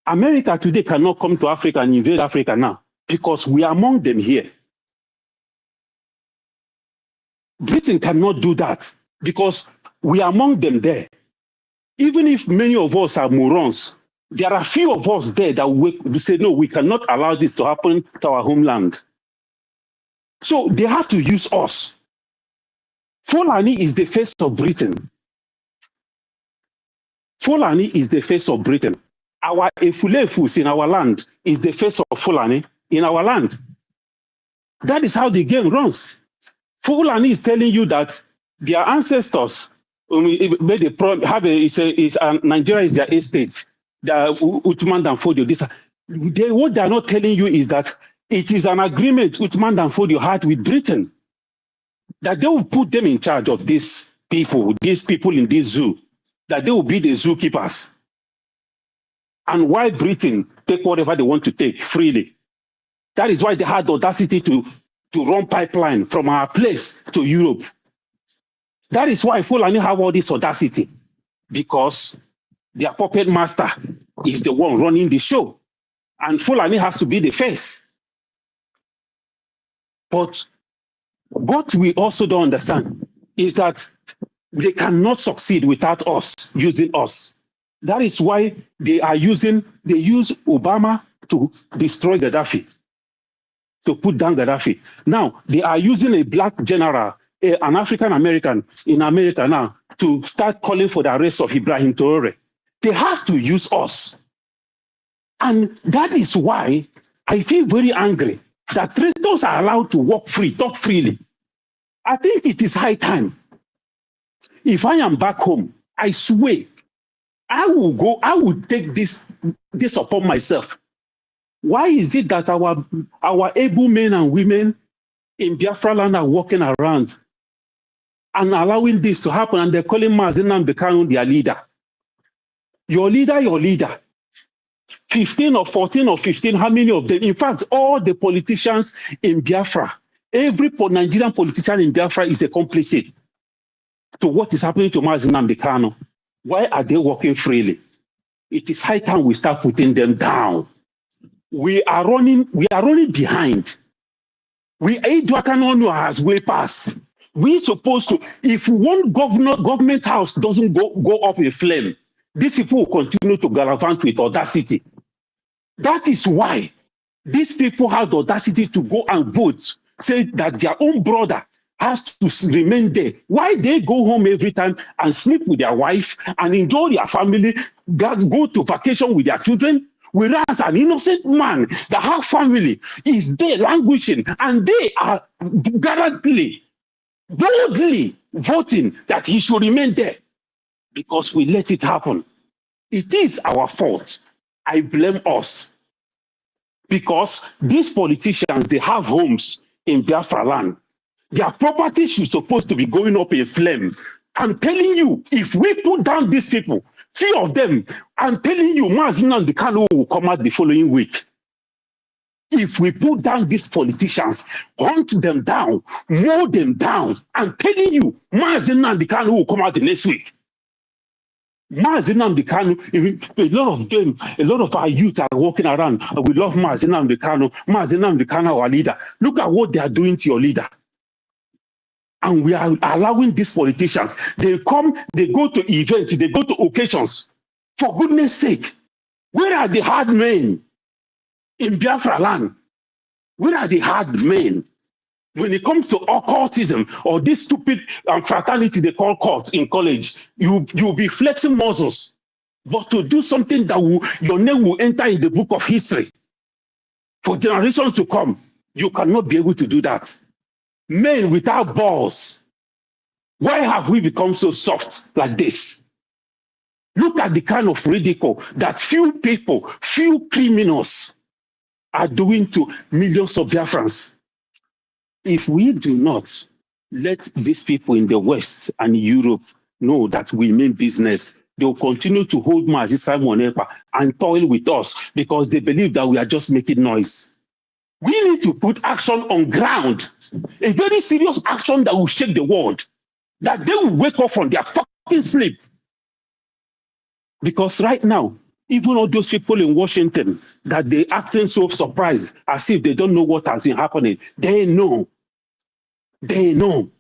America today cannot come to Africa and invade Africa now because we are among them here. Britain cannot do that because we are among them there. Even if many of us are morons, there are few of us there that we say, no, we cannot allow this to happen to our homeland. So they have to use us. Fulani is the face of Britain. Fulani is the face of Britain. Our Efulefus in our land is the face of Fulani in our land. That is how the game runs. Fulani is telling you that their ancestors made Nigeria is their estate. Uthman and Fodio. What they are not telling you is that it is an agreement Uthman and Fodio had with Britain that they will put them in charge of these people in this zoo, that they will be the zookeepers. And why Britain take whatever they want to take freely? That is why they had the audacity to run pipeline from our place to Europe. That is why Fulani have all this audacity, because their puppet master is the one running the show. And Fulani has to be the face. But what we also don't understand is that they cannot succeed without us, using us. That is why they use Obama to destroy Gaddafi, to put down Gaddafi. Now, they are using a black general, an African American in America now, to start calling for the arrest of Ibrahim Traore. They have to use us. And that is why I feel very angry that traitors are allowed to walk free, talk freely. I think it is high time. If I am back home, I swear, I will take this upon myself. Why is it that our able men and women in Biafra land are walking around and allowing this to happen, and they're calling Mazen Nnamdi Kanu their leader? Your leader. 15 or 14 or 15, how many of them? In fact, all the politicians in Biafra, every Nigerian politician in Biafra is a complicit to what is happening to Mazen Nnamdi Kanu. Why are they walking freely? It is high time we start putting them down. We are running behind. Eduakano has way past. We supposed to, if one government house doesn't go up in flame, these people will continue to gallivant with audacity. That is why These people had the audacity to go and vote, say that their own brother has to remain there. Why they go home every time and sleep with their wife and enjoy their family, go to vacation with their children? Whereas an innocent man that has family is there languishing, and they are boldly voting that he should remain there because we let it happen. It is our fault. I blame us. Because these politicians, they have homes in Biafra land. Their property is supposed to be going up in flames. I'm telling you, if we put down these people, few of them, I'm telling you, Mazi and the Kano will come out the following week. If we put down these politicians, hunt them down, mow them down, I'm telling you, Mazi and the Kano will come out the next week. Mazi Nnamdi Kanu, a lot of them, a lot of our youth are walking around. We love Mazi Nnamdi Kanu. Mazi Nnamdi Kanu, our leader. Look at what they are doing to your leader. And we are allowing these politicians. They come, they go to events, they go to occasions. For goodness sake, where are the hard men in Biafra land? Where are the hard men? When it comes to occultism or this stupid fraternity they call cult in college, you'll be flexing muscles. But to do something that your name will enter in the book of history for generations to come, you cannot be able to do that. Men without balls. Why have we become so soft like this? Look at the kind of ridicule that few people, few criminals are doing to millions of Biafrans. If we do not let these people in the West and Europe know that we mean business, they will continue to hold Mazi Simon Ekpa and toil with us because they believe that we are just making noise. We need to put action on ground, a very serious action that will shake the world, that they will wake up from their fucking sleep. Because right now, even all those people in Washington that they acting so surprised as if they don't know what has been happening, they know. They know.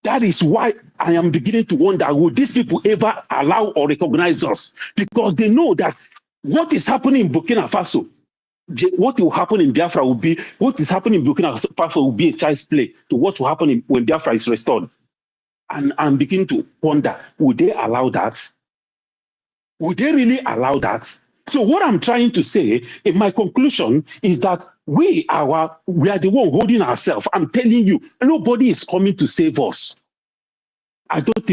That is why I am beginning to wonder, will these people ever allow or recognize us? Because they know that what is happening in Burkina Faso, what will happen in Biafra will be, what is happening in Burkina Faso will be a child's play to what will happen when Biafra is restored. And I'm beginning to wonder, would they allow that? Would they really allow that? So what I'm trying to say in my conclusion is that we are the one holding ourselves. I'm telling you, nobody is coming to save us. I don't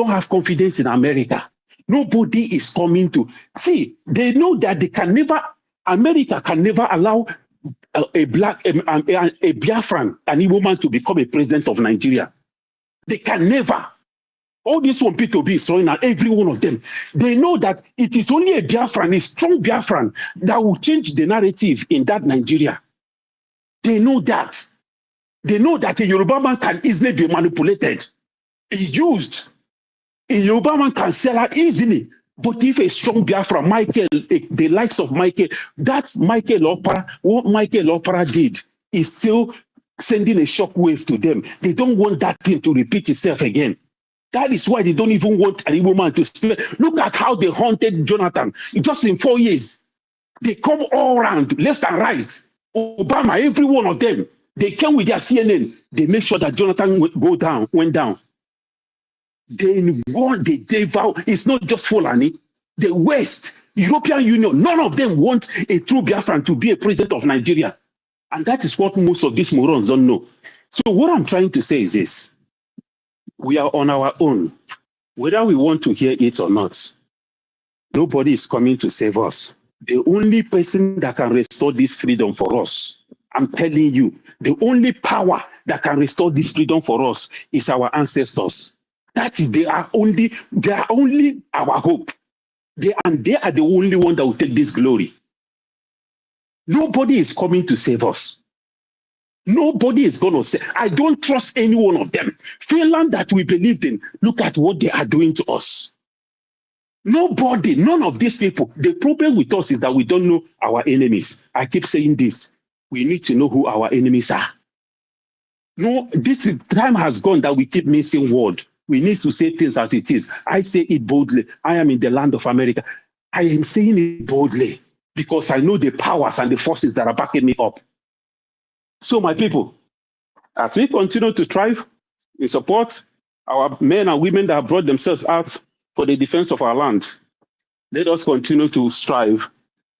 have confidence in America. Nobody is coming to see. They know that America can never allow a Biafran, an Igbo man, to become a president of Nigeria. They can never. All this one P2B is throwing at every one of them. They know that it is only a Biafran, a strong Biafran, that will change the narrative in that Nigeria. They know that. They know that a Yoruba man can easily be manipulated. Used. A Yoruba man can sell out easily. But if a strong Biafra, Michael, the likes of Michael, that's Michael Opera, what Michael Opera did is still sending a shockwave to them. They don't want that thing to repeat itself again. That is why they don't even want an Igbo man to speak. Look at how they haunted Jonathan. Just in 4 years, they come all around, left and right. Obama, every one of them, they came with their CNN. They make sure that Jonathan went down. They want the devil. It's not just Fulani. The West, European Union, none of them want a true Biafran to be a president of Nigeria. And that is what most of these morons don't know. So what I'm trying to say is this. We are on our own, whether we want to hear it or not. Nobody is coming to save us. The only person that can restore this freedom for us, I'm telling you, the only power that can restore this freedom for us is our ancestors. That is, they are only our hope. They are the only one that will take this glory. Nobody is coming to save us. Nobody is going to say, I don't trust any one of them. Finland that we believed in, look at what they are doing to us. Nobody, none of these people. The problem with us is that we don't know our enemies. I keep saying this. We need to know who our enemies are. No, time has gone that we keep missing word. We need to say things as it is. I say it boldly. I am in the land of America. I am saying it boldly. because I know the powers and the forces that are backing me up. So my people, as we continue to thrive in support our men and women that have brought themselves out for the defense of our land, let us continue to strive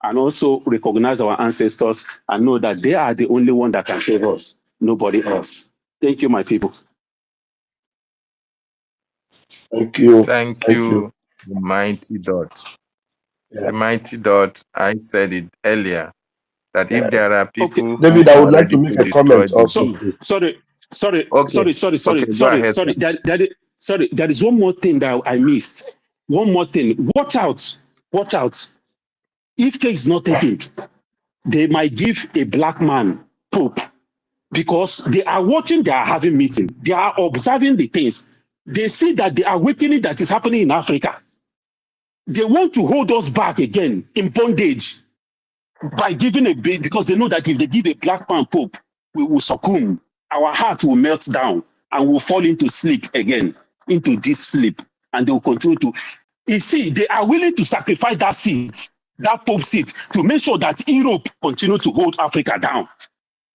and also recognize our ancestors and know that they are the only one that can save us, nobody else. Thank you, my people. Thank you. Thank Thank you, you. the mighty dot. Yeah. The mighty dot, I said it earlier, that if Yeah. there are Okay, people who David, I are would like to ready make to a destroy comment the also, so peace. please. Okay, okay, go ahead, sir. Sorry, there is one more thing that I missed. One more thing. Watch out. Watch out. If care is not taken, they might give a black man pope because they are watching, they are having meeting, they are observing the things. They see that the awakening that is happening in Africa. They want to hold us back again in bondage by giving a big, because they know that if they give a black man pope, we will succumb. Our heart will melt down and we'll fall into sleep again, into deep sleep. And they will continue to, you see, they are willing to sacrifice that seat, that pope seat, to make sure that Europe continue to hold Africa down.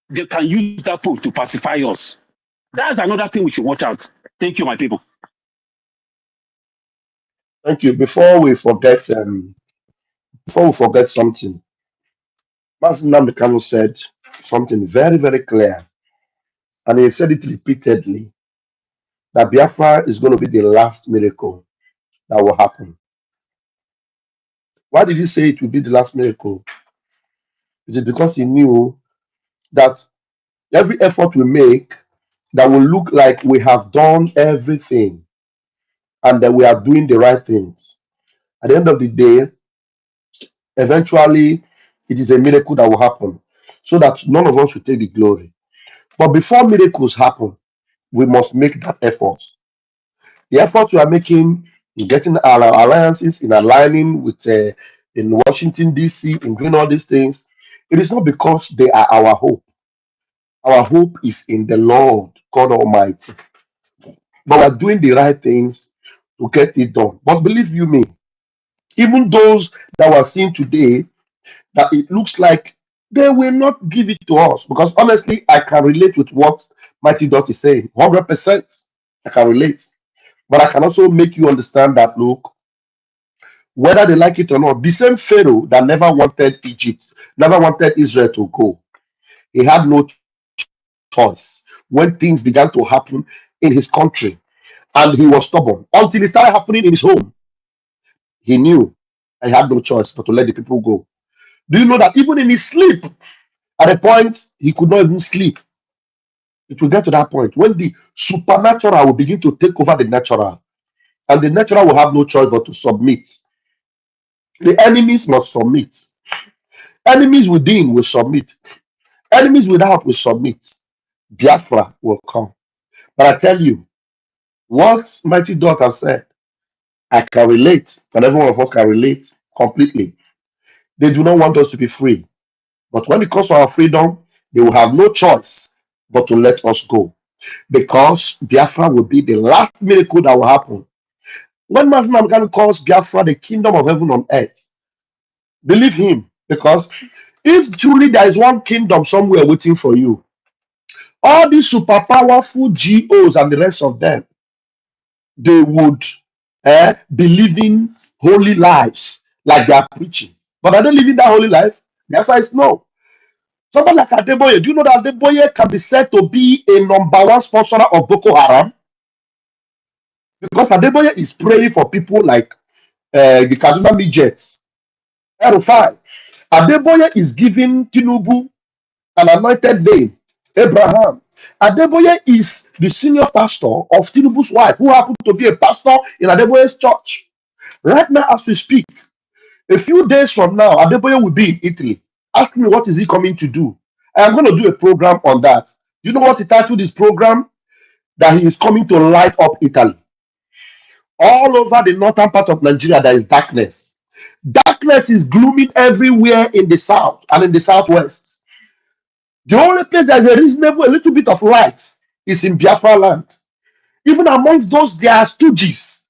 They can use that pope to pacify us. That's another thing we should watch out. Thank you, my people. Thank you. Before we forget something, Master Namdekanu said something very, very clear, and he said it repeatedly, that Biafra is going to be the last miracle that will happen. Why did he say it will be the last miracle? Is it because he knew that every effort we make that will look like we have done everything and that we are doing the right things, at the end of the day, eventually it is a miracle that will happen so that none of us will take the glory. But before miracles happen, we must make that effort. The effort we are making in getting our alliances, in aligning with in Washington, D.C., in doing all these things, it is not because they are our hope. Our hope is in the Lord, God Almighty. But we're doing the right things to get it done. But believe you me, even those that we're seeing today, that it looks like they will not give it to us. Because honestly, I can relate with what Mighty Dot is saying. 100%. I can relate. But I can also make you understand that, look, whether they like it or not, the same Pharaoh that never wanted Egypt, never wanted Israel to go, he had no choice when things began to happen in his country. And he was stubborn until it started happening in his home. He knew he had no choice but to let the people go. Do you know that even in his sleep, at a point, he could not even sleep? It will get to that point when the supernatural will begin to take over the natural, and the natural will have no choice but to submit. The enemies must submit. Enemies within will submit. Enemies without will submit. Biafra will come. But I tell you, what Mighty Daughter said, I can relate, and every one of us can relate completely. They do not want us to be free. But when it comes to our freedom, they will have no choice but to let us go. Because Biafra will be the last miracle that will happen. When Mahatma Gandhi calls Biafra the kingdom of heaven on earth, believe him. Because if truly there is one kingdom somewhere waiting for you, all these super powerful GOs and the rest of them, they would be living holy lives like they are preaching. But are they living that holy life? The answer is no. Somebody like Adeboye, do you know that Adeboye can be said to be a #1 sponsor of Boko Haram? Because Adeboye is praying for people like the Kaduna midgets, Erufai. Adeboye is giving Tinubu an anointed name, Abraham. Adeboye is the senior pastor of Tinubu's wife, who happened to be a pastor in Adeboye's church. Right now, as we speak, a few days from now, Adeboye will be in Italy. Ask me what is he coming to do. I am going to do a program on that. You know what he titled his program? That he is coming to light up Italy. All over the northern part of Nigeria, there is darkness. Darkness is glooming everywhere in the south and in the southwest. The only place that is a reasonable, a little bit of light is in Biafra land. Even amongst those, there are stooges.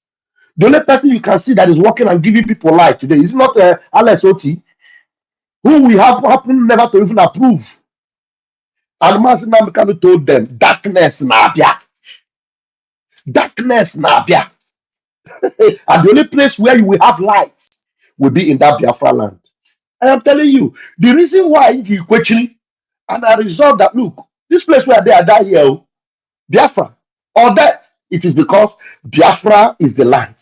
The only person you can see that is working and giving people light today is not Alex Oti. who we have happen never to even approve. And Mazi Nnamdi Kanu told them, darkness nabia. Darkness nabia. And the only place where you will have light will be in that Biafra land. I am telling you, the reason why you question, and I resolved that, look, this place where they are die here, oh, Biafra, or that, it is because Biafra is the land.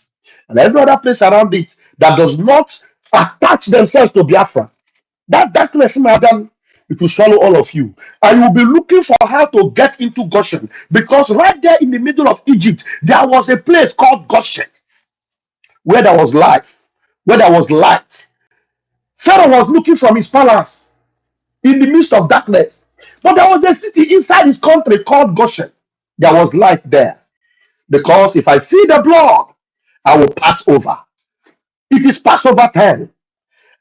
And every other place around it that does not attach themselves to Biafra, that darkness, madam, it will swallow all of you. And you will be looking for how to get into Goshen. Because right there in the middle of Egypt, there was a place called Goshen, where there was life, where there was light. Pharaoh was looking from his palace in the midst of darkness. But there was a city inside his country called Goshen. There was light there. Because if I see the blood, I will pass over. It is Passover time.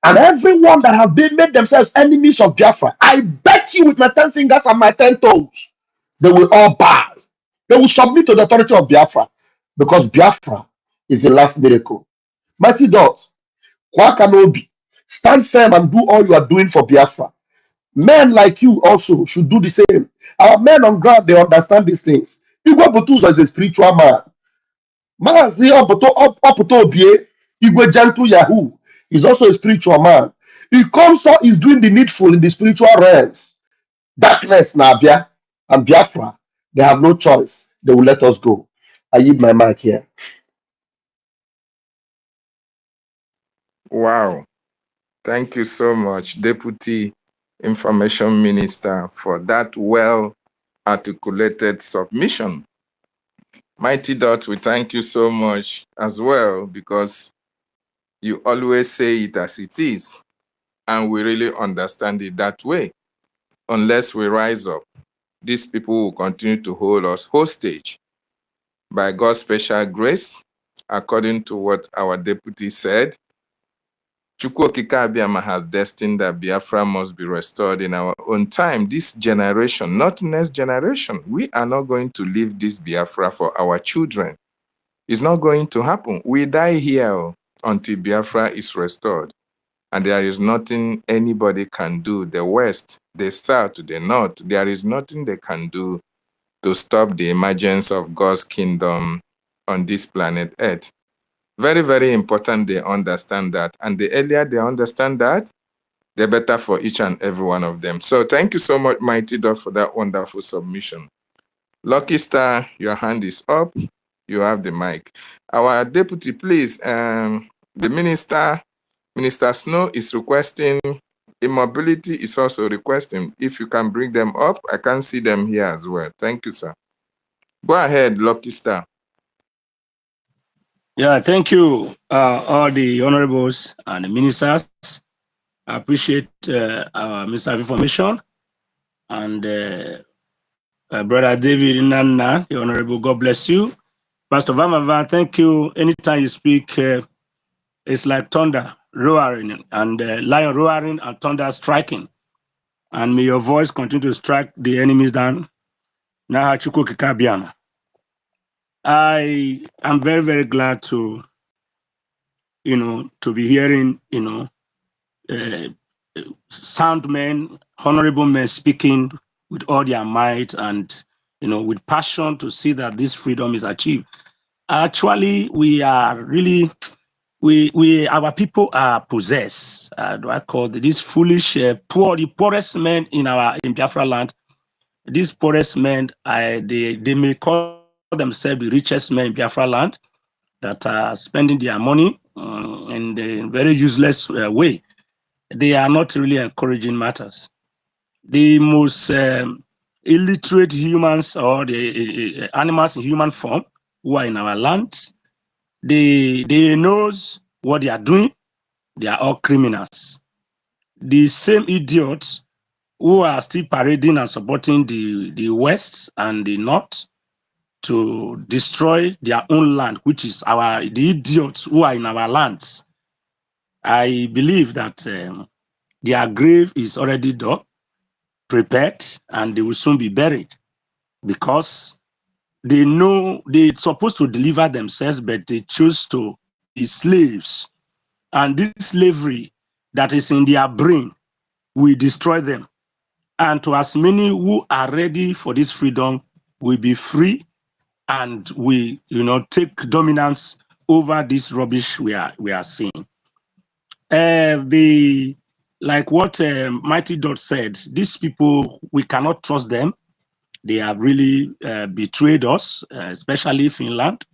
And everyone that have been made themselves enemies of Biafra, I bet you with my 10 fingers and my 10 toes, they will all bow. They will submit to the authority of Biafra. Because Biafra is the last miracle. Mighty dogs, Kwakanobi, stand firm and do all you are doing for Biafra. Men like you also should do the same. Our men on ground, they understand these things. Igwe Butuzo is a spiritual man. Mazi Oputo Obie, Igwe Gentle Yahoo, is also a spiritual man. He comes out, is doing the needful in the spiritual realms. Darkness, Nabia, and Biafra, they have no choice. They will let us go. I leave my mic here. Wow. Thank you so much, Deputy Information Minister, for that well-articulated submission. Mighty Dot, we thank you so much as well, because you always say it as it is, and we really understand it that way. Unless we rise up, these people will continue to hold us hostage. By God's special grace, according to what our deputy said, Chukwu Okike Abiyama has destined that Biafra must be restored in our own time. This generation, not next generation. We are not going to leave this Biafra for our children. It's not going to happen. We die here until Biafra is restored. And there is nothing anybody can do. The West, the South, the North, there is nothing they can do to stop the emergence of God's kingdom on this planet Earth. Very, very important they understand that. And the earlier they understand that, the better for each and every one of them. So thank you so much, Mighty Dog, for that wonderful submission. Lucky Star, your hand is up. You have the mic. Our deputy, please, the Minister Snow is requesting, Immobility is also requesting. If you can bring them up, I can see them here as well. Thank you, sir. Go ahead, Lucky Star. Yeah, thank you, all the honorables and the ministers. I appreciate our Minister of Information and Brother David Nana, the honorable. God bless you. Pastor Vamavan, thank you. Anytime you speak, it's like thunder roaring and lion roaring and thunder striking. And may your voice continue to strike the enemies down. Now, Chukwu Okike Abiyama. I am very, very glad to, to be hearing, sound men, honorable men speaking with all their might and, with passion to see that this freedom is achieved. Actually, we are really, our people are possessed. Do I call this foolish, the poorest men in Biafra land? These poorest men, they may call themselves the richest men in Biafra land that are spending their money in a very useless way. They are not really encouraging matters. The most illiterate humans or the animals in human form who are in our lands, they knows what they are doing. They are all criminals. The same idiots who are still parading and supporting the West and the North to destroy their own land, which is the idiots who are in our lands. I believe that their grave is already dug, prepared, and they will soon be buried because they know they're supposed to deliver themselves, but they choose to be slaves. And this slavery that is in their brain we destroy them. And to as many who are ready for this freedom, we be free and we, take dominance over this rubbish we are seeing. Like what Mighty Dot said, these people, we cannot trust them. They have really betrayed us, especially Finland.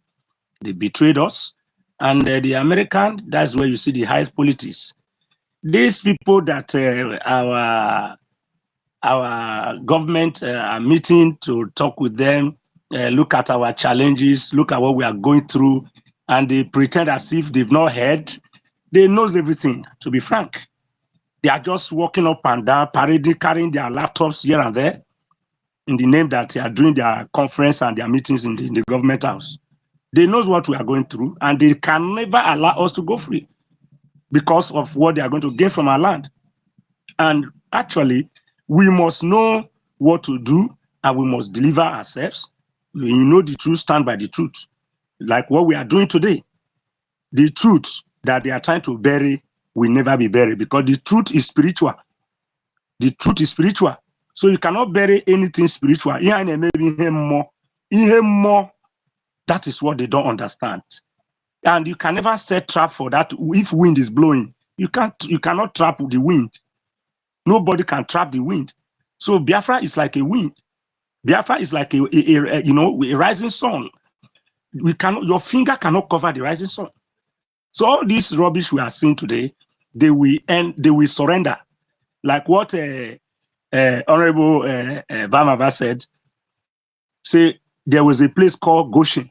They betrayed us. And the American, that's where you see the highest politics. These people that our government are meeting to talk with them, look at our challenges, look at what we are going through, and they pretend as if they've not heard. They knows everything, to be frank. They are just walking up and down, parading, carrying their laptops here and there in the name that they are doing their conference and their meetings in the government house. They knows what we are going through, and they can never allow us to go free because of what they are going to gain from our land. And actually, we must know what to do, and we must deliver ourselves. You know the truth, stand by the truth. Like what we are doing today. The truth that they are trying to bury will never be buried because the truth is spiritual. The truth is spiritual. So you cannot bury anything spiritual. Maybe more. That is what they don't understand. And you can never set trap for that. If wind is blowing, you cannot trap the wind. Nobody can trap the wind. So Biafra is like a wind. Biafra is like a rising sun. Your finger cannot cover the rising sun. So all this rubbish we are seeing today, they will surrender. Like what Honorable Vamava said, say there was a place called Goshen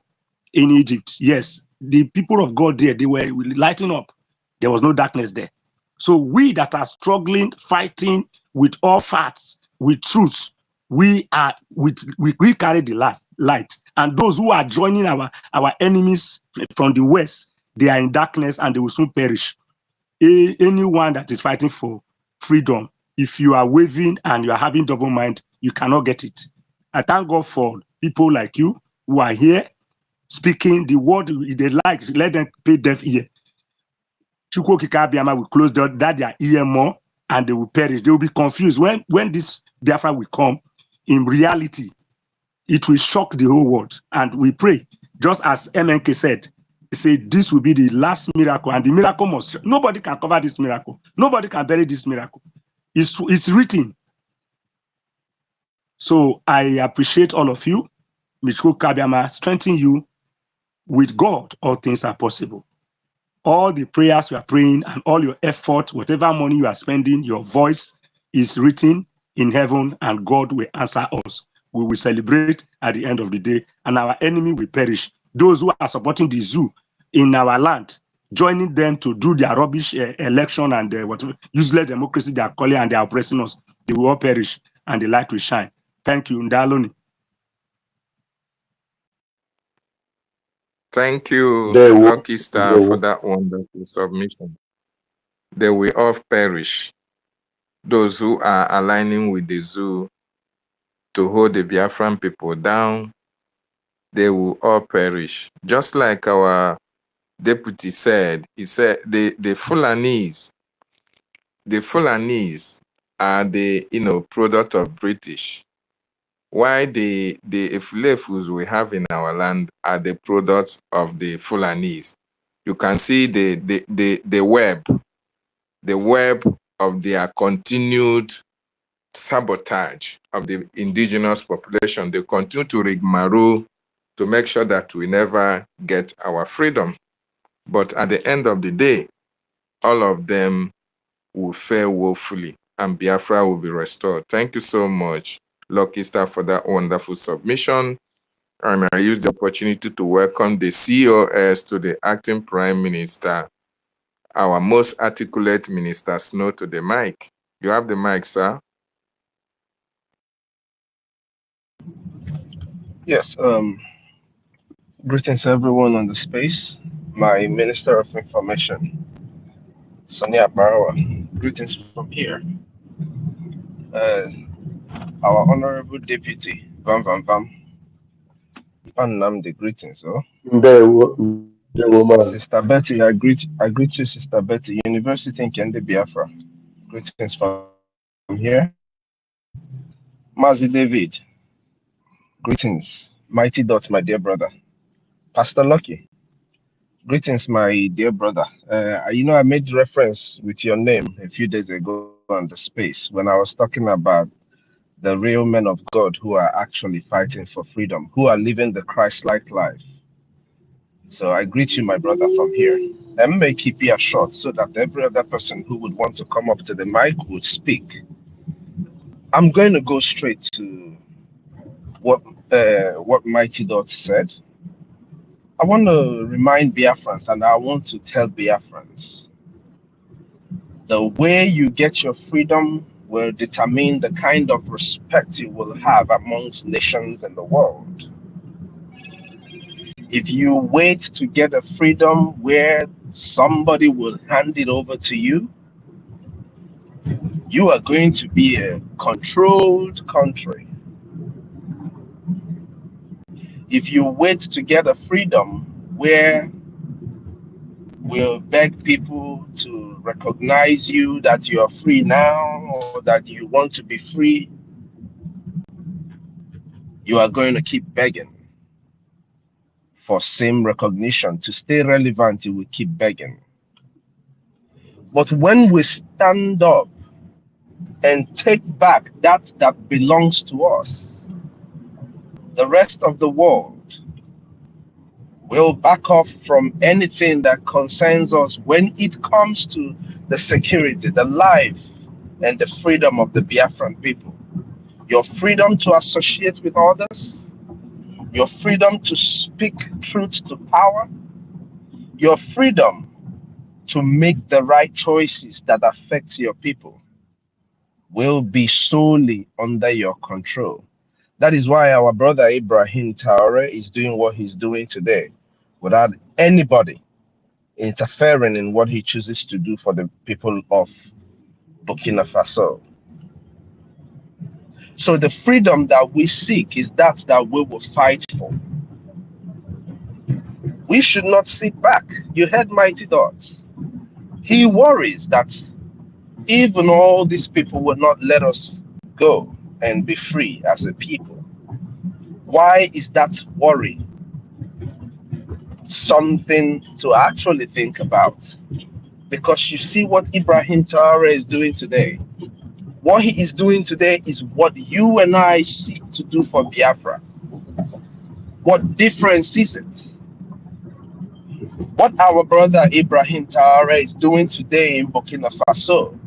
in Egypt. Yes, the people of God there, they were lighting up. There was no darkness there. So we that are struggling, fighting with all facts, with truth, we carry the light. And those who are joining our enemies from the west, they are in darkness and they will soon perish. Anyone that is fighting for freedom, if you are waving and you are having double mind, you cannot get it. I thank God for people like you who are here speaking the word they like, let them pay deaf ear. Chukwu Kikabiama will close their ear more and they will perish. They will be confused. When this Biafra will come, in reality, it will shock the whole world. And we pray, just as MNK said, he said this will be the last miracle, and the miracle nobody can cover this miracle. Nobody can bury this miracle. It's written. So I appreciate all of you. Michiko Kabiama, strengthen you. With God, all things are possible. All the prayers you are praying and all your effort, whatever money you are spending, your voice is written in heaven and God will answer us. We will celebrate at the end of the day and our enemy will perish. Those who are supporting the zoo in our land, joining them to do their rubbish election and whatever useless democracy they are calling and they are oppressing us, they will all perish and the light will shine. Thank you, Ndaloni. Thank you, They will, Lucky they Star, for will. that wonderful submission. They will all perish. Those who are aligning with the zoo to hold the Biafran people down, they will all perish. Just like our deputy said, he said the Fulanese are the product of British. Why the Efulefus we have in our land are the products of the Fulanese. You can see the web of their continued sabotage of the indigenous population. They continue to rigmarole to make sure that we never get our freedom. But at the end of the day, all of them will fare woefully and Biafra will be restored. Thank you so much, Lucky Star, for that wonderful submission. And I use the opportunity to welcome the COS to the acting Prime Minister, our most articulate Minister Snow, to the mic. You have the mic, sir. Yes, greetings everyone on the space. My Minister of Information, Sonia Barawa. Greetings from here. Uh, our Honorable Deputy, Vam Vam Vam, Annam, the greetings. Oh. They will, man. Sister Betty, I greet you, Sister Betty, University in Kende Biafra. Greetings, family. I'm here. Mazi David, greetings. Mighty Dot, my dear brother. Pastor Lucky, greetings, my dear brother. I made reference with your name a few days ago on the space when I was talking about the real men of God who are actually fighting for freedom, who are living the Christ-like life. So I greet you, my brother, from here. And may keep it short so that every other person who would want to come up to the mic would speak. I'm going to go straight to what Mighty Dot said. I want to remind Biafrans and I want to tell Biafrans the way you get your freedom will determine the kind of respect you will have amongst nations in the world. If you wait to get a freedom where somebody will hand it over to you, you are going to be a controlled country. If you wait to get a freedom where we'll beg people to recognize you that you are free now or that you want to be free, you are going to keep begging for same recognition. To stay relevant, you will keep begging. But when we stand up and take back that belongs to us, the rest of the world will back off from anything that concerns us when it comes to the security, the life, and the freedom of the Biafran people. Your freedom to associate with others, your freedom to speak truth to power, your freedom to make the right choices that affect your people will be solely under your control. That is why our brother Ibrahim Traore is doing what he's doing today without anybody interfering in what he chooses to do for the people of Burkina Faso. So the freedom that we seek is that we will fight for. We should not sit back. You heard Mighty Dots. He worries that even all these people will not let us go and be free as a people. Why is that worry something to actually think about? Because you see what Ibrahim Traore is doing today. What he is doing today is what you and I seek to do for Biafra. What difference is it? What our brother Ibrahim Traore is doing today in Burkina Faso,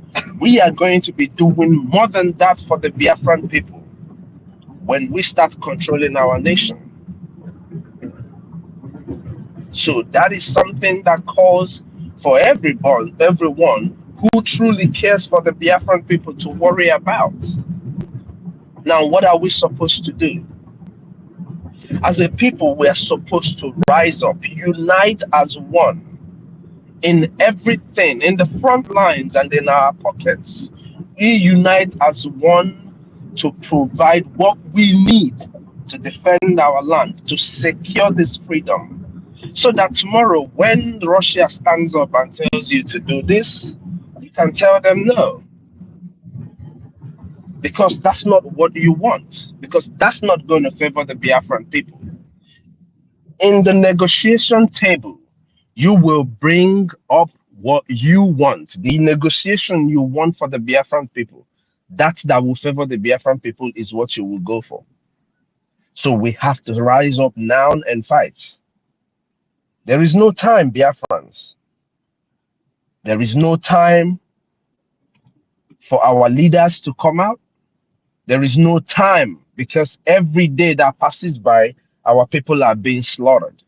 we are going to be doing more than that for the Biafran people when we start controlling our nation. So that is something that calls for everyone who truly cares for the Biafran people to worry about. Now, what are we supposed to do? As a people, we are supposed to rise up, unite as one in everything, in the front lines and in our pockets. We unite as one to provide what we need to defend our land, to secure this freedom. So that tomorrow, when Russia stands up and tells you to do this, you can tell them no, because that's not what you want, because that's not going to favor the Biafran people. In the negotiation table, you will bring up what you want, the negotiation you want for the Biafran people. That will favor the Biafran people is what you will go for. So we have to rise up now and fight. There is no time, Biafrans. There is no time for our leaders to come out. There is no time, because every day that passes by, our people are being slaughtered.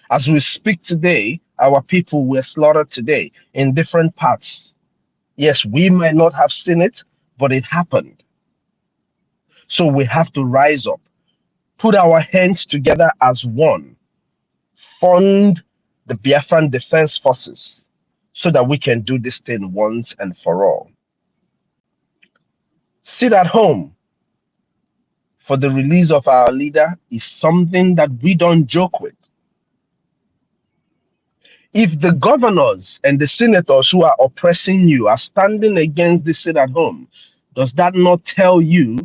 As we speak today, our people were slaughtered today in different parts. Yes, we might not have seen it, but it happened. So we have to rise up, put our hands together as one, fund the Biafran Defense Forces so that we can do this thing once and for all. Sit at home for the release of our leader is something that we don't joke with. If the governors and the senators who are oppressing you are standing against the sit at home, does that not tell you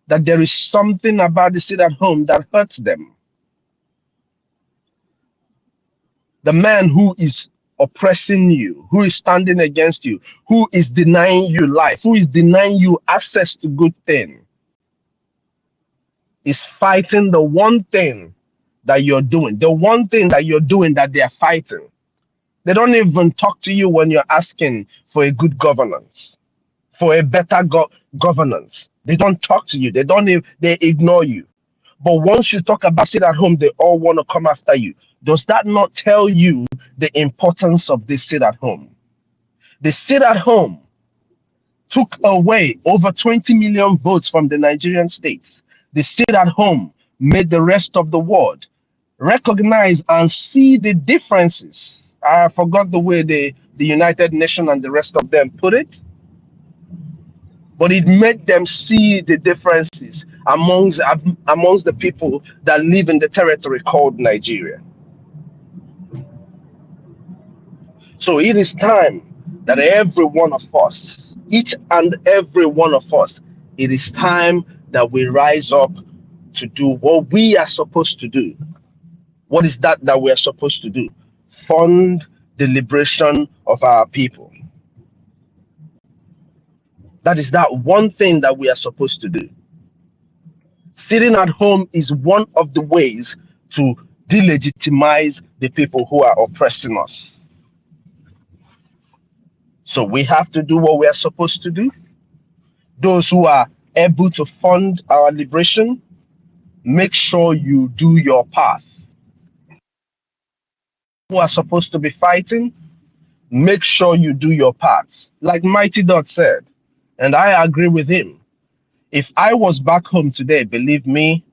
that there is something about the sit at home that hurts them? The man who is oppressing you, who is standing against you, who is denying you life, who is denying you access to good things, is fighting the one thing that you're doing, the one thing that you're doing that they are fighting. They don't even talk to you when you're asking for a good governance, for a better governance. They don't talk to you. They don't even, they ignore you. But once you talk about sit at home, they all want to come after you. Does that not tell you the importance of this sit at home? The sit at home took away over 20 million votes from the Nigerian states. The sit at home made the rest of the world recognize and see the differences. I forgot the way the United Nations and the rest of them put it, but it made them see the differences amongst the people that live in the territory called Nigeria. So it is time that every one of us, each and every one of us, it is time that we rise up to do what we are supposed to do. What is that we are supposed to do? Fund the liberation of our people. That is that one thing that we are supposed to do. Sitting at home is one of the ways to delegitimize the people who are oppressing us. So we have to do what we are supposed to do. Those who are able to fund our liberation, make sure you do your part. Who are supposed to be fighting, make sure you do your part. Like Mighty Dot said, and I agree with him. If I was back home today, believe me,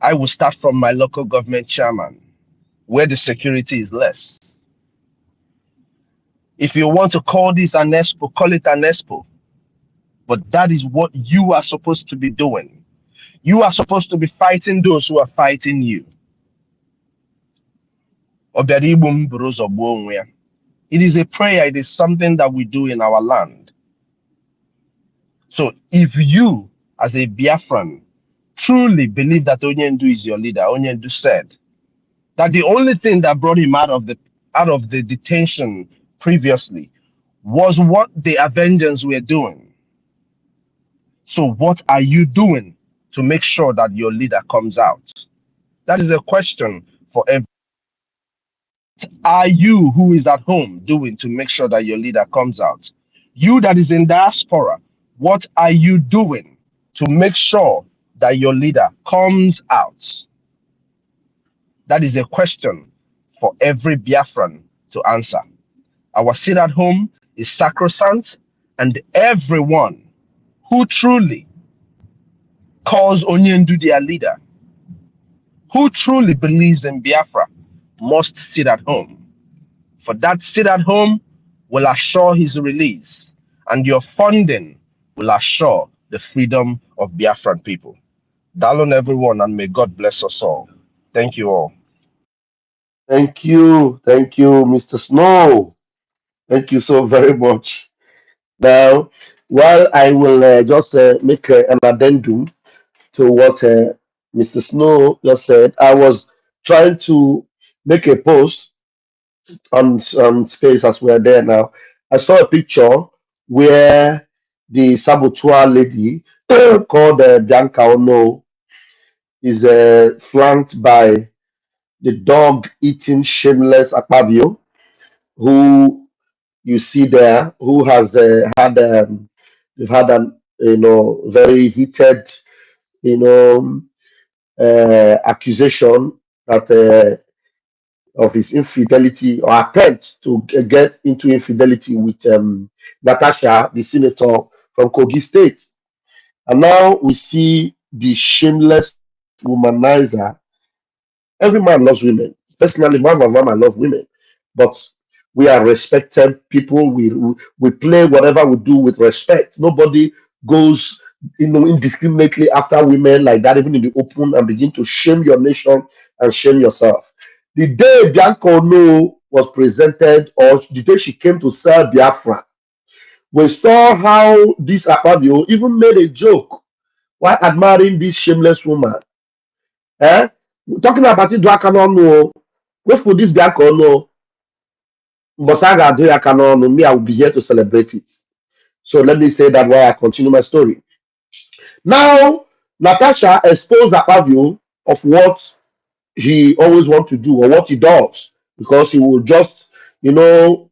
I would start from my local government chairman, where the security is less. If you want to call this an expo, call it an expo. But that is what you are supposed to be doing. You are supposed to be fighting those who are fighting you. It is a prayer, it is something that we do in our land. So if you, as a Biafran, truly believe that Onyendu is your leader, Onyendu said that the only thing that brought him out of the detention previously was what the Avengers were doing. So what are you doing to make sure that your leader comes out? That is a question for everyone. Are you who is at home doing to make sure that your leader comes out? You that is in diaspora, what are you doing to make sure that your leader comes out? That is a question for every Biafran to answer. Our sit at home is sacrosanct, and everyone who truly calls Onyendu their leader, who truly believes in Biafra, must sit at home. For that sit at home will assure his release, and your funding will assure the freedom of Biafran people. Dalon everyone, and may God bless us all. Thank you all. Thank you, Mr. Snow. Thank you so very much. Now, while I will just make an addendum to what Mr. Snow just said, I was trying to make a post on space as we're there now. I saw a picture where the saboteur lady called Bianca Ono is flanked by the dog eating shameless Akpabio, who you see there, who has they've had an very heated accusation that of his infidelity or attempt to get into infidelity with Natasha, the senator from Kogi State. And now we see the shameless womanizer. Every man loves women. Personally, man, I love women. But we are respected people. We play whatever we do with respect. Nobody goes indiscriminately after women like that, even in the open, and begin to shame your nation and shame yourself. The day Bianca Ono was presented, or the day she came to sell Biafra, we saw how this Akpabio even made a joke while admiring this shameless woman. Eh? Talking about it, do I cannot know? What for this Bianca Ono? But I do I cannot know. Me, I will be here to celebrate it. So let me say that while I continue my story. Now, Natasha exposed Akpabio of what he always wants to do or what he does, because he will just,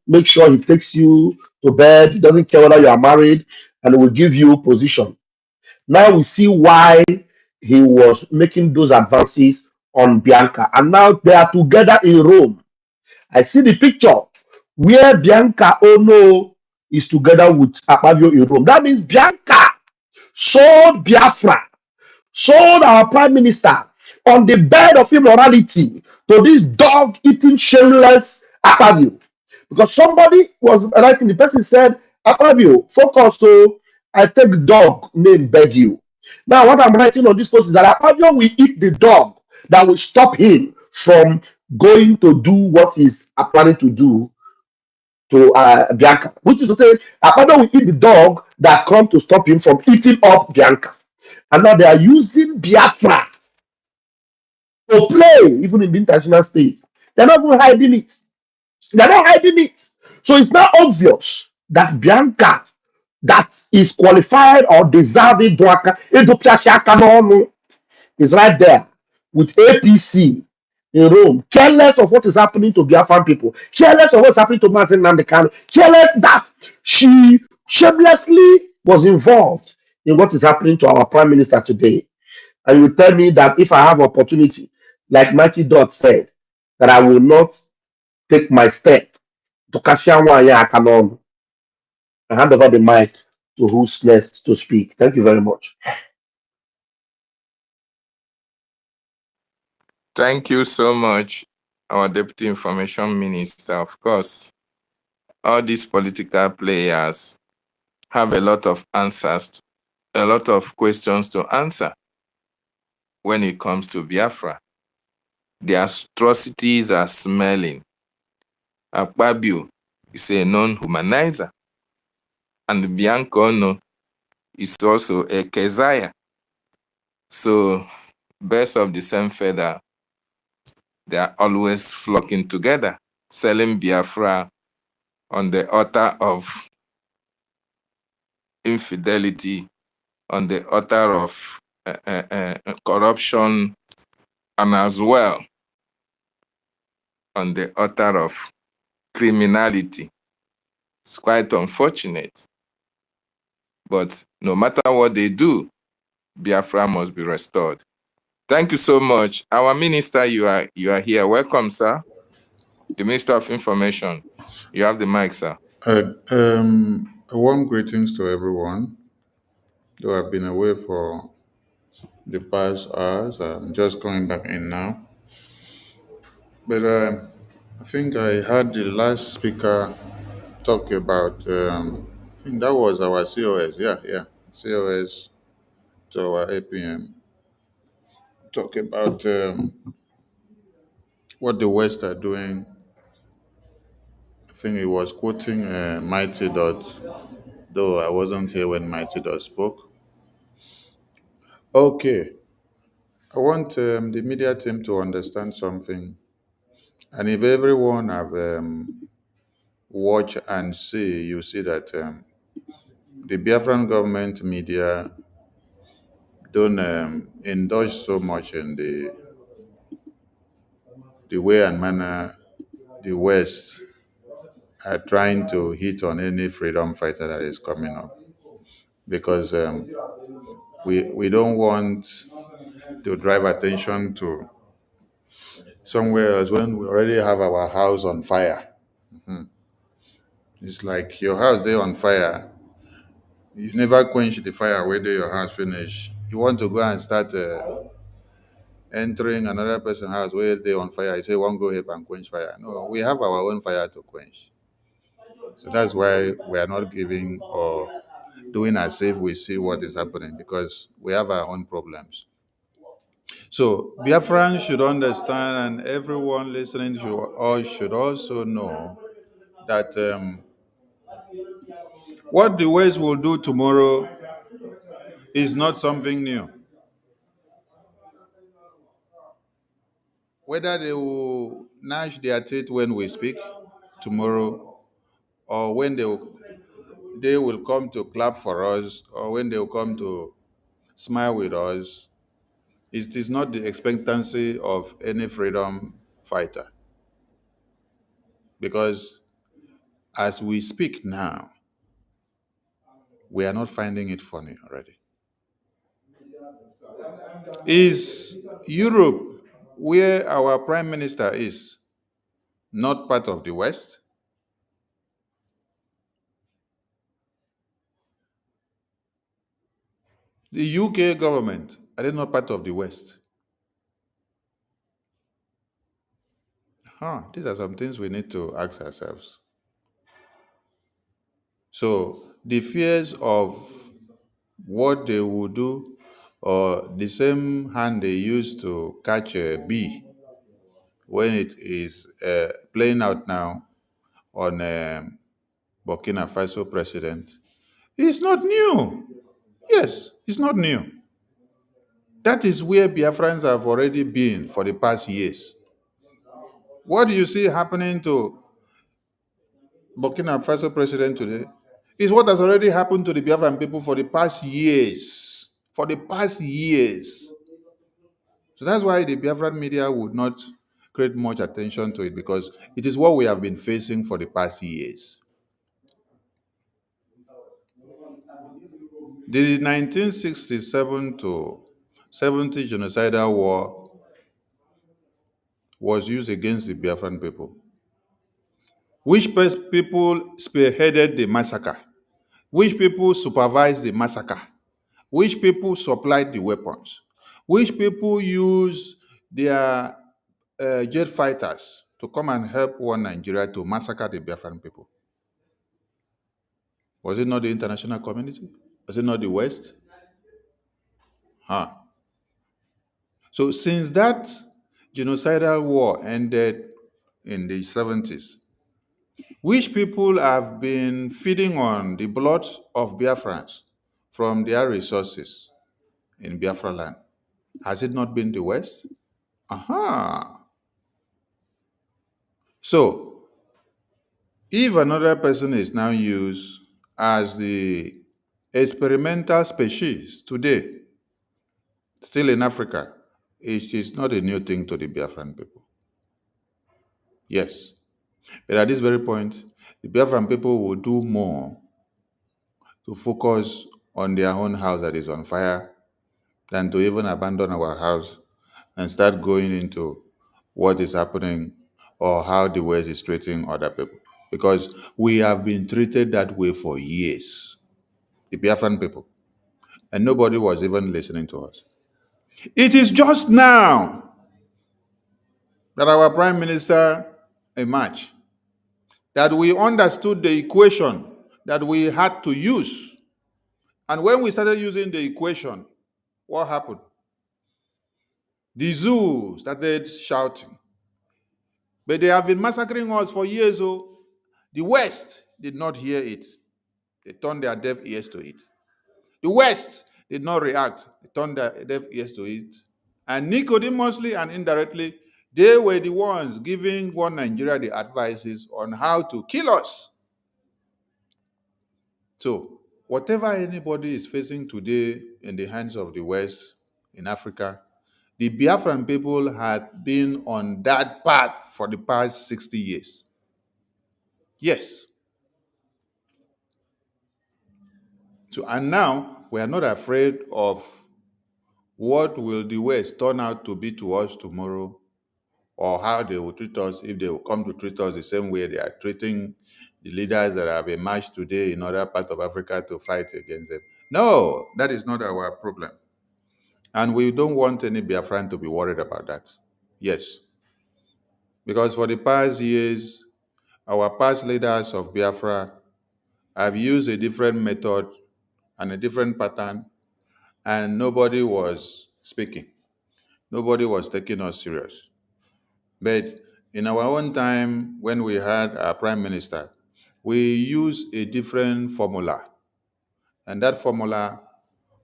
make sure he takes you to bed. He doesn't care whether you are married, and he will give you position. Now we see why he was making those advances on Bianca, and now they are together in Rome. I see the picture where Bianca Ono is together with Akpabio in Rome. That means Bianca sold Biafra, sold our prime minister on the bed of immorality to this dog-eating, shameless Akpabio. Because somebody was writing, the person said, Akpabio, focus, so I take dog name beg you. Now, what I'm writing on this post is that Akpabio will eat the dog that will stop him from going to do what he's planning to do to Bianca, which is to say, Akpabio will eat the dog that come to stop him from eating up Bianca. And now they are using Biafra to play, even in the international stage. They're not even hiding it. They're not hiding it. So it's now obvious that Bianca, that is qualified or deserving is right there with APC in Rome, careless of what is happening to Biafran people, careless of what's happening to Mazen Namdekano, careless that she shamelessly was involved in what is happening to our prime minister today. And you tell me that if I have opportunity, like Mighty Dot said, that I will not take my step to Kashianwanya Akanon. I hand over the mic to who's next to speak. Thank you very much. Thank you so much, our Deputy Information Minister. Of course, all these political players have a lot of answers, a lot of questions to answer when it comes to Biafra. The atrocities are smelling. Akpabio is a non-humanizer, and Bianca Ono is also a Keziah. So, birds of the same feather, they are always flocking together, selling Biafra on the altar of infidelity, on the altar of corruption, and as well on the altar of criminality. It's quite unfortunate. But no matter what they do, Biafra must be restored. Thank you so much. Our minister, you are here. Welcome, sir. The Minister of Information. You have the mic, sir. A warm greetings to everyone. Though I've been away for the past hours, I'm just coming back in now. But I think I heard the last speaker talk about, I think that was our COS, COS to our APM. Talk about what the West are doing. I think he was quoting Mighty Dot, though I wasn't here when Mighty Dot spoke. Okay, I want the media team to understand something. And if everyone have watched and see, you see that the Biafran government media don't indulge so much in the way and manner the West are trying to hit on any freedom fighter that is coming up. Because we don't want to drive attention to somewhere else when we already have our house on fire. Mhm. It's like your house there on fire. You never quench the fire where your house finish. You want to go and start entering another person's house where they on fire. You say, "Won't go help and quench fire." No, we have our own fire to quench. So that's why we are not giving or doing as if we see what is happening, because we have our own problems. So Biafrans should understand, and everyone listening to us should also know that what the West will do tomorrow is not something new. Whether they will gnash their teeth when we speak tomorrow, or when they will come to clap for us, or when they will come to smile with us, it is not the expectancy of any freedom fighter. Because as we speak now, we are not finding it funny already. Is Europe, where our prime minister is, not part of the West? The UK government, are they not part of the West? These are some things we need to ask ourselves. So the fears of what they will do, or the same hand they used to catch a bee when it is playing out now on Burkina Faso president, is not new. Yes, it's not new. That is where Biafrans have already been for the past years. What do you see happening to Burkina Faso president today is what has already happened to the Biafran people for the past years. For the past years. So that's why the Biafran media would not create much attention to it, because it is what we have been facing for the past years. The 1967 to 70 genocidal war was used against the Biafran people. Which people spearheaded the massacre? Which people supervised the massacre? Which people supplied the weapons? Which people used their jet fighters to come and help one Nigeria to massacre the Biafran people? Was it not the international community? Was it not the West? So since that genocidal war ended in the 70s, which people have been feeding on the blood of Biafrans from their resources in Biafra land? Has it not been the West? So, if another person is now used as the experimental species today, still in Africa, it is not a new thing to the Biafran people. Yes. But at this very point, the Biafran people will do more to focus on their own house that is on fire than to even abandon our house and start going into what is happening or how the West is treating other people. Because we have been treated that way for years, the Biafran people, and nobody was even listening to us. It is just now that our Prime Minister emerged, that we understood the equation that we had to use. And when we started using the equation, what happened? The zoo started shouting. But they have been massacring us for years. So the West did not hear it. They turned their deaf ears to it. The West did not react. They turned their deaf ears to it. And Nicodemously and indirectly, they were the ones giving one Nigeria the advices on how to kill us. So whatever anybody is facing today in the hands of the West in Africa, the Biafran people had been on that path for the past 60 years. Yes. So, and now we are not afraid of what will the West turn out to be to us tomorrow, or how they will treat us if they will come to treat us the same way they are treating the leaders that have emerged today in other parts of Africa to fight against them. No, that is not our problem. And we don't want any Biafran to be worried about that. Yes. Because for the past years, our past leaders of Biafra have used a different method and a different pattern, and nobody was speaking. Nobody was taking us serious. But in our own time, when we had our prime minister, we used a different formula. And that formula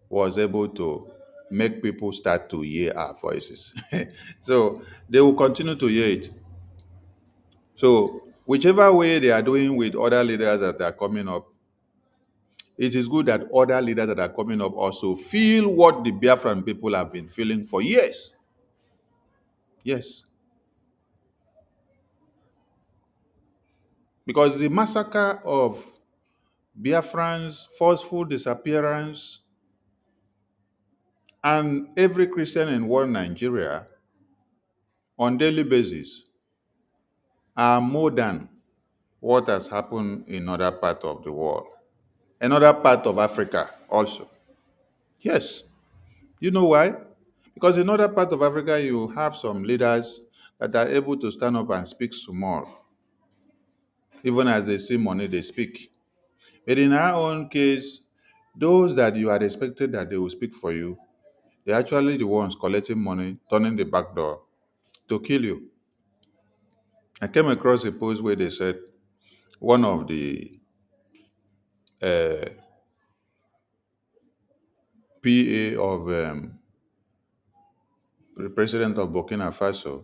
was able to make people start to hear our voices. So they will continue to hear it. So whichever way they are doing with other leaders that are coming up, it is good that other leaders that are coming up also feel what the Biafran people have been feeling for years. Yes. Because the massacre of Biafrans, forceful disappearance, and every Christian in one Nigeria on daily basis are more than what has happened in other parts of the world, another part of Africa also. Yes. You know why? Because in other part of Africa, you have some leaders that are able to stand up and speak small. Even as they see money, they speak. But in our own case, those that you had expected that they will speak for you, they're actually the ones collecting money, turning the back door to kill you. I came across a post where they said one of the PA of the president of Burkina Faso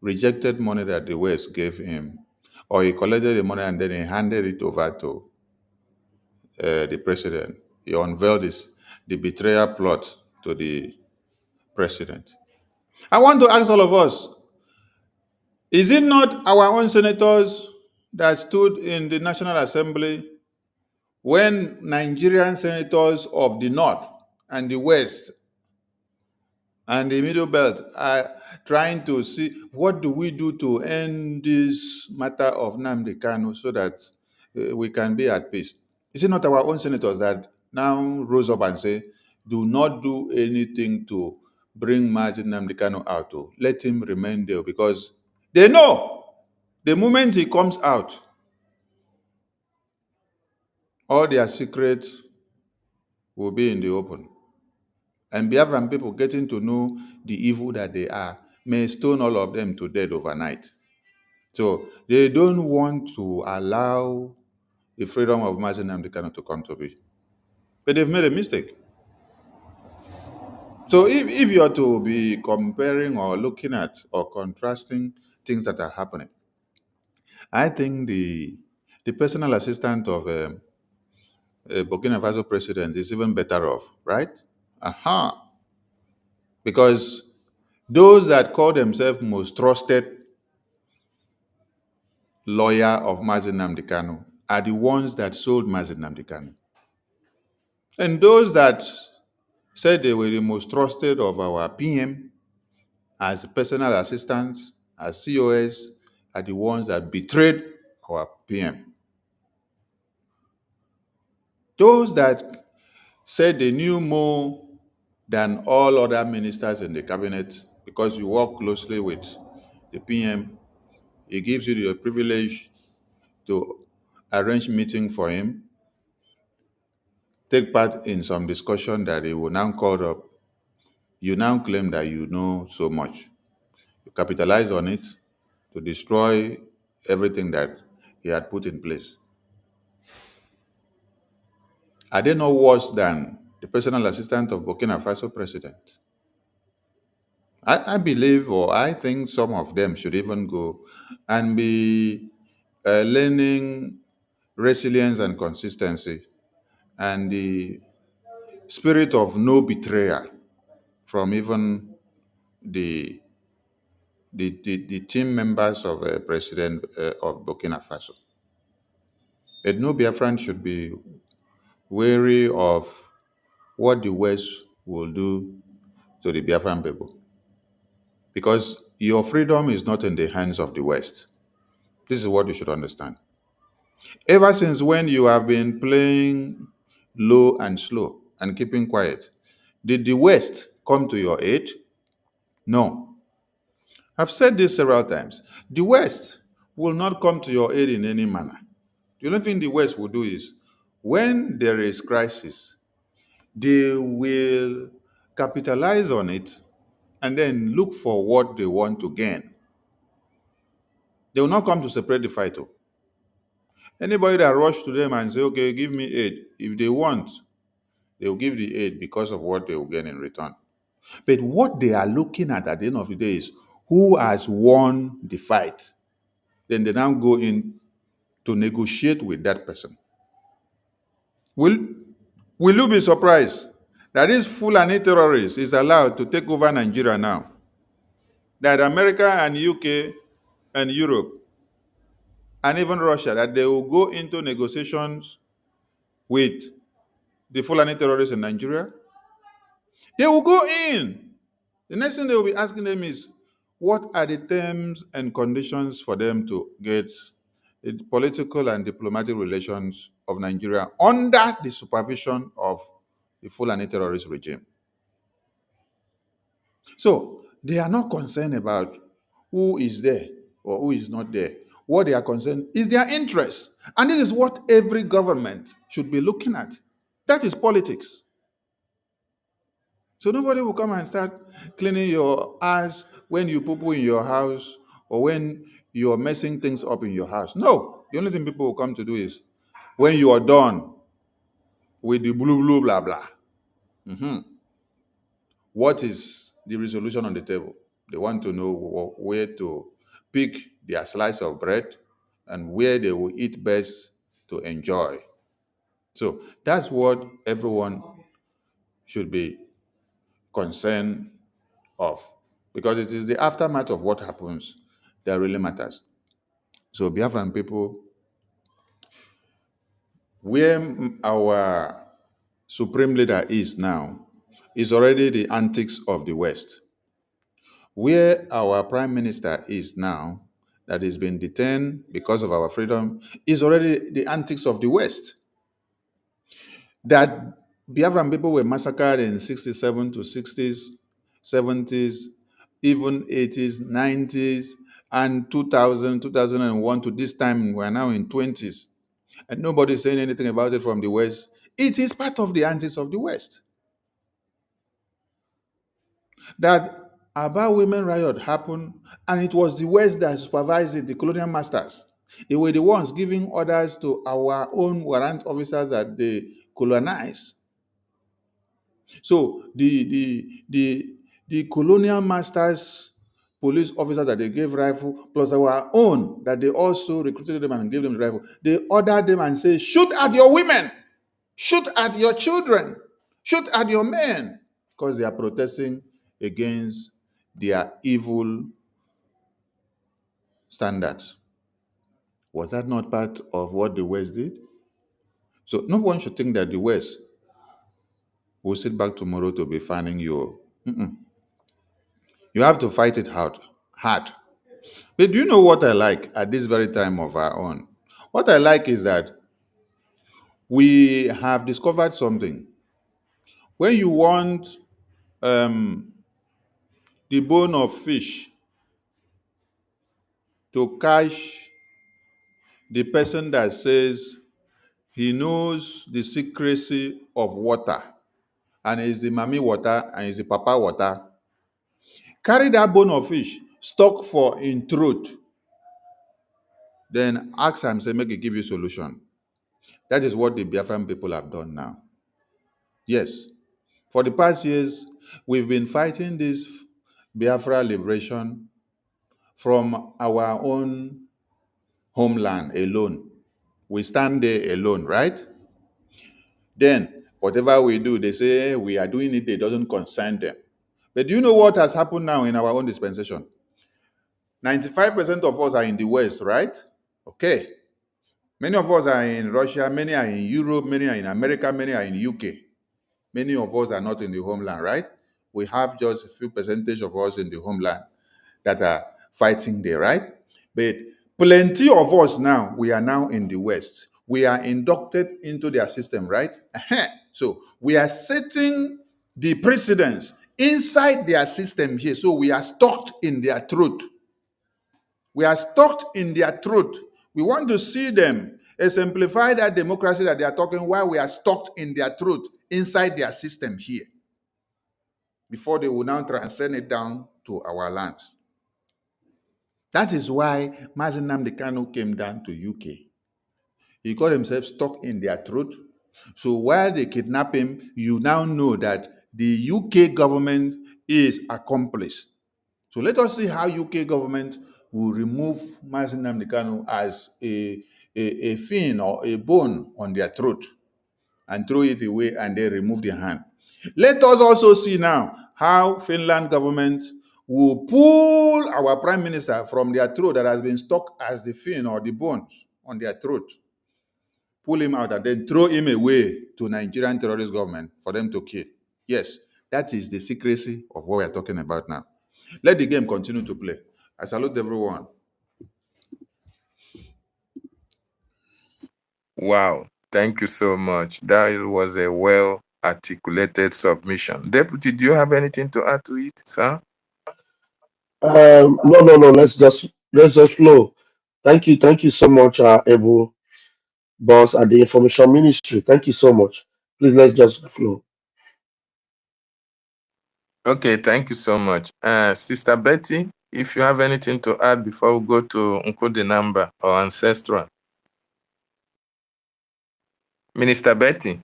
rejected money that the West gave him, or he collected the money and then he handed it over to the president. He unveiled the betrayal plot to the president. I want to ask all of us, is it not our own senators that stood in the National Assembly when Nigerian senators of the North and the West and the Middle Belt are trying to see what do we do to end this matter of Nnamdi Kanu so that we can be at peace? Is it not our own senators that now rose up and say, do not do anything to bring Mazi Nnamdi Kanu out? Let him remain there, because they know the moment he comes out, all their secrets will be in the open. And Biafran people getting to know the evil that they are may stone all of them to death overnight. So they don't want to allow the freedom of Mazi Nnamdi Kanu to come to be. But they've made a mistake. So if you're to be comparing or looking at or contrasting things that are happening, I think the personal assistant of Burkina Faso president is even better off, right? Aha. Because those that call themselves most trusted lawyer of Mazi Nnamdi Kanu are the ones that sold Mazi Nnamdi Kanu. And those that said they were the most trusted of our PM as personal assistants, as COS, are the ones that betrayed our PM. Those that said they knew more than all other ministers in the cabinet because you work closely with the PM, he gives you the privilege to arrange meeting for him, take part in some discussion that he will now call up. You now claim that you know so much. You capitalize on it to destroy everything that he had put in place. Are they no worse than the personal assistant of Burkina Faso president? I believe, or I think some of them should even go and be learning resilience and consistency and the spirit of no betrayal from even the team members of President of Burkina Faso. But no Biafran should be wary of what the West will do to the Biafran people. Because your freedom is not in the hands of the West. This is what you should understand. Ever since when you have been playing low and slow and keeping quiet, did the West come to your aid? No. I've said this several times. The West will not come to your aid in any manner. The only thing the West will do is, when there is crisis, they will capitalize on it and then look for what they want to gain. They will not come to separate the fight. Oh. Anybody that rush to them and say, okay, give me aid, if they want, they will give the aid because of what they will gain in return. But what they are looking at the end of the day is who has won the fight. Then they now go in to negotiate with that person. Will you be surprised that this Fulani terrorist is allowed to take over Nigeria now? That America and UK and Europe and even Russia, that they will go into negotiations with the Fulani terrorists in Nigeria? They will go in. The next thing they will be asking them is, what are the terms and conditions for them to get the political and diplomatic relations of Nigeria under the supervision of the Fulani terrorist regime? So they are not concerned about who is there or who is not there. What they are concerned is their interest. And this is what every government should be looking at. That is politics. So nobody will come and start cleaning your ass when you poo-poo in your house or when you're messing things up in your house. No. The only thing people will come to do is when you are done with the blue, blah, blah. What is the resolution on the table? They want to know where to pick their slice of bread and where they will eat best to enjoy. So that's what everyone should be concerned of, because it is the aftermath of what happens that really matters. So Biafran people, where our supreme leader is now is already the antics of the West. Where our prime minister is now, that is being detained because of our freedom, is already the antics of the West. That Biafran people were massacred in 67 to 60s, 70s, even 80s, 90s, and 2000, 2001 to this time, we're now in 20s. And nobody's saying anything about it from the West. It is part of the antics of the West. That Aba women riot happened, and it was the West that supervised it, the colonial masters. They were the ones giving orders to our own warrant officers that they colonize. So the colonial masters, police officers that they gave rifle, plus our own that they also recruited them and gave them the rifle, they ordered them and say, shoot at your women, shoot at your children, shoot at your men, because they are protesting against their evil standards. Was that not part of what the West did? So no one should think that the West will sit back tomorrow to be fanning you. You have to fight it hard. But do you know what I like at this very time of our own? What I like is that we have discovered something. When you want the bone of fish to catch the person that says he knows the secrecy of water, and is the mommy water and is the papa water, carry that bone of fish, stuck for in throat, then ask him, say, make he give you solution. That is what the Biafran people have done now. Yes. For the past years, we've been fighting this Biafra liberation from our own homeland alone. We stand there alone, right? Then, whatever we do, they say we are doing it, it doesn't concern them. But do you know what has happened now in our own dispensation? 95% of us are in the West, right? Okay. Many of us are in Russia, many are in Europe, many are in America, many are in UK. Many of us are not in the homeland, right? We have just a few percentage of us in the homeland that are fighting there, right? But plenty of us now, we are now in the West. We are inducted into their system, right? So we are setting the precedents inside their system here. So we are stuck in their throat. We are stuck in their throat. We want to see them exemplify that democracy that they are talking while we are stuck in their throat inside their system here. before they will now transcend it down to our lands. That is why Mazi Nnamdi Kanu came down to UK. He got himself stuck in their throat. So while they kidnap him, you now know that the UK government is accomplice. So let us see how UK government will remove Mazi Nnamdi Kanu as a fin or a bone on their throat and throw it away and then remove their hand. Let us also see now how Finland government will pull our prime minister from their throat that has been stuck as the fin or the bones on their throat, pull him out and then throw him away to Nigerian terrorist government for them to kill. Yes, that is the secrecy of what we are talking about now. Let the game continue to play. I salute everyone. Wow, thank you so much. That was a well articulated submission. Deputy, do you have anything to add to it, sir? No. Let's just flow. Thank you so much, Ebu boss at the Information Ministry. Thank you so much. Please let's just flow. Okay, thank you so much. Sister Betty, if you have anything to add before we go to Nkudi number or ancestral. Minister Betty.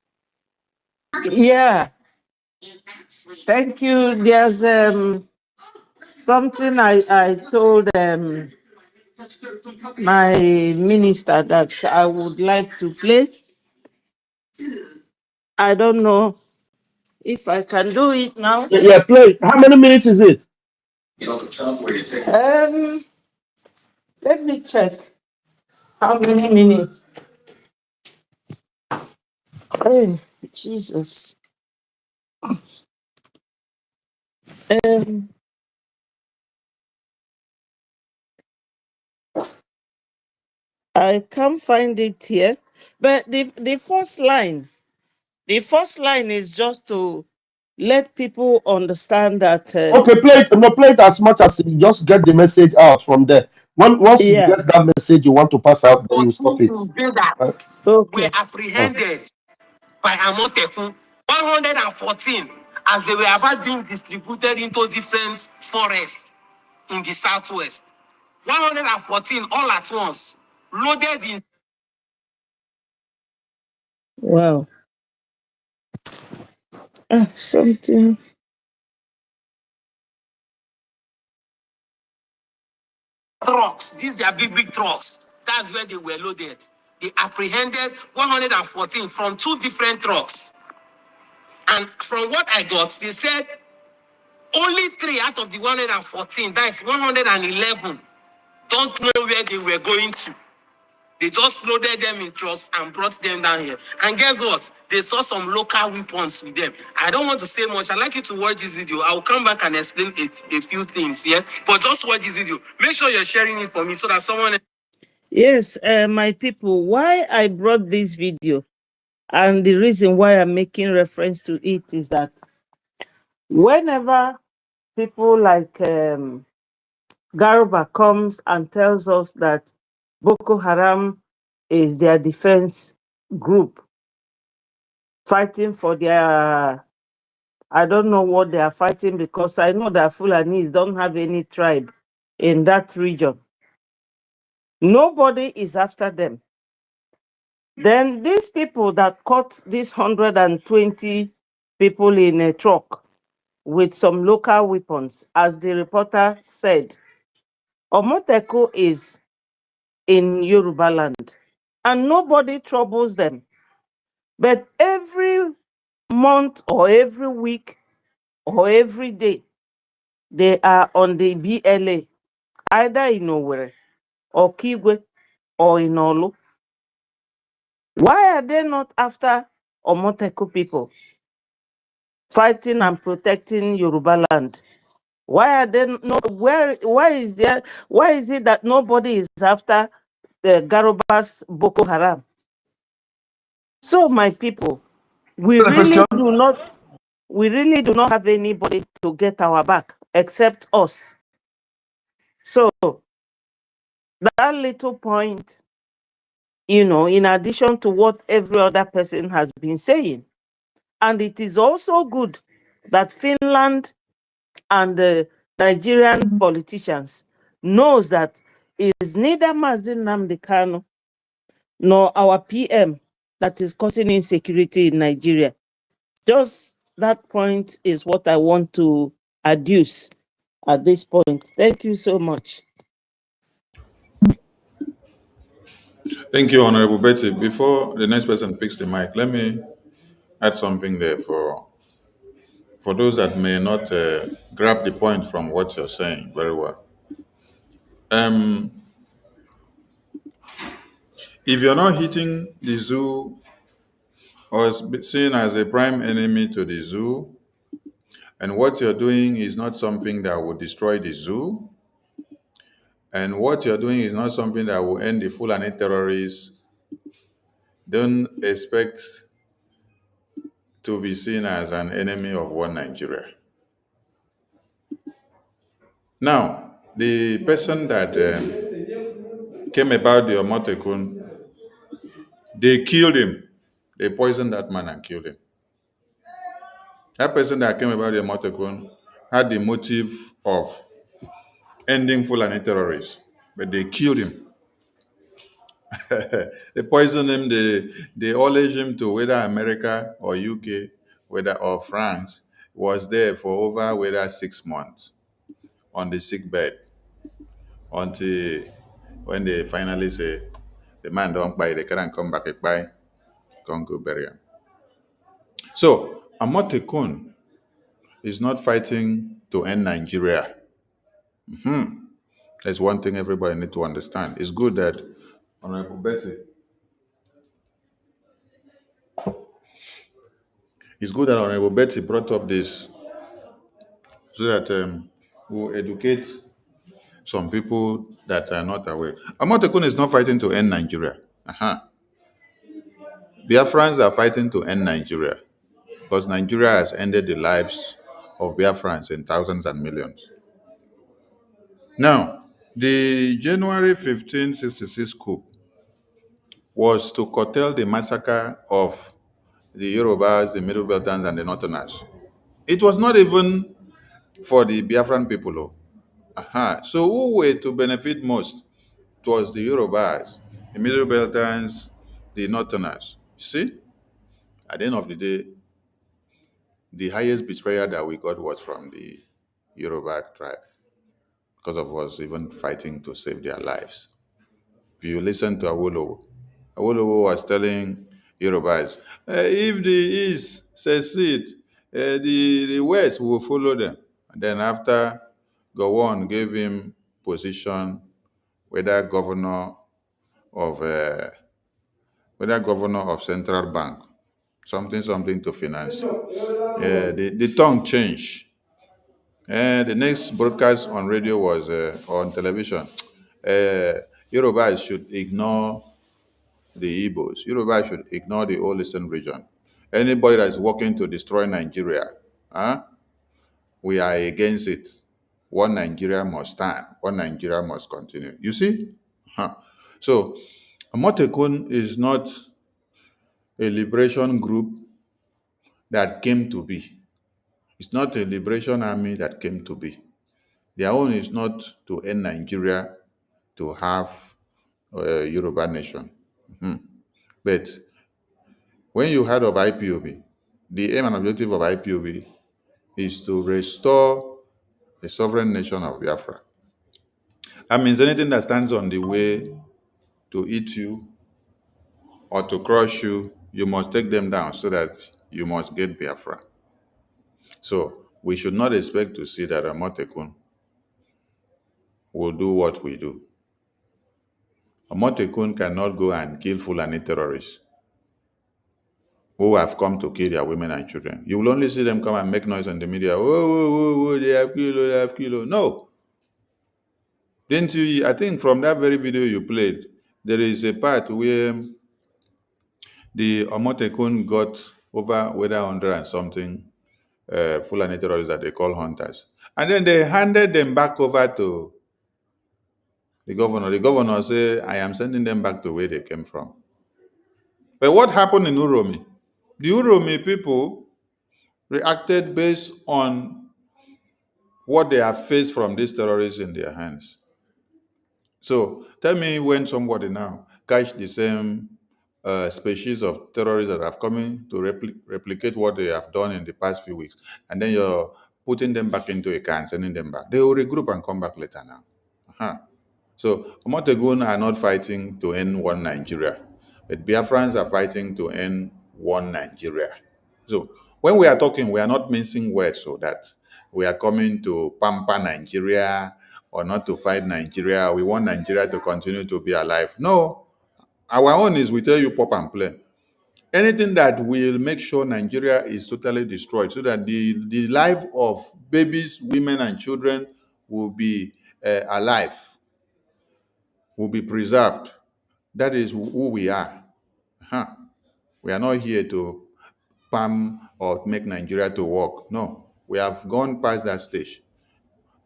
Yeah, thank you. There's something I told my minister that I would like to play. I don't know if I can do it now. Yeah, play. How many minutes is it? Let me check how many minutes. Hey, Jesus. I can't find it here, but the first line is just to let people understand that. Okay, play it. No, play it as much as you just get the message out from there. Once you Yeah. get that message you want to pass out, then you stop it. Right? Okay. Were apprehended by Amotekun 114 as they were about being distributed into different forests in the southwest. 114 all at once, loaded in Wow. Something. trucks. These are big trucks. That's where they were loaded. They apprehended 114 from two different trucks. And from what I got, they said only 3 out of the 114, that is 111, don't know where they were going to. They just loaded them in trucks and brought them down here. And guess what? They saw some local weapons with them. I don't want to say much. I'd like you to watch this video. I'll come back and explain a few things, yeah? But just watch this video. Make sure you're sharing it for me so that someone... Yes, my people, why I brought this video and the reason why I'm making reference to it is that whenever people like Garuba comes and tells us that Boko Haram is their defense group fighting for their, I don't know what they are fighting, because I know that Fulanis don't have any tribe in that region. Nobody is after them. Then these people that caught these 120 people in a truck with some local weapons, as the reporter said, Omoteko is in Yoruba land and nobody troubles them. But every month or every week or every day, they are on the BLA, either in Owerri or Kigwe or in Olu. Why are they not after Omoteko people fighting and protecting Yoruba land? Why are they not? Why is it that nobody is after the Garuba's Boko Haram? So my people, we really do not have anybody to get our back except us. So that little point, in addition to what every other person has been saying, and it is also good that Finland and the Nigerian politicians knows that it is neither Mazin Nnamdi Kanu nor our PM that is causing insecurity in Nigeria. Just that point is what I want to adduce at this point. Thank you so much. Thank you, Honorable Betty. Before the next person picks the mic, let me add something there for those that may not grab the point from what you're saying very well. If you're not hitting the zoo or is seen as a prime enemy to the zoo, and what you're doing is not something that will destroy the zoo, and what you're doing is not something that will end the Fulani terrorists, don't expect to be seen as an enemy of one Nigeria. Now, the person that came about the Omotekun, they killed him. They poisoned that man and killed him. That person that came about the Omotekun had the motive of ending Fulani terrorists, but they killed him. They poisoned him. They alleged him to whether America or UK, or France, was there for over 6 months on the sick bed until when they finally say the man don't buy, they can't come back and buy, can't go bury him. So Amotekun is not fighting to end Nigeria. That's one thing everybody need to understand. It's good that Honorable Betty. It's good that Honorable Betty brought up this so that we'll educate some people that are not aware. Amotekun is not fighting to end Nigeria. Biafrans are fighting to end Nigeria because Nigeria has ended the lives of Biafrans in thousands and millions. Now, the January 1566 coup was to curtail the massacre of the Yorubas, the Middle Beltans, and the Northerners. It was not even for the Biafran people. So who were to benefit most? It was the Yorubas, the Middle Beltans, the Northerners. See, at the end of the day, the highest betrayal that we got was from the Yoruba tribe because of us even fighting to save their lives. If you listen to Awolowo, Awolowo was telling Yorubas, if the East secede, the West will follow them. And then after Gowon gave him position, whether governor of central bank, something to finance. The tongue changed. The next broadcast on radio was on television. Yoruba should ignore the Igbos. Yoruba should ignore the whole Eastern region. Anybody that is working to destroy Nigeria, we are against it. One Nigeria must stand. One Nigeria must continue. You see? So, Amotekun is not a liberation group that came to be. It's not a liberation army that came to be. Their own is not to end Nigeria, to have a Yoruba nation. But when you heard of IPOB, the aim and objective of IPOB is to restore the sovereign nation of Biafra. That means anything that stands on the way to eat you or to crush you, you must take them down so that you must get Biafra. So we should not expect to see that Amotekun will do what we do. Amotekun cannot go and kill Fulani terrorists who have come to kill their women and children. You will only see them come and make noise on the media. Oh, they have killed. No. Didn't you? I think from that very video you played, there is a part where the Amotekun got over 100 and something Fulani terrorists that they call hunters. And then they handed them back over to the governor. The governor said, I am sending them back to where they came from. But what happened in Uromi? The Uromi people reacted based on what they have faced from these terrorists in their hands. So tell me when somebody now catch the same species of terrorists that have come in to replicate what they have done in the past few weeks, and then you're putting them back into a car and sending them back. They will regroup and come back later now. Uh-huh. So Omotegun are not fighting to end one Nigeria, but Biafrans are fighting to end one Nigeria. So when we are talking, we are not mincing words so that we are coming to pamper Nigeria or not to fight Nigeria. We want Nigeria to continue to be alive. No, our own is we tell you pop and play. Anything that will make sure Nigeria is totally destroyed so that the life of babies, women, and children will be alive, will be preserved. That is who we are. Huh. We are not here to palm or make Nigeria to work. No, we have gone past that stage.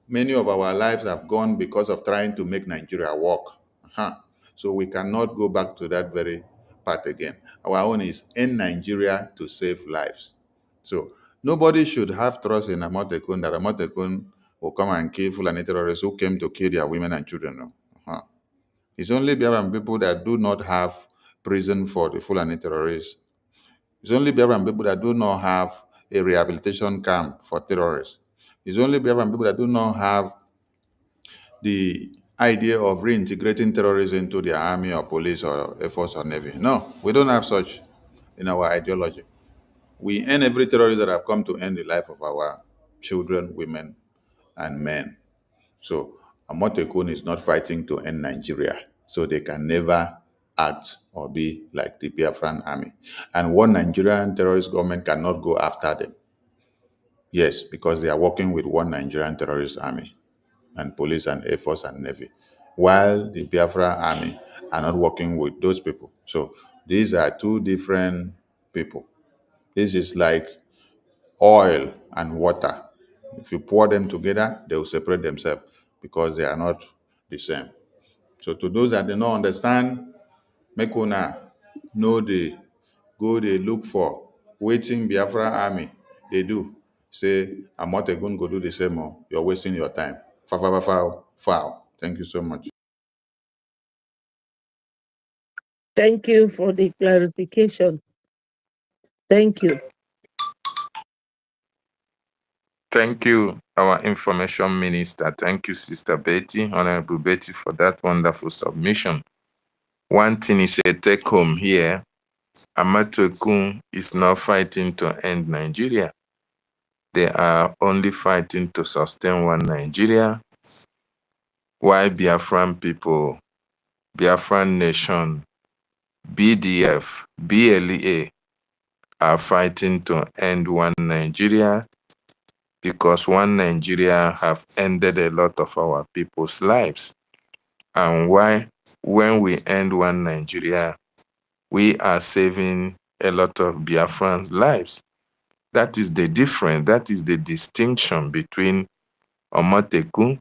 Many of our lives have gone because of trying to make Nigeria work. Uh-huh. So we cannot go back to that very path again. Our own is in Nigeria to save lives. So nobody should have trust in Amotekun that Amotekun will come and kill Fulani terrorists who came to kill their women and children. No. Uh-huh. It's only Biafran people that do not have prison for the Fulani terrorists. It's only Biafran people that do not have a rehabilitation camp for terrorists. It's only Biafran people that do not have the idea of reintegrating terrorists into their army or police or air force or navy. No, we don't have such in our ideology. We end every terrorist that have come to end the life of our children, women, and men. So Amotekun is not fighting to end Nigeria, so they can never act or be like the Biafran army. And one Nigerian terrorist government cannot go after them. Yes, because they are working with one Nigerian terrorist army and police and air force and navy, while the Biafra army are not working with those people. So these are two different people. This is like oil and water. If you pour them together, they will separate themselves because they are not the same. So to those that do not understand, make una know they go they look for waiting Biafra army. They do. Say Amotekun go do the same. Oh, you're wasting your time. Foul. Thank you so much. Thank you for the clarification. Thank you. Thank you, our information minister. Thank you, Sister Betty, Honorable Betty, for that wonderful submission. One thing is a take home here. Amotekun is not fighting to end Nigeria. They are only fighting to sustain one Nigeria. Why Biafran people, Biafran nation, BDF, BLA are fighting to end one Nigeria, because one Nigeria have ended a lot of our people's lives. And why, when we end one Nigeria, we are saving a lot of Biafrans' lives. That is the difference, that is the distinction between Omotekun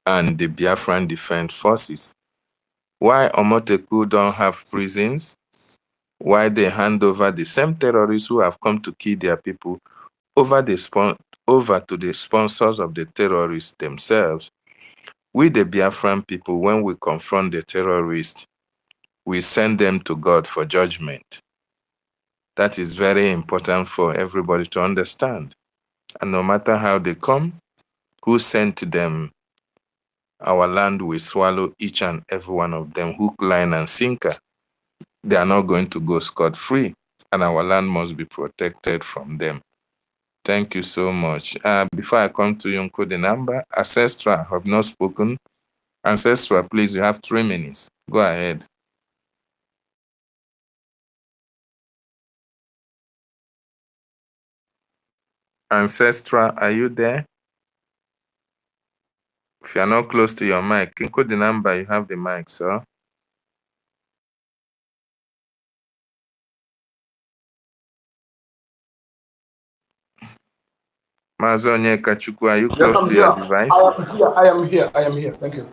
and the Biafran Defense Forces. Why Omotekun don't have prisons? Why they hand over the same terrorists who have come to kill their people over to the sponsors of the terrorists themselves? We, the Biafran people, when we confront the terrorists, we send them to God for judgment. That is very important for everybody to understand. And no matter how they come, who sent them, our land will swallow each and every one of them, hook, line, and sinker. They are not going to go scot-free, and our land must be protected from them. Thank you so much. Before I come to you, the number, Ancestral have not spoken. Ancestral, please, you have 3 minutes. Go ahead. Ancestral, are you there? If you are not close to your mic, encode the number, you have the mic, sir. Mazonye Kachukwu, are you Yes, close I'm to here. your device? I am here. Thank you.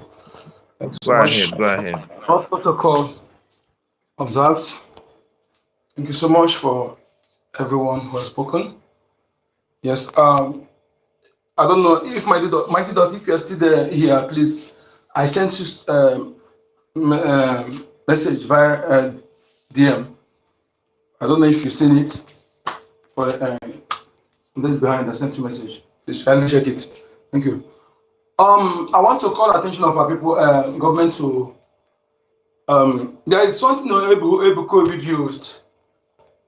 Thank you so Go much. ahead. Health protocol observed. Thank you so much for everyone who has spoken. Yes. I don't know if Mighty Dot, if you're still there here, please. I sent you message via DM. I don't know if you've seen it. For this behind, I sent you message. Please kindly check it. Thank you. I want to call attention of our people, government to. There is something Ebuko used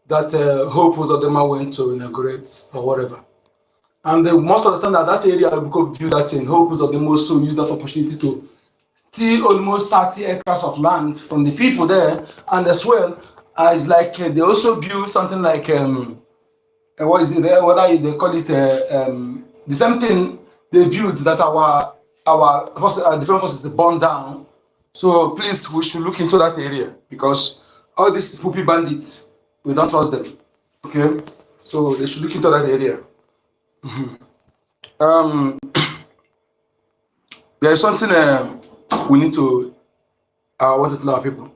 that Hope Uzodinma went to inaugurate or whatever. And they must understand that that area Ebuko built that in Hope Uzodinma also used that opportunity to steal almost 30 acres of land from the people there. And as well, it's like they also built something like what is it? Whether they call it the same thing they built that our different forces burned down. So please, we should look into that area because all these poopy bandits, we don't trust them. Okay, so they should look into that area. There is something we need to want to tell our people.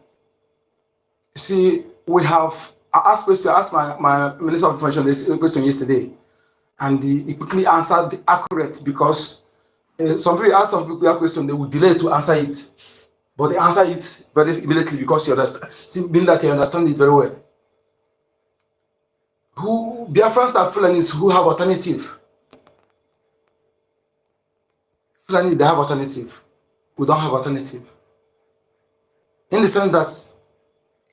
See, we have I asked my Minister of Information this question yesterday, and he quickly answered accurate because some people ask some people a question, they will delay to answer it, but they answer it very immediately because you understand, being that you understand it very well. Who Biafrans are Fulanis who have alternative. Fulani, they have alternative. We don't have alternative. In the sense that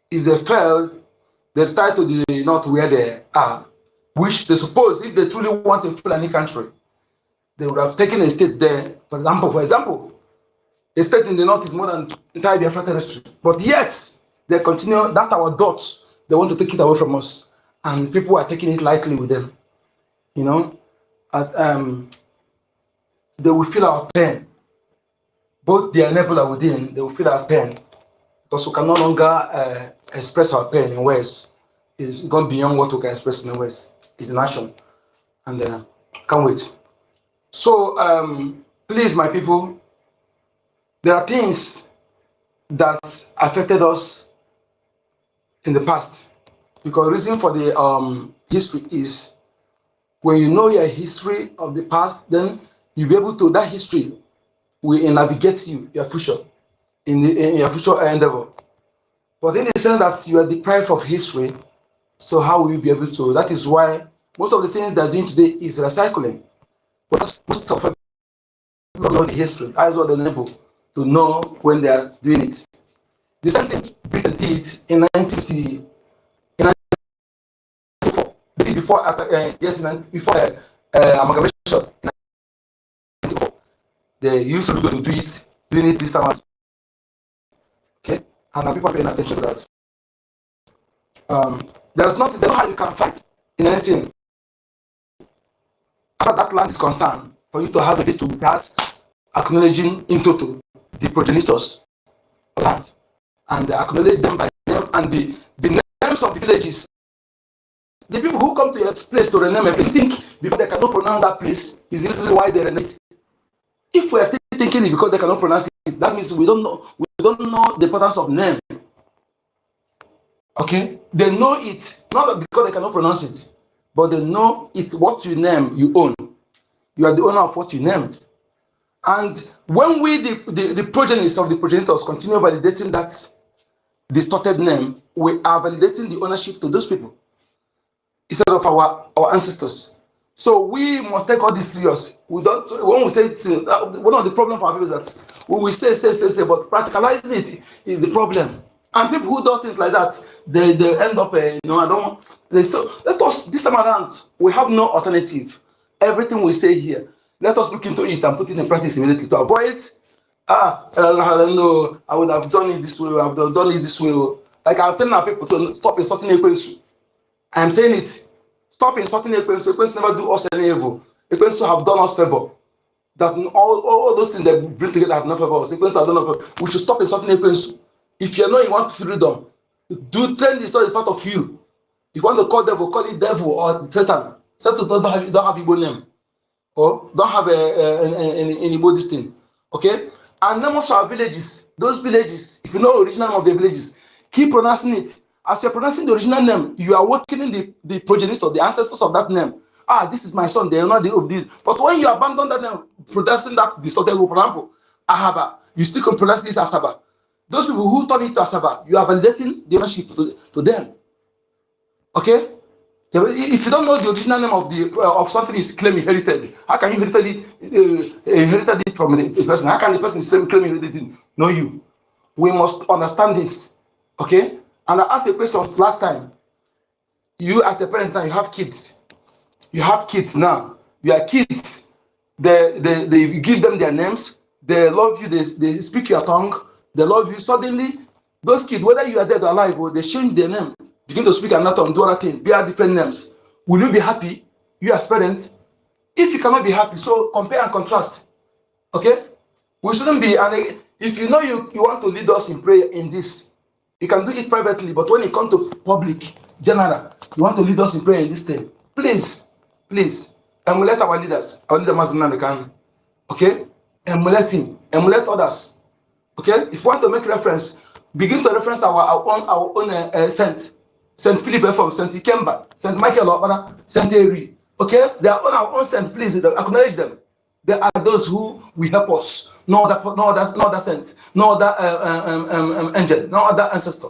if they fail, they tie to the north where they are, which they suppose if they truly want a Fulani country, they would have taken a state there. For example, a state in the north is more than entire Biafra territory. But yet, they continue, that our dots, they want to take it away from us. And people are taking it lightly with them. You know, they will feel our pain. Both the enabler and within, they will feel our pain. Because we can no longer express our pain in words. It's gone beyond what we can express in words. It's in action. And can't wait. So, please, my people, there are things that affected us in the past. Because reason for the history is when you know your history of the past, then you'll be able to, that history will navigate you, your future, in your future endeavor. But in the sense that you are deprived of history, so how will you be able to? That is why most of the things they're doing today is recycling. But most of them don't know the history. That is what they're able to know when they are doing it. The same thing Britain did in 1950. Before amalgamation, they used to do it, doing it this time. Okay, and people are paying attention to that. There's not how you can fight in anything. As that land is concerned, for you to have a bit to start acknowledging in total the progenitors of land and acknowledge them by name and the names of the villages. The people who come to your place to rename it think because they cannot pronounce that place is the reason why they rename it. If we are still thinking it because they cannot pronounce it, that means we don't know the importance of name. Okay, they know it not because they cannot pronounce it, but they know it. What you name, you own. You are the owner of what you named. And when we, the progenies of the progenitors, continue validating that distorted name, we are validating the ownership to those people instead of our ancestors. So we must take all this serious. We don't. When we say it, one of the problems for our people is that we will say, but practicalizing it is the problem. And people who do things like that, they end up, I don't. So let us this time around. We have no alternative. Everything we say here, let us look into it and put it in practice immediately to avoid. No, I would have done it this way. I would have done it this way. Like I'm telling our people to stop insulting Ekwensu. I am saying it. Stop insulting Ekwensu. Ekwensu never do us any evil. Ekwensu have done us favor. That all those things that bring together have not favor us. Ekwensu have done us favor. We should stop insulting Ekwensu. If you know you want freedom, train this story part of you. If you want to call it devil or Satan. Satan don't have Igbo name. Or don't have any Igbo this thing. Okay? And names of our villages, those villages, if you know the original name of the villages, keep pronouncing it. As you're pronouncing the original name, you are awakening the progenitors, the ancestors of that name This is my son, they are not the of this. But when you abandon that and protesting that distorted hope, for example, Ahaba, you still can protest this Asaba. Those people who turn it to Asaba, you are validating the ownership to them. Okay? If you don't know the original name of the of something is claim inherited, how can you inherited it from the person? How can the person claim inherited it? No, you. We must understand this. Okay? And I asked a question last time. You as a parent now, you have kids. You have kids now. You are kids. They give them their names. They love you. They speak your tongue. They love you. Suddenly, those kids, whether you are dead or alive, or they change their name, begin to speak another tongue, do other things, bear different names. Will you be happy? You as parents? If you cannot be happy, so compare and contrast. Okay? We shouldn't be. And if you know you want to lead us in prayer in this, you can do it privately. But when it comes to public, general, you want to lead us in prayer in this thing, please emulate our leaders. Our leader Mazinam can. Okay? Emulate him. Emulate others. Okay? If you want to make reference, begin to reference our own Saint Philip from Saint Ikemba, Saint Michael Opera, Saint Eri. Okay? They are on our own saint. Please acknowledge them. They are those who will help us. No other saints, no other angel, no other ancestor.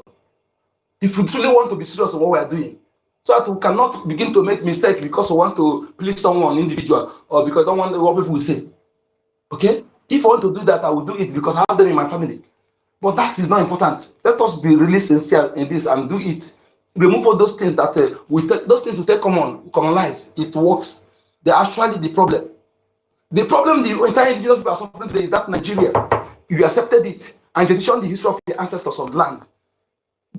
If we truly want to be serious about what we are doing, so that we cannot begin to make mistakes because we want to please someone individual or because I don't want what people will say. Okay? If I want to do that, I will do it because I have them in my family. But that is not important. Let us be really sincere in this and do it. Remove all those things that those things we take commonalize. It works. They're actually the problem. The problem the entire indigenous people are suffering today is that Nigeria, you accepted it and tradition the history of the ancestors of the land.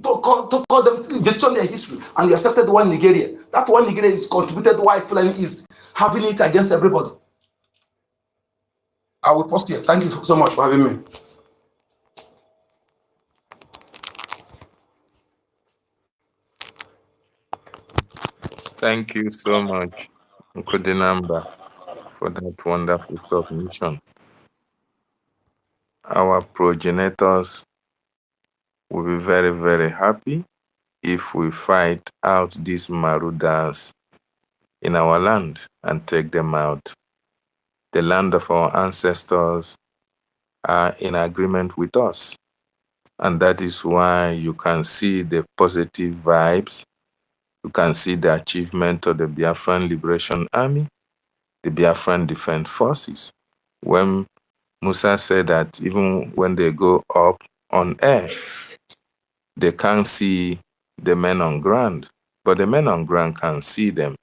To call them tradition their history, and you accepted one Nigeria. That one Nigeria is contributed why Fulani is having it against everybody. I will pause here. Thank you so much for having me. Thank you so much, Nkodinamba, for that wonderful submission. Our progenitors will be very, very happy if we fight out these marauders in our land and take them out. The land of our ancestors are in agreement with us. And that is why you can see the positive vibes. You can see the achievement of the Biafran Liberation Army, the Biafran Defense Forces. When Musa said that even when they go up on air, they can't see the men on ground, but the men on ground can see them.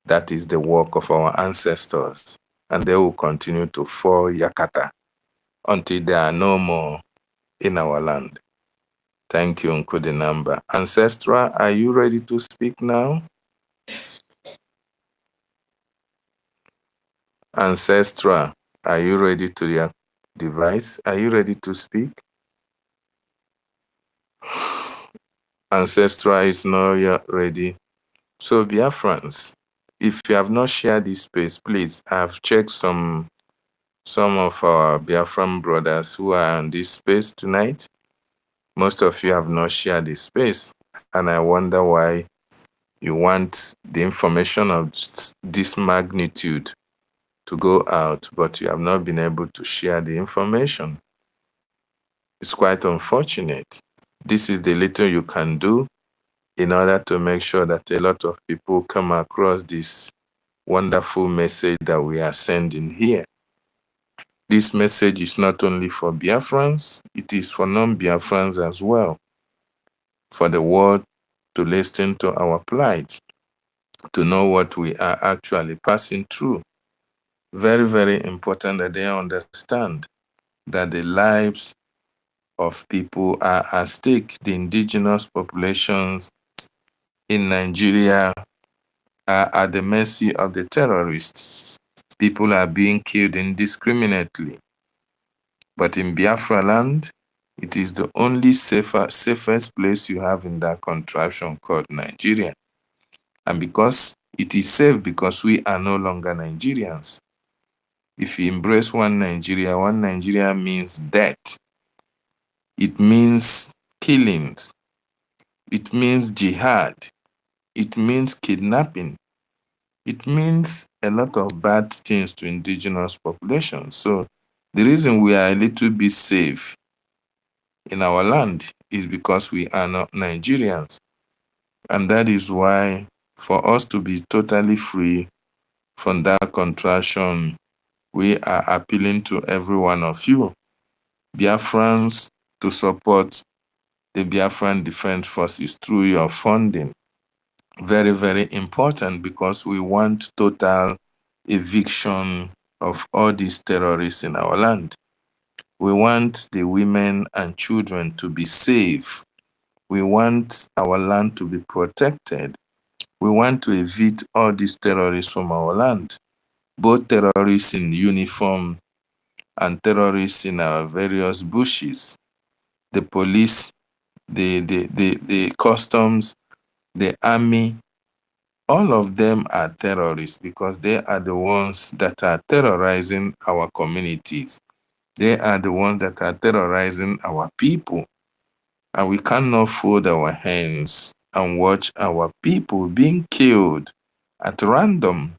That is the work of our ancestors, and they will continue to fall Yakata until there are no more in our land. Thank you, Nkodinamba. Ancestral, are you ready to speak now? Ancestral, are you ready to your device? Are you ready to speak? Ancestral is not yet ready. So, Biafrans, if you have not shared this space, please, I've checked some of our Biafran brothers who are on this space tonight. Most of you have not shared this space, and I wonder why you want the information of this magnitude to go out, but you have not been able to share the information. It's quite unfortunate. This is the little you can do in order to make sure that a lot of people come across this wonderful message that we are sending here. This message is not only for Biafrans, it is for non-Biafrans as well. For the world to listen to our plight, to know what we are actually passing through. Very, very important that they understand that the lives of people are at stake. The indigenous populations in Nigeria are at the mercy of the terrorists. People are being killed indiscriminately. But in Biafra land, it is the only safest place you have in that contraption called Nigeria. And because it is safe because we are no longer Nigerians. If you embrace one Nigeria means death. It means killings. It means jihad. It means kidnapping. it means a lot of bad things to indigenous populations. So the reason we are a little bit safe in our land is because we are not Nigerians. And that is why for us to be totally free from that contraction, we are appealing to every one of you, Biafrans, to support the Biafran Defense Forces through your funding. Very, very important, because we want total eviction of all these terrorists in our land. We want the women and children to be safe. We want our land to be protected. We want to evict all these terrorists from our land, both terrorists in uniform and terrorists in our various bushes, the police, the customs, the army. All of them are terrorists because they are the ones that are terrorizing our communities. They are the ones that are terrorizing our people. And we cannot fold our hands and watch our people being killed at random.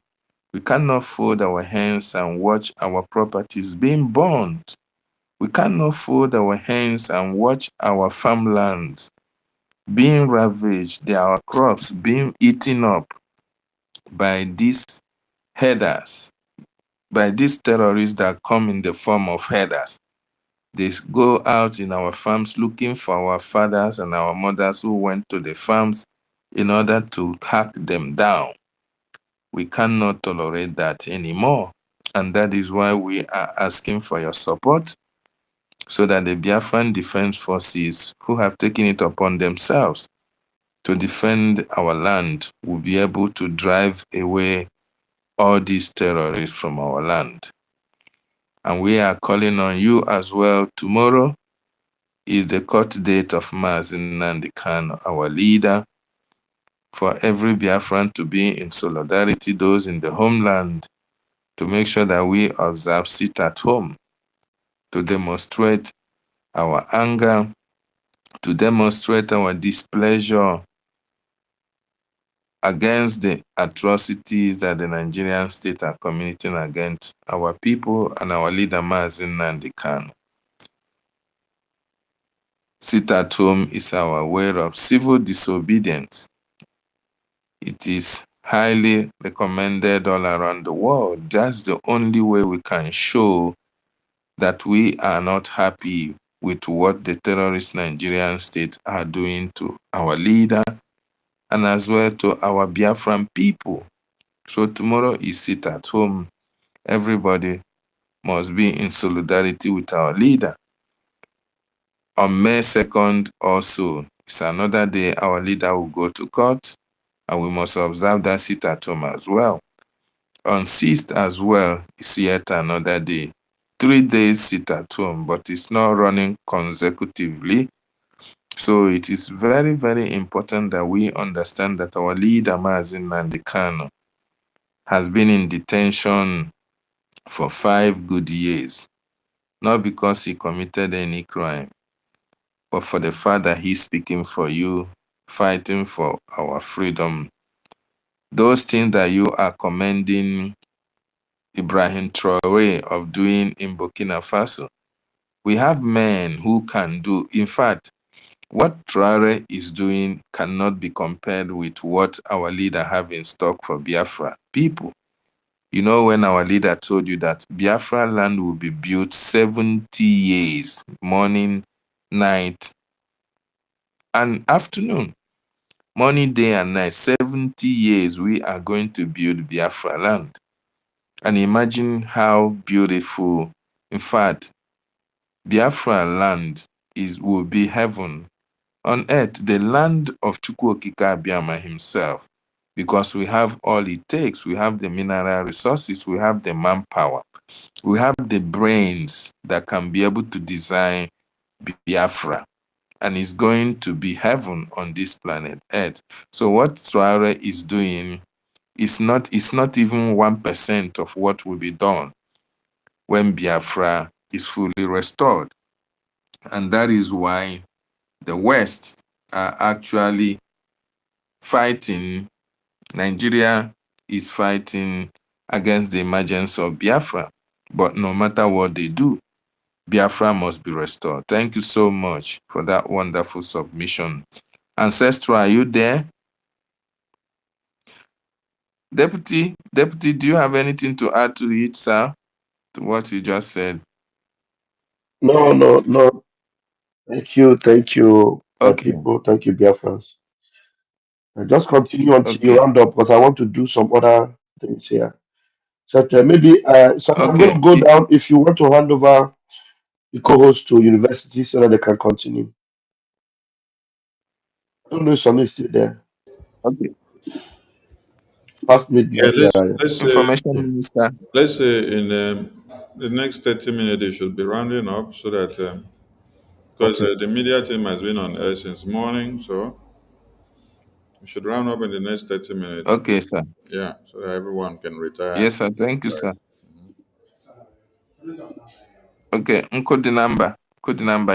We cannot fold our hands and watch our properties being burnt. We cannot fold our hands and watch our farmlands being ravaged, our crops being eaten up by these headers, by these terrorists that come in the form of headers. They go out in our farms looking for our fathers and our mothers who went to the farms in order to hack them down. We cannot tolerate that anymore. And that is why we are asking for your support, so that the Biafran Defense Forces, who have taken it upon themselves to defend our land, will be able to drive away all these terrorists from our land. And we are calling on you as well. Tomorrow is the court date of Mazi Nnamdi Kanu, our leader, for every Biafran to be in solidarity, those in the homeland, to make sure that we observe sit at home, to demonstrate our anger, to demonstrate our displeasure against the atrocities that the Nigerian state are committing against our people and our leader Mazi Nnamdi Kanu. Sit at home is our way of civil disobedience. It is highly recommended all around the world. That's the only way we can show that we are not happy with what the terrorist Nigerian state are doing to our leader and as well to our Biafran people. So tomorrow is sit at home. Everybody must be in solidarity with our leader. On May 2nd also, it's another day our leader will go to court, and we must observe that sit at home as well. On 6th as well, it's yet another day. 3 days sit at home, but it's not running consecutively. So it is very, very important that we understand that our leader, Mazi Nnamdi Kanu, has been in detention for 5 good years, not because he committed any crime, but for the fact that he's speaking for you, fighting for our freedom. Those things that you are commending Ibrahim Traoré of doing in Burkina Faso, we have men who can do. In fact, what Traoré is doing cannot be compared with what our leader have in stock for Biafra people. You know, when our leader told you that Biafra land will be built 70 years, morning, night, and afternoon, morning, day, and night, 70 years we are going to build Biafra land. And imagine how beautiful, in fact, Biafra land will be heaven on earth, the land of Chukwuokike Abiama himself, because we have all it takes. We have the mineral resources, we have the manpower, we have the brains that can be able to design Biafra, and it's going to be heaven on this planet Earth. So what Traore is doing is not even 1% of what will be done when Biafra is fully restored. And that is why the West are actually fighting Nigeria is fighting against the emergence of Biafra. But no matter what they do, Biafra must be restored. Thank you so much for that wonderful submission. Ancestral, are you there? Deputy, do you have anything to add to it, sir? To what you just said? No, no, no. Thank you, my Okay, people. Thank you, Biafrans. Just continue until you okay, round up because I want to do some other things here. So maybe, so I'm going okay. to go down. If you want to hand over the co-host to university so that they can continue. I don't know if somebody's still there. Okay. Past Yeah, midnight. Yeah, let's yeah. let's say Information Minister. let's say in the next 30 minutes they should be rounding up so that because Okay. the media team has been on air since morning, so we should round up in the next 30 minutes. Okay, sir. Yeah, so that everyone can retire. Yes, sir. Thank you, Right. sir. Okay, Nkodinamba,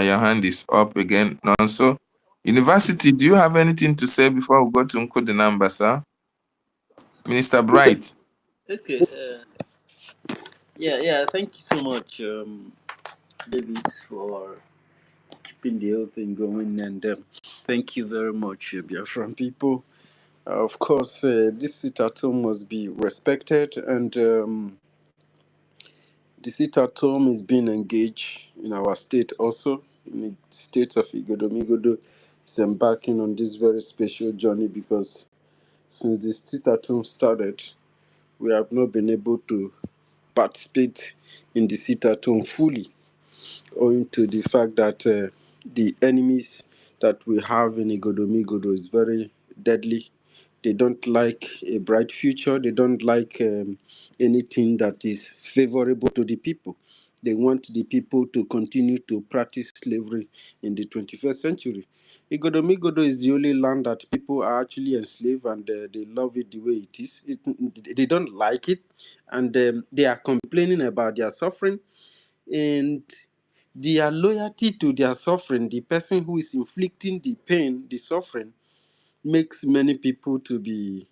your hand is up again. Nonso, University, do you have anything to say before we go to Nkodinamba, sir? Minister Bright. Okay. Yeah. Thank you so much, David, for keeping the whole thing going, and thank you very much, Biafran people. Of course, this sit at home must be respected, and the sit at home is being engaged in our state also, in the state of Igodomigodo, is embarking on this very special journey because since the sit at home started, we have not been able to participate in the sit at home fully, owing to the fact that the enemies that we have in Igodomigodo is very deadly. They don't like a bright future. They don't like anything that is favorable to the people. They want the people to continue to practice slavery in the 21st century. Igodomigodo is the only land that people are actually enslaved and they love it the way it is. They don't like it and they are complaining about their suffering and their loyalty to their suffering, the person who is inflicting the pain, the suffering, makes many people to be,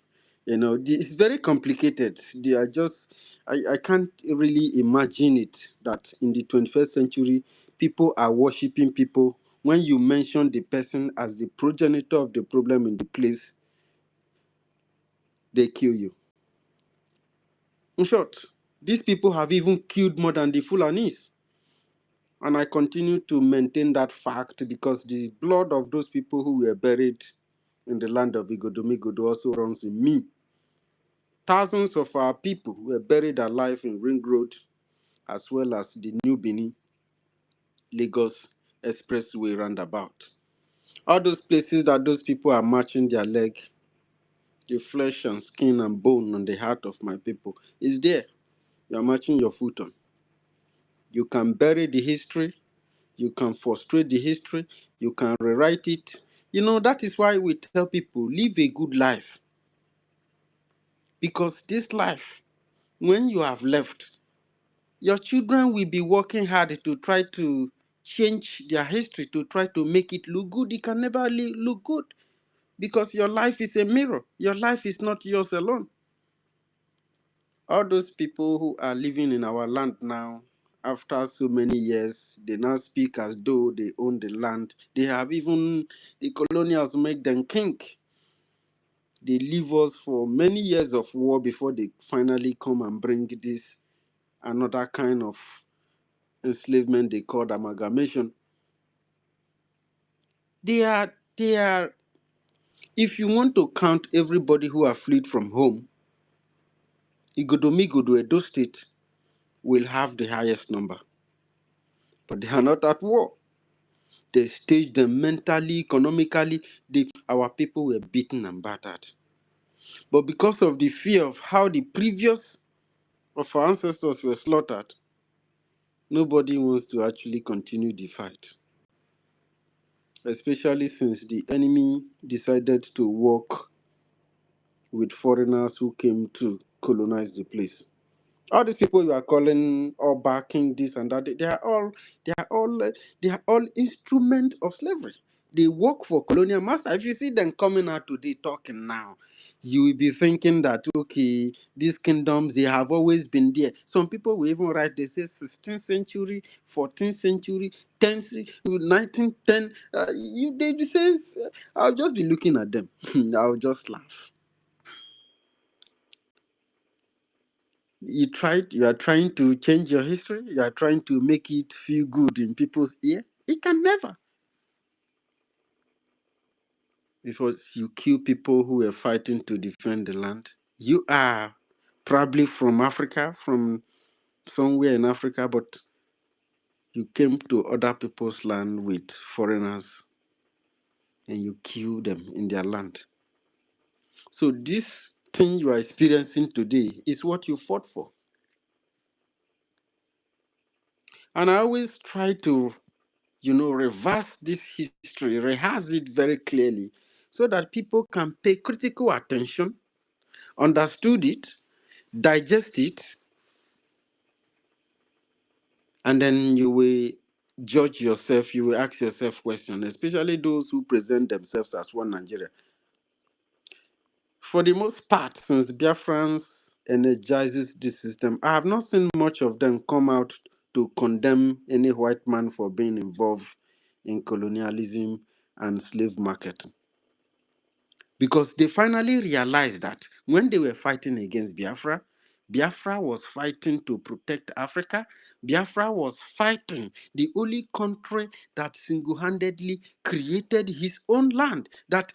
it's very complicated. They are just, I can't really imagine it that in the 21st century, people are worshipping people. When you mention the person as the progenitor of the problem in the place, they kill you. In short, these people have even killed more than the Fulanis. And I continue to maintain that fact because the blood of those people who were buried in the land of Igodomigodo also runs in me. Thousands of our people were buried alive in Ring Road as well as the New Benin, Lagos Expressway roundabout. All those places that those people are marching their leg, the flesh and skin and bone on the heart of my people is there. You are marching your foot on. You can bury the history. You can frustrate the history. You can rewrite it. That is why we tell people, live a good life. Because this life, when you have left, your children will be working hard to try to change their history, to try to make it look good. It can never look good because your life is a mirror. Your life is not yours alone. All those people who are living in our land now, after so many years, they now speak as though they own the land. They have even, the colonials make them king. They leave us for many years of war before they finally come and bring this another kind of enslavement they called amalgamation. They are, if you want to count everybody who have fled from home, Igodomigodo, Edo State, will have the highest number. But they are not at war. They staged them mentally, economically. Our people were beaten and battered. But because of the fear of how the previous of our ancestors were slaughtered, nobody wants to actually continue the fight. Especially since the enemy decided to work with foreigners who came to colonize the place. All these people you are calling or backing this and that, they are all instrument of slavery. They work for colonial master. If you see them coming out today talking now, you will be thinking that, okay, these kingdoms, they have always been there. Some people will even write, they say 16th century, 14th century, 10th, 19th, 10. They be saying, I'll just be looking at them. I'll just laugh. You are trying to change your history. You are trying to make it feel good in people's ear. It can never. Because you kill people who were fighting to defend the land. You are probably from Africa, from somewhere in Africa, but you came to other people's land with foreigners and you kill them in their land. So this thing you are experiencing today is what you fought for. And I always try to, reverse this history, rehearse it very clearly so that people can pay critical attention, understood it, digest it, and then you will judge yourself, you will ask yourself questions, especially those who present themselves as one Nigeria. For the most part, since Biafrans energizes this system, I have not seen much of them come out to condemn any white man for being involved in colonialism and slave marketing. Because they finally realized that when they were fighting against Biafra, Biafra was fighting to protect Africa. Biafra was fighting the only country that single-handedly created his own land, that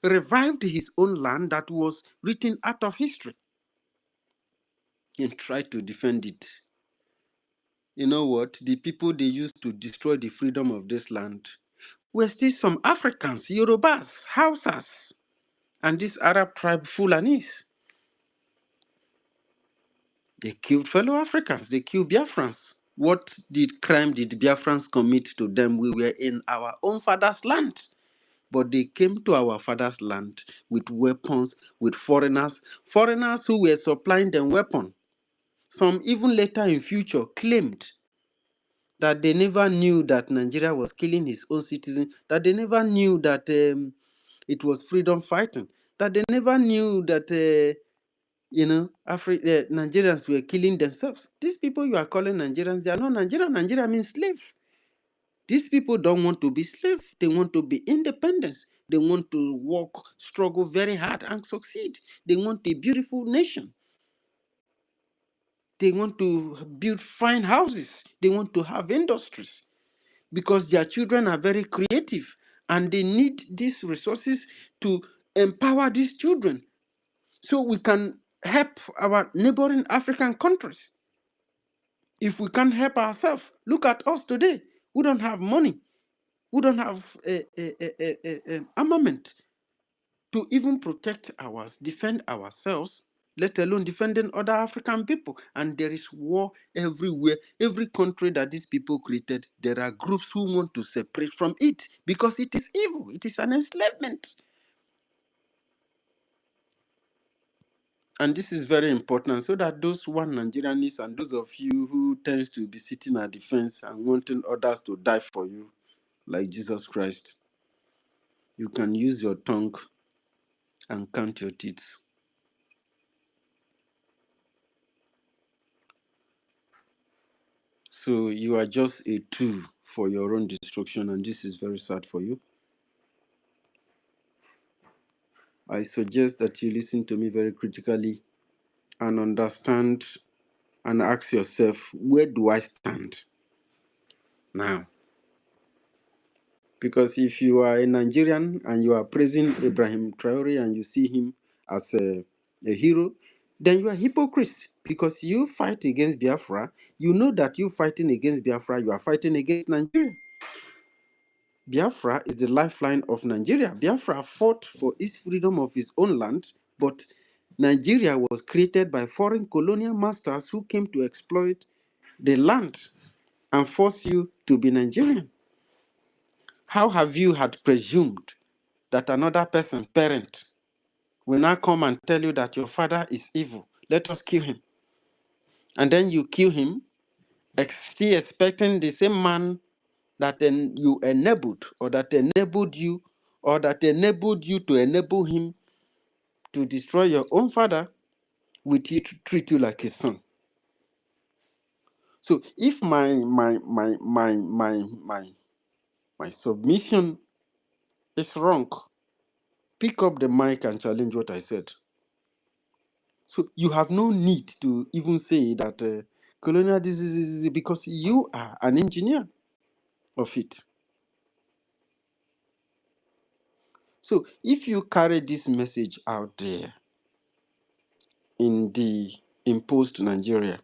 revived his own land that was written out of history, and tried to defend it. You know what? The people they used to destroy the freedom of this land were still some Africans, Yorubas, Hausas, and this Arab tribe Fulanis. They killed fellow Africans. They killed Biafrans. What crime did Biafrans commit to them? We were in our own father's land. But they came to our father's land with weapons, with foreigners who were supplying them weapons. Some even later in future claimed that they never knew that Nigeria was killing his own citizens, that they never knew that it was freedom fighting, that they never knew that Nigerians were killing themselves. These people you are calling Nigerians, they are not Nigerian. Nigeria means slave. These people don't want to be slaves. They want to be independent. They want to work, struggle very hard and succeed. They want a beautiful nation. They want to build fine houses. They want to have industries because their children are very creative and they need these resources to empower these children so we can help our neighboring African countries. If we can't help ourselves, look at us today. We don't have money. We don't have armament to even protect defend ourselves, let alone defending other African people. And there is war everywhere. Every country that these people created, there are groups who want to separate from it because it is evil. It is an enslavement. And this is very important so that those one Nigerianists and those of you who tends to be sitting at the fence and wanting others to die for you, like Jesus Christ, you can use your tongue and count your teeth. So you are just a tool for your own destruction, and this is very sad for you. I suggest that you listen to me very critically and understand and ask yourself, where do I stand now? Because if you are a Nigerian and you are praising Ibrahim Traore and you see him as a hero, then you are a hypocrite because you fight against Biafra. You know that you fighting against Biafra, you are fighting against Nigeria. Biafra is the lifeline of Nigeria. Biafra fought for its freedom of its own land, but Nigeria was created by foreign colonial masters who came to exploit the land and force you to be Nigerian. How have you had presumed that another person, parent, will now come and tell you that your father is evil? Let us kill him. And then you kill him, still expecting the same man that then you enabled, or that enabled you, or that enabled you to enable him to destroy your own father, will he treat you like a son? So if my submission is wrong, pick up the mic and challenge what I said. So you have no need to even say that colonial disease is because you are an engineer of it. So if you carry this message out there in the imposed Nigeria,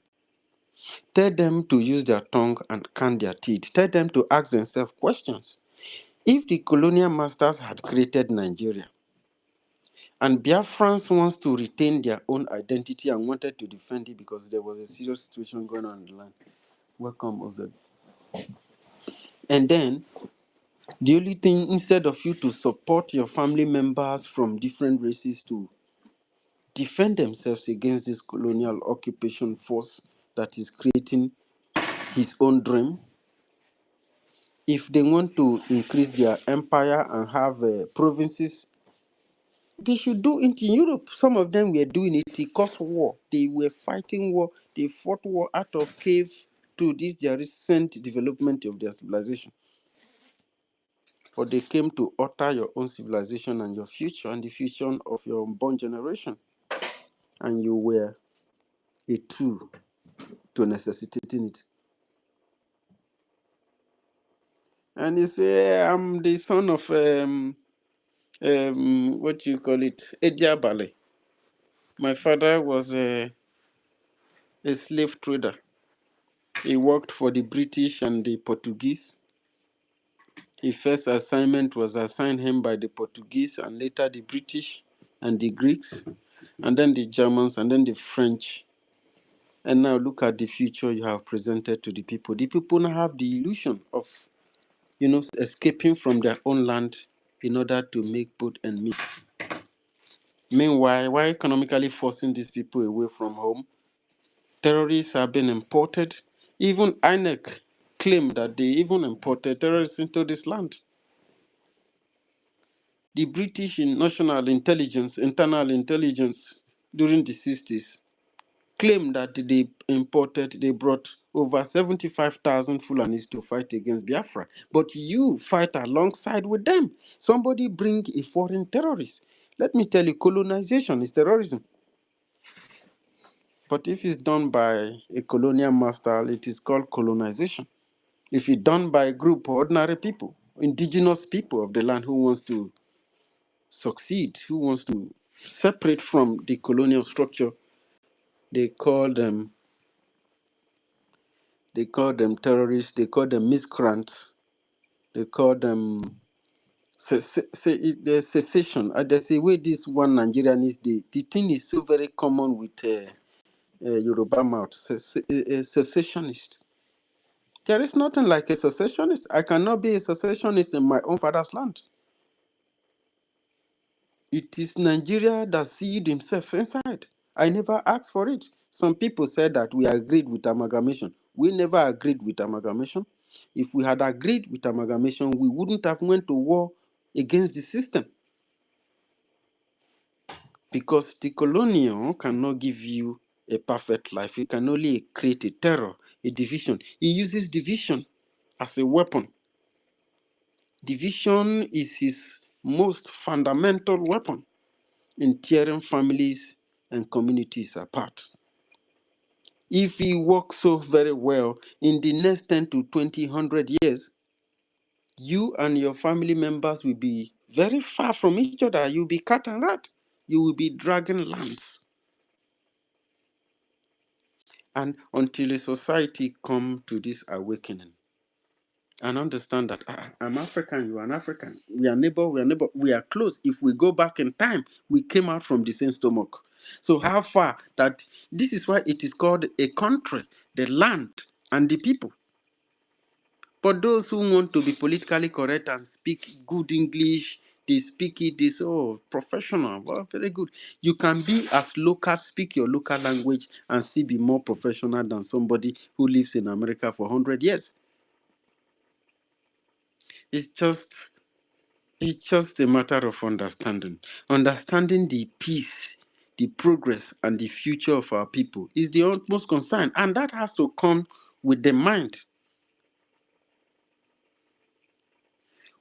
tell them to use their tongue and can their teeth. Tell them to ask themselves questions. If the colonial masters had created Nigeria, and Biafrans wants to retain their own identity and wanted to defend it because there was a serious situation going on in the land. Welcome, Ozed. And then the only thing, instead of you to support your family members from different races to defend themselves against this colonial occupation force that is creating his own dream, if they want to increase their empire and have provinces, they should do it in Europe. Some of them were doing it. It caused war. They were fighting war. They fought war out of cave to this their recent development of their civilization. But they came to alter your own civilization and your future and the future of your unborn generation. And you were a tool to necessitating it. And you say, I'm the son of what you call it, Ediabale. My father was a slave trader. He worked for the British and the Portuguese. His first assignment was assigned him by the Portuguese and later the British and the Greeks, and then the Germans and then the French. And now look at the future you have presented to the people. The people now have the illusion of, escaping from their own land in order to make boat and meat. Meanwhile, why economically forcing these people away from home? Terrorists have been imported. Even INEC claimed that they even imported terrorists into this land. The British National Intelligence, Internal Intelligence, during the 60s, claimed that they brought over 75,000 Fulanis to fight against Biafra. But you fight alongside with them. Somebody bring a foreign terrorist. Let me tell you, colonization is terrorism. But if it's done by a colonial master, it is called colonization. If it's done by a group of ordinary people, indigenous people of the land who wants to succeed, who wants to separate from the colonial structure, they call them terrorists, they call them miscreants, they call them secession. There's a way this one Nigerian is, the thing is so very common with Yoruba mouth, secessionist. There is nothing like a secessionist. I cannot be a secessionist in my own father's land. It is Nigeria that seed himself inside. I never asked for it. Some people said that we agreed with amalgamation. We never agreed with amalgamation. If we had agreed with amalgamation, we wouldn't have went to war against the system. Because the colonial cannot give you a perfect life. It can only create a terror, a division. He uses division as a weapon. Division is his most fundamental weapon in tearing families and communities apart. If he works so very well, in the next 10 to 20, 100 years, you and your family members will be very far from each other. You'll be cat and rat. You will be dragging lands. And until a society come to this awakening and understand that I'm African, you are an African. We are neighbor, we are close. If we go back in time, we came out from the same stomach. So how far that this is why it is called a country, the land and the people. But those who want to be politically correct and speak good English, they speak it, they say, oh, professional, well, very good. You can be as local, speak your local language and still be more professional than somebody who lives in America for 100 years. It's just a matter of understanding the peace, the progress, and the future of our people is the utmost concern, and that has to come with the mind.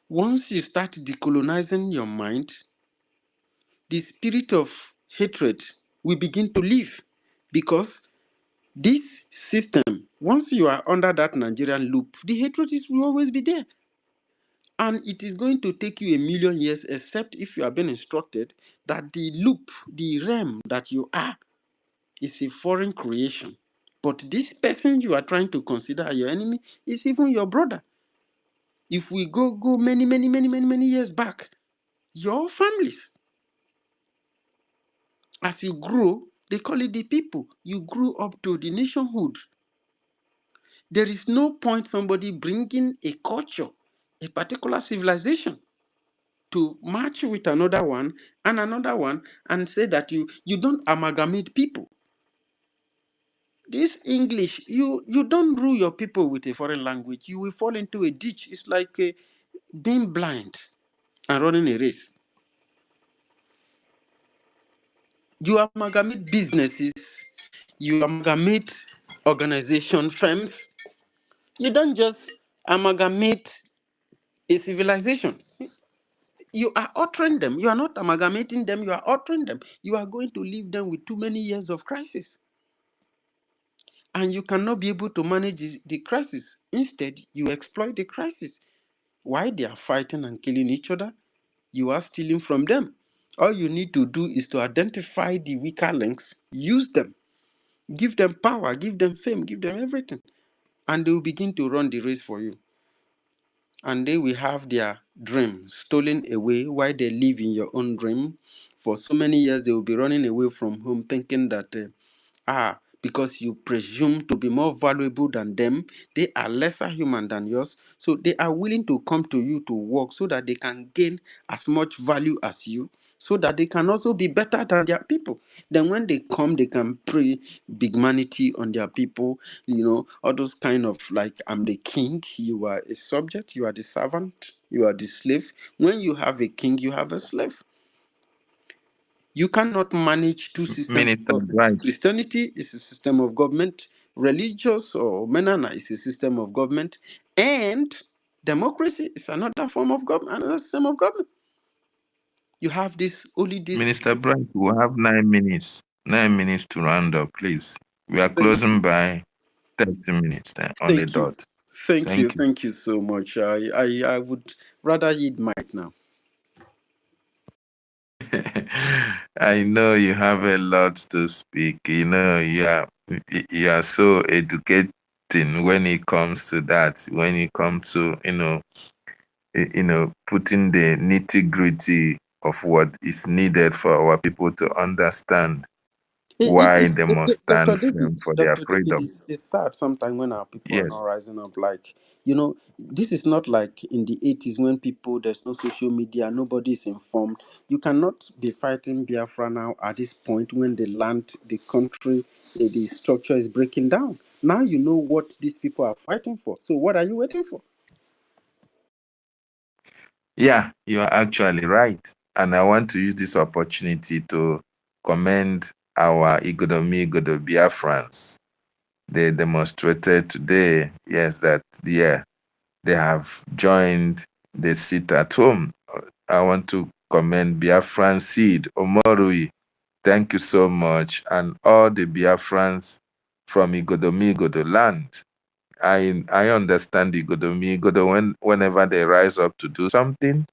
Once you start decolonizing your mind, the spirit of hatred will begin to leave, because this system, once you are under that Nigerian loop, the hatred will always be there. And it is going to take you a million years, except if you have been instructed that the loop, the realm that you are, is a foreign creation. But this person you are trying to consider your enemy is even your brother. If we go many years back, your families, as you grow, they call it the people. You grew up to the nationhood. There is no point somebody bringing a culture, a particular civilization, to match with another one and say that you don't amalgamate people. This English, you don't rule your people with a foreign language. You will fall into a ditch. It's like being blind and running a race. You amalgamate businesses, you amalgamate organization, firms. You don't just amalgamate a civilization. You are altering them. You are not amalgamating them, you are altering them. You are going to leave them with too many years of crisis. And you cannot be able to manage the crisis. Instead, you exploit the crisis. Why they are fighting and killing each other? You are stealing from them. All you need to do is to identify the weaker links, use them, give them power, give them fame, give them everything, and they will begin to run the race for you. And they will have their dream stolen away while they live in your own dream. For so many years, they will be running away from home thinking that because you presume to be more valuable than them, they are lesser human than yours. So they are willing to come to you to work so that they can gain as much value as you, so that they can also be better than their people. Then when they come, they can pray bigmanity on their people, all those kind of like, I'm the king, you are a subject, you are the servant, you are the slave. When you have a king, you have a slave. You cannot manage two systems of Minister government. Bright, Christianity is a system of government, religious or Menana is a system of government, and democracy is another form of government, another system of government. You have this. Minister Bright, we have 9 minutes. 9 minutes to round up, please. We are Thank closing by 30 minutes on the thank you. dot. Thank you. Thank you. Thank you so much. I would rather yield mic now. I know you have a lot to speak. You are so educating when it comes to that. When it comes to putting the nitty gritty of what is needed for our people to understand why they must Dr. stand David, firm for their Dr. David, freedom. it's sad sometimes when our people are not Yes. rising up. Like, this is not like in the 80s when there's no social media, nobody is informed. You cannot be fighting Biafra now at this point when the land, the country, the structure is breaking down. Now you know what these people are fighting for. So what are you waiting for? Yeah, you are actually right. And I want to use this opportunity to commend our Igodomi Igodo Biafrans. They demonstrated today, yes, that they have joined the sit at home. I want to commend Biafran Seed, Omorui. Thank you so much. And all the Biafrans from Igodomi Igodo land. I understand Igodomi Igodo whenever they rise up to do something,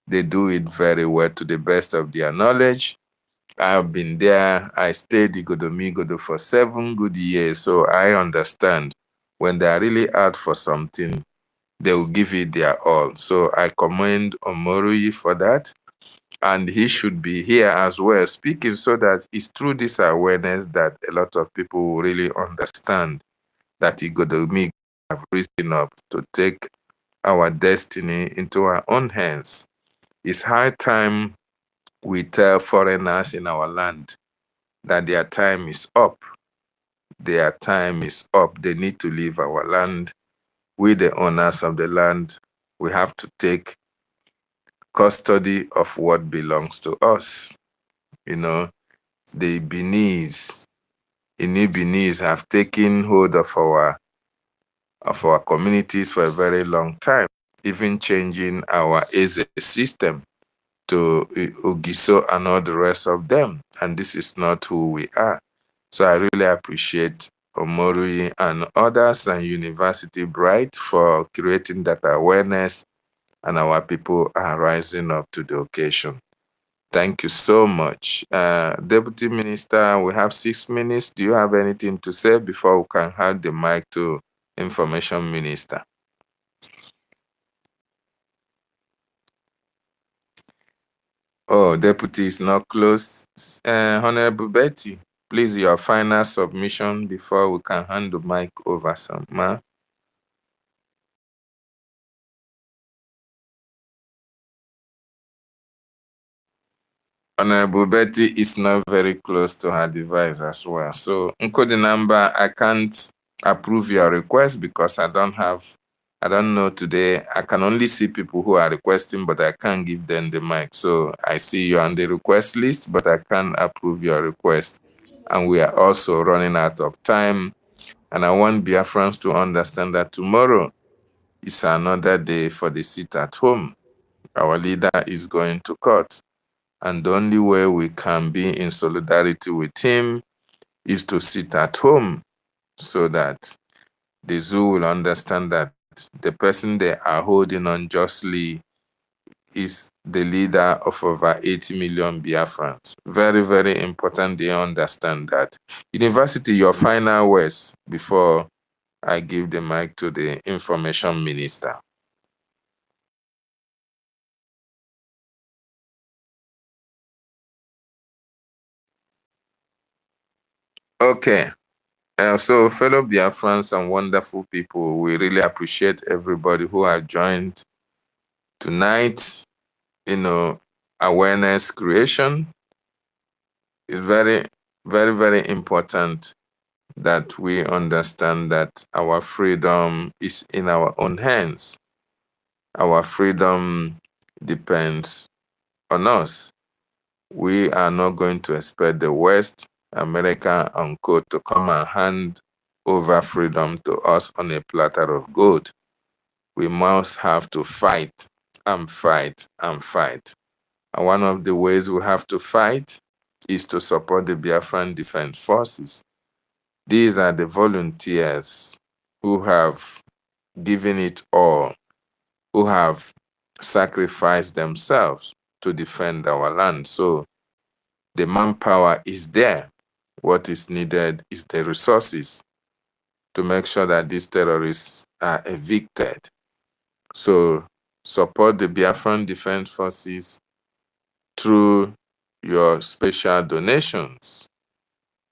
they do it very well to the best of their knowledge. I have been there. I stayed Igodomi Igodo for 7 good years, so I understand when they are really out for something, they will give it their all. So I commend Omorui for that. And he should be here as well, speaking, so that it's through this awareness that a lot of people will really understand that Igodomi have risen up to take our destiny into our own hands. It's high time we tell foreigners in our land that their time is up. Their time is up. They need to leave our land. We, the owners of the land, we have to take custody of what belongs to us. You know, the Benis, Benis have taken hold of our communities for a very long time, even changing our Eze system to Ogiso and all the rest of them. And this is not who we are. So I really appreciate Omorui and others and University Bright for creating that awareness, and our people are rising up to the occasion. Thank you so much. Deputy Minister, we have 6 minutes. Do you have anything to say before we can hand the mic to Information Minister? Oh, Deputy is not close. Honorable Betty, please, your final submission before we can hand the mic over, ma. Honorable Betty is not very close to her device as well. So, Nkodi number, I can't approve your request because I don't know today. I can only see people who are requesting, but I can't give them the mic. So I see you on the request list, but I can't approve your request. And we are also running out of time. And I want Biafrans to understand that tomorrow is another day for the sit at home. Our leader is going to court. And the only way we can be in solidarity with him is to sit at home so that the zoo will understand that the person they are holding unjustly is the leader of over 80 million Biafrans. Very, very important they understand that. University, your final words before I give the mic to the Information Minister. Okay. So, fellow Biafrans and wonderful people, we really appreciate everybody who have joined tonight. You know, awareness creation is very, very, very important that we understand that our freedom is in our own hands. Our freedom depends on us. We are not going to expect the West, America, and Co. to come and hand over freedom to us on a platter of gold. We must have to fight and fight and fight. And one of the ways we have to fight is to support the Biafran Defense Forces. These are the volunteers who have given it all, who have sacrificed themselves to defend our land. So the manpower is there. What is needed is the resources to make sure that these terrorists are evicted. So support the Biafran Defense Forces through your special donations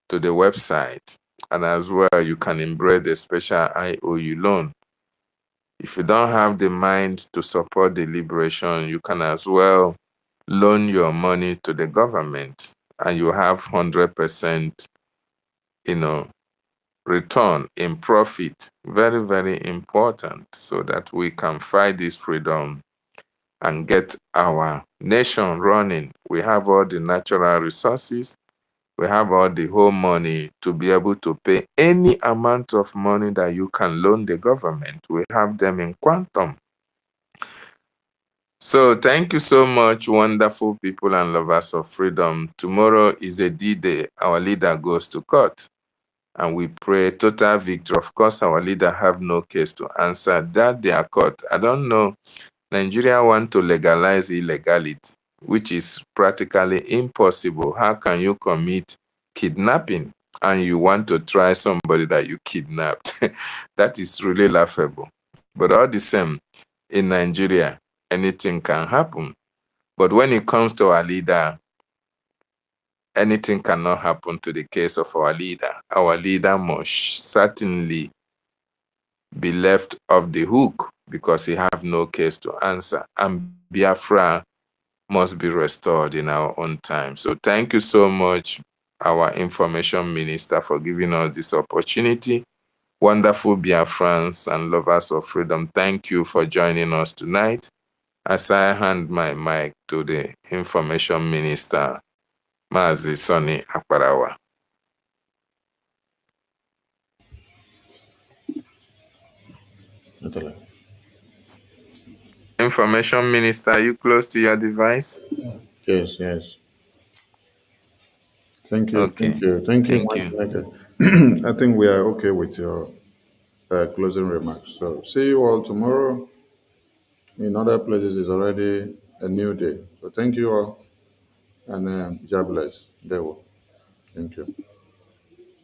to the website. And as well, you can embrace the special IOU loan. If you don't have the mind to support the liberation, you can as well loan your money to the government and you have 100%, return in profit. Very, very important so that we can fight this freedom and get our nation running. We have all the natural resources. We have all the whole money to be able to pay any amount of money that you can loan the government. We have them in quantum. So thank you so much, wonderful people and lovers of freedom. Tomorrow is the D-Day. Our leader goes to court. And we pray total victory. Of course, our leader have no case to answer. That they are caught. I don't know. Nigeria want to legalize illegality, which is practically impossible. How can you commit kidnapping and you want to try somebody that you kidnapped? That is really laughable. But all the same, in Nigeria, anything can happen. But when it comes to our leader, anything cannot happen to the case of our leader. Our leader must certainly be left off the hook because he have no case to answer. And Biafra must be restored in our own time. So thank you so much, our Information Minister, for giving us this opportunity. Wonderful Biafrans and lovers of freedom, thank you for joining us tonight as I hand my mic to the Information Minister, Mazi Sonny Akparawa. Information Minister, are you close to your device? Yes, yes. Thank you, Okay. thank you, Michael. I think we are okay with your closing remarks. So see you all tomorrow. In other places, it's already a new day. So thank you all, and God bless. Thank you.